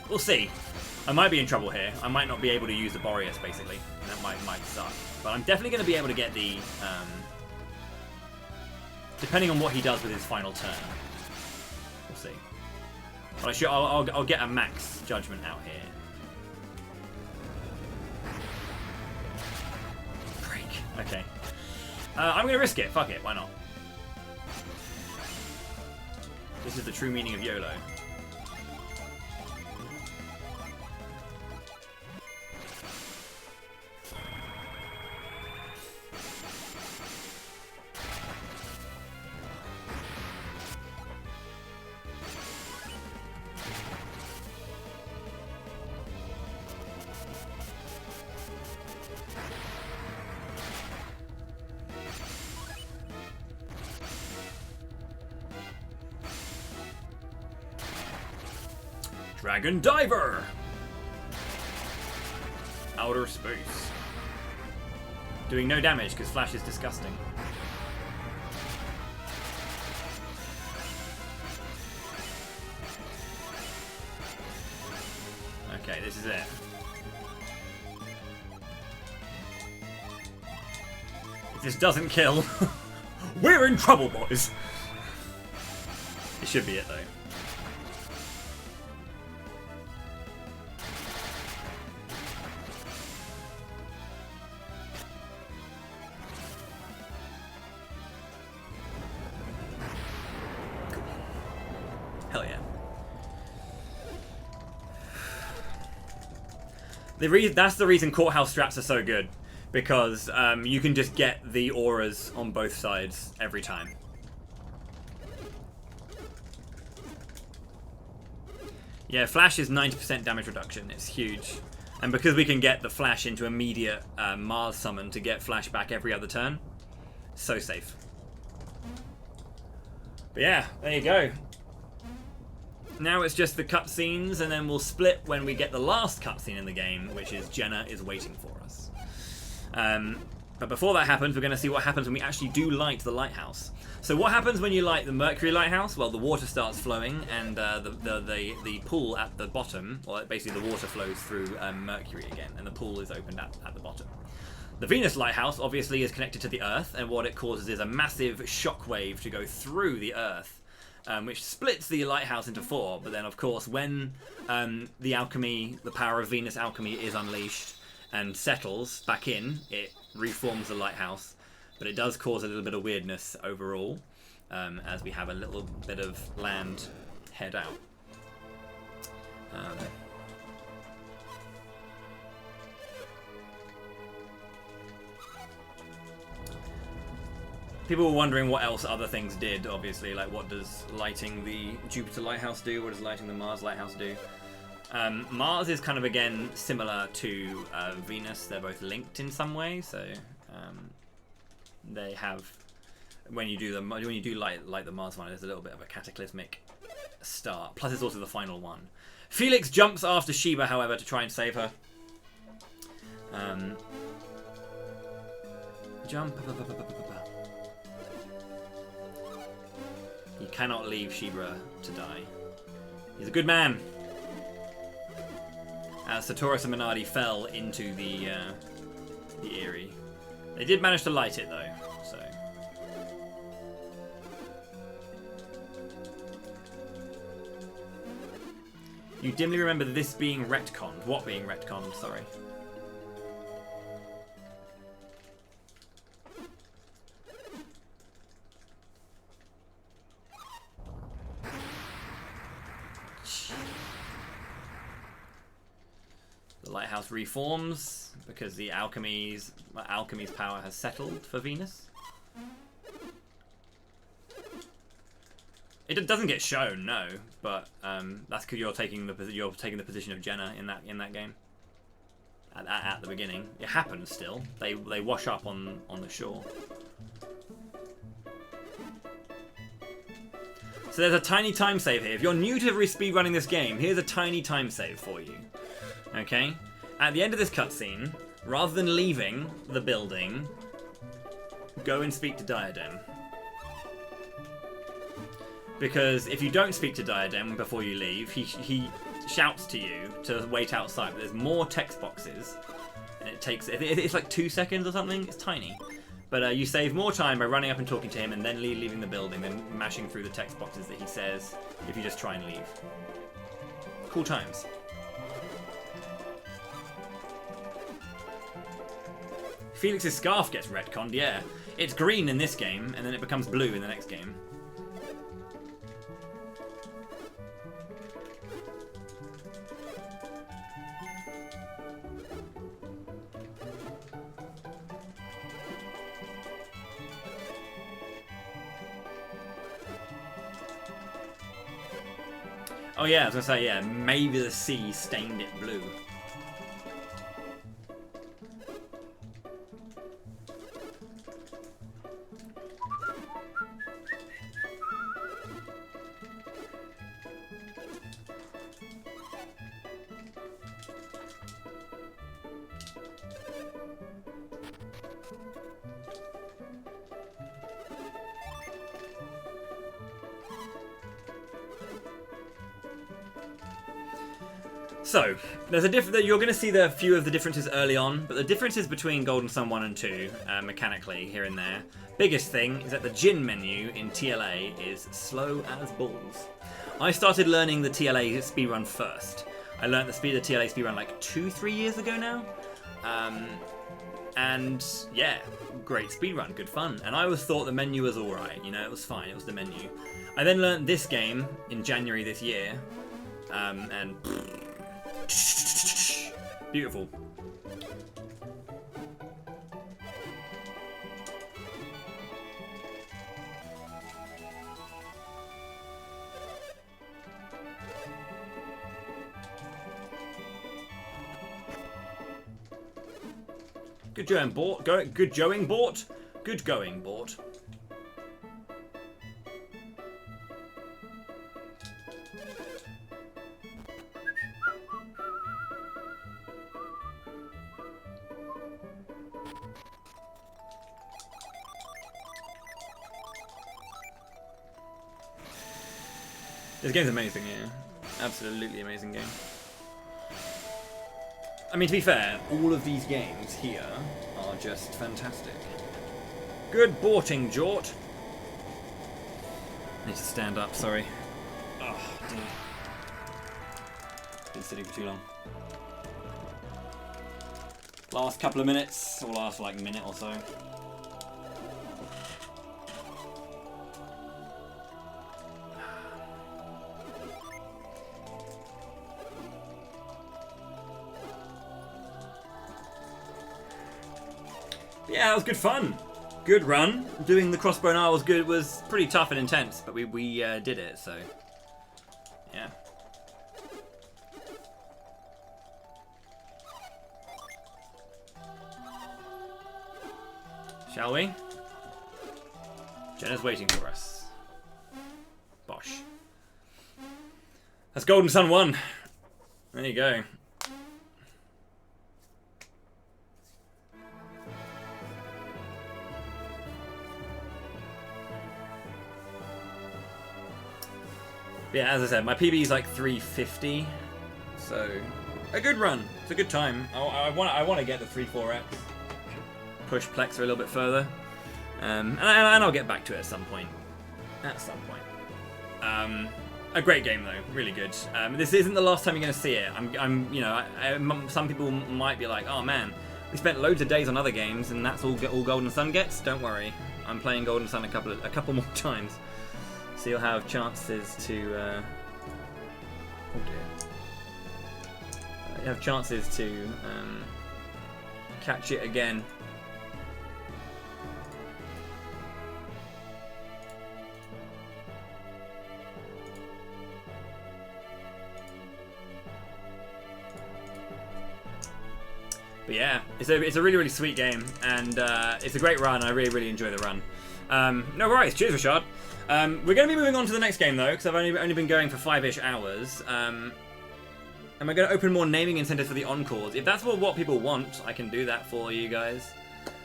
We'll see. I might be in trouble here. I might not be able to use the Boreas, basically. And that might suck. But I'm definitely going to be able to get the... depending on what he does with his final turn. We'll see. But I'll get a max judgment out here. Break. Okay. I'm going to risk it. Fuck it. Why not? This is the true meaning of YOLO. Dragon Diver! Outer space. Doing no damage because Flash is disgusting. Okay, this is it. If this doesn't kill, we're in trouble, boys! It should be it, though. Hell yeah. That's the reason courthouse strats are so good, because you can just get the auras on both sides every time. Yeah, Flash is 90% damage reduction. It's huge. And because we can get the Flash into immediate Mars summon to get Flash back every other turn, so safe. But yeah, there you go. Now it's just the cutscenes, and then we'll split when we get the last cutscene in the game, which is Jenna is waiting for us. But before that happens, we're going to see what happens when we actually do light the lighthouse. So what happens when you light the Mercury lighthouse? Well, the water starts flowing, and the pool at the bottom, or basically the water flows through Mercury again, and the pool is opened at the bottom. The Venus lighthouse obviously is connected to the Earth, and what it causes is a massive shockwave to go through the Earth. which splits the lighthouse into 4. But then, of course, when the alchemy, the power of Venus alchemy is unleashed and settles back in, it reforms the lighthouse. But it does cause a little bit of weirdness overall, as we have a little bit of land head out. People were wondering what else other things did, obviously, like what does lighting the Jupiter lighthouse do, what does lighting the Mars lighthouse do? Mars is kind of, again, similar to Venus. They're both linked in some way, so they have, when you do light the Mars one, there's a little bit of a cataclysmic start. Plus it's also the final one. Felix jumps after Sheba, however, to try and save her. Jump. You cannot leave Sheba to die. He's a good man. Satoris and Minardi fell into the Erie. They did manage to light it, though, so... You dimly remember this being retconned. What being retconned? Sorry. The lighthouse reforms because the alchemy's power has settled for Venus. It doesn't get shown, no, but that's because you're taking the position of Jenna in that game. At the beginning, it happens still. They wash up on the shore. So there's a tiny time save here. If you're new to speedrunning this game, here's a tiny time save for you. Okay? At the end of this cutscene, rather than leaving the building, go and speak to Diadem. Because if you don't speak to Diadem before you leave, he shouts to you to wait outside. But there's more text boxes, and it's like 2 seconds or something. It's tiny. But you save more time by running up and talking to him and then leaving the building, then mashing through the text boxes that he says if you just try and leave. Cool times. Felix's scarf gets retconned, yeah. It's green in this game, and then it becomes blue in the next game. Oh yeah, I was gonna say, yeah, maybe the sea stained it blue. So, there's a you're going to see a few of the differences early on, but the differences between Golden Sun 1 and 2, mechanically, here and there. Biggest thing is that the gin menu in TLA is slow as balls. I started learning the TLA speedrun first. I learned the TLA speedrun like 2-3 years ago now. And yeah, great speedrun, good fun. And I always thought the menu was alright, you know, it was fine, it was the menu. I then learned this game in January this year, and beautiful. Good going, Bort. Good going, Bort. Good going, Bort. This game's amazing, yeah. Absolutely amazing game. I mean, to be fair, all of these games here are just fantastic. Good boating, Jort. I need to stand up, sorry. Oh, dear. Been sitting for too long. Last couple of minutes, or last like minute or so. Yeah, that was good fun. Good run. Doing the Crossbone Isle was good. It was pretty tough and intense, but we did it, so yeah. Shall we? Jenna's waiting for us. Bosh. That's Golden Sun 1. There you go. Yeah, as I said, my PB is like 350, so a good run. It's a good time. I want to get the 3-4x, push Plex a little bit further, and I'll get back to it at some point. A great game though, really good. This isn't the last time you're going to see it. Some people might be like, oh man, we spent loads of days on other games, and that's all Golden Sun gets. Don't worry, I'm playing Golden Sun a couple more times. So you'll have chances to, oh dear. You have chances to catch it again. But yeah, it's a really, really sweet game, and it's a great run. I really, really enjoy the run. No worries. Cheers, Rashad. We're going to be moving on to the next game though, because I've only been going for 5-ish hours. And we're going to open more naming incentives for the encores. If that's what people want, I can do that for you guys.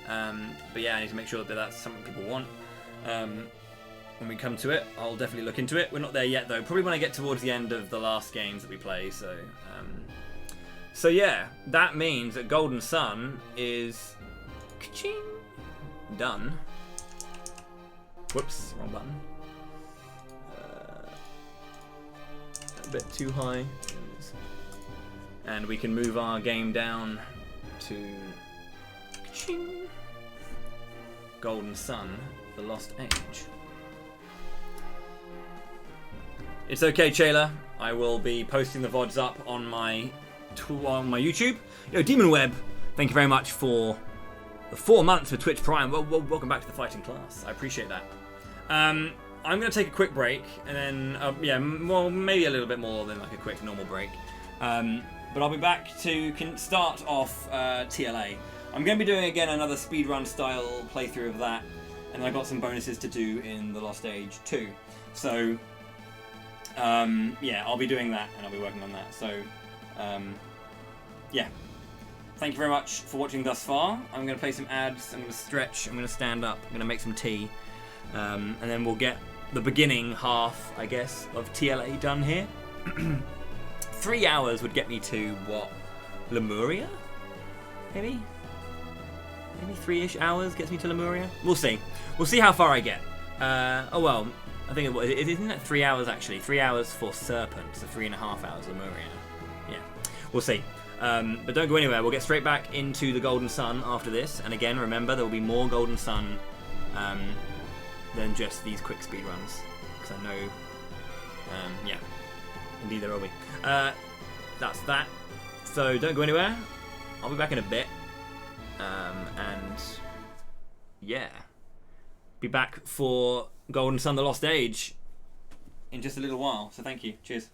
But yeah, I need to make sure that that's something people want. When we come to it, I'll definitely look into it. We're not there yet though. Probably when I get towards the end of the last games that we play. So yeah, that means that Golden Sun is done. Whoops, wrong button. A bit too high. And we can move our game down to Golden Sun, The Lost Age. It's okay, Chayla. I will be posting the VODs up on my YouTube. Yo, Demon Web, thank you very much for the 4 months for Twitch Prime. Well, welcome back to the fighting class. I appreciate that. I'm going to take a quick break, and then, yeah, well, maybe a little bit more than like a quick normal break. But I'll be back to start off TLA. I'm going to be doing, again, another speedrun style playthrough of that, and I've got some bonuses to do in The Lost Age too. So, yeah, I'll be doing that, and I'll be working on that. So, yeah. Thank you very much for watching thus far. I'm going to play some ads, I'm going to stretch, I'm going to stand up, I'm going to make some tea. And then we'll get the beginning half, I guess, of TLA done here. 3 hours would get me to, what, Lemuria? Maybe? Maybe 3-ish hours gets me to Lemuria? We'll see. We'll see how far I get. Oh well, I think isn't that 3 hours actually? 3 hours for Serpent, so 3.5 hours Lemuria. Yeah, we'll see. But don't go anywhere. We'll get straight back into the Golden Sun after this. And again, remember, there will be more Golden Sun than just these quick speed runs, because I know, yeah, indeed there will be. That's that. So don't go anywhere. I'll be back in a bit, and yeah, be back for Golden Sun: The Lost Age in just a little while. So thank you. Cheers.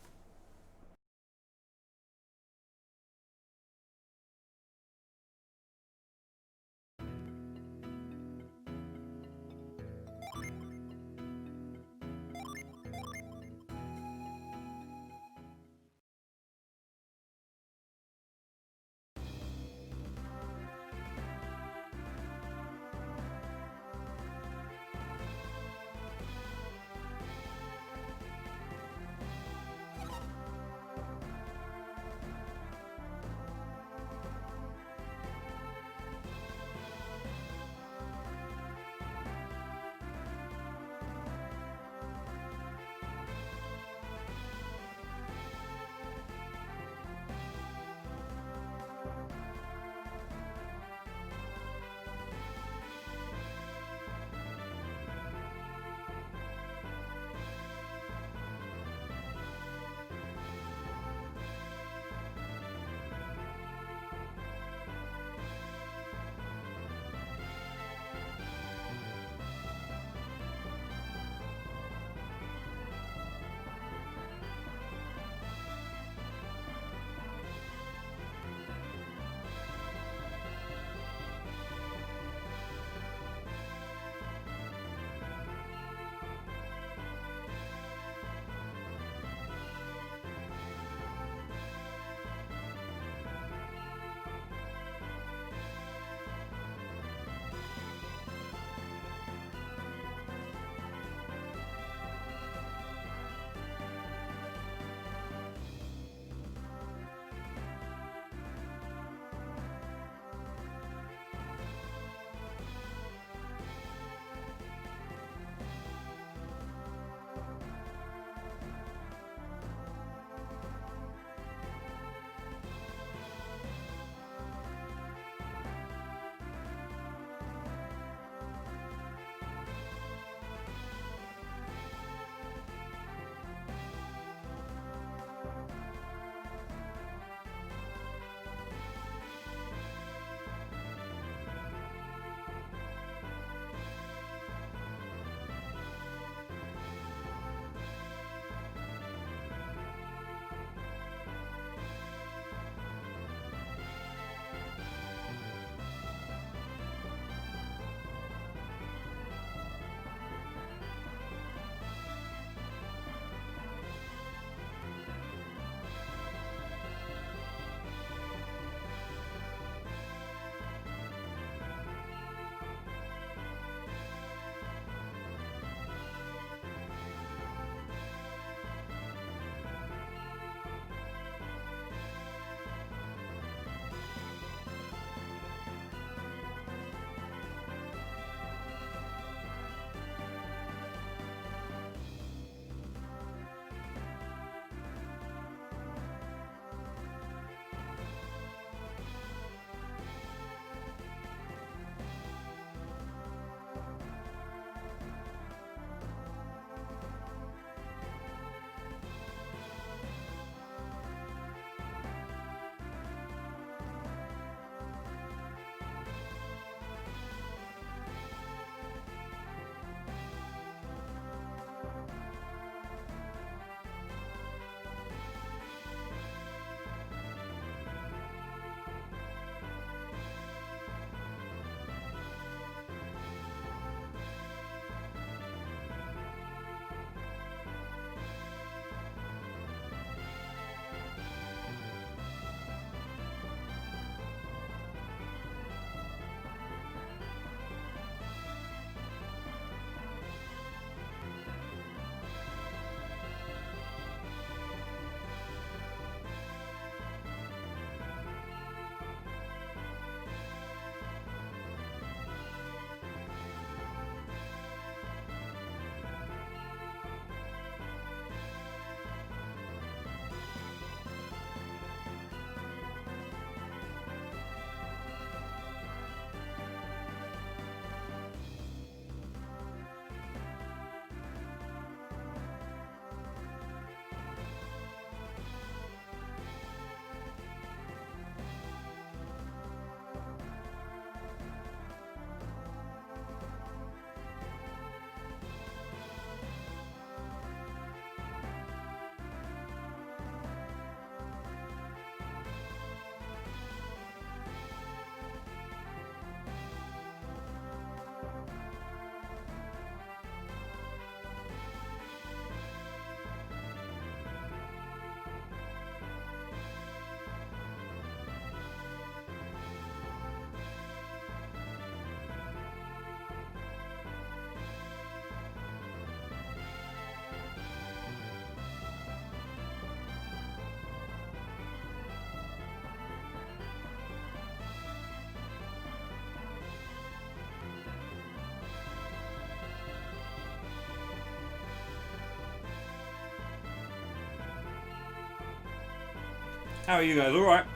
How are you guys? All right.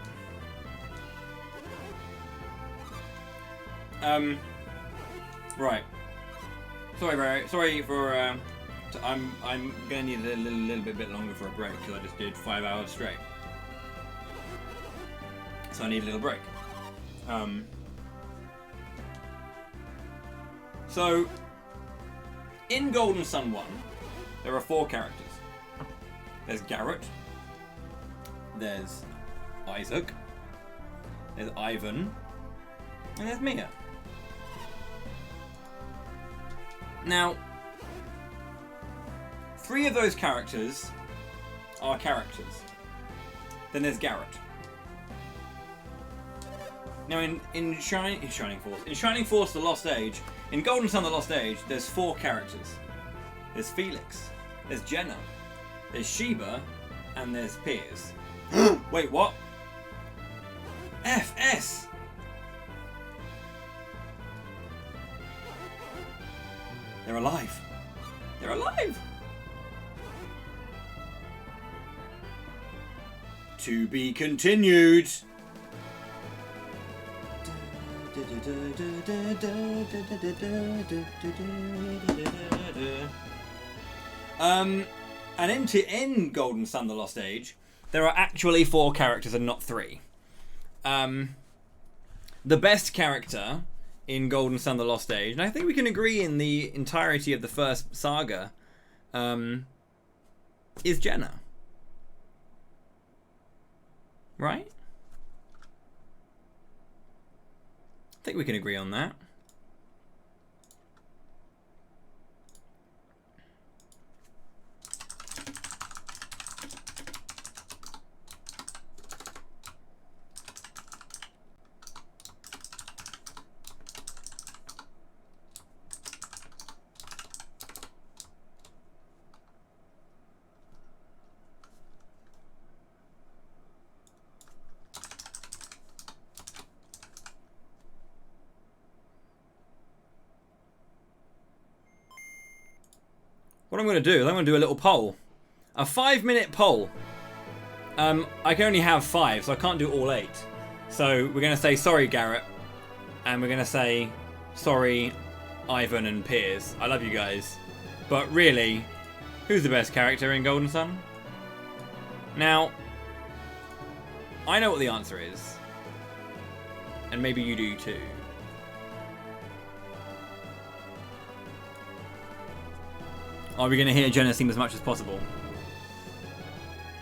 Right. Sorry for. I'm gonna need a little bit longer for a break because I just did 5 hours straight. So I need a little break. So in Golden Sun 1, there are 4 characters. There's Garrett. There's Isaac. There's Ivan. And there's Mia. Now, 3 of those characters are characters. Then there's Garrett. Now in Shining Force The Lost Age, in Golden Sun The Lost Age, there's 4 characters. There's Felix, there's Jenna, there's Sheba, and there's Piers. Wait, what? FS! They're alive. They're alive! To be continued. And in Golden Sun The Lost Age, there are actually 4 characters and not 3. The best character in Golden Sun The Lost Age, and I think we can agree in the entirety of the first saga, is Jenna. Right? I think we can agree on that. What I'm going to do is I'm going to do a little poll. A 5-minute poll. I can only have 5, so I can't do all 8. So we're going to say sorry, Garrett. And we're going to say sorry, Ivan and Piers. I love you guys. But really, who's the best character in Golden Sun? Now, I know what the answer is. And maybe you do too. Are we going to hear Jenna's theme as much as possible?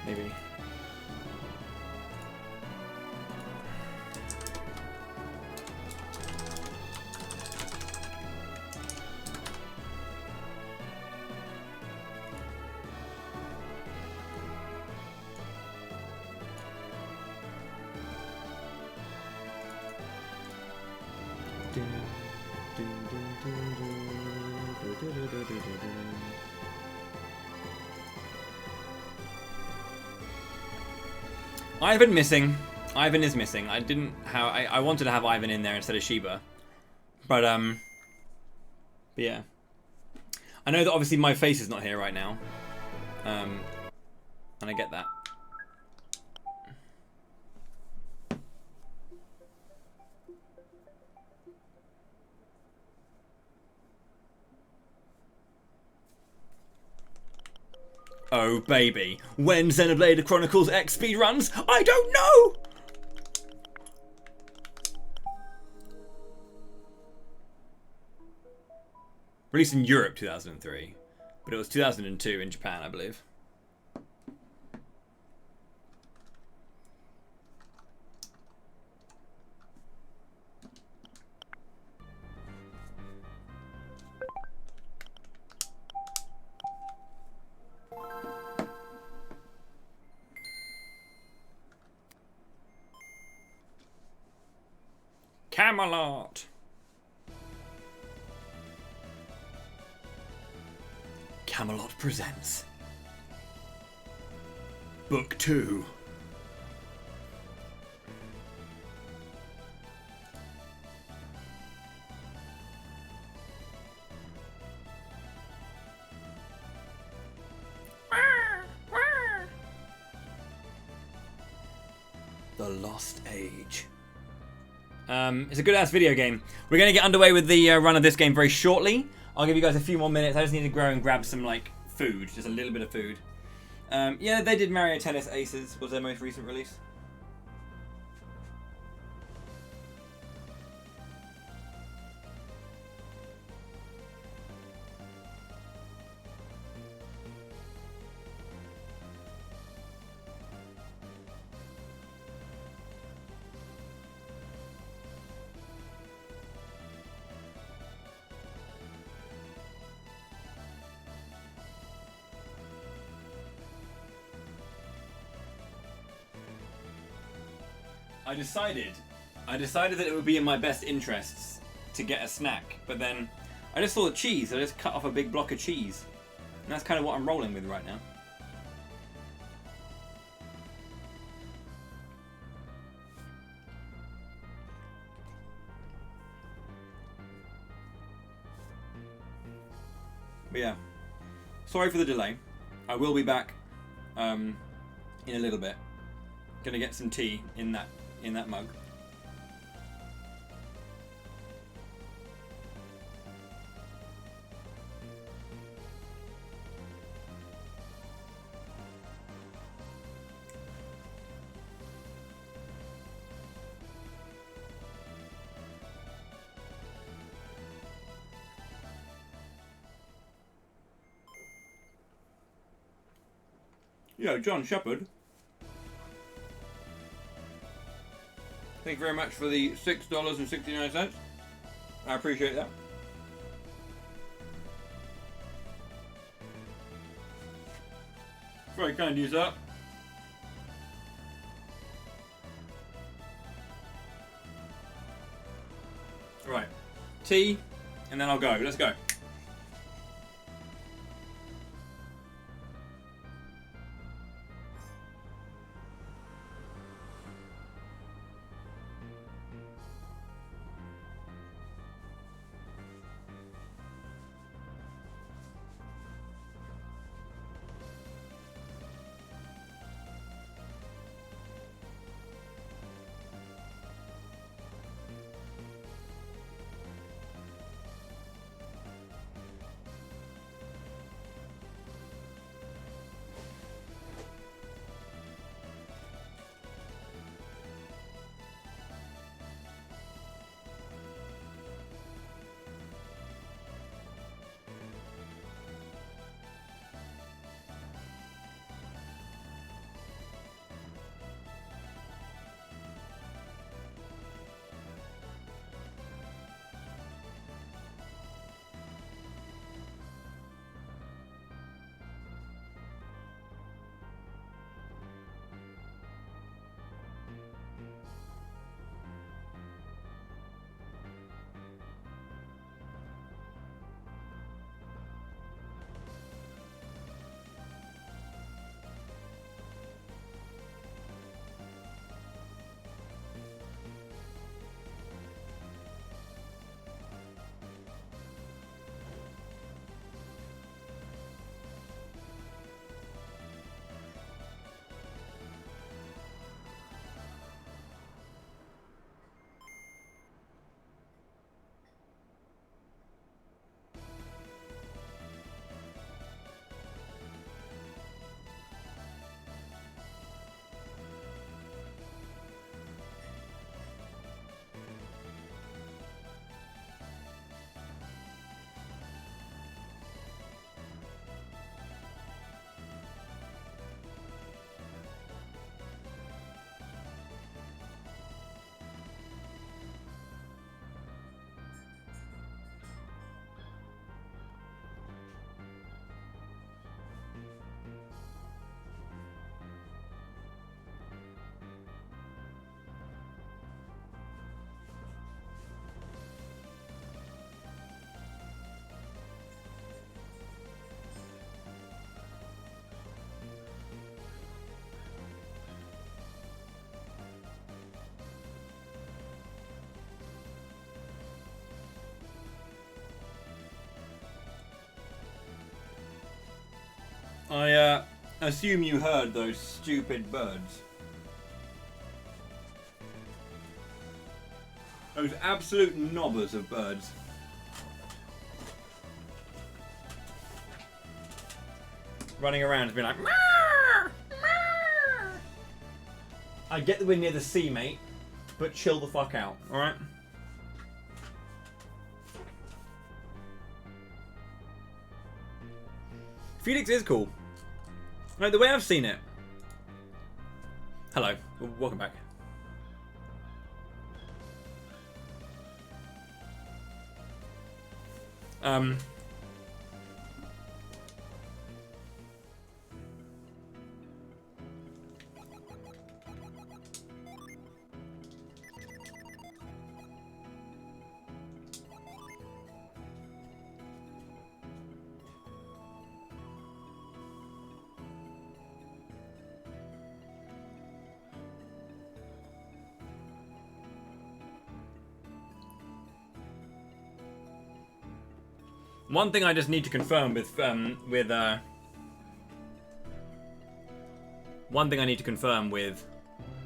Maybe. Ivan missing. Ivan is missing. I wanted to have Ivan in there instead of Sheba. But yeah. I know that obviously my face is not here right now. And I get that. Oh baby, when Xenoblade Chronicles X speedruns? I don't know! Released in Europe 2003, but it was 2002 in Japan, I believe. Camelot. Camelot presents Book 2. Lost Age. It's a good-ass video game. We're going to get underway with the run of this game very shortly. I'll give you guys a few more minutes. I just need to go and grab some, like, food. Just a little bit of food. Yeah, they did Mario Tennis Aces. Was their most recent release. I decided that it would be in my best interests to get a snack, but then I just saw the cheese, so I just cut off a big block of cheese. And that's kind of what I'm rolling with right now. But yeah, sorry for the delay. I will be back in a little bit. Gonna get some tea in that mug. Yo, John Shepherd. Thank you very much for the $6.69. I appreciate that. Very kind of you, sir. Right, tea, and then I'll go. Let's go. I assume you heard those stupid birds. Those absolute knobbers of birds. Running around and being like, "Meow, meow." I get that we're near the sea, mate, but chill the fuck out, alright? Felix is cool. Like, the way I've seen it. Hello, welcome back. One thing I just need to confirm with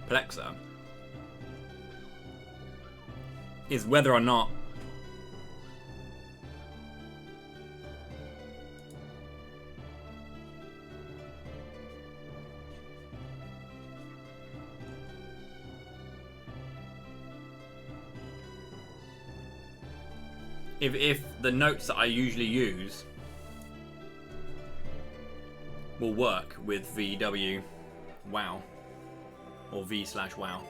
Plexa is whether or not if the notes that I usually use will work with VW WoW or V/WoW.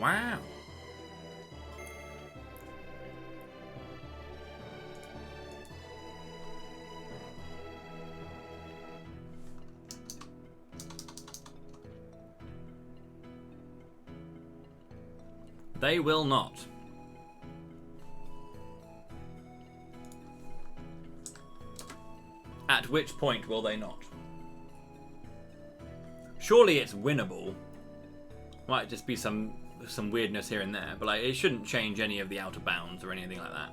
Wow. They will not. At which point will they not? Surely it's winnable. Might just be some weirdness here and there, but like it shouldn't change any of the outer bounds or anything like that.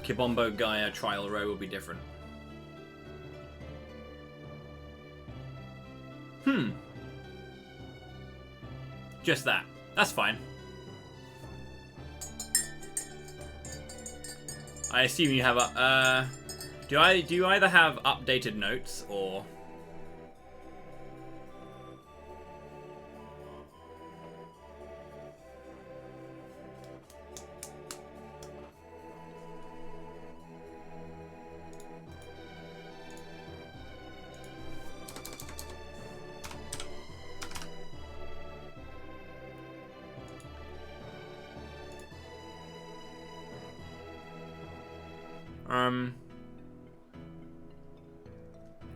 Kibombo Gaia Trial Row will be different. Just that. That's fine. I assume you have a do you either have updated notes or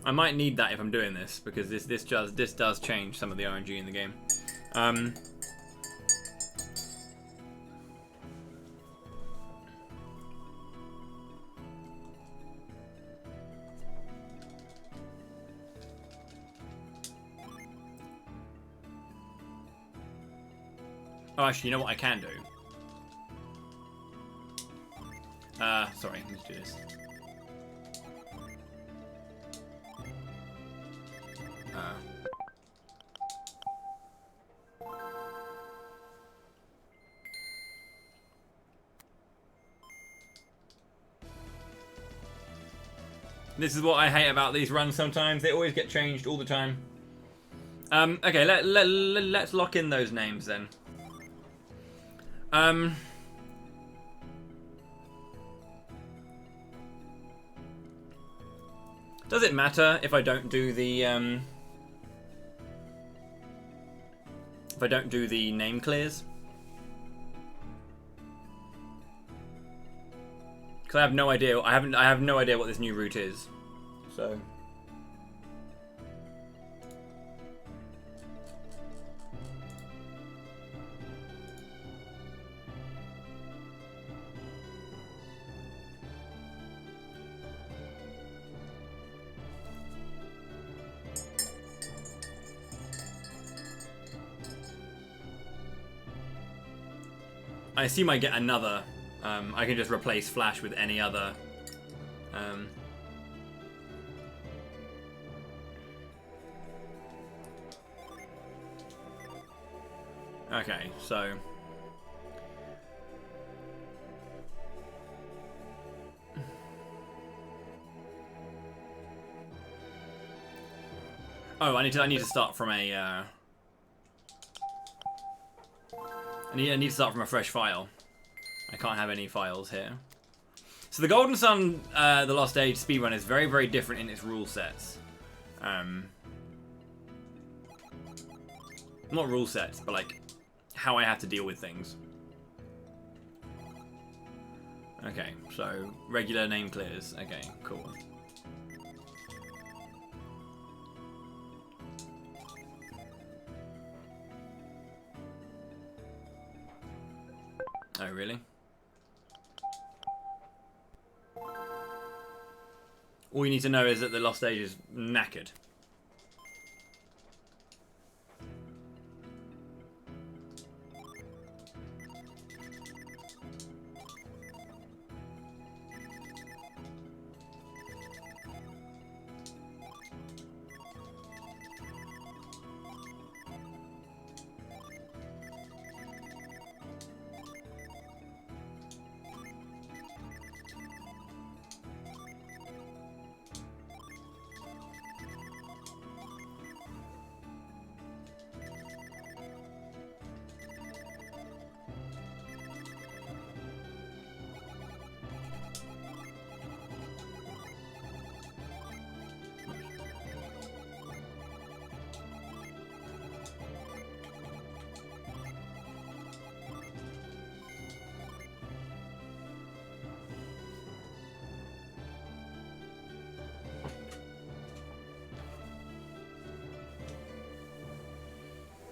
I might need that if I'm doing this because this does change some of the RNG in the game. Oh, actually, you know what I can do? Sorry, let's do this. This is what I hate about these runs sometimes. They always get changed all the time. Okay, let's lock in those names then. Does it matter if I don't do the name clears? Because I have no idea. I have no idea what this new route is. So. I assume I get another. I can just replace Flash with any other. Okay, so. Oh, I need to start from a. I need to start from a fresh file. I can't have any files here. So the Golden Sun, the Lost Age speedrun is very, very different in its rule sets. Not rule sets, but like how I have to deal with things. Okay, so regular name clears. Okay, cool. Oh, really? All you need to know is that the Lost Age is knackered.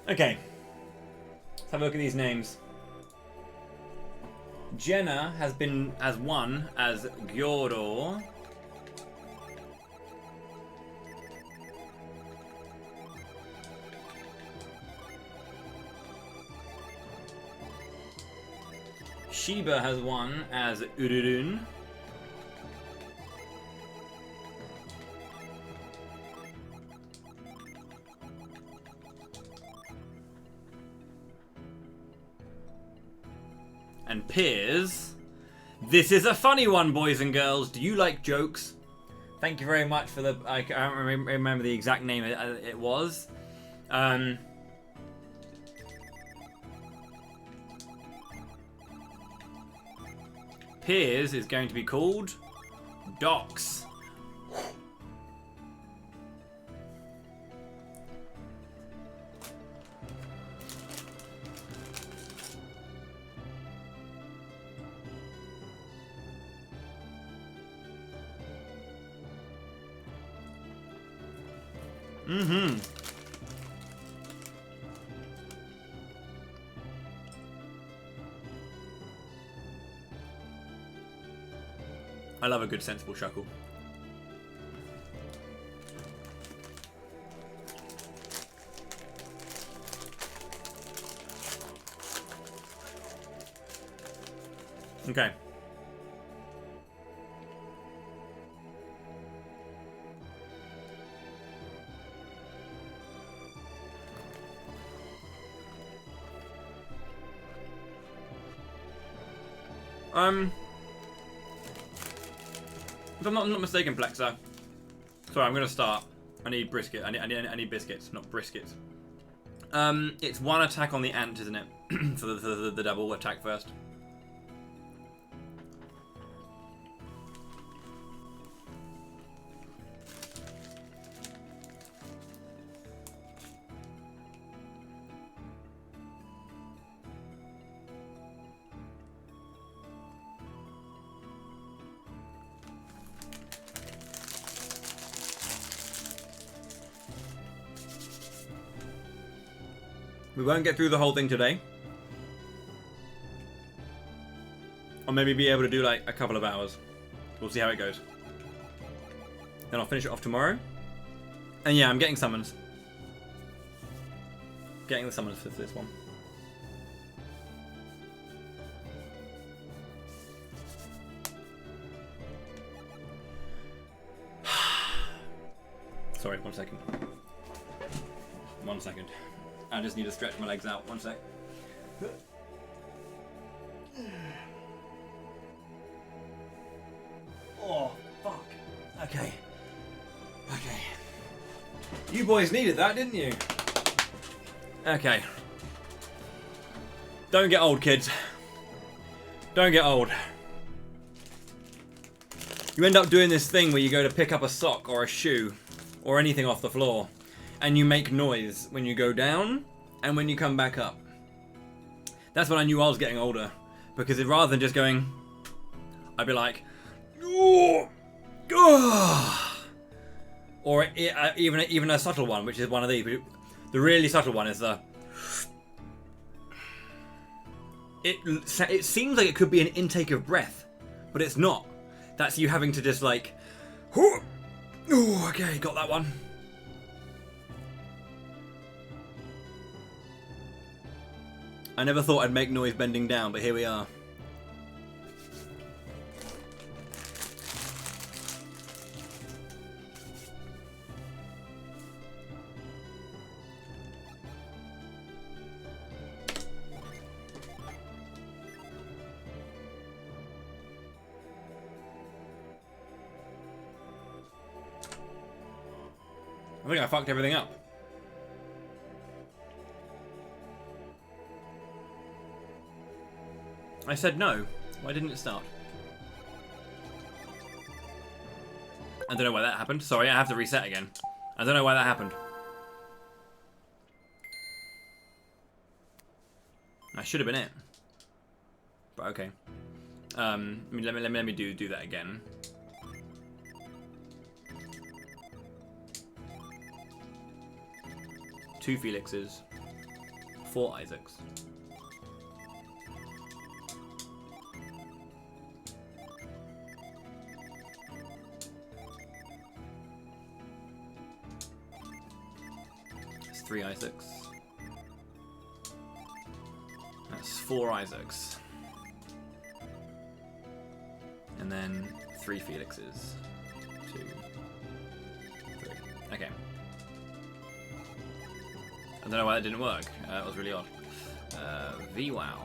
Okay. Let's have a look at these names. Jenna has won as Gyodor. Sheba has won as Ururun. And Piers. This is a funny one, boys and girls. Do you like jokes? Thank you very much for the... I don't remember the exact name it was. Piers is going to be called Docs. Mm-hmm. I love a good sensible chuckle. Okay. If I'm not mistaken, Plexer. Sorry, I'm gonna start. I need brisket. I need biscuits, not briskets. It's one attack on the ant, isn't it? For the double attack first. We won't get through the whole thing today. Or maybe be able to do like a couple of hours. We'll see how it goes. Then I'll finish it off tomorrow. And yeah, I'm getting summons. Getting the summons for this one. Sorry, 1 second. 1 second. I just need to stretch my legs out. 1 sec. Oh, fuck. Okay. Okay. You boys needed that, didn't you? Okay. Don't get old, kids. Don't get old. You end up doing this thing where you go to pick up a sock or a shoe or anything off the floor, and you make noise when you go down and when you come back up. That's when I knew I was getting older, because rather than just going, I'd be like, oh, oh. Or even a subtle one, which is one of these. The really subtle one is the. It seems like it could be an intake of breath, but it's not. That's you having to just like, oh, okay, got that one. I never thought I'd make noise bending down, but here we are. I think I fucked everything up. I said no. Why didn't it start? I don't know why that happened. Sorry, I have to reset again. I don't know why that happened. That should have been it. But okay. Let me do that again. Two Felixes, 4 Isaacs. That's 3 Isaacs. That's 4 Isaacs. And then 3 Felixes. 2, 3. Okay. I don't know why that didn't work. It was really odd. VWow.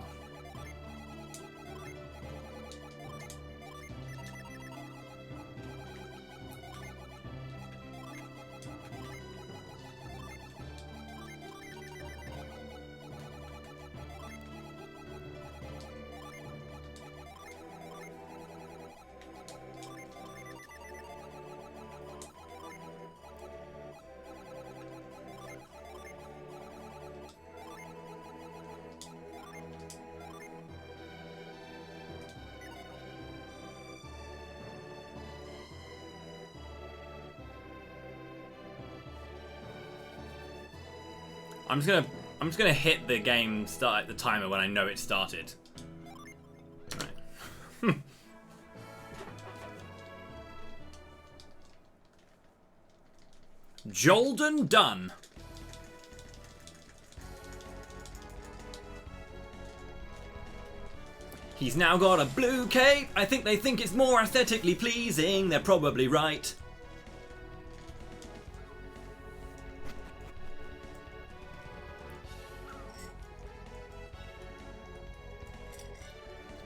I'm just gonna hit the game start the timer when I know it started. Right. Jolden done. He's now got a blue cape. I think they think it's more aesthetically pleasing. They're probably right.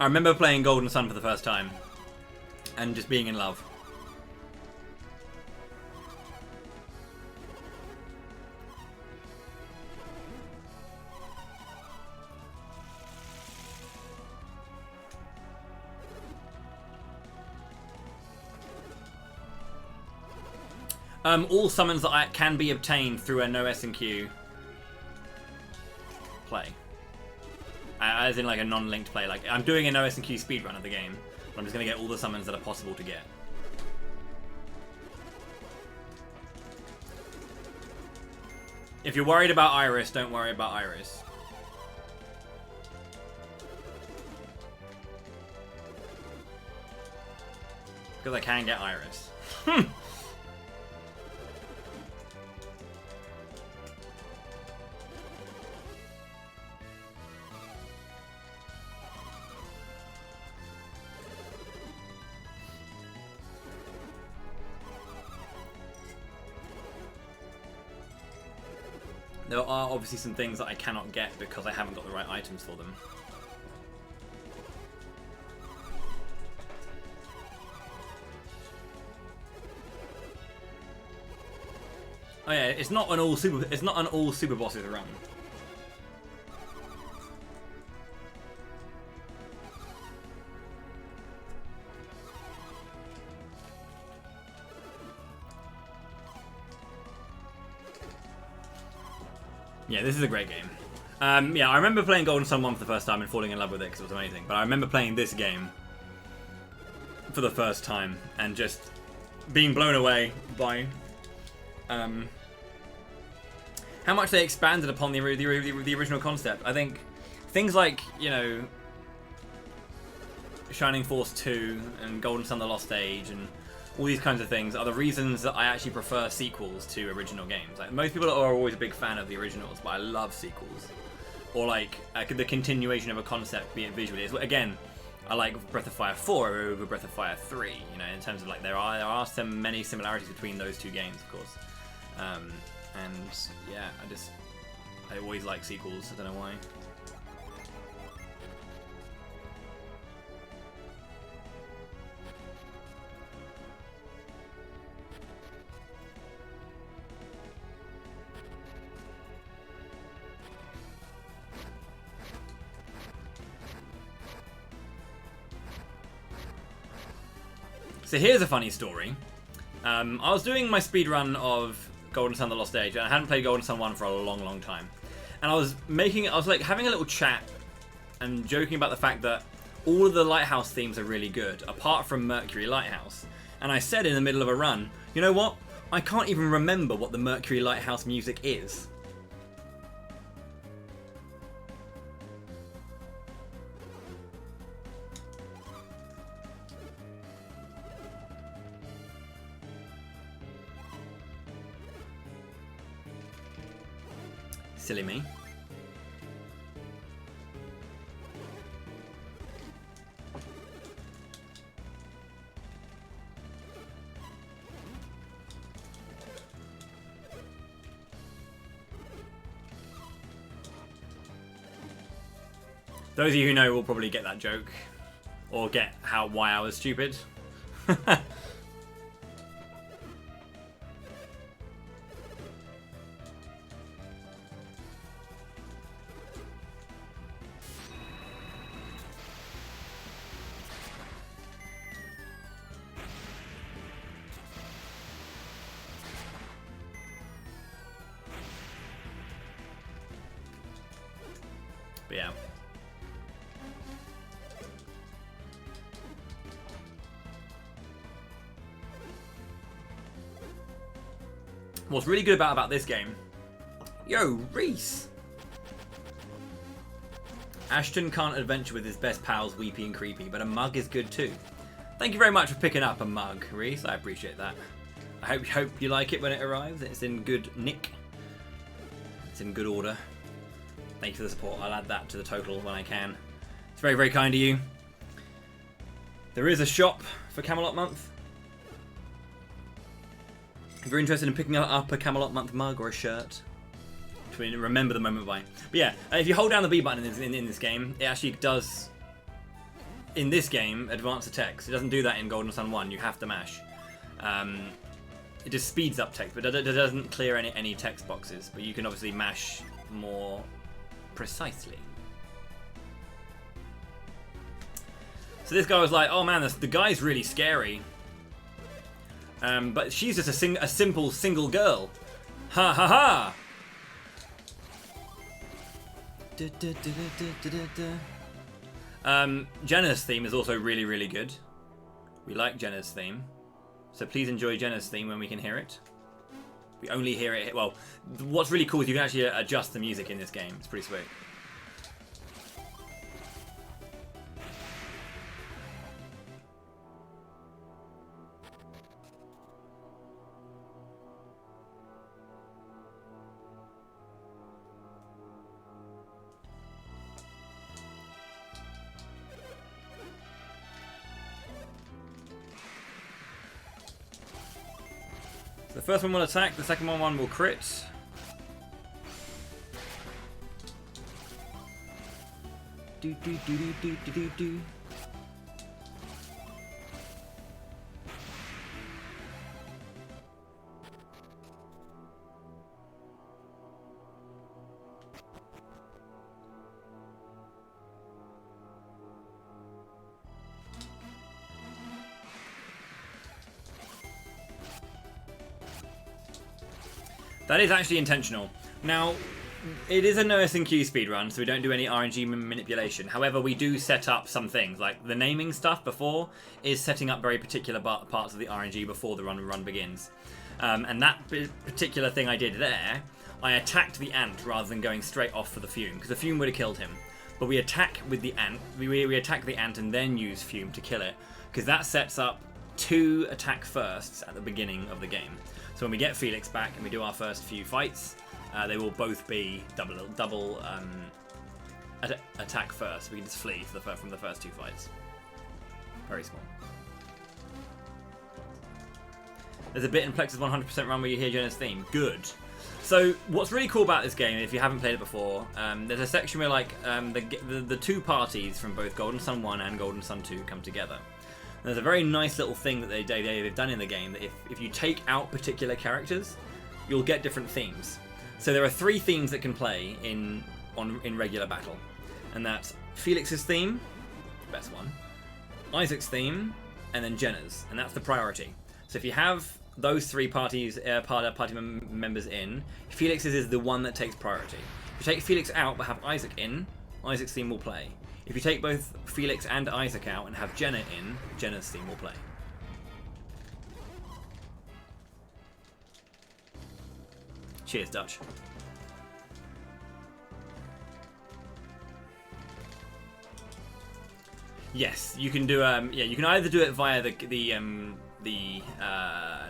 I remember playing Golden Sun for the first time and just being in love. All summons that can be obtained through a no S&Q play. As in like a non-linked play. Like I'm doing a no S&Q speedrun of the game, but I'm just going to get all the summons that are possible to get. If you're worried about Iris, don't worry about Iris. Because I can get Iris. There are obviously some things that I cannot get because I haven't got the right items for them. Oh yeah, it's not an all super bosses run. Yeah, this is a great game. Yeah, I remember playing Golden Sun 1 for the first time and falling in love with it because it was amazing. But I remember playing this game for the first time and just being blown away by how much they expanded upon the original concept. I think things like, you know, Shining Force 2 and Golden Sun: The Lost Age and all these kinds of things are the reasons that I actually prefer sequels to original games. Like, most people are always a big fan of the originals, but I love sequels. Or like the continuation of a concept, be it visually. Again, I like Breath of Fire 4 over Breath of Fire 3. You know, in terms of like there are some many similarities between those two games, of course. And yeah, I always like sequels. I don't know why. So here's a funny story. I was doing my speedrun of Golden Sun: The Lost Age, and I hadn't played Golden Sun 1 for a long, long time. And I was like having a little chat and joking about the fact that all of the Lighthouse themes are really good, apart from Mercury Lighthouse. And I said in the middle of a run, you know what? I can't even remember what the Mercury Lighthouse music is. Silly me. Those of you who know will probably get that joke, or get why I was stupid. But yeah. What's really good about this game... Yo, Reese! Ashton can't adventure with his best pals, Weepy and Creepy, but a mug is good too. Thank you very much for picking up a mug, Reese. I appreciate that. I hope you like it when it arrives. It's in good nick. It's in good order. Thank you for the support. I'll add that to the total when I can. It's very, very kind of you. There is a shop for Camelot Month. If you're interested in picking up a Camelot Month mug or a shirt, to remember the moment by. But yeah, if you hold down the B button in this game, it actually does, in this game, advance the text. It doesn't do that in Golden Sun 1. You have to mash. It just speeds up text, but it doesn't clear any text boxes. But you can obviously mash more precisely. So this guy was like, oh man, the guy's really scary. But she's just a simple single girl. Ha ha ha! Jenna's theme is also really, really good. We like Jenna's theme. So please enjoy Jenna's theme when we can hear it. We only hear it... Well, what's really cool is you can actually adjust the music in this game. It's pretty sweet. The first one will attack, the second one will crit. That is actually intentional. Now, it is a no S&Q speedrun, so we don't do any RNG manipulation. However, we do set up some things, like the naming stuff before is setting up very particular parts of the RNG before the run begins. And that particular thing I did there, I attacked the ant rather than going straight off for the fume, because the fume would have killed him. But we attack with the ant, we attack the ant and then use fume to kill it, because that sets up 2 attack firsts at the beginning of the game. So when we get Felix back and we do our first few fights, they will both be double attack first. We can just flee from the first 2 fights. Very small. There's a bit in Plex's 100% run where you hear Jenna's theme. Good. So what's really cool about this game, if you haven't played it before, there's a section where like the 2 parties from both Golden Sun 1 and Golden Sun 2 come together. There's a very nice little thing that they've done in the game that if you take out particular characters, you'll get different themes. So there are 3 themes that can play in regular battle, and that's Felix's theme, best one, Isaac's theme, and then Jenna's, and that's the priority. So if you have those 3 party members in, Felix's is the one that takes priority. If you take Felix out but have Isaac in, Isaac's theme will play. If you take both Felix and Isaac out and have Jenna in, Jenna's theme will play. Cheers, Dutch. Yes, you can do. Yeah, you can either do it via the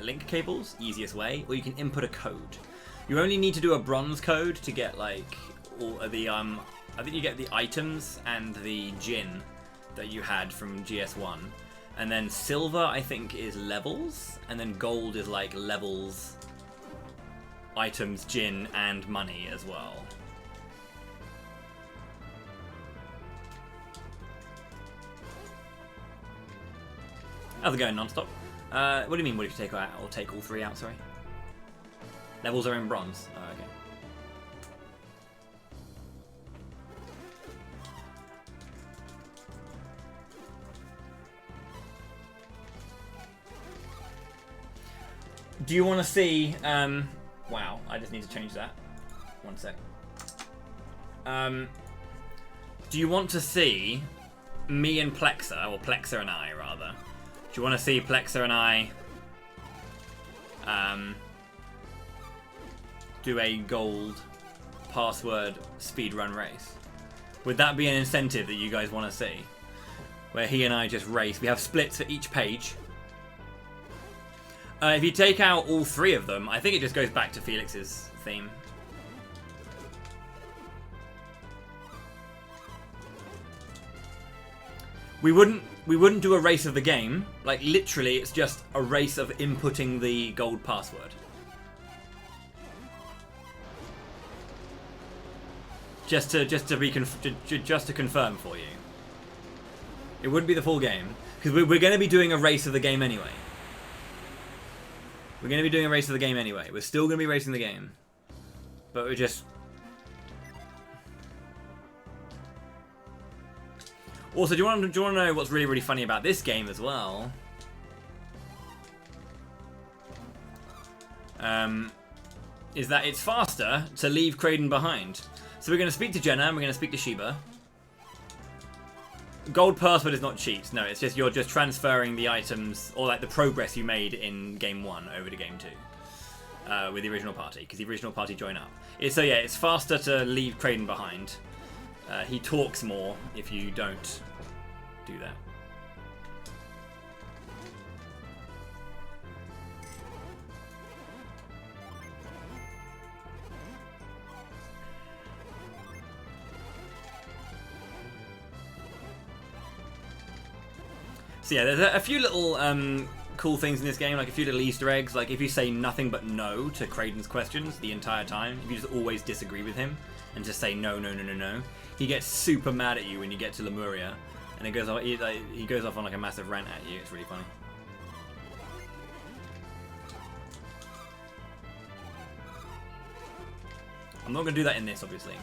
link cables, easiest way, or you can input a code. You only need to do a bronze code to get like all the I think you get the items and the gin that you had from GS1. And then silver, I think, is levels. And then gold is like levels, items, gin, and money as well. How's it going, non-stop? What do you mean, what if you take out, or take all 3 out, sorry? Levels are in bronze. Oh, okay. Do you want to see... wow, I just need to change that. One sec. Do you want to see me and Plexa, or Plexa and I, rather? Do you want to see Plexa and I do a gold password speedrun race? Would that be an incentive that you guys want to see? Where he and I just race. We have splits for each page. If you take out all 3 of them, I think it just goes back to Felix's theme. We wouldn't do a race of the game. Like literally, it's just a race of inputting the gold password. Just to confirm for you. It wouldn't be the full game because we're going to be doing a race of the game anyway. We're going to be doing a race of the game anyway. We're still going to be racing the game. But we're just... Also, do you want to know what's really, really funny about this game as well? Is that it's faster to leave Kraden behind. So we're going to speak to Jenna and we're going to speak to Sheba. Gold password is not cheats. No, it's just you're just transferring the items or like the progress you made in game 1 over to game 2 with the original party because the original party join up. So yeah, it's faster to leave Kraden behind. He talks more if you don't do that. So yeah, there's a few little cool things in this game, like a few little Easter eggs. Like if you say nothing but no to Kraden's questions the entire time, if you just always disagree with him and just say no, no, no, no, no, he gets super mad at you when you get to Lemuria, and it goes off, he goes off on like a massive rant at you. It's really funny. I'm not going to do that in this, obviously.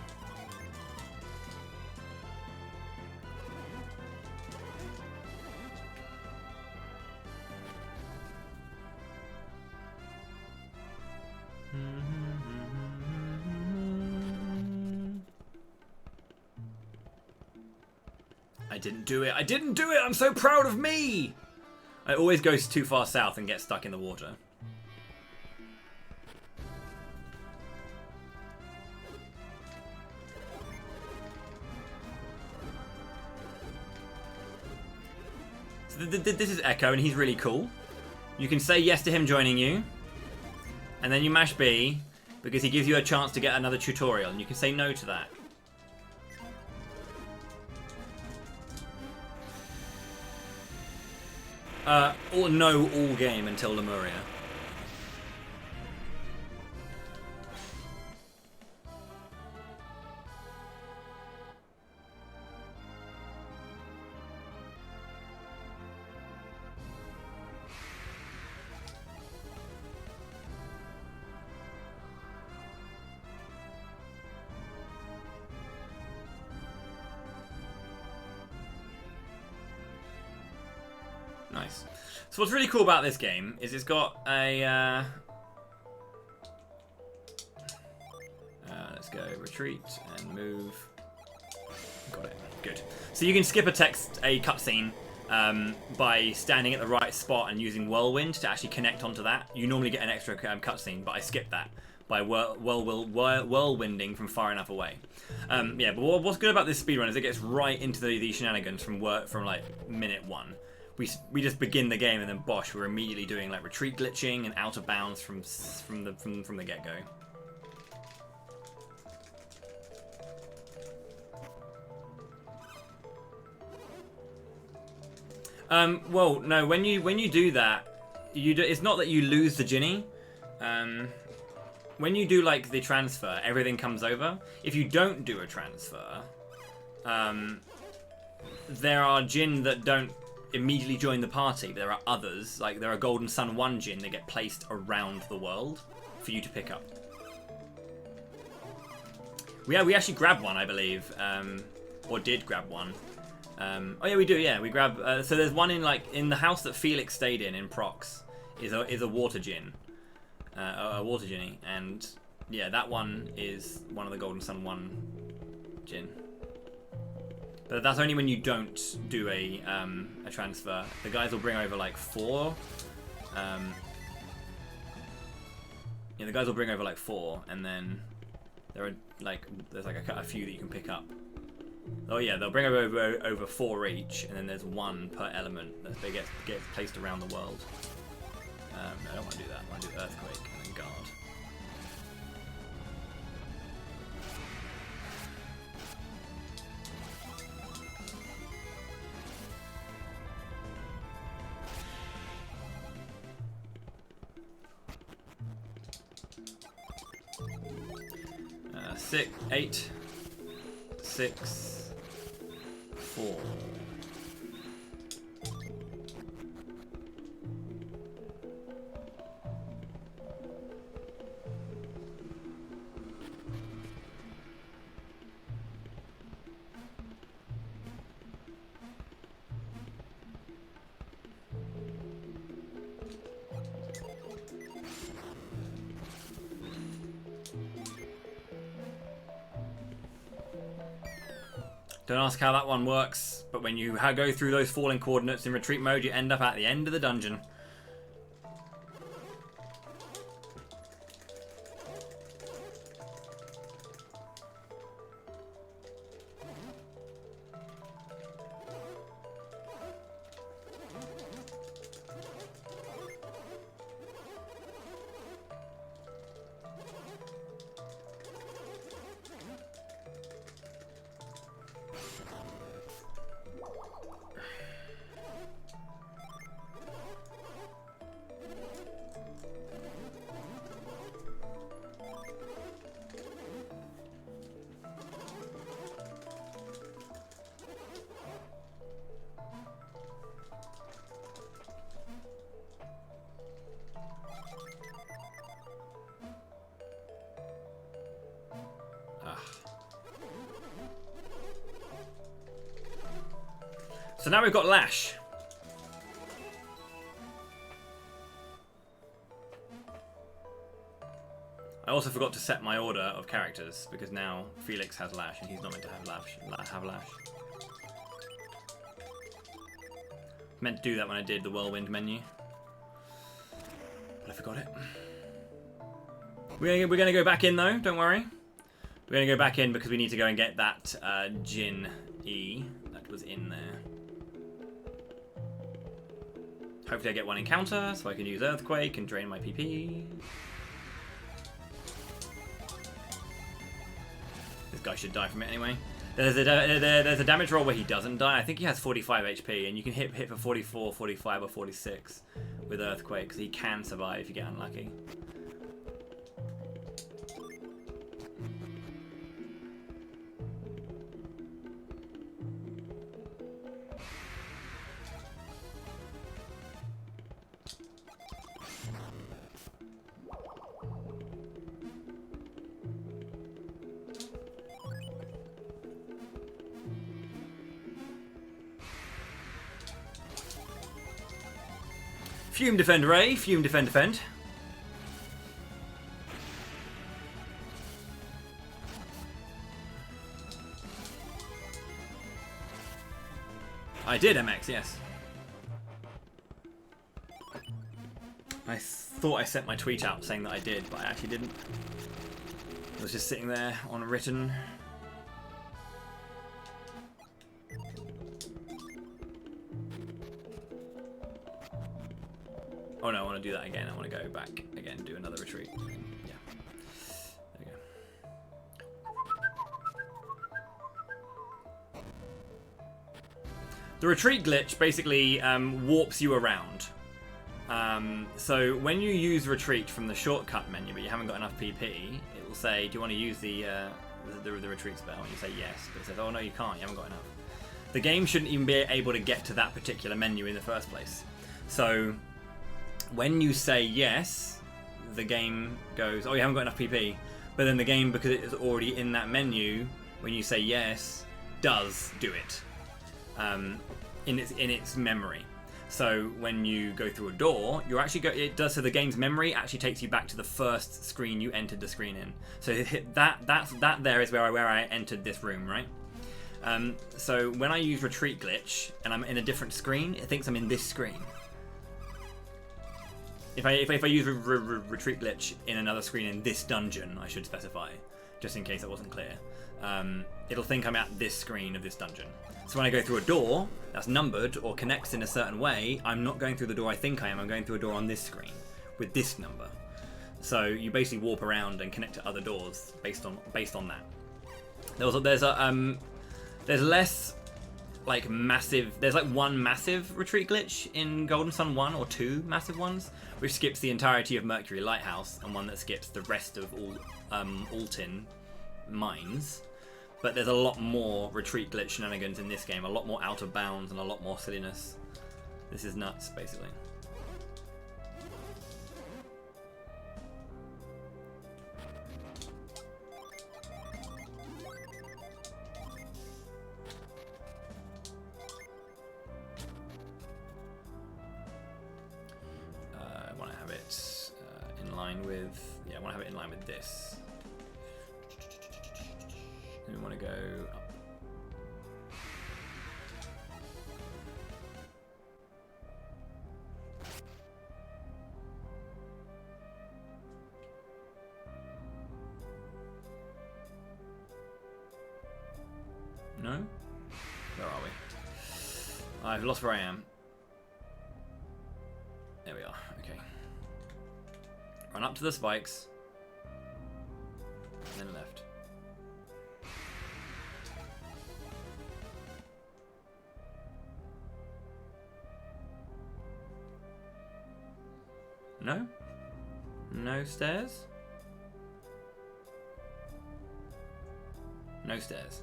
I didn't do it. I didn't do it. I'm so proud of me. I always go too far south and get stuck in the water. So this is Echo, and he's really cool. You can say yes to him joining you, and then you mash B because he gives you a chance to get another tutorial, and you can say no to that. Or no all game until Lemuria. Nice. So what's really cool about this game is it's got a... let's go retreat and move. Got it. Good. So you can skip a cutscene by standing at the right spot and using Whirlwind to actually connect onto that. You normally get an extra cutscene, but I skipped that by whirlwinding from far enough away. Yeah, but what's good about this speedrun is it gets right into the shenanigans from like minute 1. We just begin the game and then bosh, we're immediately doing like retreat glitching and out of bounds from the get-go. Well, no, when you do that, it's not that you lose the Ginny. When you do like the transfer, everything comes over. If you don't do a transfer, there are Jinn that don't immediately join the party, but there are others, like there are Golden Sun 1 Jinn that get placed around the world for you to pick up. We actually grabbed one, I believe, or did grab one. Oh yeah, we do. Yeah, we grab. So there's one in the house that Felix stayed in Prox is a water Jinn, a water Jinny, and yeah, that one is one of the Golden Sun 1 Jinn. But that's only when you don't do a transfer. The guys will bring over like 4. Yeah, the guys will bring over like 4, and then there's like a few that you can pick up. Oh yeah, they'll bring over 4 each, and then there's 1 per element that they get placed around the world. I don't want to do that. I want to do Earthquake and then Guard. Six, 8, 6, 4. Don't ask how that one works, but when you go through those falling coordinates in retreat mode, you end up at the end of the dungeon. So now we've got Lash. I also forgot to set my order of characters because now Felix has Lash and he's not meant to have Lash. Meant to do that when I did the Whirlwind menu, but I forgot it. We're gonna go back in though. Don't worry. We're gonna go back in because we need to go and get that Jin E that was in there. Hopefully I get one encounter so I can use Earthquake and drain my PP. This guy should die from it anyway. There's a damage roll where he doesn't die. I think he has 45 HP, and you can hit for 44, 45, or 46 with Earthquake, because he can survive if you get unlucky. Fume defend Ray, fume defend defend. I did MX, yes. I thought I sent my tweet out saying that I did, but I actually didn't. It was just sitting there on written. Oh no, I want to do that again. I want to go back again, do another retreat. Yeah. There we go. The retreat glitch basically warps you around. So when you use retreat from the shortcut menu, but you haven't got enough PP, it will say, do you want to use the retreat spell? And you say yes, but it says, oh no, you can't, you haven't got enough. The game shouldn't even be able to get to that particular menu in the first place. So when you say yes, the game goes, oh, you haven't got enough PP. But then the game, because it is already in that menu, when you say yes, does do it in its memory. So when you go through a door, you actually go. It does, so the game's memory actually takes you back to the first screen you entered the screen in. So that there is where I entered this room, right? So when I use retreat glitch and I'm in a different screen, it thinks I'm in this screen. If I use retreat glitch in another screen in this dungeon, I should specify, just in case that wasn't clear. It'll think I'm at this screen of this dungeon. So when I go through a door that's numbered or connects in a certain way, I'm not going through the door I think I am. I'm going through a door on this screen with this number. So you basically warp around and connect to other doors based on that. There's less like massive. There's like one massive retreat glitch in Golden Sun 1 or 2 massive ones, which skips the entirety of Mercury Lighthouse, and one that skips the rest of all Altin mines. But there's a lot more retreat glitch shenanigans in this game, a lot more out of bounds and a lot more silliness. This is nuts, basically. I want to have it in line with, yeah, I want to have it in line with this. We want to go up. No? Where are we? I've lost where I am. There we are. Okay. Run up to the spikes. And then left. No? No stairs? No stairs.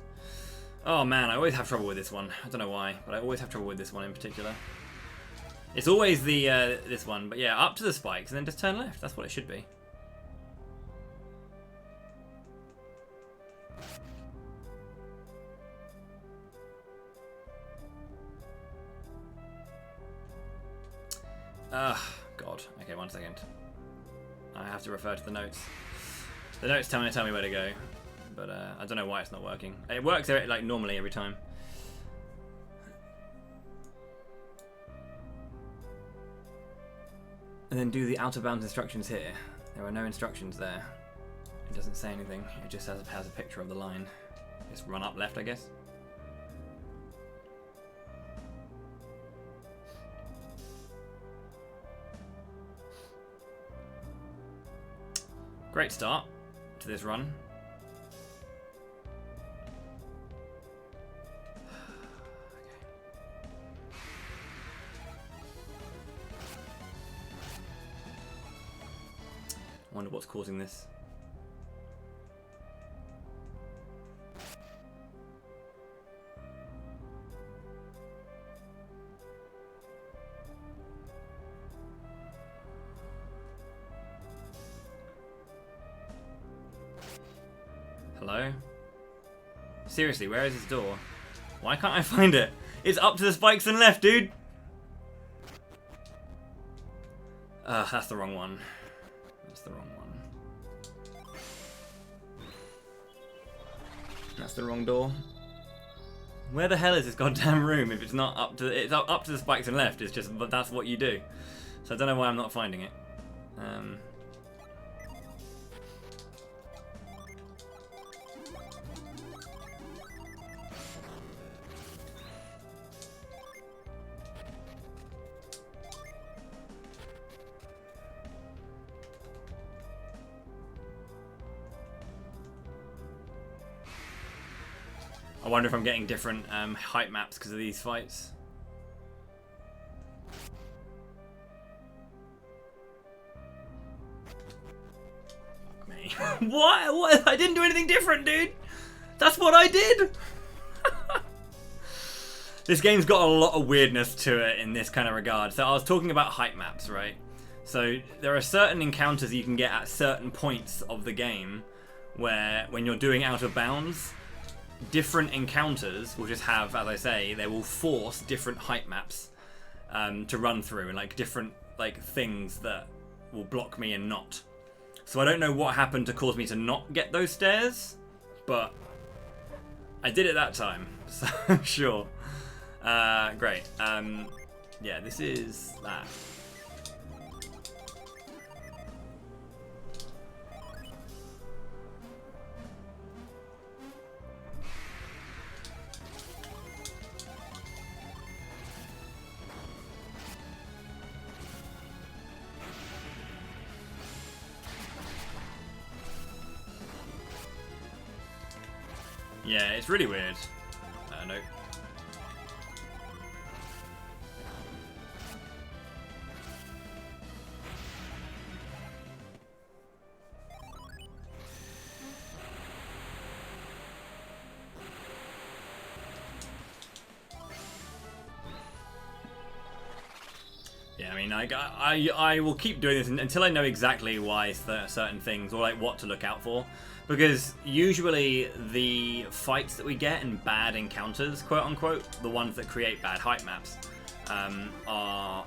Oh man, I always have trouble with this one. I don't know why, but I always have trouble with this one in particular. It's always the this one, but yeah, up to the spikes and then just turn left. That's what it should be. God. Okay, 1 second. I have to refer to the notes. The notes tell me where to go, but I don't know why it's not working. It works like normally every time. And then do the out of bounds instructions here. There are no instructions there. It doesn't say anything. It just has a picture of the line. Just run up left, I guess. Great start to this run. I wonder what's causing this. Hello? Seriously, where is this door? Why can't I find it? It's up to the spikes and left, dude! That's the wrong one. That's the wrong one. That's the wrong door. Where the hell is this goddamn room if it's not up to up to the spikes and left? It's just, but that's what you do. So I don't know why I'm not finding it. I wonder if I'm getting different height maps because of these fights. Fuck me. What? I didn't do anything different, dude. That's what I did. This game's got a lot of weirdness to it in this kind of regard. So I was talking about height maps, right? So there are certain encounters you can get at certain points of the game where when you're doing out of bounds, different encounters will just have, as I say, they will force different height maps to run through, and like different like things that will block me and not. So I don't know what happened to cause me to not get those stairs, but I did it that time, so sure. Great. Yeah, this is that. Yeah, it's really weird. Nope. Yeah, I mean, I will keep doing this until I know exactly why certain things, or like what to look out for. Because usually the fights that we get in bad encounters, quote unquote, the ones that create bad height maps, are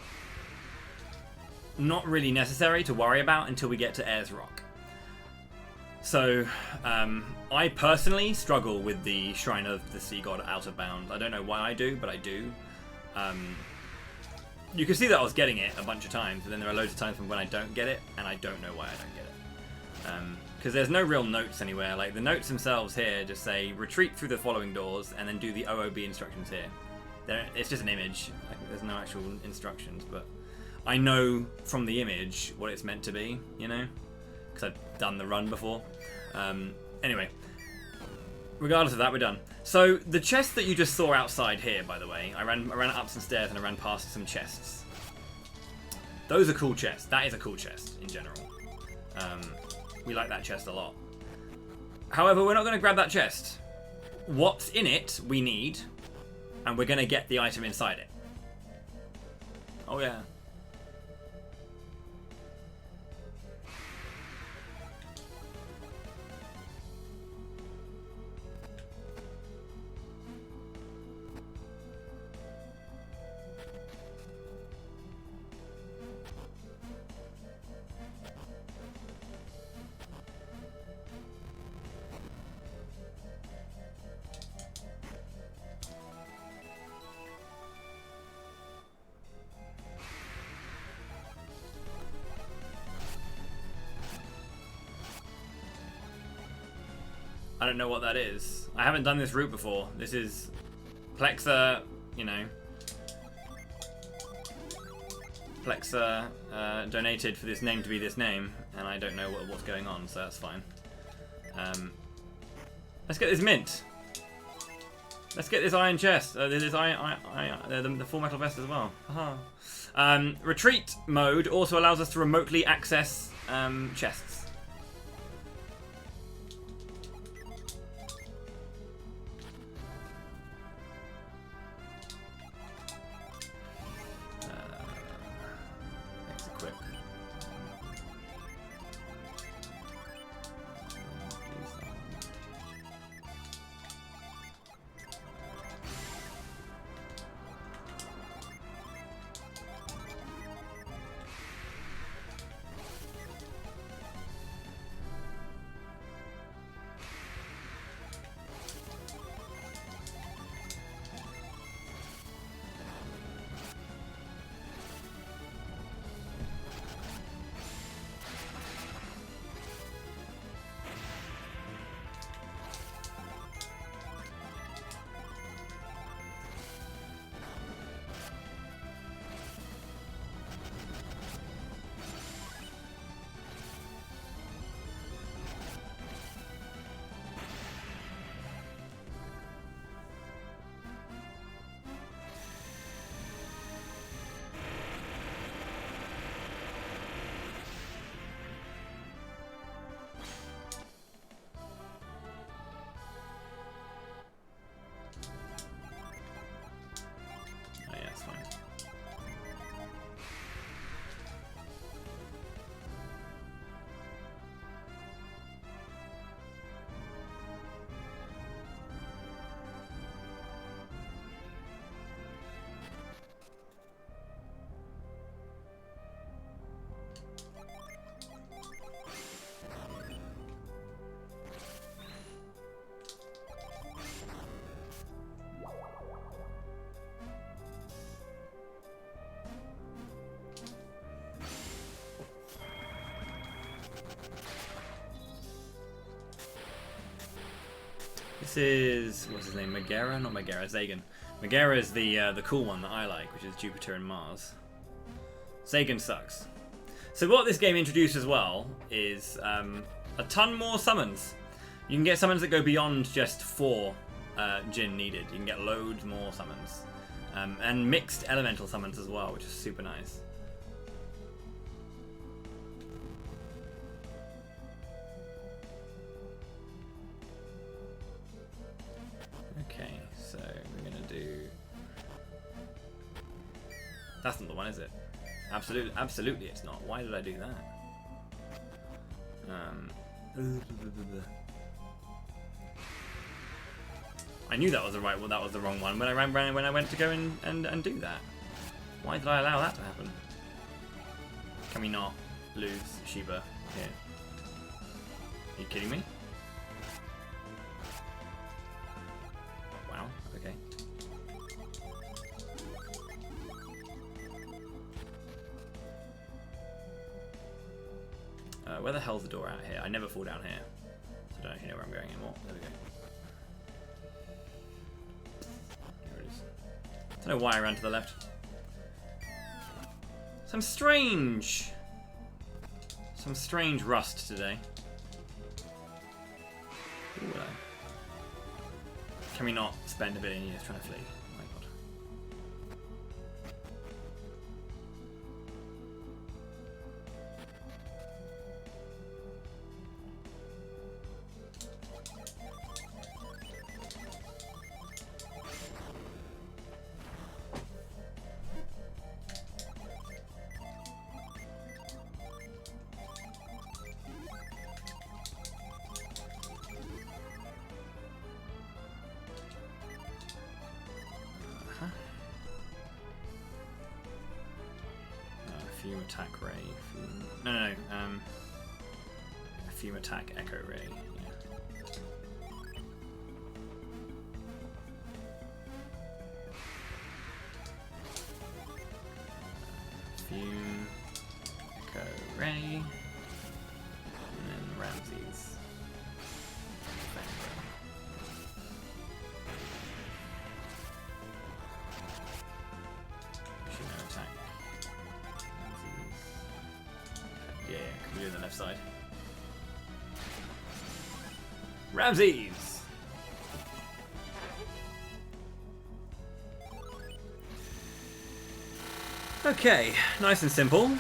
not really necessary to worry about until we get to Ayers Rock. So I personally struggle with the Shrine of the Sea God out of bounds. I don't know why I do, but I do. You can see that I was getting it a bunch of times, but then there are loads of times when I don't get it, and I don't know why I don't get it. Because there's no real notes anywhere. Like, the notes themselves here just say, retreat through the following doors, and then do the OOB instructions here. It's just an image. Like, there's no actual instructions, but I know from the image what it's meant to be, you know? Because I've done the run before. Anyway, regardless of that, we're done. So, the chest that you just saw outside here, by the way, I ran up some stairs and I ran past some chests. Those are cool chests. That is a cool chest, in general. We like that chest a lot. However, we're not going to grab that chest. What's in it, we need, and we're going to get the item inside it. Oh, yeah. I don't know what that is. I haven't done this route before. This is Plexa, you know. Plexa donated for this name to be this name, and I don't know what's going on, so that's fine. Let's get this mint. Let's get this iron chest. This the full metal vest as well. Haha. Retreat mode also allows us to remotely access chests. This is, what's his name? Megara? Not Megara, Zagan. Megara is the cool one that I like, which is Jupiter and Mars. Zagan sucks. So what this game introduced as well is a ton more summons. You can get summons that go beyond just 4 Jinn needed. You can get loads more summons. And mixed elemental summons as well, which is super nice. Okay, so we're gonna do... That's not the one, is it? Absolutely it's not. Why did I do that? I knew that was the right one. That was the wrong one when I went to go and do that. Why did I allow that to happen? Can we not lose Sheba here? Are you kidding me? Wow. Okay. Where the hell's the door out here? I never fall down here, so I don't actually know where I'm going anymore. There we go. Here it is. I don't know why I ran to the left. Some strange rust today. Ooh, can we not spend a bit in years trying to flee? Oh my god. Fume attack ray. No. Fume attack echo ray. Yeah. Fume echo ray. And then Ramses. do on the left side. Ramses! Okay, nice and simple.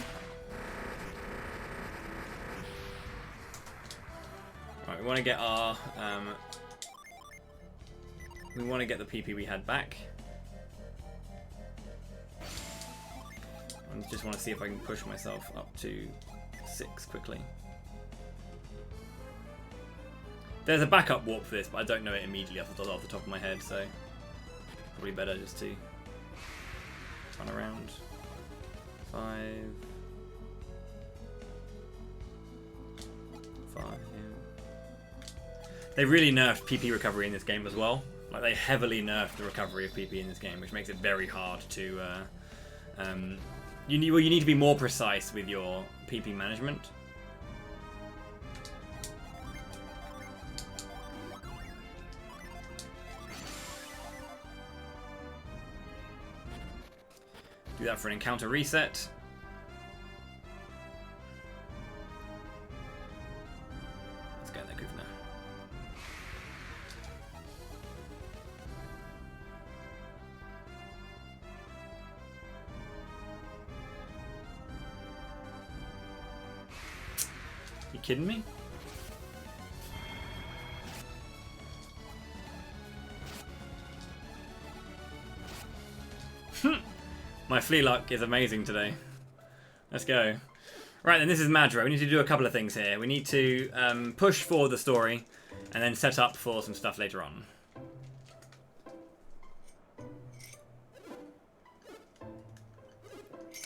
Right, we want to get our we want to get the PP we had back. I just want to see if I can push myself up to 6 quickly. There's a backup warp for this, but I don't know it immediately off the top of my head, so probably better just to run around. 5. 5. They really nerfed PP recovery in this game as well. Like, they heavily nerfed the recovery of PP in this game, which makes it very hard to. You need to be more precise with your PP management. Do that for an encounter reset. Let's get that goof now. You kidding me? My flea luck is amazing today. Let's go. Right, then this is Madra. We need to do a couple of things here. We need to push forward the story and then set up for some stuff later on.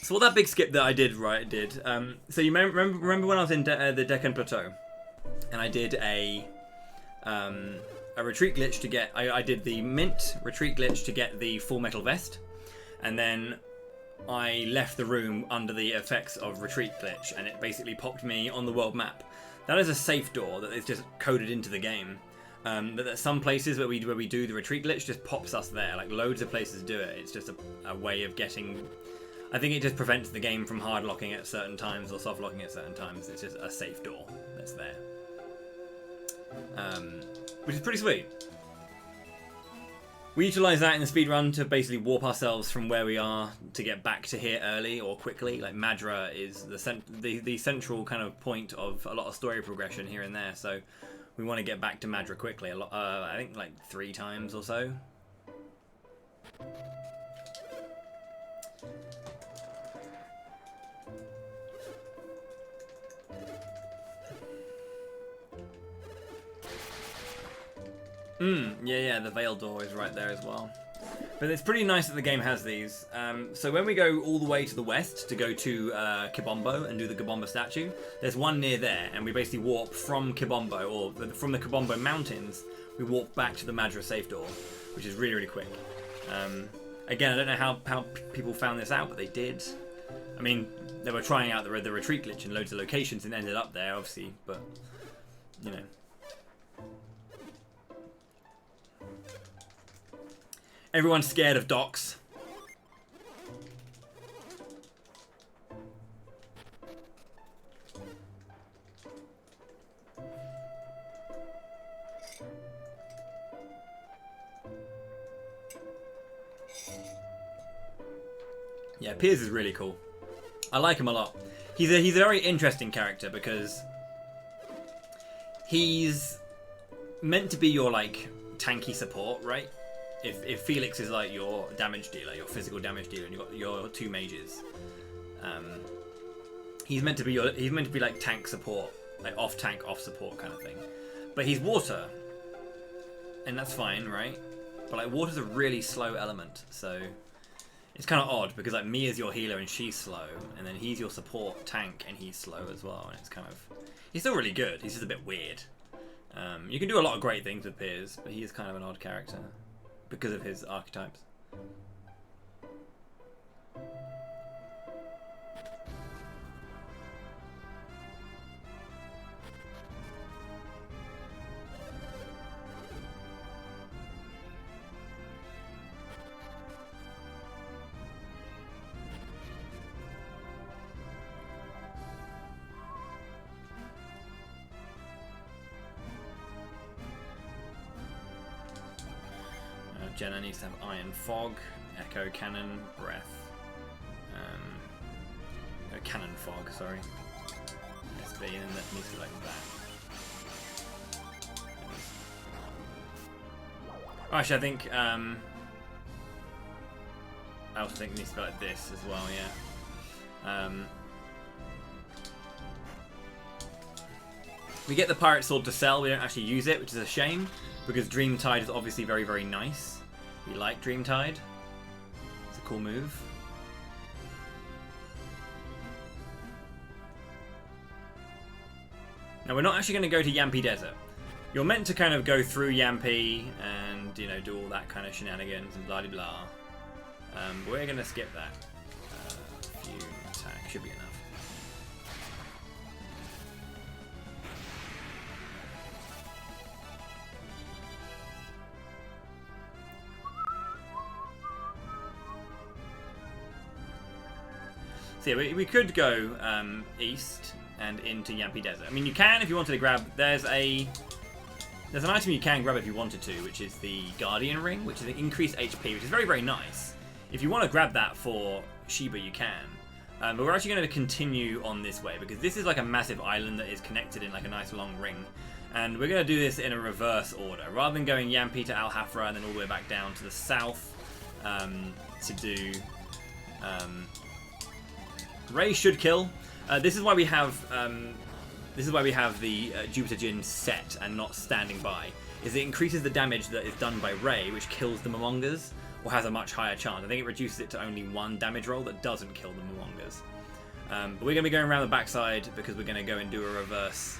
So what that big skip that I did, so you remember when I was in the Deccan Plateau and I did a retreat glitch to get, I did the mint retreat glitch to get the full metal vest, and then I left the room under the effects of retreat glitch, and it basically popped me on the world map. That is a safe door that is just coded into the game. But at some places where we do the retreat glitch, just pops us there. Like, loads of places do it. It's just a way of getting. I think it just prevents the game from hard locking at certain times or soft locking at certain times. It's just a safe door that's there, which is pretty sweet. We utilise that in the speedrun to basically warp ourselves from where we are to get back to here early or quickly. Like, Madra is the central kind of point of a lot of story progression here and there, so we want to get back to Madra quickly. A lot, I think like 3 times or so. Yeah, the Veil door is right there as well. But it's pretty nice that the game has these. So when we go all the way to the west to go to Kibombo and do the Kibombo statue, there's one near there, and we basically warp from Kibombo, or from the Kibombo mountains, we walk back to the Madra safe door, which is really, really quick. Again, I don't know how people found this out, but they did. I mean, they were trying out the retreat glitch in loads of locations and ended up there, obviously, but, you know. Everyone's scared of docks. Yeah, Piers is really cool. I like him a lot. He's a very interesting character because he's meant to be your, like, tanky support, right? If Felix is like your damage dealer, your physical damage dealer, and you've got your 2 mages, he's meant to be like tank support, like off tank, off support kind of thing. But he's water, and that's fine, right? But like, water's a really slow element, so it's kind of odd because like me is your healer and she's slow, and then he's your support tank and he's slow as well, and it's kind of, he's still really good. He's just a bit weird. You can do a lot of great things with Piers, but he is kind of an odd character because of his archetypes. Jenna needs to have Iron Fog, Echo Cannon, Breath. Cannon Fog, sorry. SP, and then that needs to be like that. Actually, I think I also think it needs to be like this as well, yeah. We get the Pirate Sword to sell, we don't actually use it, which is a shame, because Dreamtide is obviously very, very nice. We like Dreamtide. It's a cool move. Now, we're not actually going to go to Yampi Desert. You're meant to kind of go through Yampi and, you know, do all that kind of shenanigans and blah-de-blah. But we're going to skip that. Fume attack should be enough. So yeah, we could go east and into Yampi Desert. I mean, you can if you wanted to grab. There's an item you can grab if you wanted to, which is the Guardian Ring, which is an increased HP, which is very, very nice. If you want to grab that for Sheba, you can. But we're actually going to continue on this way because this is like a massive island that is connected in like a nice long ring, and we're going to do this in a reverse order rather than going Yampi to Al Hafra and then all the way back down to the south to do. Ray should kill. This is why we have the Jupiter Djinn set and not standing by. Is it increases the damage that is done by Ray, which kills the Momongas, or has a much higher chance. I think it reduces it to only 1 damage roll that doesn't kill the Momongas. But we're going to be going around the backside because we're going to go and do a reverse.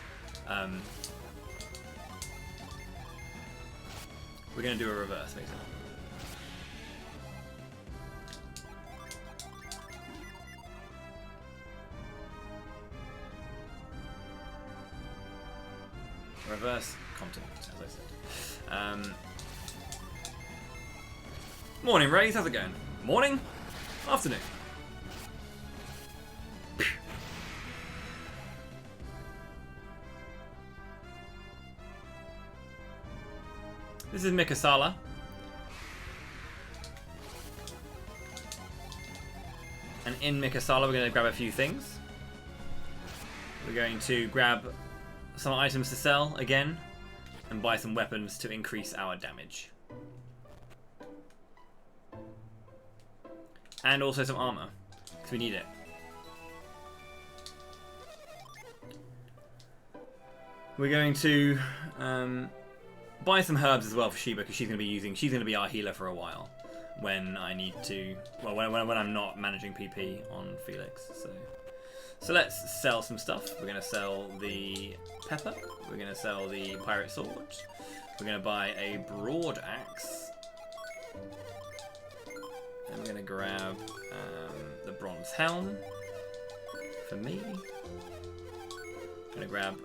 We're going to do a reverse, basically. Reverse continent, as I said. Morning, Rays. How's it going? Morning? Afternoon. This is Mikasala. And in Mikasala, we're going to grab a few things. We're going to grab some items to sell again and buy some weapons to increase our damage. And also some armor, because we need it. We're going to buy some herbs as well for Sheba, because she's going to be our healer for a while when I need to, well, when I'm not managing PP on Felix. So let's sell some stuff. We're going to sell the pepper. We're going to sell the pirate sword. We're going to buy a broad axe. And we're going to grab the bronze helm for me. I'm going to grab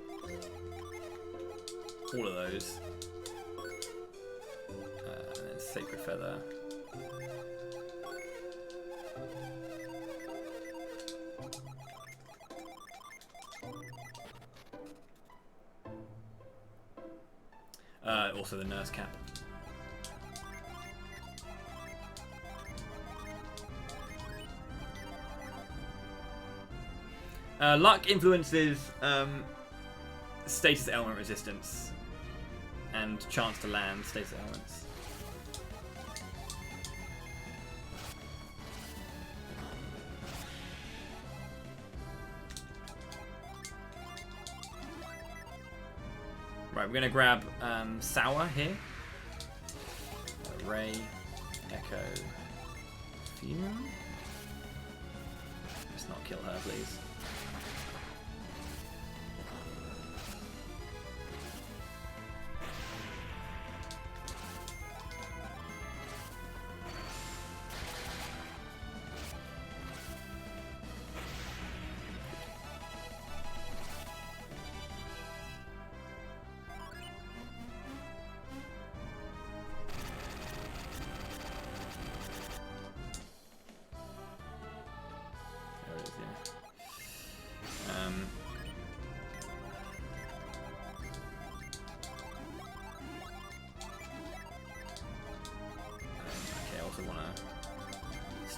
all of those. And then sacred feather. Also the nurse cap. Luck influences status element resistance and chance to land status elements. Right, we're going to grab Sour here. Ray, Echo, Fume. Let's not kill her, please.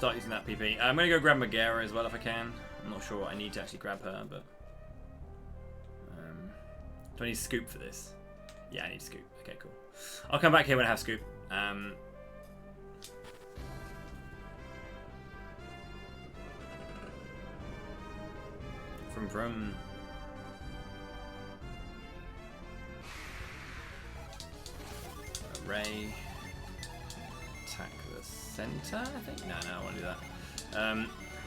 start using that PP. I'm going to go grab Megara as well if I can. I'm not sure what I need to actually grab her, but... do I need Scoop for this? Yeah, I need Scoop. Okay, cool. I'll come back here when I have Scoop. From Ray, attack the center, I think? No, I want to do that.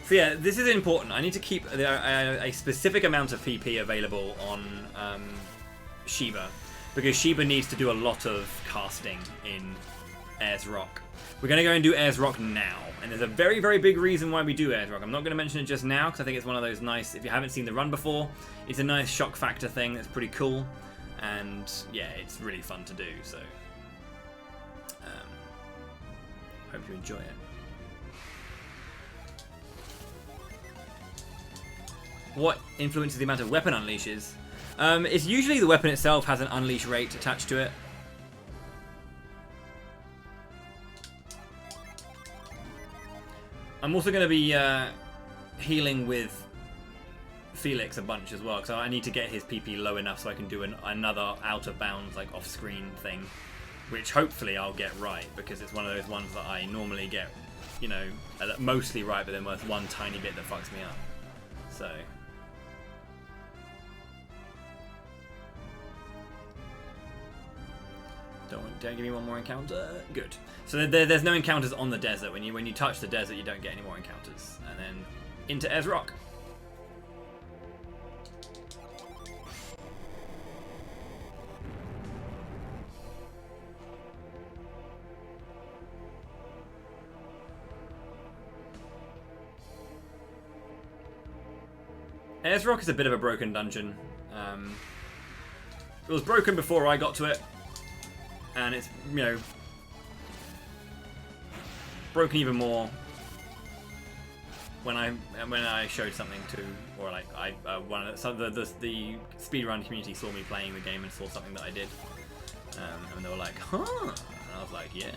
So yeah, this is important. I need to keep a specific amount of PP available on Sheba, because Sheba needs to do a lot of casting in Ayers Rock. We're going to go and do Ayers Rock now, and there's a very, very big reason why we do Ayers Rock. I'm not going to mention it just now, because I think it's one of those nice, if you haven't seen the run before, it's a nice shock factor thing that's pretty cool, and yeah, it's really fun to do, so hope you enjoy it. What influences the amount of weapon unleashes? It's usually the weapon itself has an unleash rate attached to it. I'm also going to be healing with Felix a bunch as well, because I need to get his PP low enough so I can do another out of bounds, like off-screen thing, which hopefully I'll get right, because it's one of those ones that I normally get, you know, mostly right, but then there's one tiny bit that fucks me up. So... Don't give me one more encounter. Good. So there's no encounters on the desert. When you touch the desert, you don't get any more encounters. And then into Ayers Rock. Ayers Rock is a bit of a broken dungeon. It was broken before I got to it. And it's, you know, broken even more when I showed something to, or like the speedrun community saw me playing the game and saw something that I did, and they were like, huh, and I was like, yeah.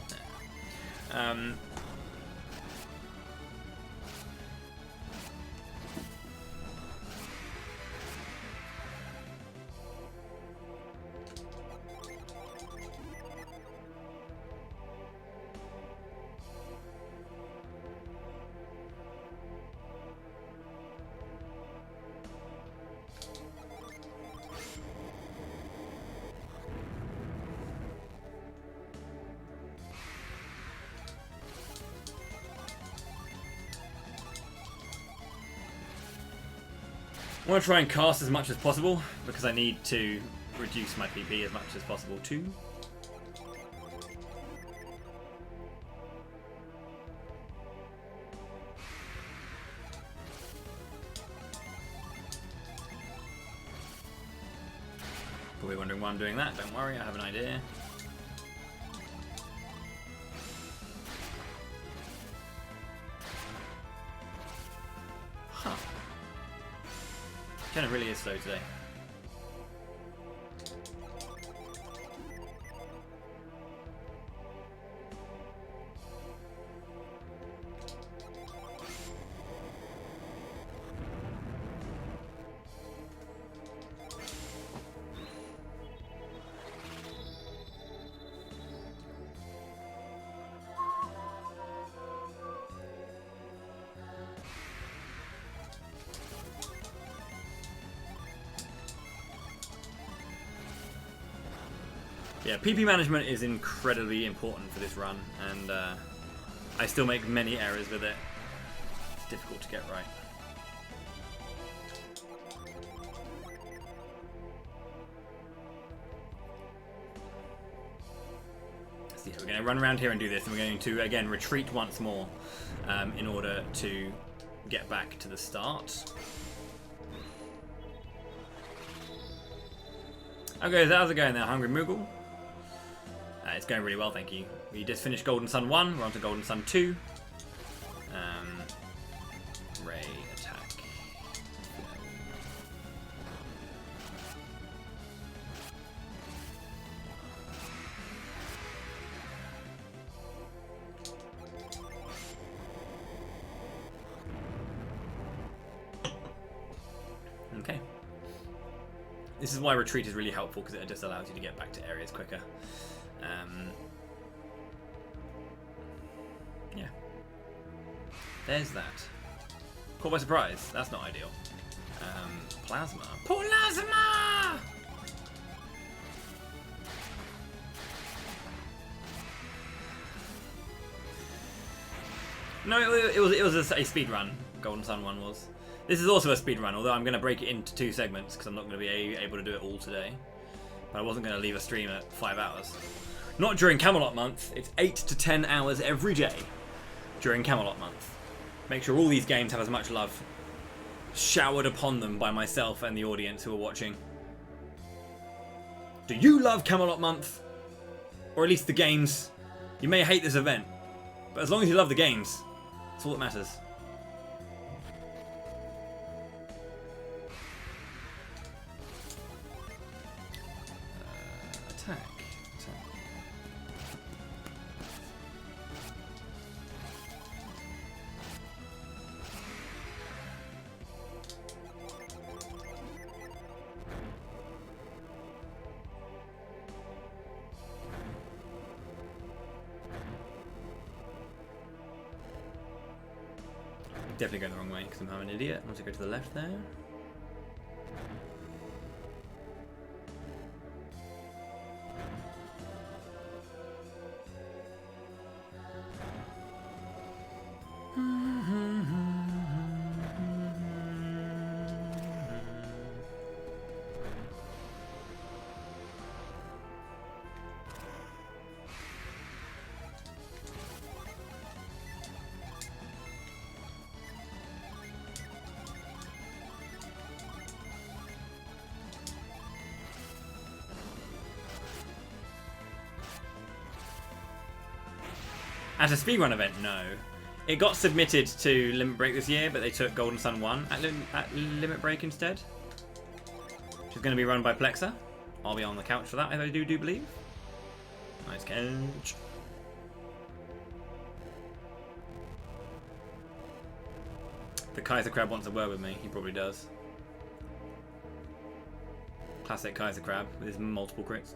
I want to try and cast as much as possible, because I need to reduce my PP as much as possible too. Probably wondering why I'm doing that. Don't worry, I have an idea. Huh. Jenna really is slow today. Yeah, PP management is incredibly important for this run, and I still make many errors with it. It's difficult to get right. So yeah, we're going to run around here and do this, and we're going to, again, retreat once more in order to get back to the start. Okay, so how's it going there, Hungry Moogle? It's going really well, thank you. We just finished Golden Sun 1, we're on to Golden Sun 2. Ray, attack. This is why retreat is really helpful, because it just allows you to get back to areas quicker. Yeah. There's that. Caught by surprise. That's not ideal. Plasma. Plasma! No, it was a speed run. Golden Sun one was. This is also a speed run, although I'm going to break it into 2 segments because I'm not going to be able to do it all today. But I wasn't going to leave a stream at 5 hours. Not during Camelot month. It's 8 to 10 hours every day during Camelot month. Make sure all these games have as much love showered upon them by myself and the audience who are watching. Do you love Camelot month? Or at least the games? You may hate this event, but as long as you love the games, that's all that matters. Attack. Definitely going the wrong way because I'm an idiot. I want to go to the left there. At a speedrun event, no. It got submitted to Limit Break this year, but they took Golden Sun 1 at Limit Break instead. Which is going to be run by Plexa. I'll be on the couch for that, I do believe. Nice couch. The Kaiser Crab wants a word with me. He probably does. Classic Kaiser Crab with his multiple crits.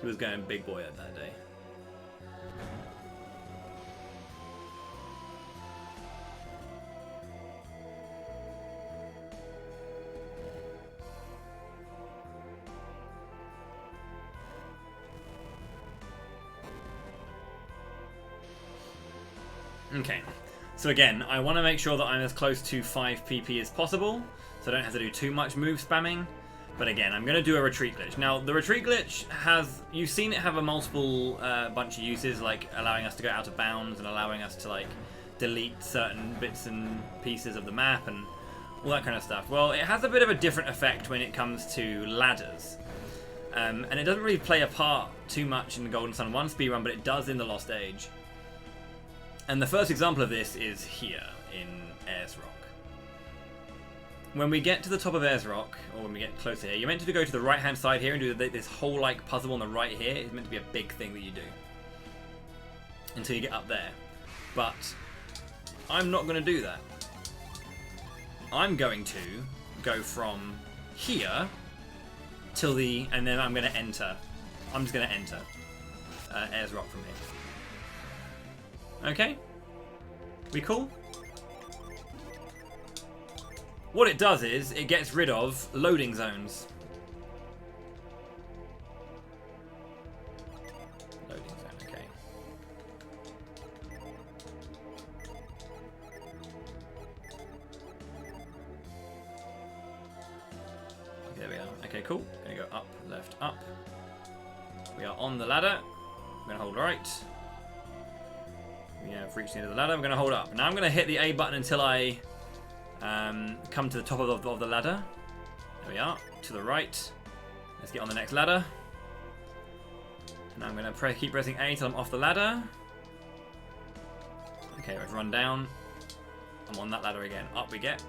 He was going big boy at that day. Okay, so again, I want to make sure that I'm as close to 5 PP as possible, so I don't have to do too much move spamming. But again, I'm going to do a retreat glitch. Now, the retreat glitch has... You've seen it have a multiple bunch of uses, like allowing us to go out of bounds and allowing us to, like, delete certain bits and pieces of the map and all that kind of stuff. Well, it has a bit of a different effect when it comes to ladders. And it doesn't really play a part too much in the Golden Sun 1 speedrun, but it does in the Lost Age. And the first example of this is here in Ayers Rock. When we get to the top of Ayers Rock, or when we get closer here, you're meant to go to the right-hand side here and do this whole like puzzle on the right here. It's meant to be a big thing that you do until you get up there. But I'm not going to do that. I'm going to go from here till the, and then I'm going to enter. I'm just going to enter Ayers Rock from here. Okay? We cool? What it does is, it gets rid of loading zones. Loading zone, okay. There we are. Okay, cool. Gonna go up, left, up. We are on the ladder. I'm gonna hold right. We have reached the end of the ladder. I'm gonna hold up. Now I'm gonna hit the A button until I come to the top of the ladder. There we are. To the right. Let's get on the next ladder. Now I'm going to keep pressing A until I'm off the ladder. Okay, I've run down. I'm on that ladder again. Up we get.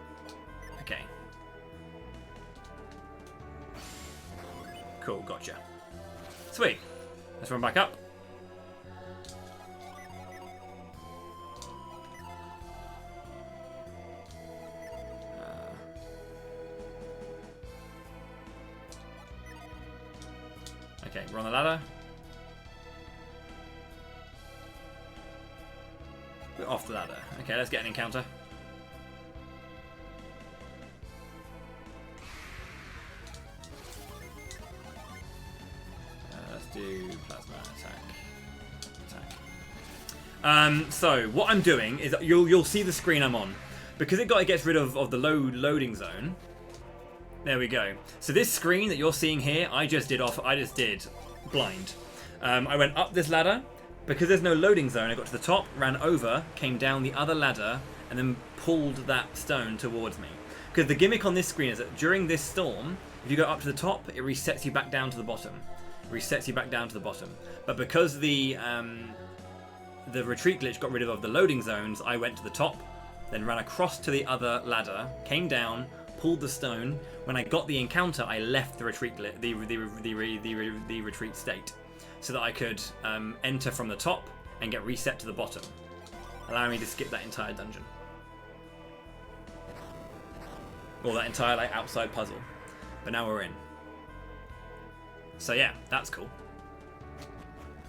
Okay. Cool, gotcha. Sweet. Let's run back up. Okay, we're on the ladder. We're off the ladder. Okay, let's get an encounter. Let's do plasma attack. So what I'm doing is you'll see the screen I'm on because it gets rid of the loading zone. There we go. So this screen that you're seeing here, I just did blind. I went up this ladder. Because there's no loading zone, I got to the top, ran over, came down the other ladder, and then pulled that stone towards me. Because the gimmick on this screen is that during this storm, if you go up to the top, it resets you back down to the bottom. But because the retreat glitch got rid of the loading zones, I went to the top, then ran across to the other ladder, came down, pulled the stone. When I got the encounter, I left the retreat the retreat state, so that I could enter from the top and get reset to the bottom, allowing me to skip that entire dungeon. Or that entire outside puzzle. But now we're in. So yeah, that's cool.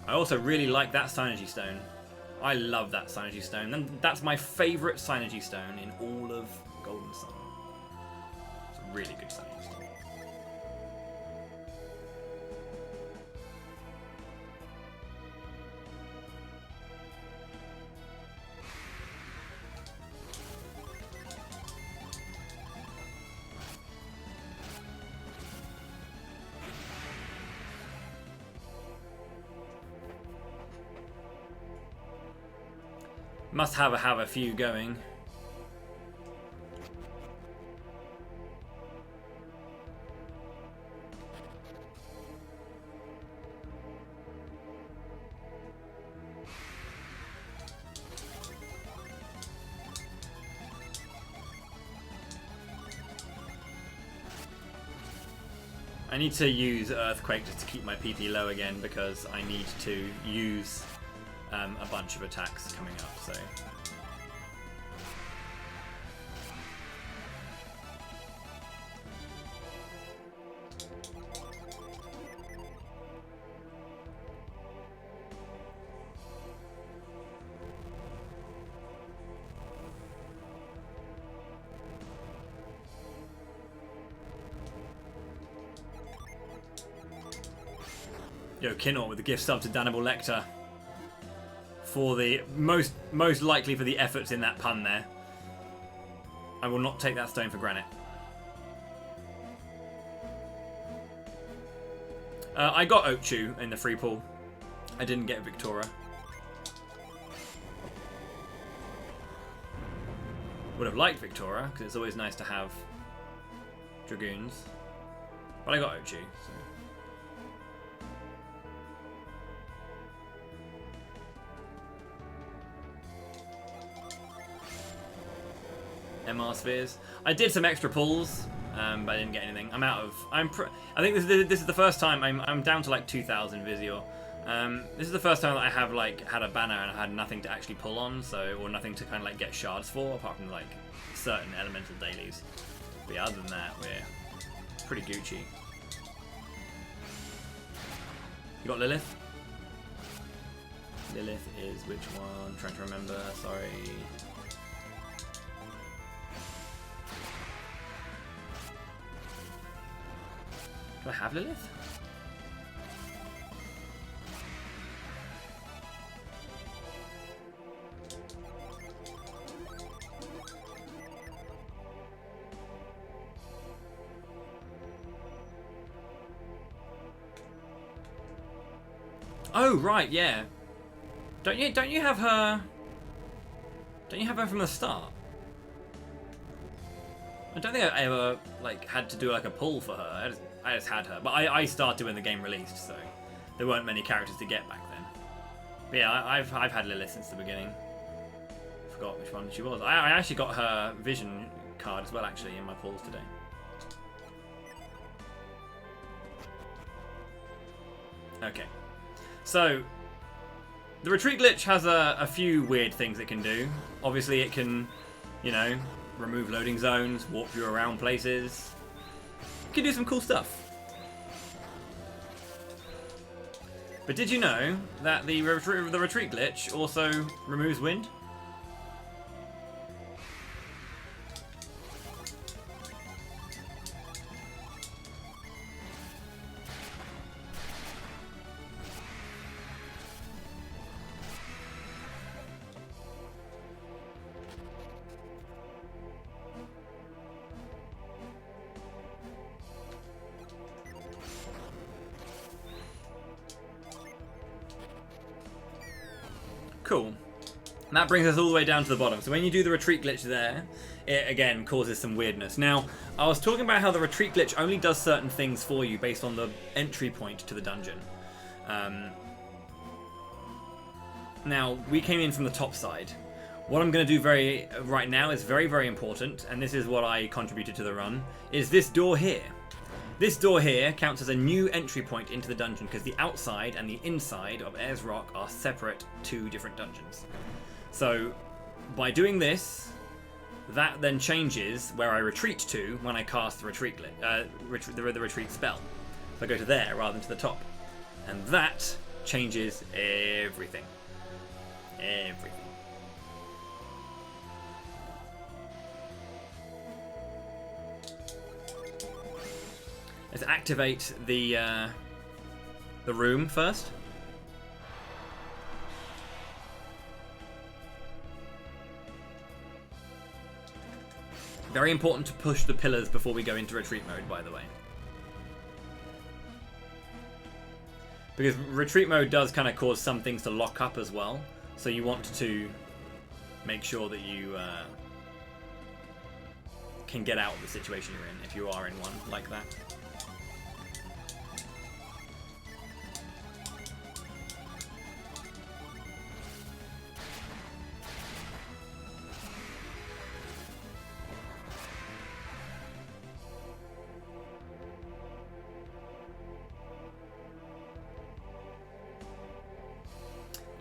I also really like that Synergy Stone. I love that Synergy Stone. And that's my favourite Synergy Stone in all of Golden Sun. It's a really good Synergy Stone. Must have a few going. I need to use Earthquake just to keep my PP low again because I need to use a bunch of attacks coming up, so. Yo, Kinor with the gift sub to Dannibal Lecter. For the most likely for the efforts in that pun there. I will not take that stone for granite. I got Ochu in the free pool. I didn't get Victoria. Would have liked Victoria because it's always nice to have Dragoons. But I got Ochu. So. MR spheres. I did some extra pulls, but I didn't get anything. I'm out of. I think this is the first time I'm down to like 2,000 Visior. This is the first time that I have had a banner and I had nothing to actually pull on, or nothing to kind of get shards for, apart from certain elemental dailies. But yeah, other than that, we're pretty Gucci. You got Lilith? Lilith is which one? I'm trying to remember. Sorry. Do I have Lilith? Oh right, yeah. Don't you have her? Don't you have her from the start? I don't think I ever had to do a pull for her. I just had her, but I started when the game released, so there weren't many characters to get back then. But yeah, I've had Lilith since the beginning. Forgot which one she was. I actually got her vision card as well, actually, in my pulls today. Okay, so the retreat glitch has a few weird things it can do. Obviously, it can, remove loading zones, warp you around places. Can do some cool stuff. But did you know that the retreat glitch also removes wind? Cool. And that brings us all the way down to the bottom. So when you do the retreat glitch there, it again causes some weirdness. Now, I was talking about how the retreat glitch only does certain things for you based on the entry point to the dungeon. Now, we came in from the top side. What I'm going to do right now is very, very important, and this is what I contributed to the run, is this door here. This door here counts as a new entry point into the dungeon because the outside and the inside of Ayers Rock are separate two different dungeons. So by doing this, that then changes where I retreat to when I cast the retreat spell. So I go to there rather than to the top. And that changes everything. Everything. Let's activate the room first. Very important to push the pillars before we go into retreat mode, by the way. Because retreat mode does kind of cause some things to lock up as well. So you want to make sure that you can get out of the situation you're in if you are in one like that.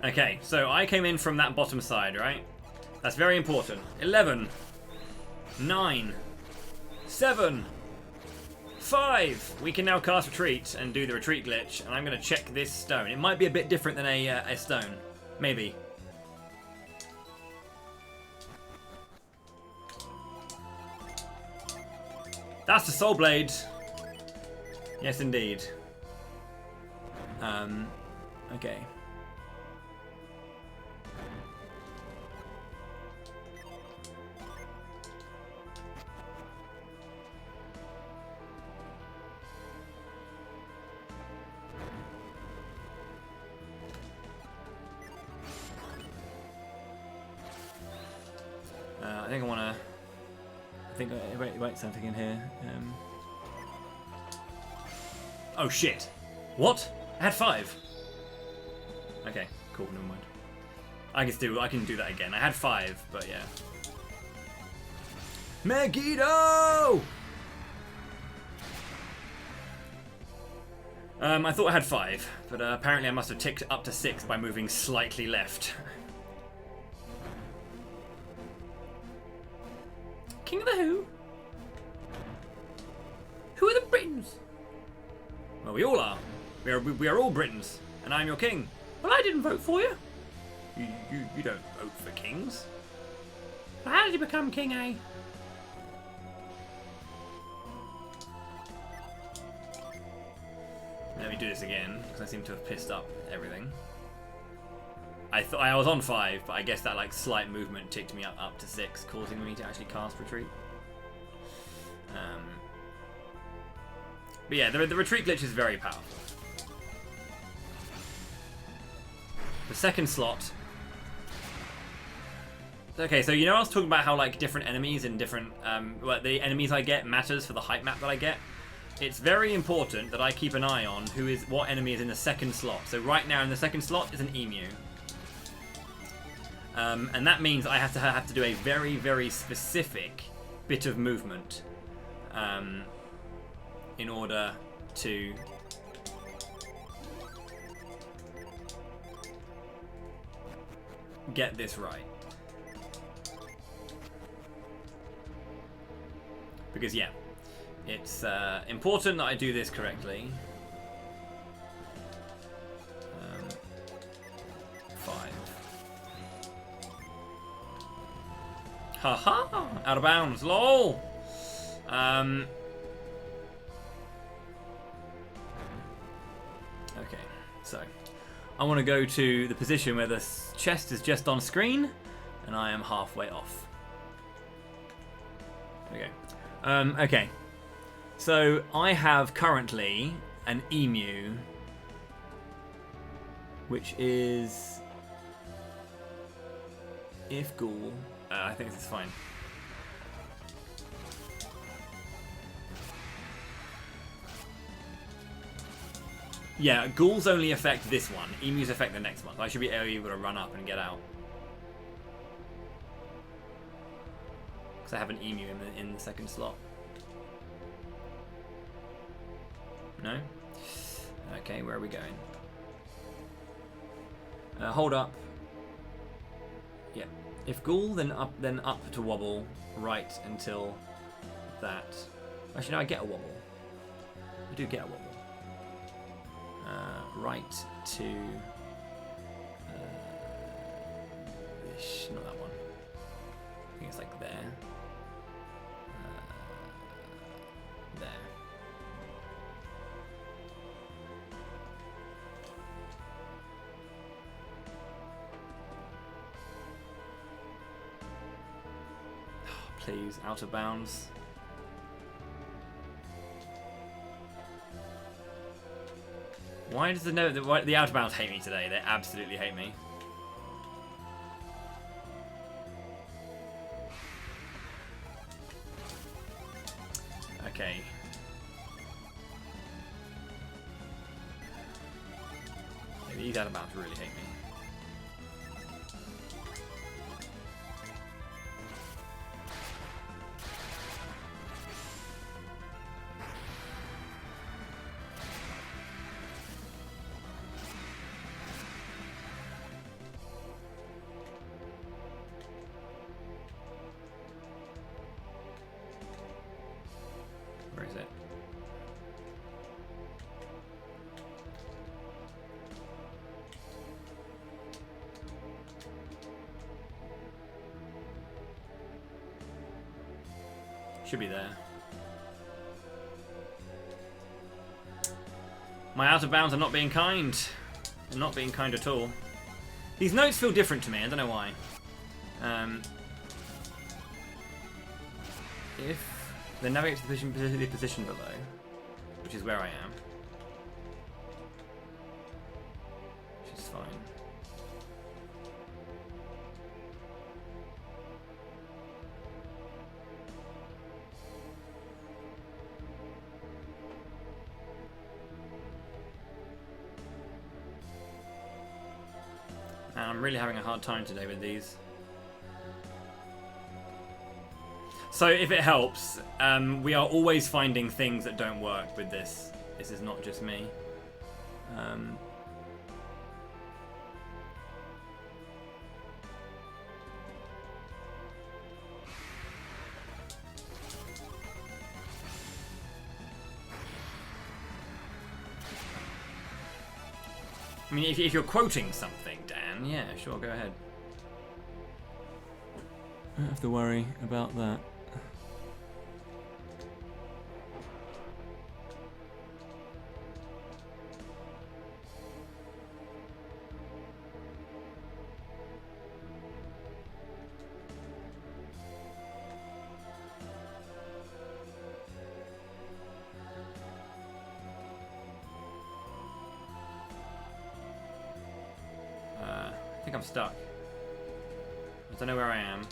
Okay, so I came in from that bottom side, right? That's very important. 11, 9, 7, 5. We can now cast retreat and do the retreat glitch, and I'm going to check this stone. It might be a bit different than a stone. Maybe. That's the soul blade. Yes, indeed. Okay. I think I want to. I think wait something in here. Oh shit! What? I had 5. Okay, cool. Never mind. I can do that again. I had 5, but yeah. Megiddo! I thought I had 5, but apparently I must have ticked up to 6 by moving slightly left. King of the who? Who are the Britons? Well, we all are. We are all Britons, and I'm your king. Well, I didn't vote for you. You don't vote for kings. Well, how did you become king, eh? Let me do this again, because I seem to have pissed up everything. I thought I was on 5, but I guess that like slight movement ticked me up to 6, causing me to actually cast retreat. But yeah, the retreat glitch is very powerful. The second slot. Okay, so you know I was talking about how like different enemies and different well, the enemies I get matters for the height map that I get. It's very important that I keep an eye on what enemy is in the second slot. So right now in the second slot is an emu. And that means I have to do a very, very specific bit of movement in order to get this right. Because yeah, it's important that I do this correctly. Haha! Out of bounds. LOL! Okay, so I want to go to the position where the chest is just on screen, and I am halfway off. There we go. Okay, so I have currently an emu, which is if ghoul. I think this is fine. Yeah, ghouls only affect this one. Emus affect the next one. I should be able to run up and get out. Because I have an emu in the second slot. No? Okay, where are we going? Hold up. Yeah. If ghoul, then up to wobble, right until that. Actually, no, I get a wobble. I do get a wobble. Right to not that one. I think it's like there. There. Oh, please, out of bounds. Why does the out of bounds hate me today? They absolutely hate me. Okay. These out of bounds really hate me. Where is it? Should be there. My out of bounds are not being kind. They're not being kind at all. These notes feel different to me. I don't know why. If they navigate to the position below, which is where I am, which is fine. And I'm really having a hard time today with these. So if it helps, we are always finding things that don't work with this. This is not just me. I mean, if you're quoting something, Dan, yeah, sure, go ahead. I don't have to worry about that. I think I'm stuck. I don't know where I am.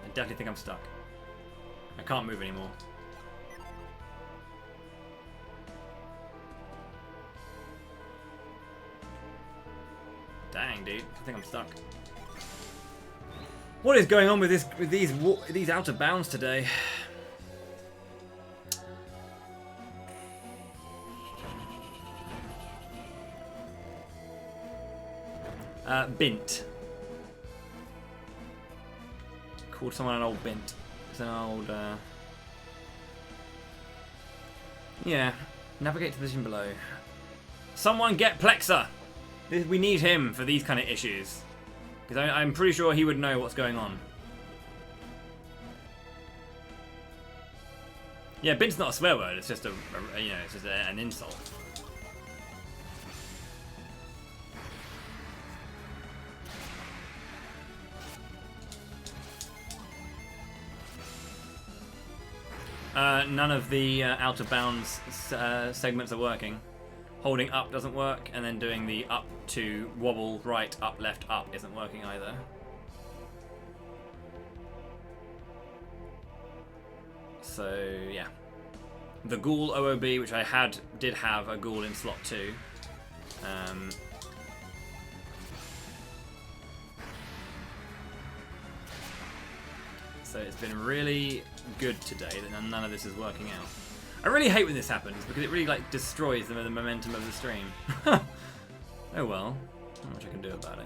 I definitely think I'm stuck. I can't move anymore. Dang, dude. I think I'm stuck. What is going on with these out of bounds today? Bint. Called someone an old bint. It's an old, yeah. Navigate to the position below. Someone get Plexer! We need him for these kind of issues. Because I'm pretty sure he would know what's going on. Yeah, bint's not a swear word. It's just it's just an insult. None of the out of bounds segments are working. Holding up doesn't work, and then doing the up to wobble right, up, left, up isn't working either. So yeah, the ghoul OOB, which I did have a ghoul in slot 2. So it's been really good today that none of this is working out. I really hate when this happens because it really like destroys the momentum of the stream. Oh well, not much I can do about it.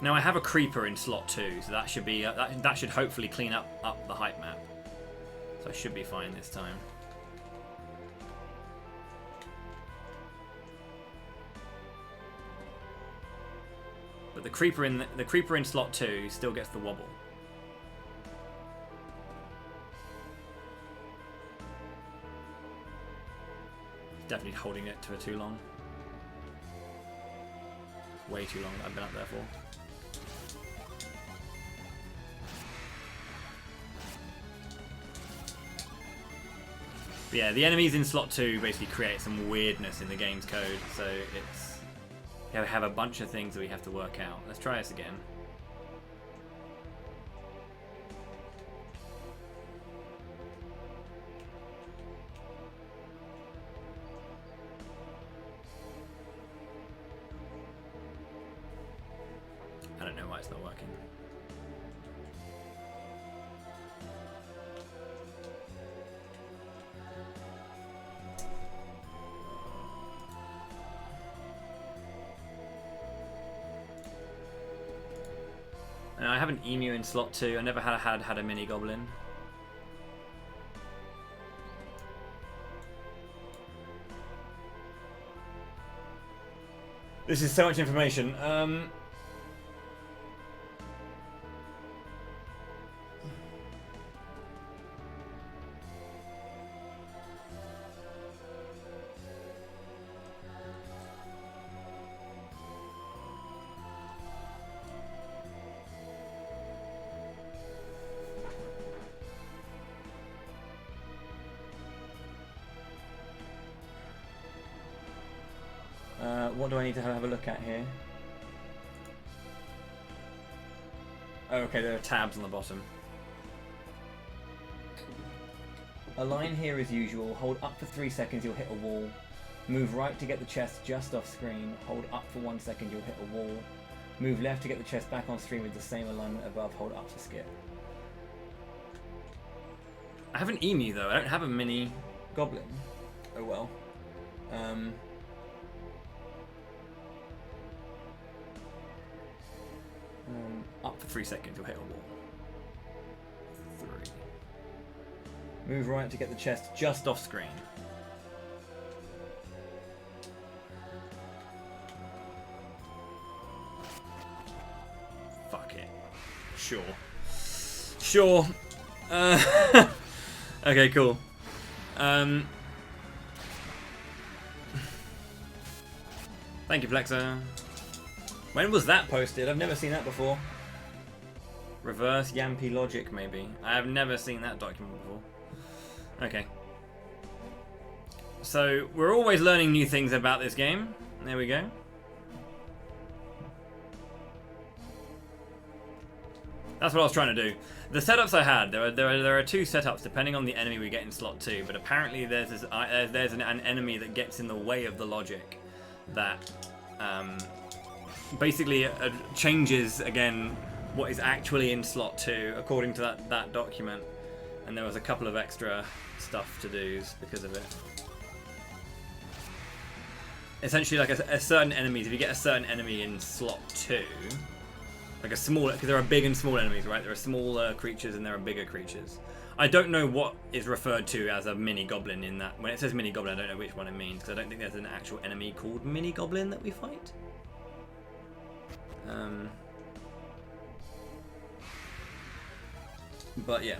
Now I have a creeper in slot 2, so that should be that should hopefully clean up the height map. So I should be fine this time. But the creeper in slot 2 still gets the wobble. Definitely holding it for too long. Way too long that I've been up there for. But yeah, the enemies in slot 2 basically create some weirdness in the game's code, so it's we have a bunch of things that we have to work out. Let's try this again. I don't know why it's not working. I have an emu in slot 2. I never had a mini goblin. This is so much information. What do I need to have a look at here? Oh, okay, there are tabs on the bottom. Align here as usual. Hold up for 3 seconds, you'll hit a wall. Move right to get the chest just off screen. Hold up for 1 second, you'll hit a wall. Move left to get the chest back on screen with the same alignment above. Hold up to skip. I have an emu though. I don't have a mini goblin. Oh well. Up for 3 seconds, you'll hit a wall. 3. Move right to get the chest just off screen. Fuck it. Sure. Sure. Okay, cool. Thank you, Plexo. When was that posted? I've never seen that before. Reverse Yampy logic, maybe. I have never seen that document before. Okay. So, we're always learning new things about this game. There we go. That's what I was trying to do. The setups I had, there are 2 setups depending on the enemy we get in slot 2, but apparently there's an enemy that gets in the way of the logic that basically changes again what is actually in slot 2 according to that document, and there was a couple of extra stuff to do because of it. Essentially, like a certain enemies, if you get a certain enemy in slot 2, like a smaller, because there are big and small enemies, right? There are smaller creatures and there are bigger creatures. I don't know what is referred to as a mini goblin in that. When it says mini goblin, I don't know which one it means, because I don't think there's an actual enemy called mini goblin that we fight. But yeah.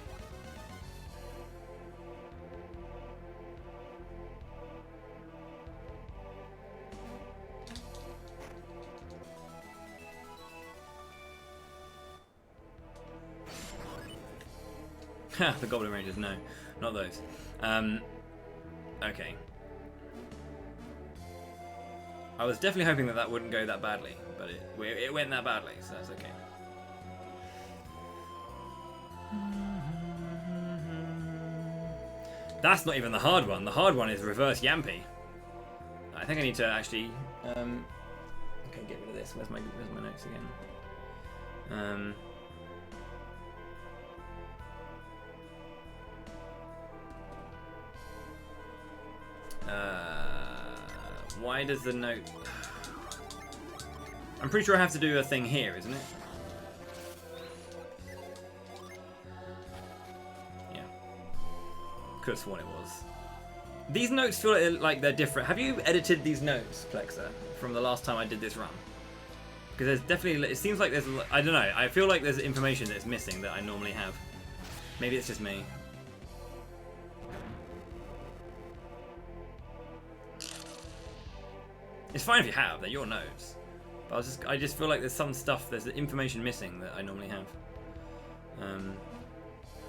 The Goblin Rangers, no, not those. Okay. I was definitely hoping that wouldn't go that badly, but it went that badly, so that's okay. That's not even the hard one. The hard one is reverse Yampy. I think I need to actually. Okay, get rid of this. Where's my notes again? Why does the note... I'm pretty sure I have to do a thing here, isn't it? Yeah. Could have sworn it was. These notes feel like they're different. Have you edited these notes, Plexer, from the last time I did this run? Because there's definitely... It seems like there's... I don't know. I feel like there's information that's missing that I normally have. Maybe it's just me. It's fine if you have, they're your notes. But I just feel like there's some stuff, there's information missing that I normally have.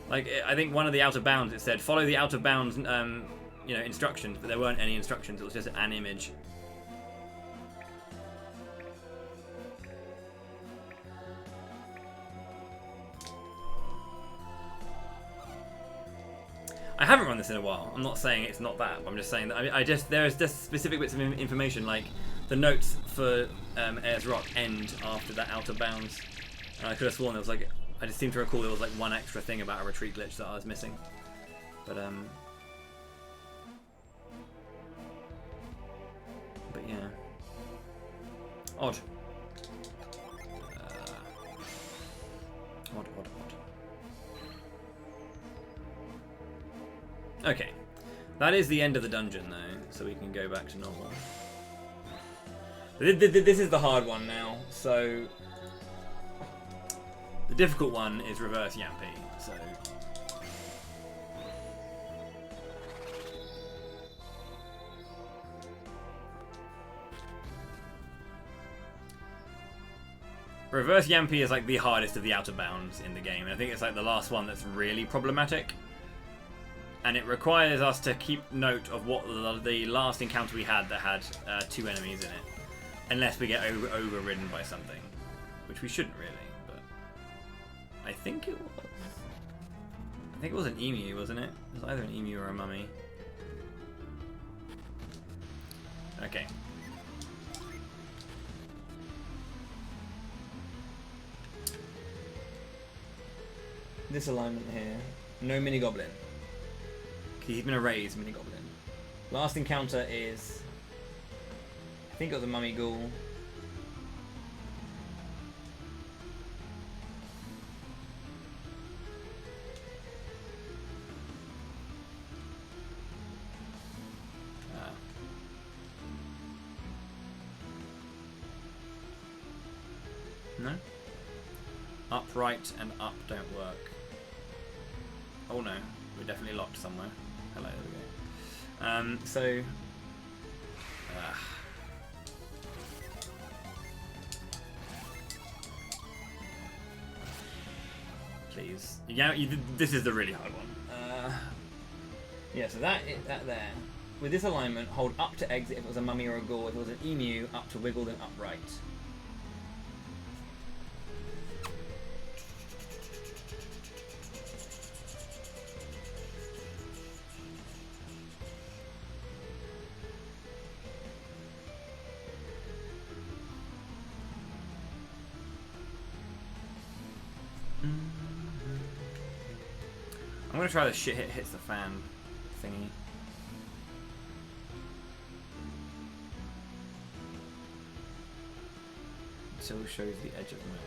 Like, I think one of the out of bounds, it said, follow the out of bounds, you know, instructions, but there weren't any instructions, it was just an image. I haven't run this in a while. I'm not saying it's not that. I'm just saying that there's just specific bits of information, like the notes for Ayers Rock end after that out of bounds. And I could have sworn there was like, I just seem to recall there was like one extra thing about a retreat glitch that I was missing. But yeah, odd. Odd. Okay, that is the end of the dungeon though, so we can go back to normal. This is the hard one now, so the difficult one is reverse Yampy, so reverse Yampy is like the hardest of the outer bounds in the game, and I think it's like the last one that's really problematic. And it requires us to keep note of what the last encounter we had that had 2 enemies in it. Unless we get overridden by something. Which we shouldn't really, but... I think it was... I think it was an emu, wasn't it? It was either an emu or a mummy. Okay. This alignment here. No mini goblin. He's been erased, mini goblin. Last encounter is, I think it was a mummy ghoul. No? Up, right, and up don't work. Oh no, we're definitely locked somewhere. Hello, there we go. So... please. Yeah, this is the really hard one. Yeah, so that there. With this alignment, hold up to exit if it was a mummy or a ghoul. If it was an emu, up to wiggle, then upright. gonna try the shit hits the fan thingy. Until it shows the edge of the map.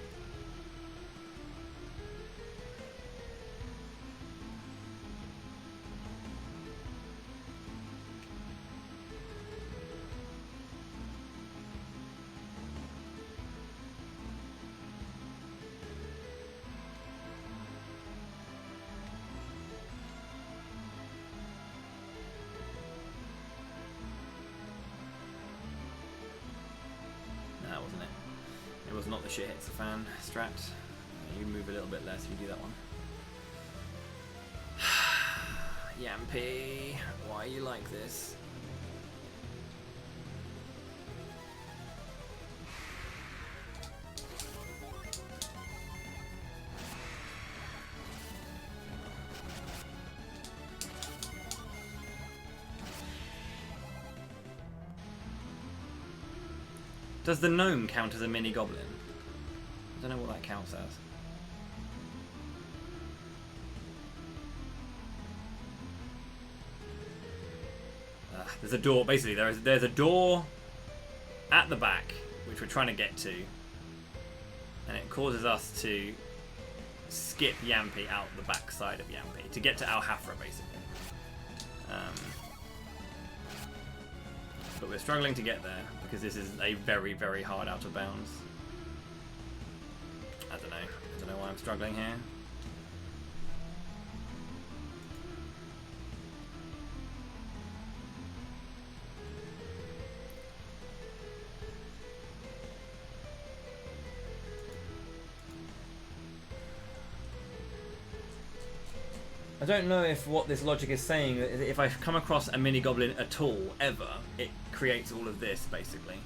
That wasn't it. It was not the shit hits the fan strat. You move a little bit less if you do that one. Yampy, why are you like this? Does the gnome count as a mini goblin? I don't know what that counts as. There's a door. Basically, there's a door at the back which we're trying to get to, and it causes us to skip Yampy out the back side of Yampy to get to Alhafra, basically. But we're struggling to get there because this is a very, very hard out of bounds. I don't know why I'm struggling here. I don't know if what this logic is saying, that if I come across a mini goblin at all, ever, it creates all of this, basically.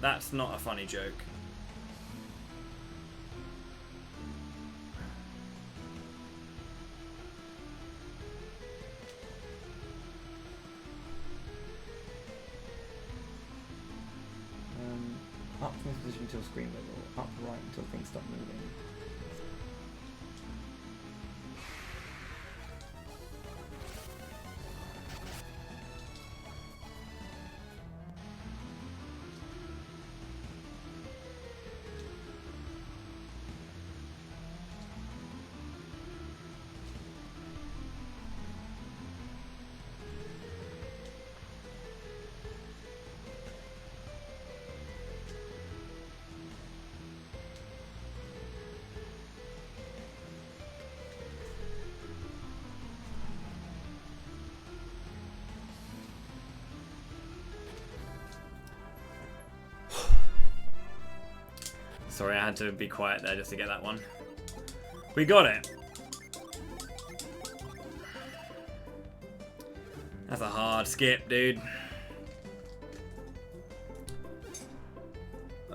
That's not a funny joke. Up from this position until screen level, up right until things stop moving. Sorry, I had to be quiet there just to get that one. We got it. That's a hard skip, dude.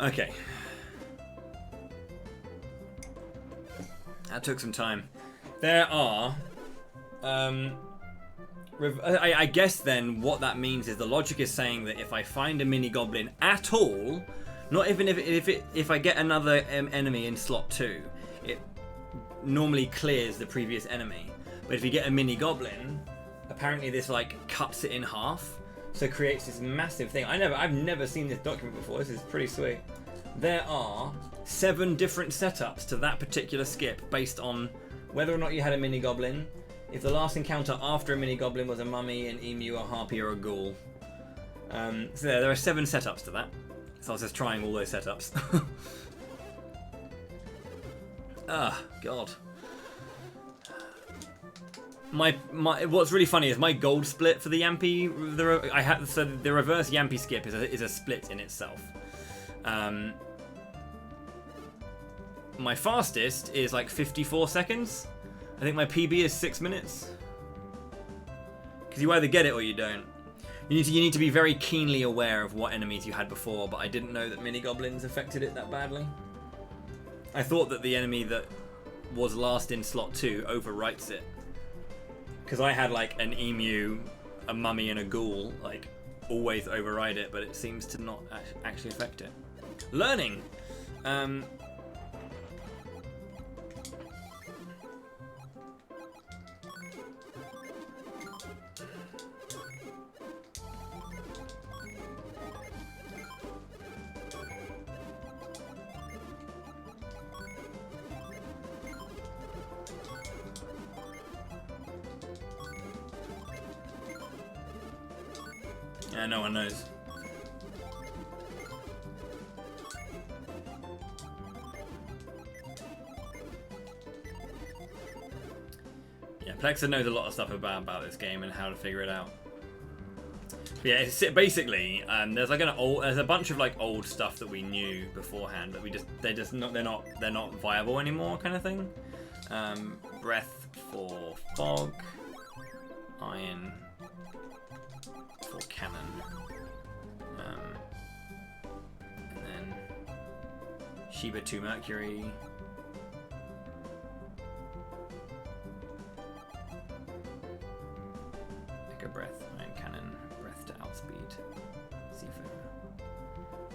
Okay. That took some time. There are... I guess then what that means is the logic is saying that if I find a mini goblin at all... Not even if I get another enemy in slot 2, it normally clears the previous enemy. But if you get a mini goblin, apparently this like cuts it in half, so it creates this massive thing. I've never seen this document before. This is pretty sweet. There are 7 different setups to that particular skip based on whether or not you had a mini goblin, if the last encounter after a mini goblin was a mummy, an emu, a harpy, or a ghoul. So there are 7 setups to that. So I was just trying all those setups. Ah, God. What's really funny is my gold split for the Yampy. So the reverse Yampy skip is a split in itself. My fastest is like 54 seconds. I think my PB is 6 minutes. Because you either get it or you don't. You need to be very keenly aware of what enemies you had before, but I didn't know that mini goblins affected it that badly. I thought that the enemy that was last in slot 2 overwrites it. Because I had like an emu, a mummy, and a ghoul, like always override it, but it seems to not actually affect it. Learning! Yeah, no one knows. Yeah, Plexa knows a lot of stuff about this game and how to figure it out. But yeah, it's basically there's like there's a bunch of like old stuff that we knew beforehand, but they're not viable anymore, kind of thing. Breath for fog, iron for cannon, and then Shiba 2 Mercury. Echo breath, iron cannon, breath to outspeed, seafarer,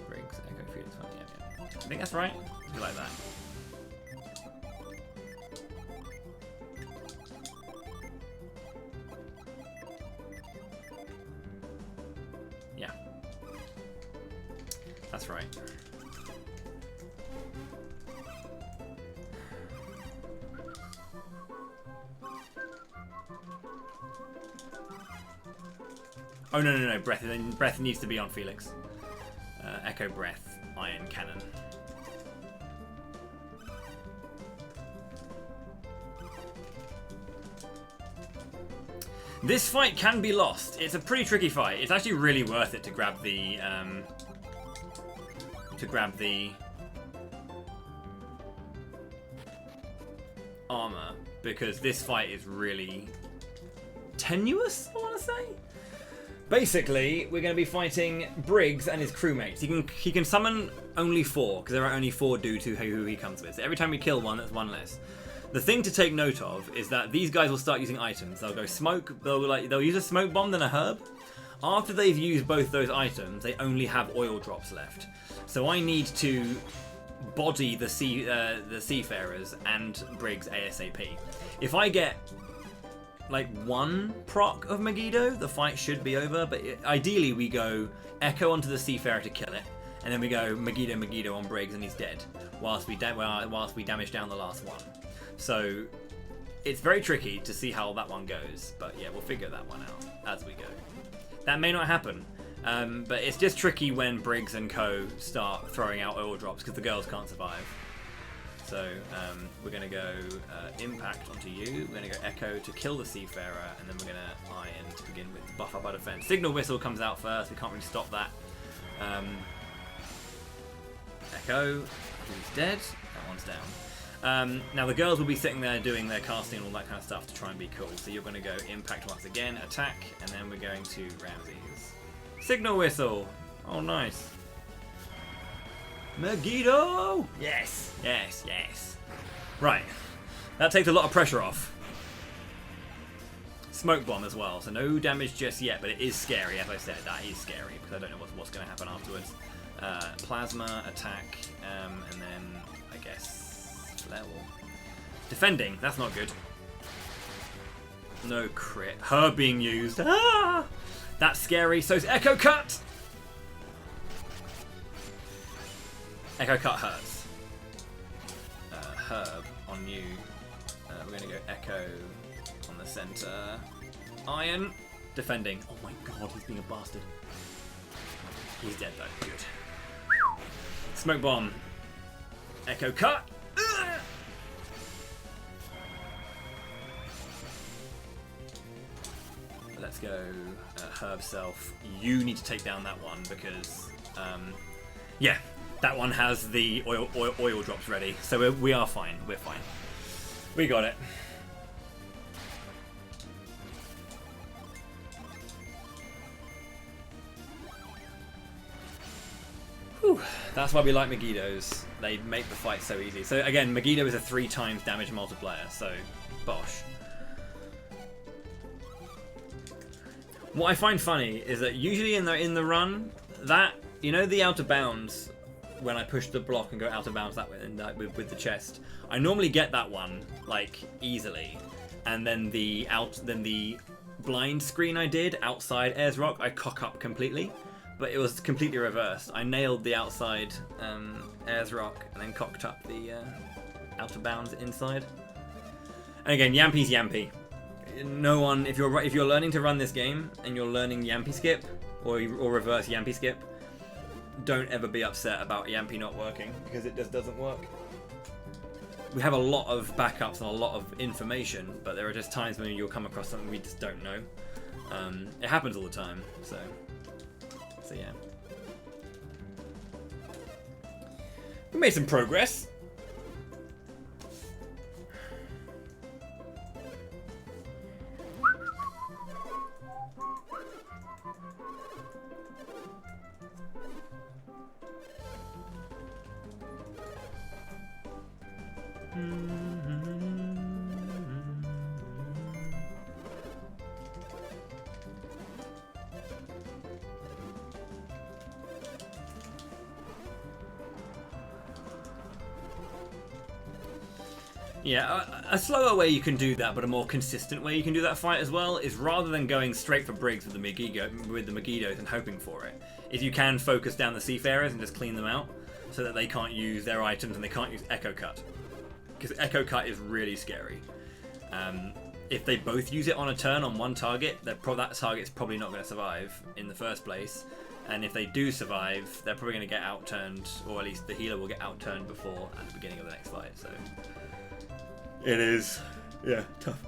Briggs, echo Felix. Yeah. I think that's right. Do like that. Yeah, that's right. Oh no! Breath needs to be on Felix. Echo breath, iron cannon. This fight can be lost. It's a pretty tricky fight. It's actually really worth it to grab the armor, because this fight is really tenuous, I want to say. Basically, we're going to be fighting Briggs and his crewmates. He can summon only 4, because there are only 4 due to who he comes with. So every time we kill one, that's 1 less. The thing to take note of is that these guys will start using items. They'll go smoke. They'll use a smoke bomb, then a herb. After they've used both those items, they only have oil drops left. So I need to body the seafarers and Briggs ASAP. If I get like 1 proc of Megiddo, the fight should be over, but ideally we go Echo onto the Seafarer to kill it, and then we go Megiddo on Briggs and he's dead, whilst we damage down the last one. So it's very tricky to see how that one goes, but yeah, we'll figure that one out as we go. That may not happen, but it's just tricky when Briggs and co start throwing out oil drops because the girls can't survive. So we're going to go Impact onto you, we're going to go Echo to kill the Seafarer, and then we're going to Iron to begin with, buff up our defense. Signal Whistle comes out first, we can't really stop that. Echo, he's dead, that one's down. Now the girls will be sitting there doing their casting and all that kind of stuff to try and be cool. So you're going to go Impact once again, attack, and then we're going to Ramses. Signal Whistle! Oh nice. Megiddo! Yes, yes, yes. Right, that takes a lot of pressure off. Smoke bomb as well, so no damage just yet, but it is scary, as I said. That is scary, because I don't know what's going to happen afterwards. Plasma, attack, and then, I guess, flare wall. Defending, that's not good. No crit. Her being used. Ah! That's scary, so's Echo Cut! Echo Cut hurts. Herb on you. We're going to go Echo on the center. Iron. Defending. Oh my god, he's being a bastard. He's dead though. Good. Smoke Bomb. Echo Cut. Ugh! Let's go Herb Self. You need to take down that one because, yeah. That one has the oil drops ready, so we are fine. We're fine. We got it. Whew. That's why we like Megiddos. They make the fight so easy. So again, Megiddo is a 3 times damage multiplier, so bosh. What I find funny is that usually in the run, that, you know, the out of bounds, when I push the block and go out of bounds that way, and with the chest, I normally get that one like easily, and then the blind screen I did outside Ayers Rock, I cock up completely, but it was completely reversed. I nailed the outside Ayers Rock and then cocked up the out of bounds inside. And again, Yampy's Yampy. No one, if you're learning to run this game and you're learning Yampy skip, or reverse Yampy skip, don't ever be upset about Yampy not working, because it just doesn't work. We have a lot of backups and a lot of information, but there are just times when you'll come across something we just don't know. It happens all the time, so yeah. We made some progress. Yeah, a slower way you can do that, but a more consistent way you can do that fight as well, is rather than going straight for Briggs with the Megiddos and hoping for it, is you can focus down the Seafarers and just clean them out, so that they can't use their items and they can't use Echo Cut. Because Echo Cut is really scary. If they both use it on a turn on one target, that target's probably not going to survive in the first place. And if they do survive, they're probably going to get outturned, or at least the healer will get outturned before at the beginning of the next fight. So it is, yeah, tough.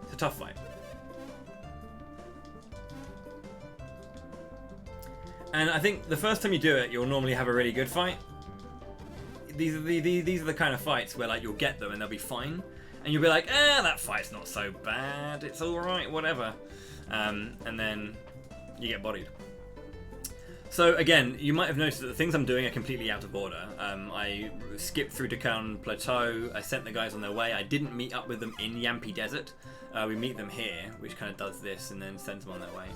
It's a tough fight. And I think the first time you do it, you'll normally have a really good fight. These are the kind of fights where like you'll get them and they'll be fine, and you'll be like, that fight's not so bad. It's all right, whatever. And then you get bodied. So again, you might have noticed that the things I'm doing are completely out of order. I skipped through Deccan Plateau. I sent the guys on their way. I didn't meet up with them in Yampy Desert. We meet them here, which kind of does this and then sends them on their way.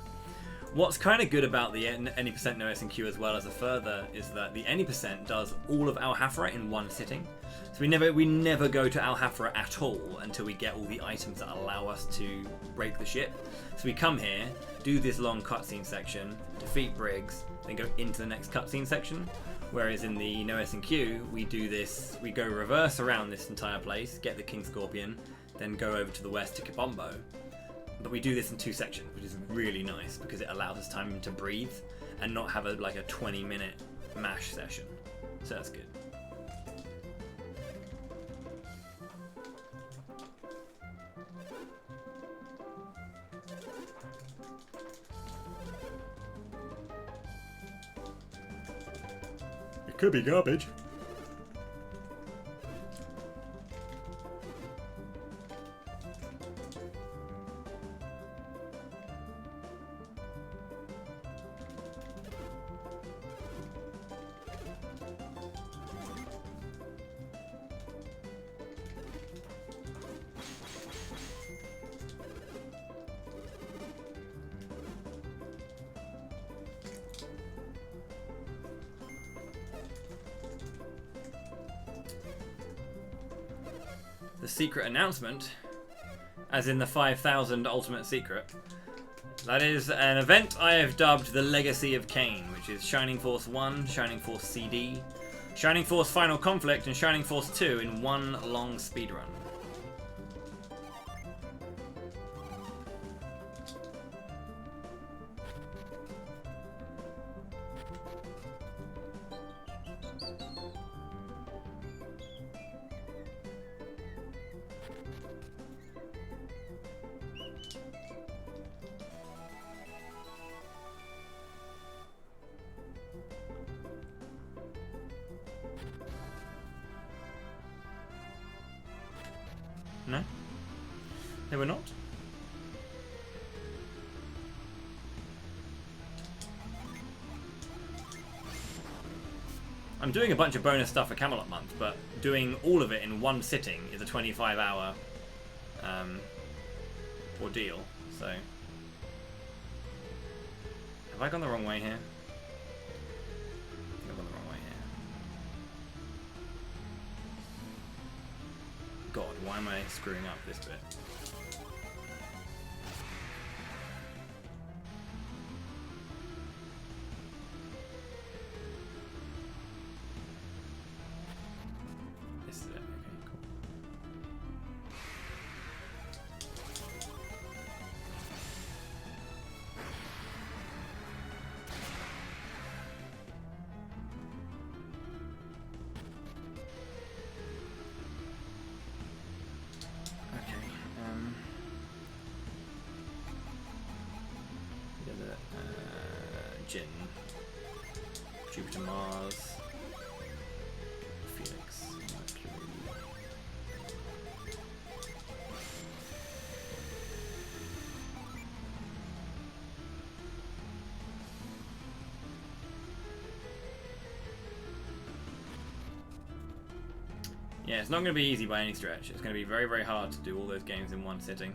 What's kind of good about the any percent no SNQ as well as a further is that the any percent does all of Al Hafra in one sitting. So we never go to Al Hafra at all until we get all the items that allow us to break the ship. So we come here, do this long cutscene section, defeat Briggs, then go into the next cutscene section. Whereas in the no SNQ, we do this, we go reverse around this entire place, get the King Scorpion, then go over to the west to Kibombo. But we do this in 2 sections, which is really nice because it allows us time to breathe and not have a 20-minute mash session. So that's good. It could be garbage. The secret announcement, as in the 5,000 ultimate secret. That is an event I have dubbed the Legacy of Kain, which is Shining Force 1, Shining Force CD, Shining Force Final Conflict, and Shining Force 2 in one long speedrun. No? They were not? I'm doing a bunch of bonus stuff for Camelot month, but doing all of it in one sitting is a 25-hour ordeal, so... Have I gone the wrong way here? I think I've gone the wrong way here. God, why am I screwing up this bit? This is it, okay, cool. Yeah, it's not going to be easy by any stretch. It's going to be very, very hard to do all those games in one sitting.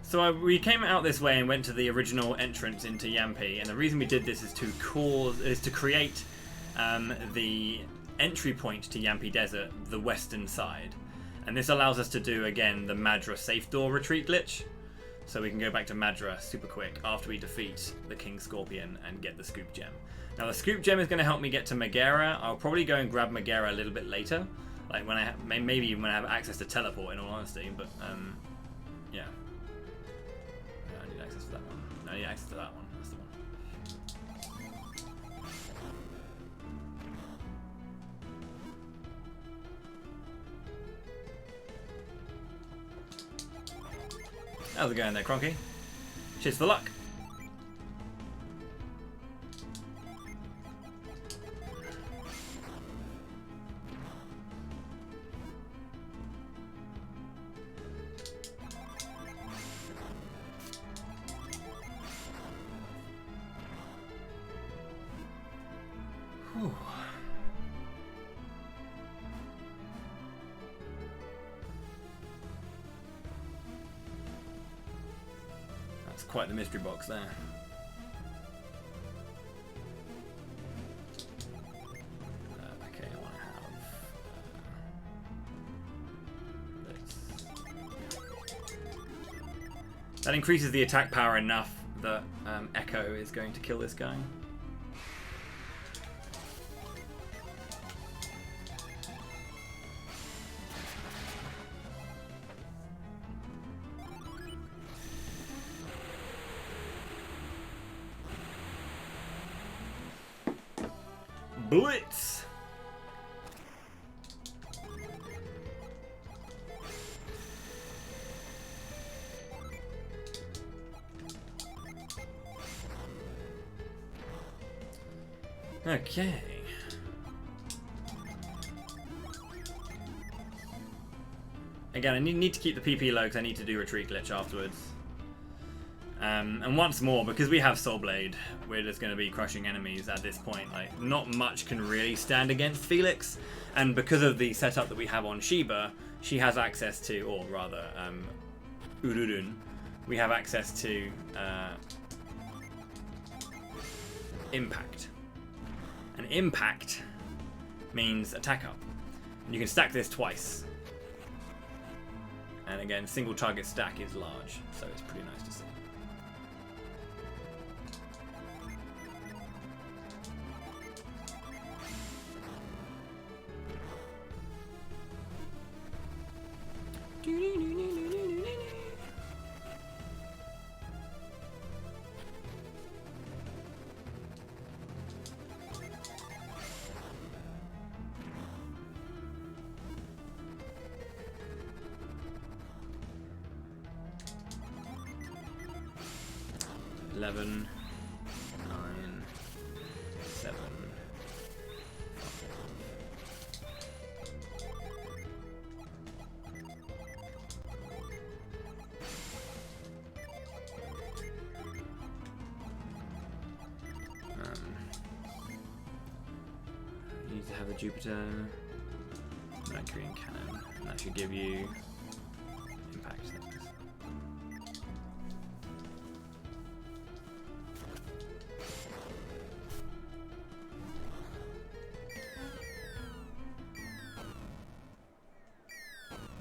So we came out this way and went to the original entrance into Yampi, and the reason we did this is to create the entry point to Yampi Desert, the western side, and this allows us to do again the Madra safe door retreat glitch, so we can go back to Madra super quick after we defeat the King Scorpion and get the Scoop Gem. Now the Scoop Gem is going to help me get to Megara. I'll probably go and grab Megara a little bit later, like when maybe even when I have access to teleport. In all honesty, but yeah. I need access to that one. That's the one. How's it going there, Cronky? Cheers for luck. Quite the mystery box there. Okay, I want to have. That increases the attack power enough that Echo is going to kill this guy. Blitz! Okay. Again, I need to keep the PP low because I need to do retreat glitch afterwards. And once more, because we have Soul Blade, we're just going to be crushing enemies at this point. Like, not much can really stand against Felix, and because of the setup that we have on Sheba, she has access to, or rather, Ururun, we have access to Impact. And Impact means attack up. And you can stack this twice. And again, single target stack is large, so it's pretty nice to see. Jupiter, Mercury, and Cannon, and that should give you impact.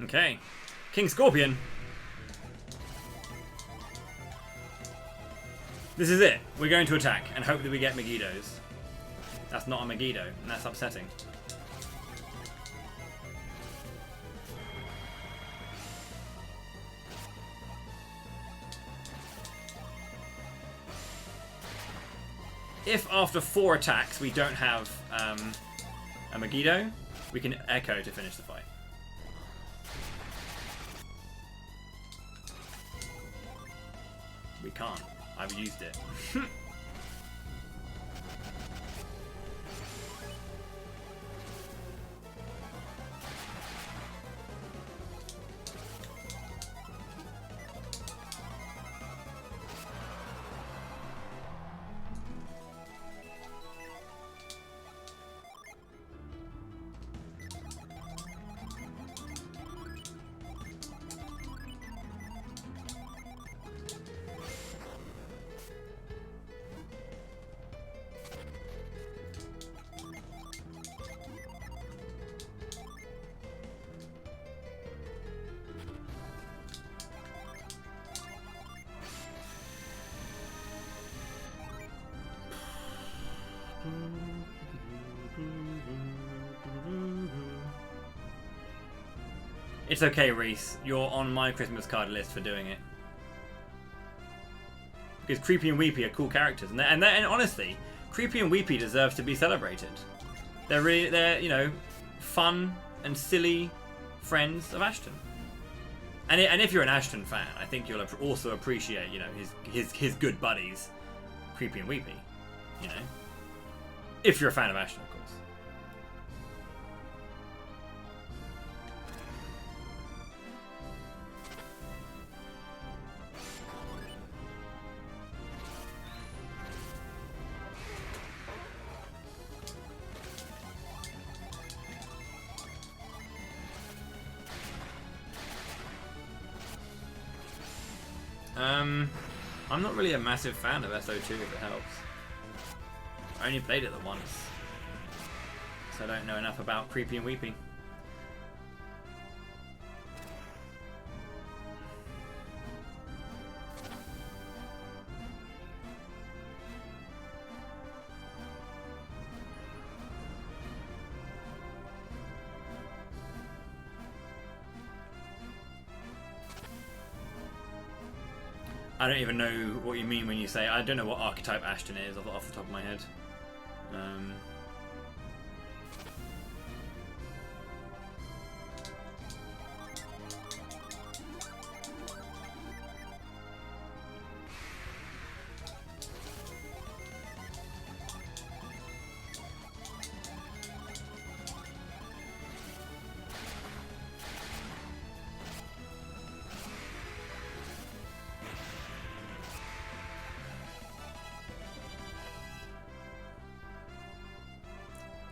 Okay, King Scorpion. This is it. We're going to attack and hope that we get Megiddos. That's not a Megiddo, and that's upsetting. If after 4 attacks we don't have a Megiddo, we can Echo to finish the fight. We can't. I've used it. It's okay, Reese. You're on my Christmas card list for doing it. Because Creepy and Weepy are cool characters, and honestly, Creepy and Weepy deserve to be celebrated. They're you know, fun and silly friends of Ashton. And if you're an Ashton fan, I think you'll also appreciate, you know, his good buddies, Creepy and Weepy. You know, if you're a fan of Ashton, of course. I'm not really a massive fan of SO2 if it helps. I only played it the once, so I don't know enough about Creepy and Weepy. I don't even know what you mean when you say. I don't know what archetype Ashton is off the top of my head.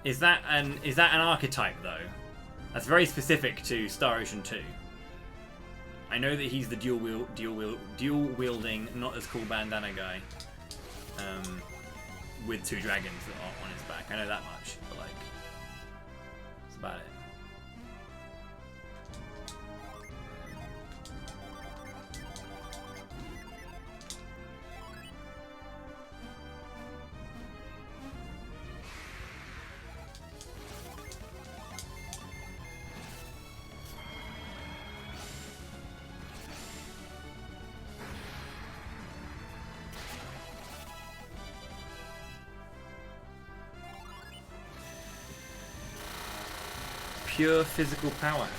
Is that an archetype though? That's very specific to Star Ocean 2. I know that he's the dual wielding, not as cool bandana guy, with two dragons on his back. I know that much, but like, that's about it. Pure physical powerhouse.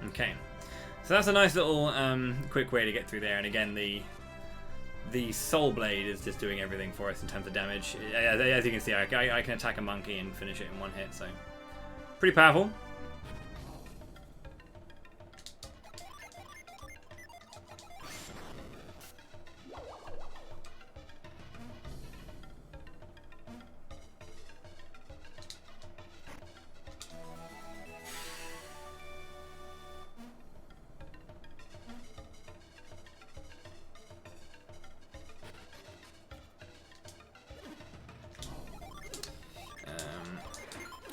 Okay, so that's a nice little quick way to get through there, and again the Soul Blade is just doing everything for us in terms of damage. As you can see, I can attack a monkey and finish it in one hit, so pretty powerful.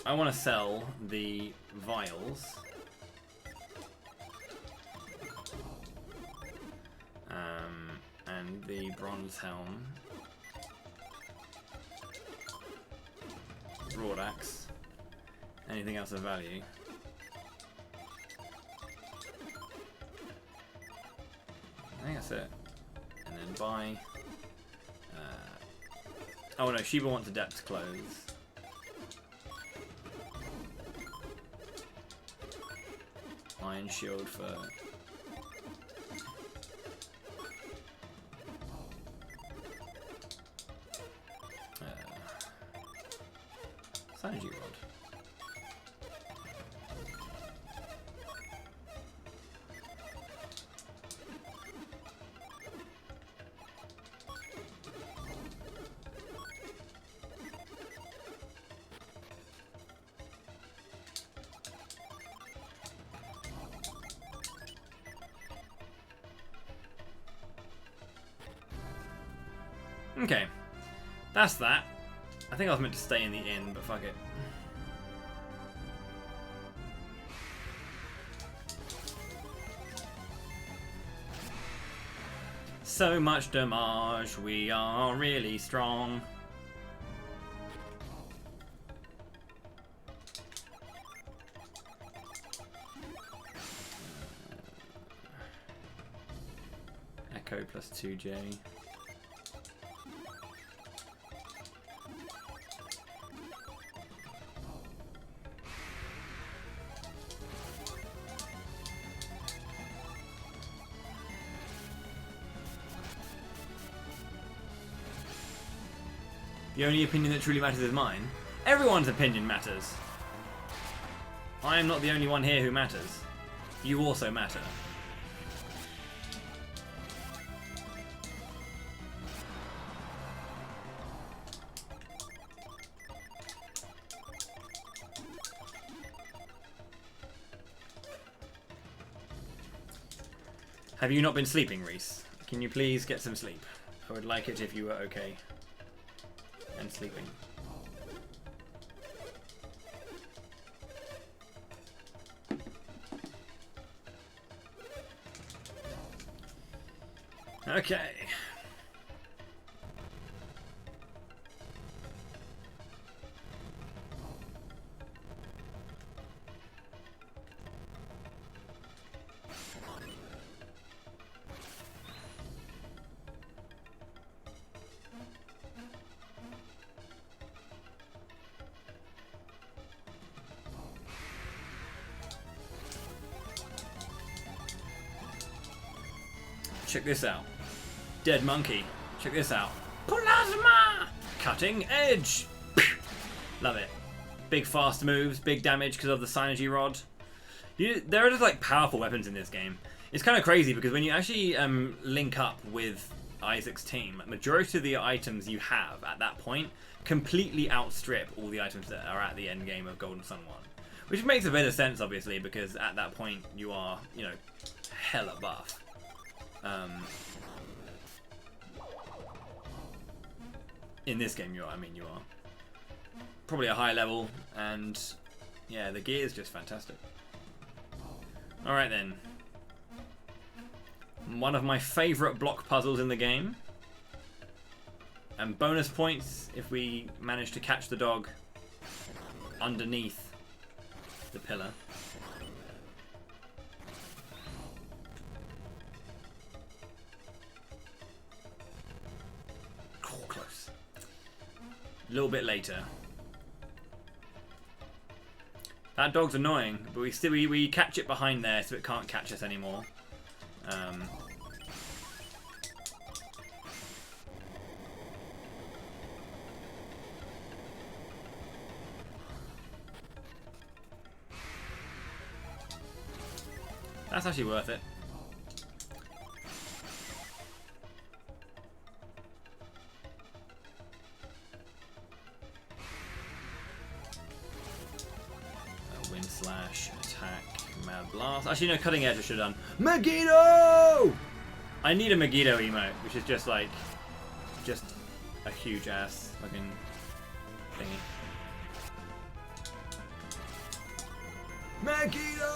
I want to sell the vials. and the bronze helm. Broad axe. Anything else of value? I think that's it. And then buy. Oh no, Sheba wants adept clothes. Iron shield for. Synergy rod. Okay, that's that. I think I was meant to stay in the inn, but fuck it. So much damage, we are really strong. Echo plus 2J. The only opinion that truly matters is mine. Everyone's opinion matters. I am not the only one here who matters. You also matter. Have you not been sleeping, Reese? Can you please get some sleep? I would like it if you were okay. And sleeping. Okay. Check this out. Dead monkey. Check this out. Plasma! Cutting edge! Love it. Big fast moves, big damage because of the synergy rod. There are just like powerful weapons in this game. It's kind of crazy because when you actually link up with Isaac's team, majority of the items you have at that point completely outstrip all the items that are at the end game of Golden Sun 1. Which makes a bit of sense, obviously, because at that point you are, you know, hella buff. In this game you are, you are. Probably a high level, and yeah, the gear is just fantastic. Alright then. One of my favourite block puzzles in the game. And bonus points if we manage to catch the dog underneath the pillar. Close. A little bit later. That dog's annoying, but we catch it behind there so it can't catch us anymore. That's actually worth it. Wind slash, attack, mad blast. Actually, no, cutting edge I should have done. Megiddo! I need a Megiddo emote, which is just like, just a huge ass fucking thingy. Megiddo!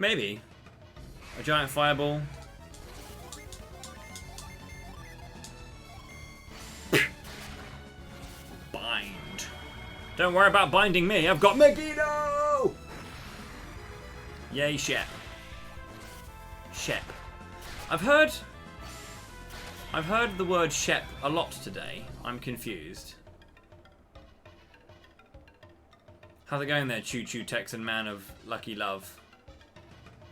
Maybe. A giant fireball. Bind. Don't worry about binding me. I've got Megiddo! Yay, Shep. Shep. I've heard the word Shep a lot today. I'm confused. How's it going there, Choo Choo Texan man of lucky love?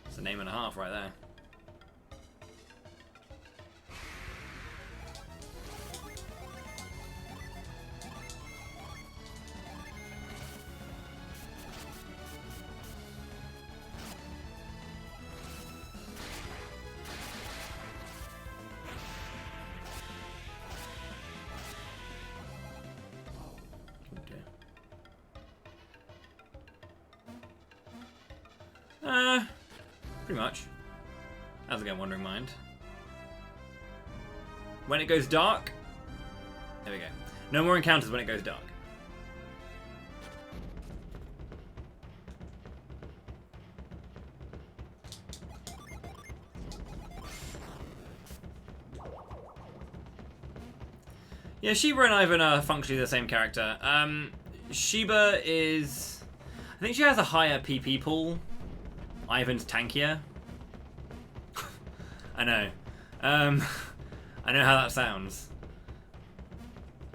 It's a name and a half right there. Pretty much. How's it going, Wandering Mind? When it goes dark. There we go. No more encounters when it goes dark. Yeah, Sheba and Ivan are functionally the same character. Sheba is... I think she has a higher PP pool. Ivan's tankier. I know. I know how that sounds.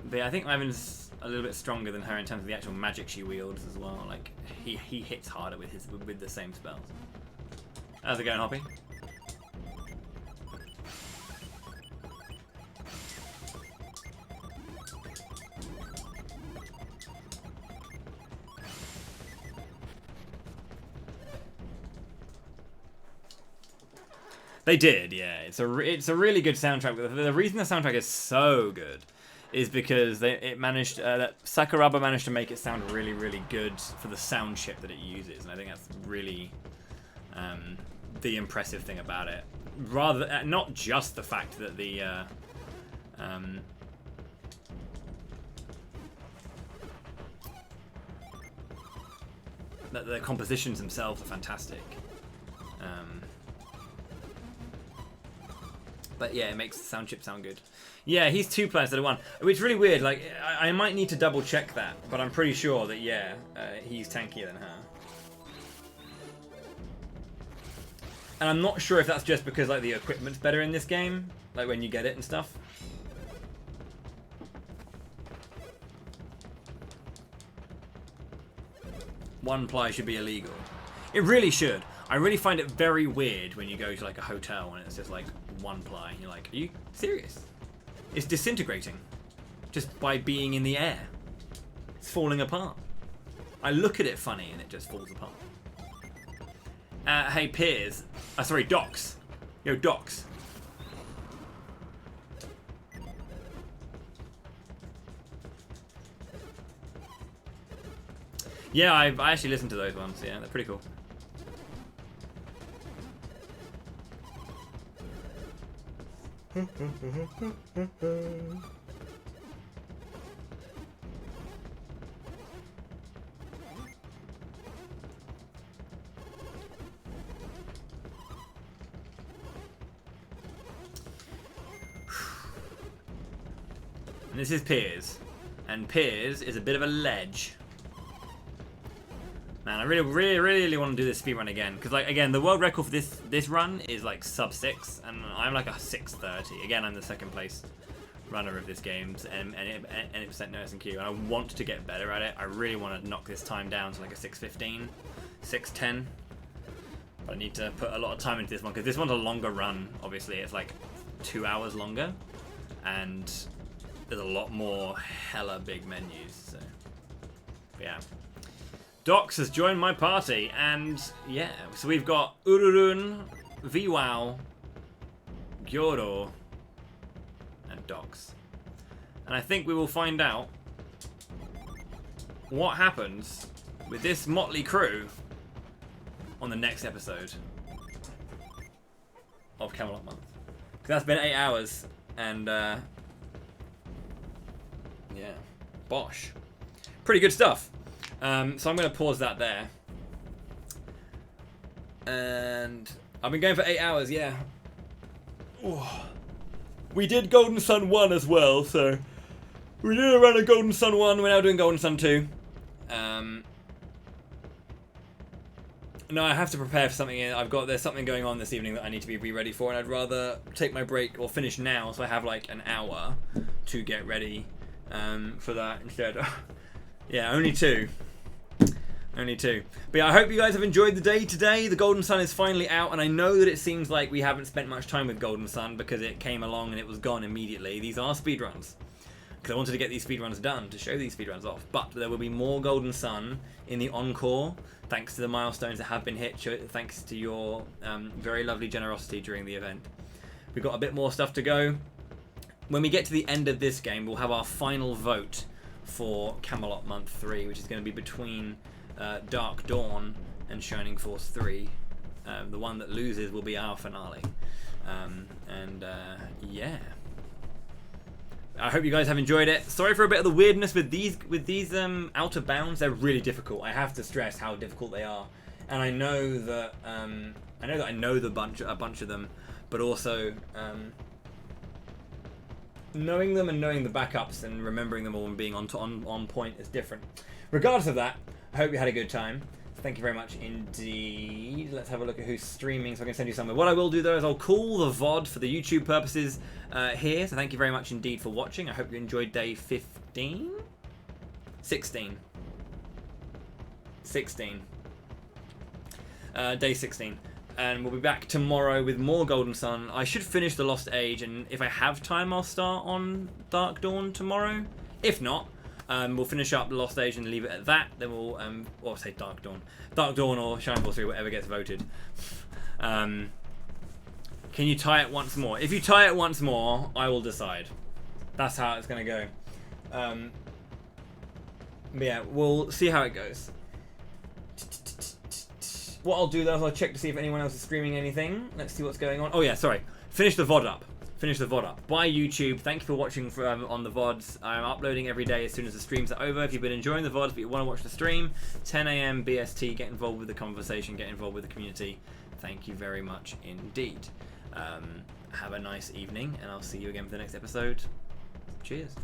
But yeah, I think Ivan's a little bit stronger than her in terms of the actual magic she wields as well. Like, he hits harder with the same spells. How's it going, Hoppy? They did, yeah. It's a really good soundtrack. The reason the soundtrack is so good is because that Sakuraba managed to make it sound really, really good for the sound chip that it uses, and I think that's really the impressive thing about it. Rather, not just the fact that that the compositions themselves are fantastic. But yeah, it makes the sound chip sound good. Yeah, he's 2 players instead of 1. Which is really weird. Like, I might need to double check that, but I'm pretty sure that, yeah, he's tankier than her. And I'm not sure if that's just because, like, the equipment's better in this game, like when you get it and stuff. One ply should be illegal. It really should. I really find it very weird when you go to like a hotel and it's just like 1 ply. You're like, are you serious? It's disintegrating just by being in the air. It's falling apart. I look at it funny and it just falls apart. Hey, Piers. Sorry, Docs. Yo, Docs. Yeah, I actually listened to those ones. Yeah, they're pretty cool. And this is Piers. And Piers is a bit of a ledge. Man, I really want to do this speedrun again. Because, like, again, the world record for this run is, like, sub 6. And I'm, like, a 6:30. Again, I'm the 2nd place runner of this game. And 80% no S&Q. And I want to get better at it. I really want to knock this time down to, like, a 6:15. 6:10. But I need to put a lot of time into this one. Because this one's a longer run, obviously. It's, like, 2 hours longer. And there's a lot more hella big menus. So, yeah. Docs has joined my party, and yeah, so we've got Ururun, Viwao, Gyoro, and Docs. And I think we will find out what happens with this motley crew on the next episode of Camelot Month. Because that's been 8 hours, and yeah, bosh. Pretty good stuff. So I'm going to pause that there. And I've been going for 8 hours, yeah. Ooh. We did Golden Sun 1 as well, so we did a run of Golden Sun 1, we're now doing Golden Sun 2. No, I have to prepare for something. There's something going on this evening that I need to be ready for, and I'd rather take my break or finish now, so I have like an hour to get ready for that instead. Yeah, only 2. Only 2. But yeah, I hope you guys have enjoyed the day today. The Golden Sun is finally out, and I know that it seems like we haven't spent much time with Golden Sun because it came along and it was gone immediately. These are speedruns. Because I wanted to get these speedruns done to show these speedruns off. But there will be more Golden Sun in the encore, thanks to the milestones that have been hit, thanks to your very lovely generosity during the event. We've got a bit more stuff to go. When we get to the end of this game, we'll have our final vote for Camelot Month 3, which is going to be between Dark Dawn and Shining Force 3. The one that loses will be our finale. Yeah. I hope you guys have enjoyed it. Sorry for a bit of the weirdness with these outer bounds. They're really difficult. I have to stress how difficult they are, and I know that I know a bunch of them, but also knowing them and knowing the backups and remembering them all and being on point is different. Regardless of that, I hope you had a good time. Thank you very much indeed. Let's have a look at who's streaming so I can send you somewhere. What I will do though is I'll call the VOD for the YouTube purposes here. So thank you very much indeed for watching. I hope you enjoyed day 15? 16. 16. Day 16. And we'll be back tomorrow with more Golden Sun. I should finish The Lost Age, and if I have time I'll start on Dark Dawn tomorrow. If not, we'll finish up The Lost Age and leave it at that. Then we'll, or say Dark Dawn. Dark Dawn or Shining Force 3, whatever gets voted. Can you tie it once more? If you tie it once more, I will decide. That's how it's going to go. But yeah, we'll see how it goes. What I'll do though is I'll check to see if anyone else is streaming anything. Let's see what's going on. Oh yeah, sorry. Finish the VOD up. Finish the VOD up. Bye YouTube. Thank you for watching on the VODs. I'm uploading every day as soon as the streams are over. If you've been enjoying the VODs but you want to watch the stream, 10 AM BST, get involved with the conversation, get involved with the community. Thank you very much indeed. Have a nice evening, and I'll see you again for the next episode. Cheers.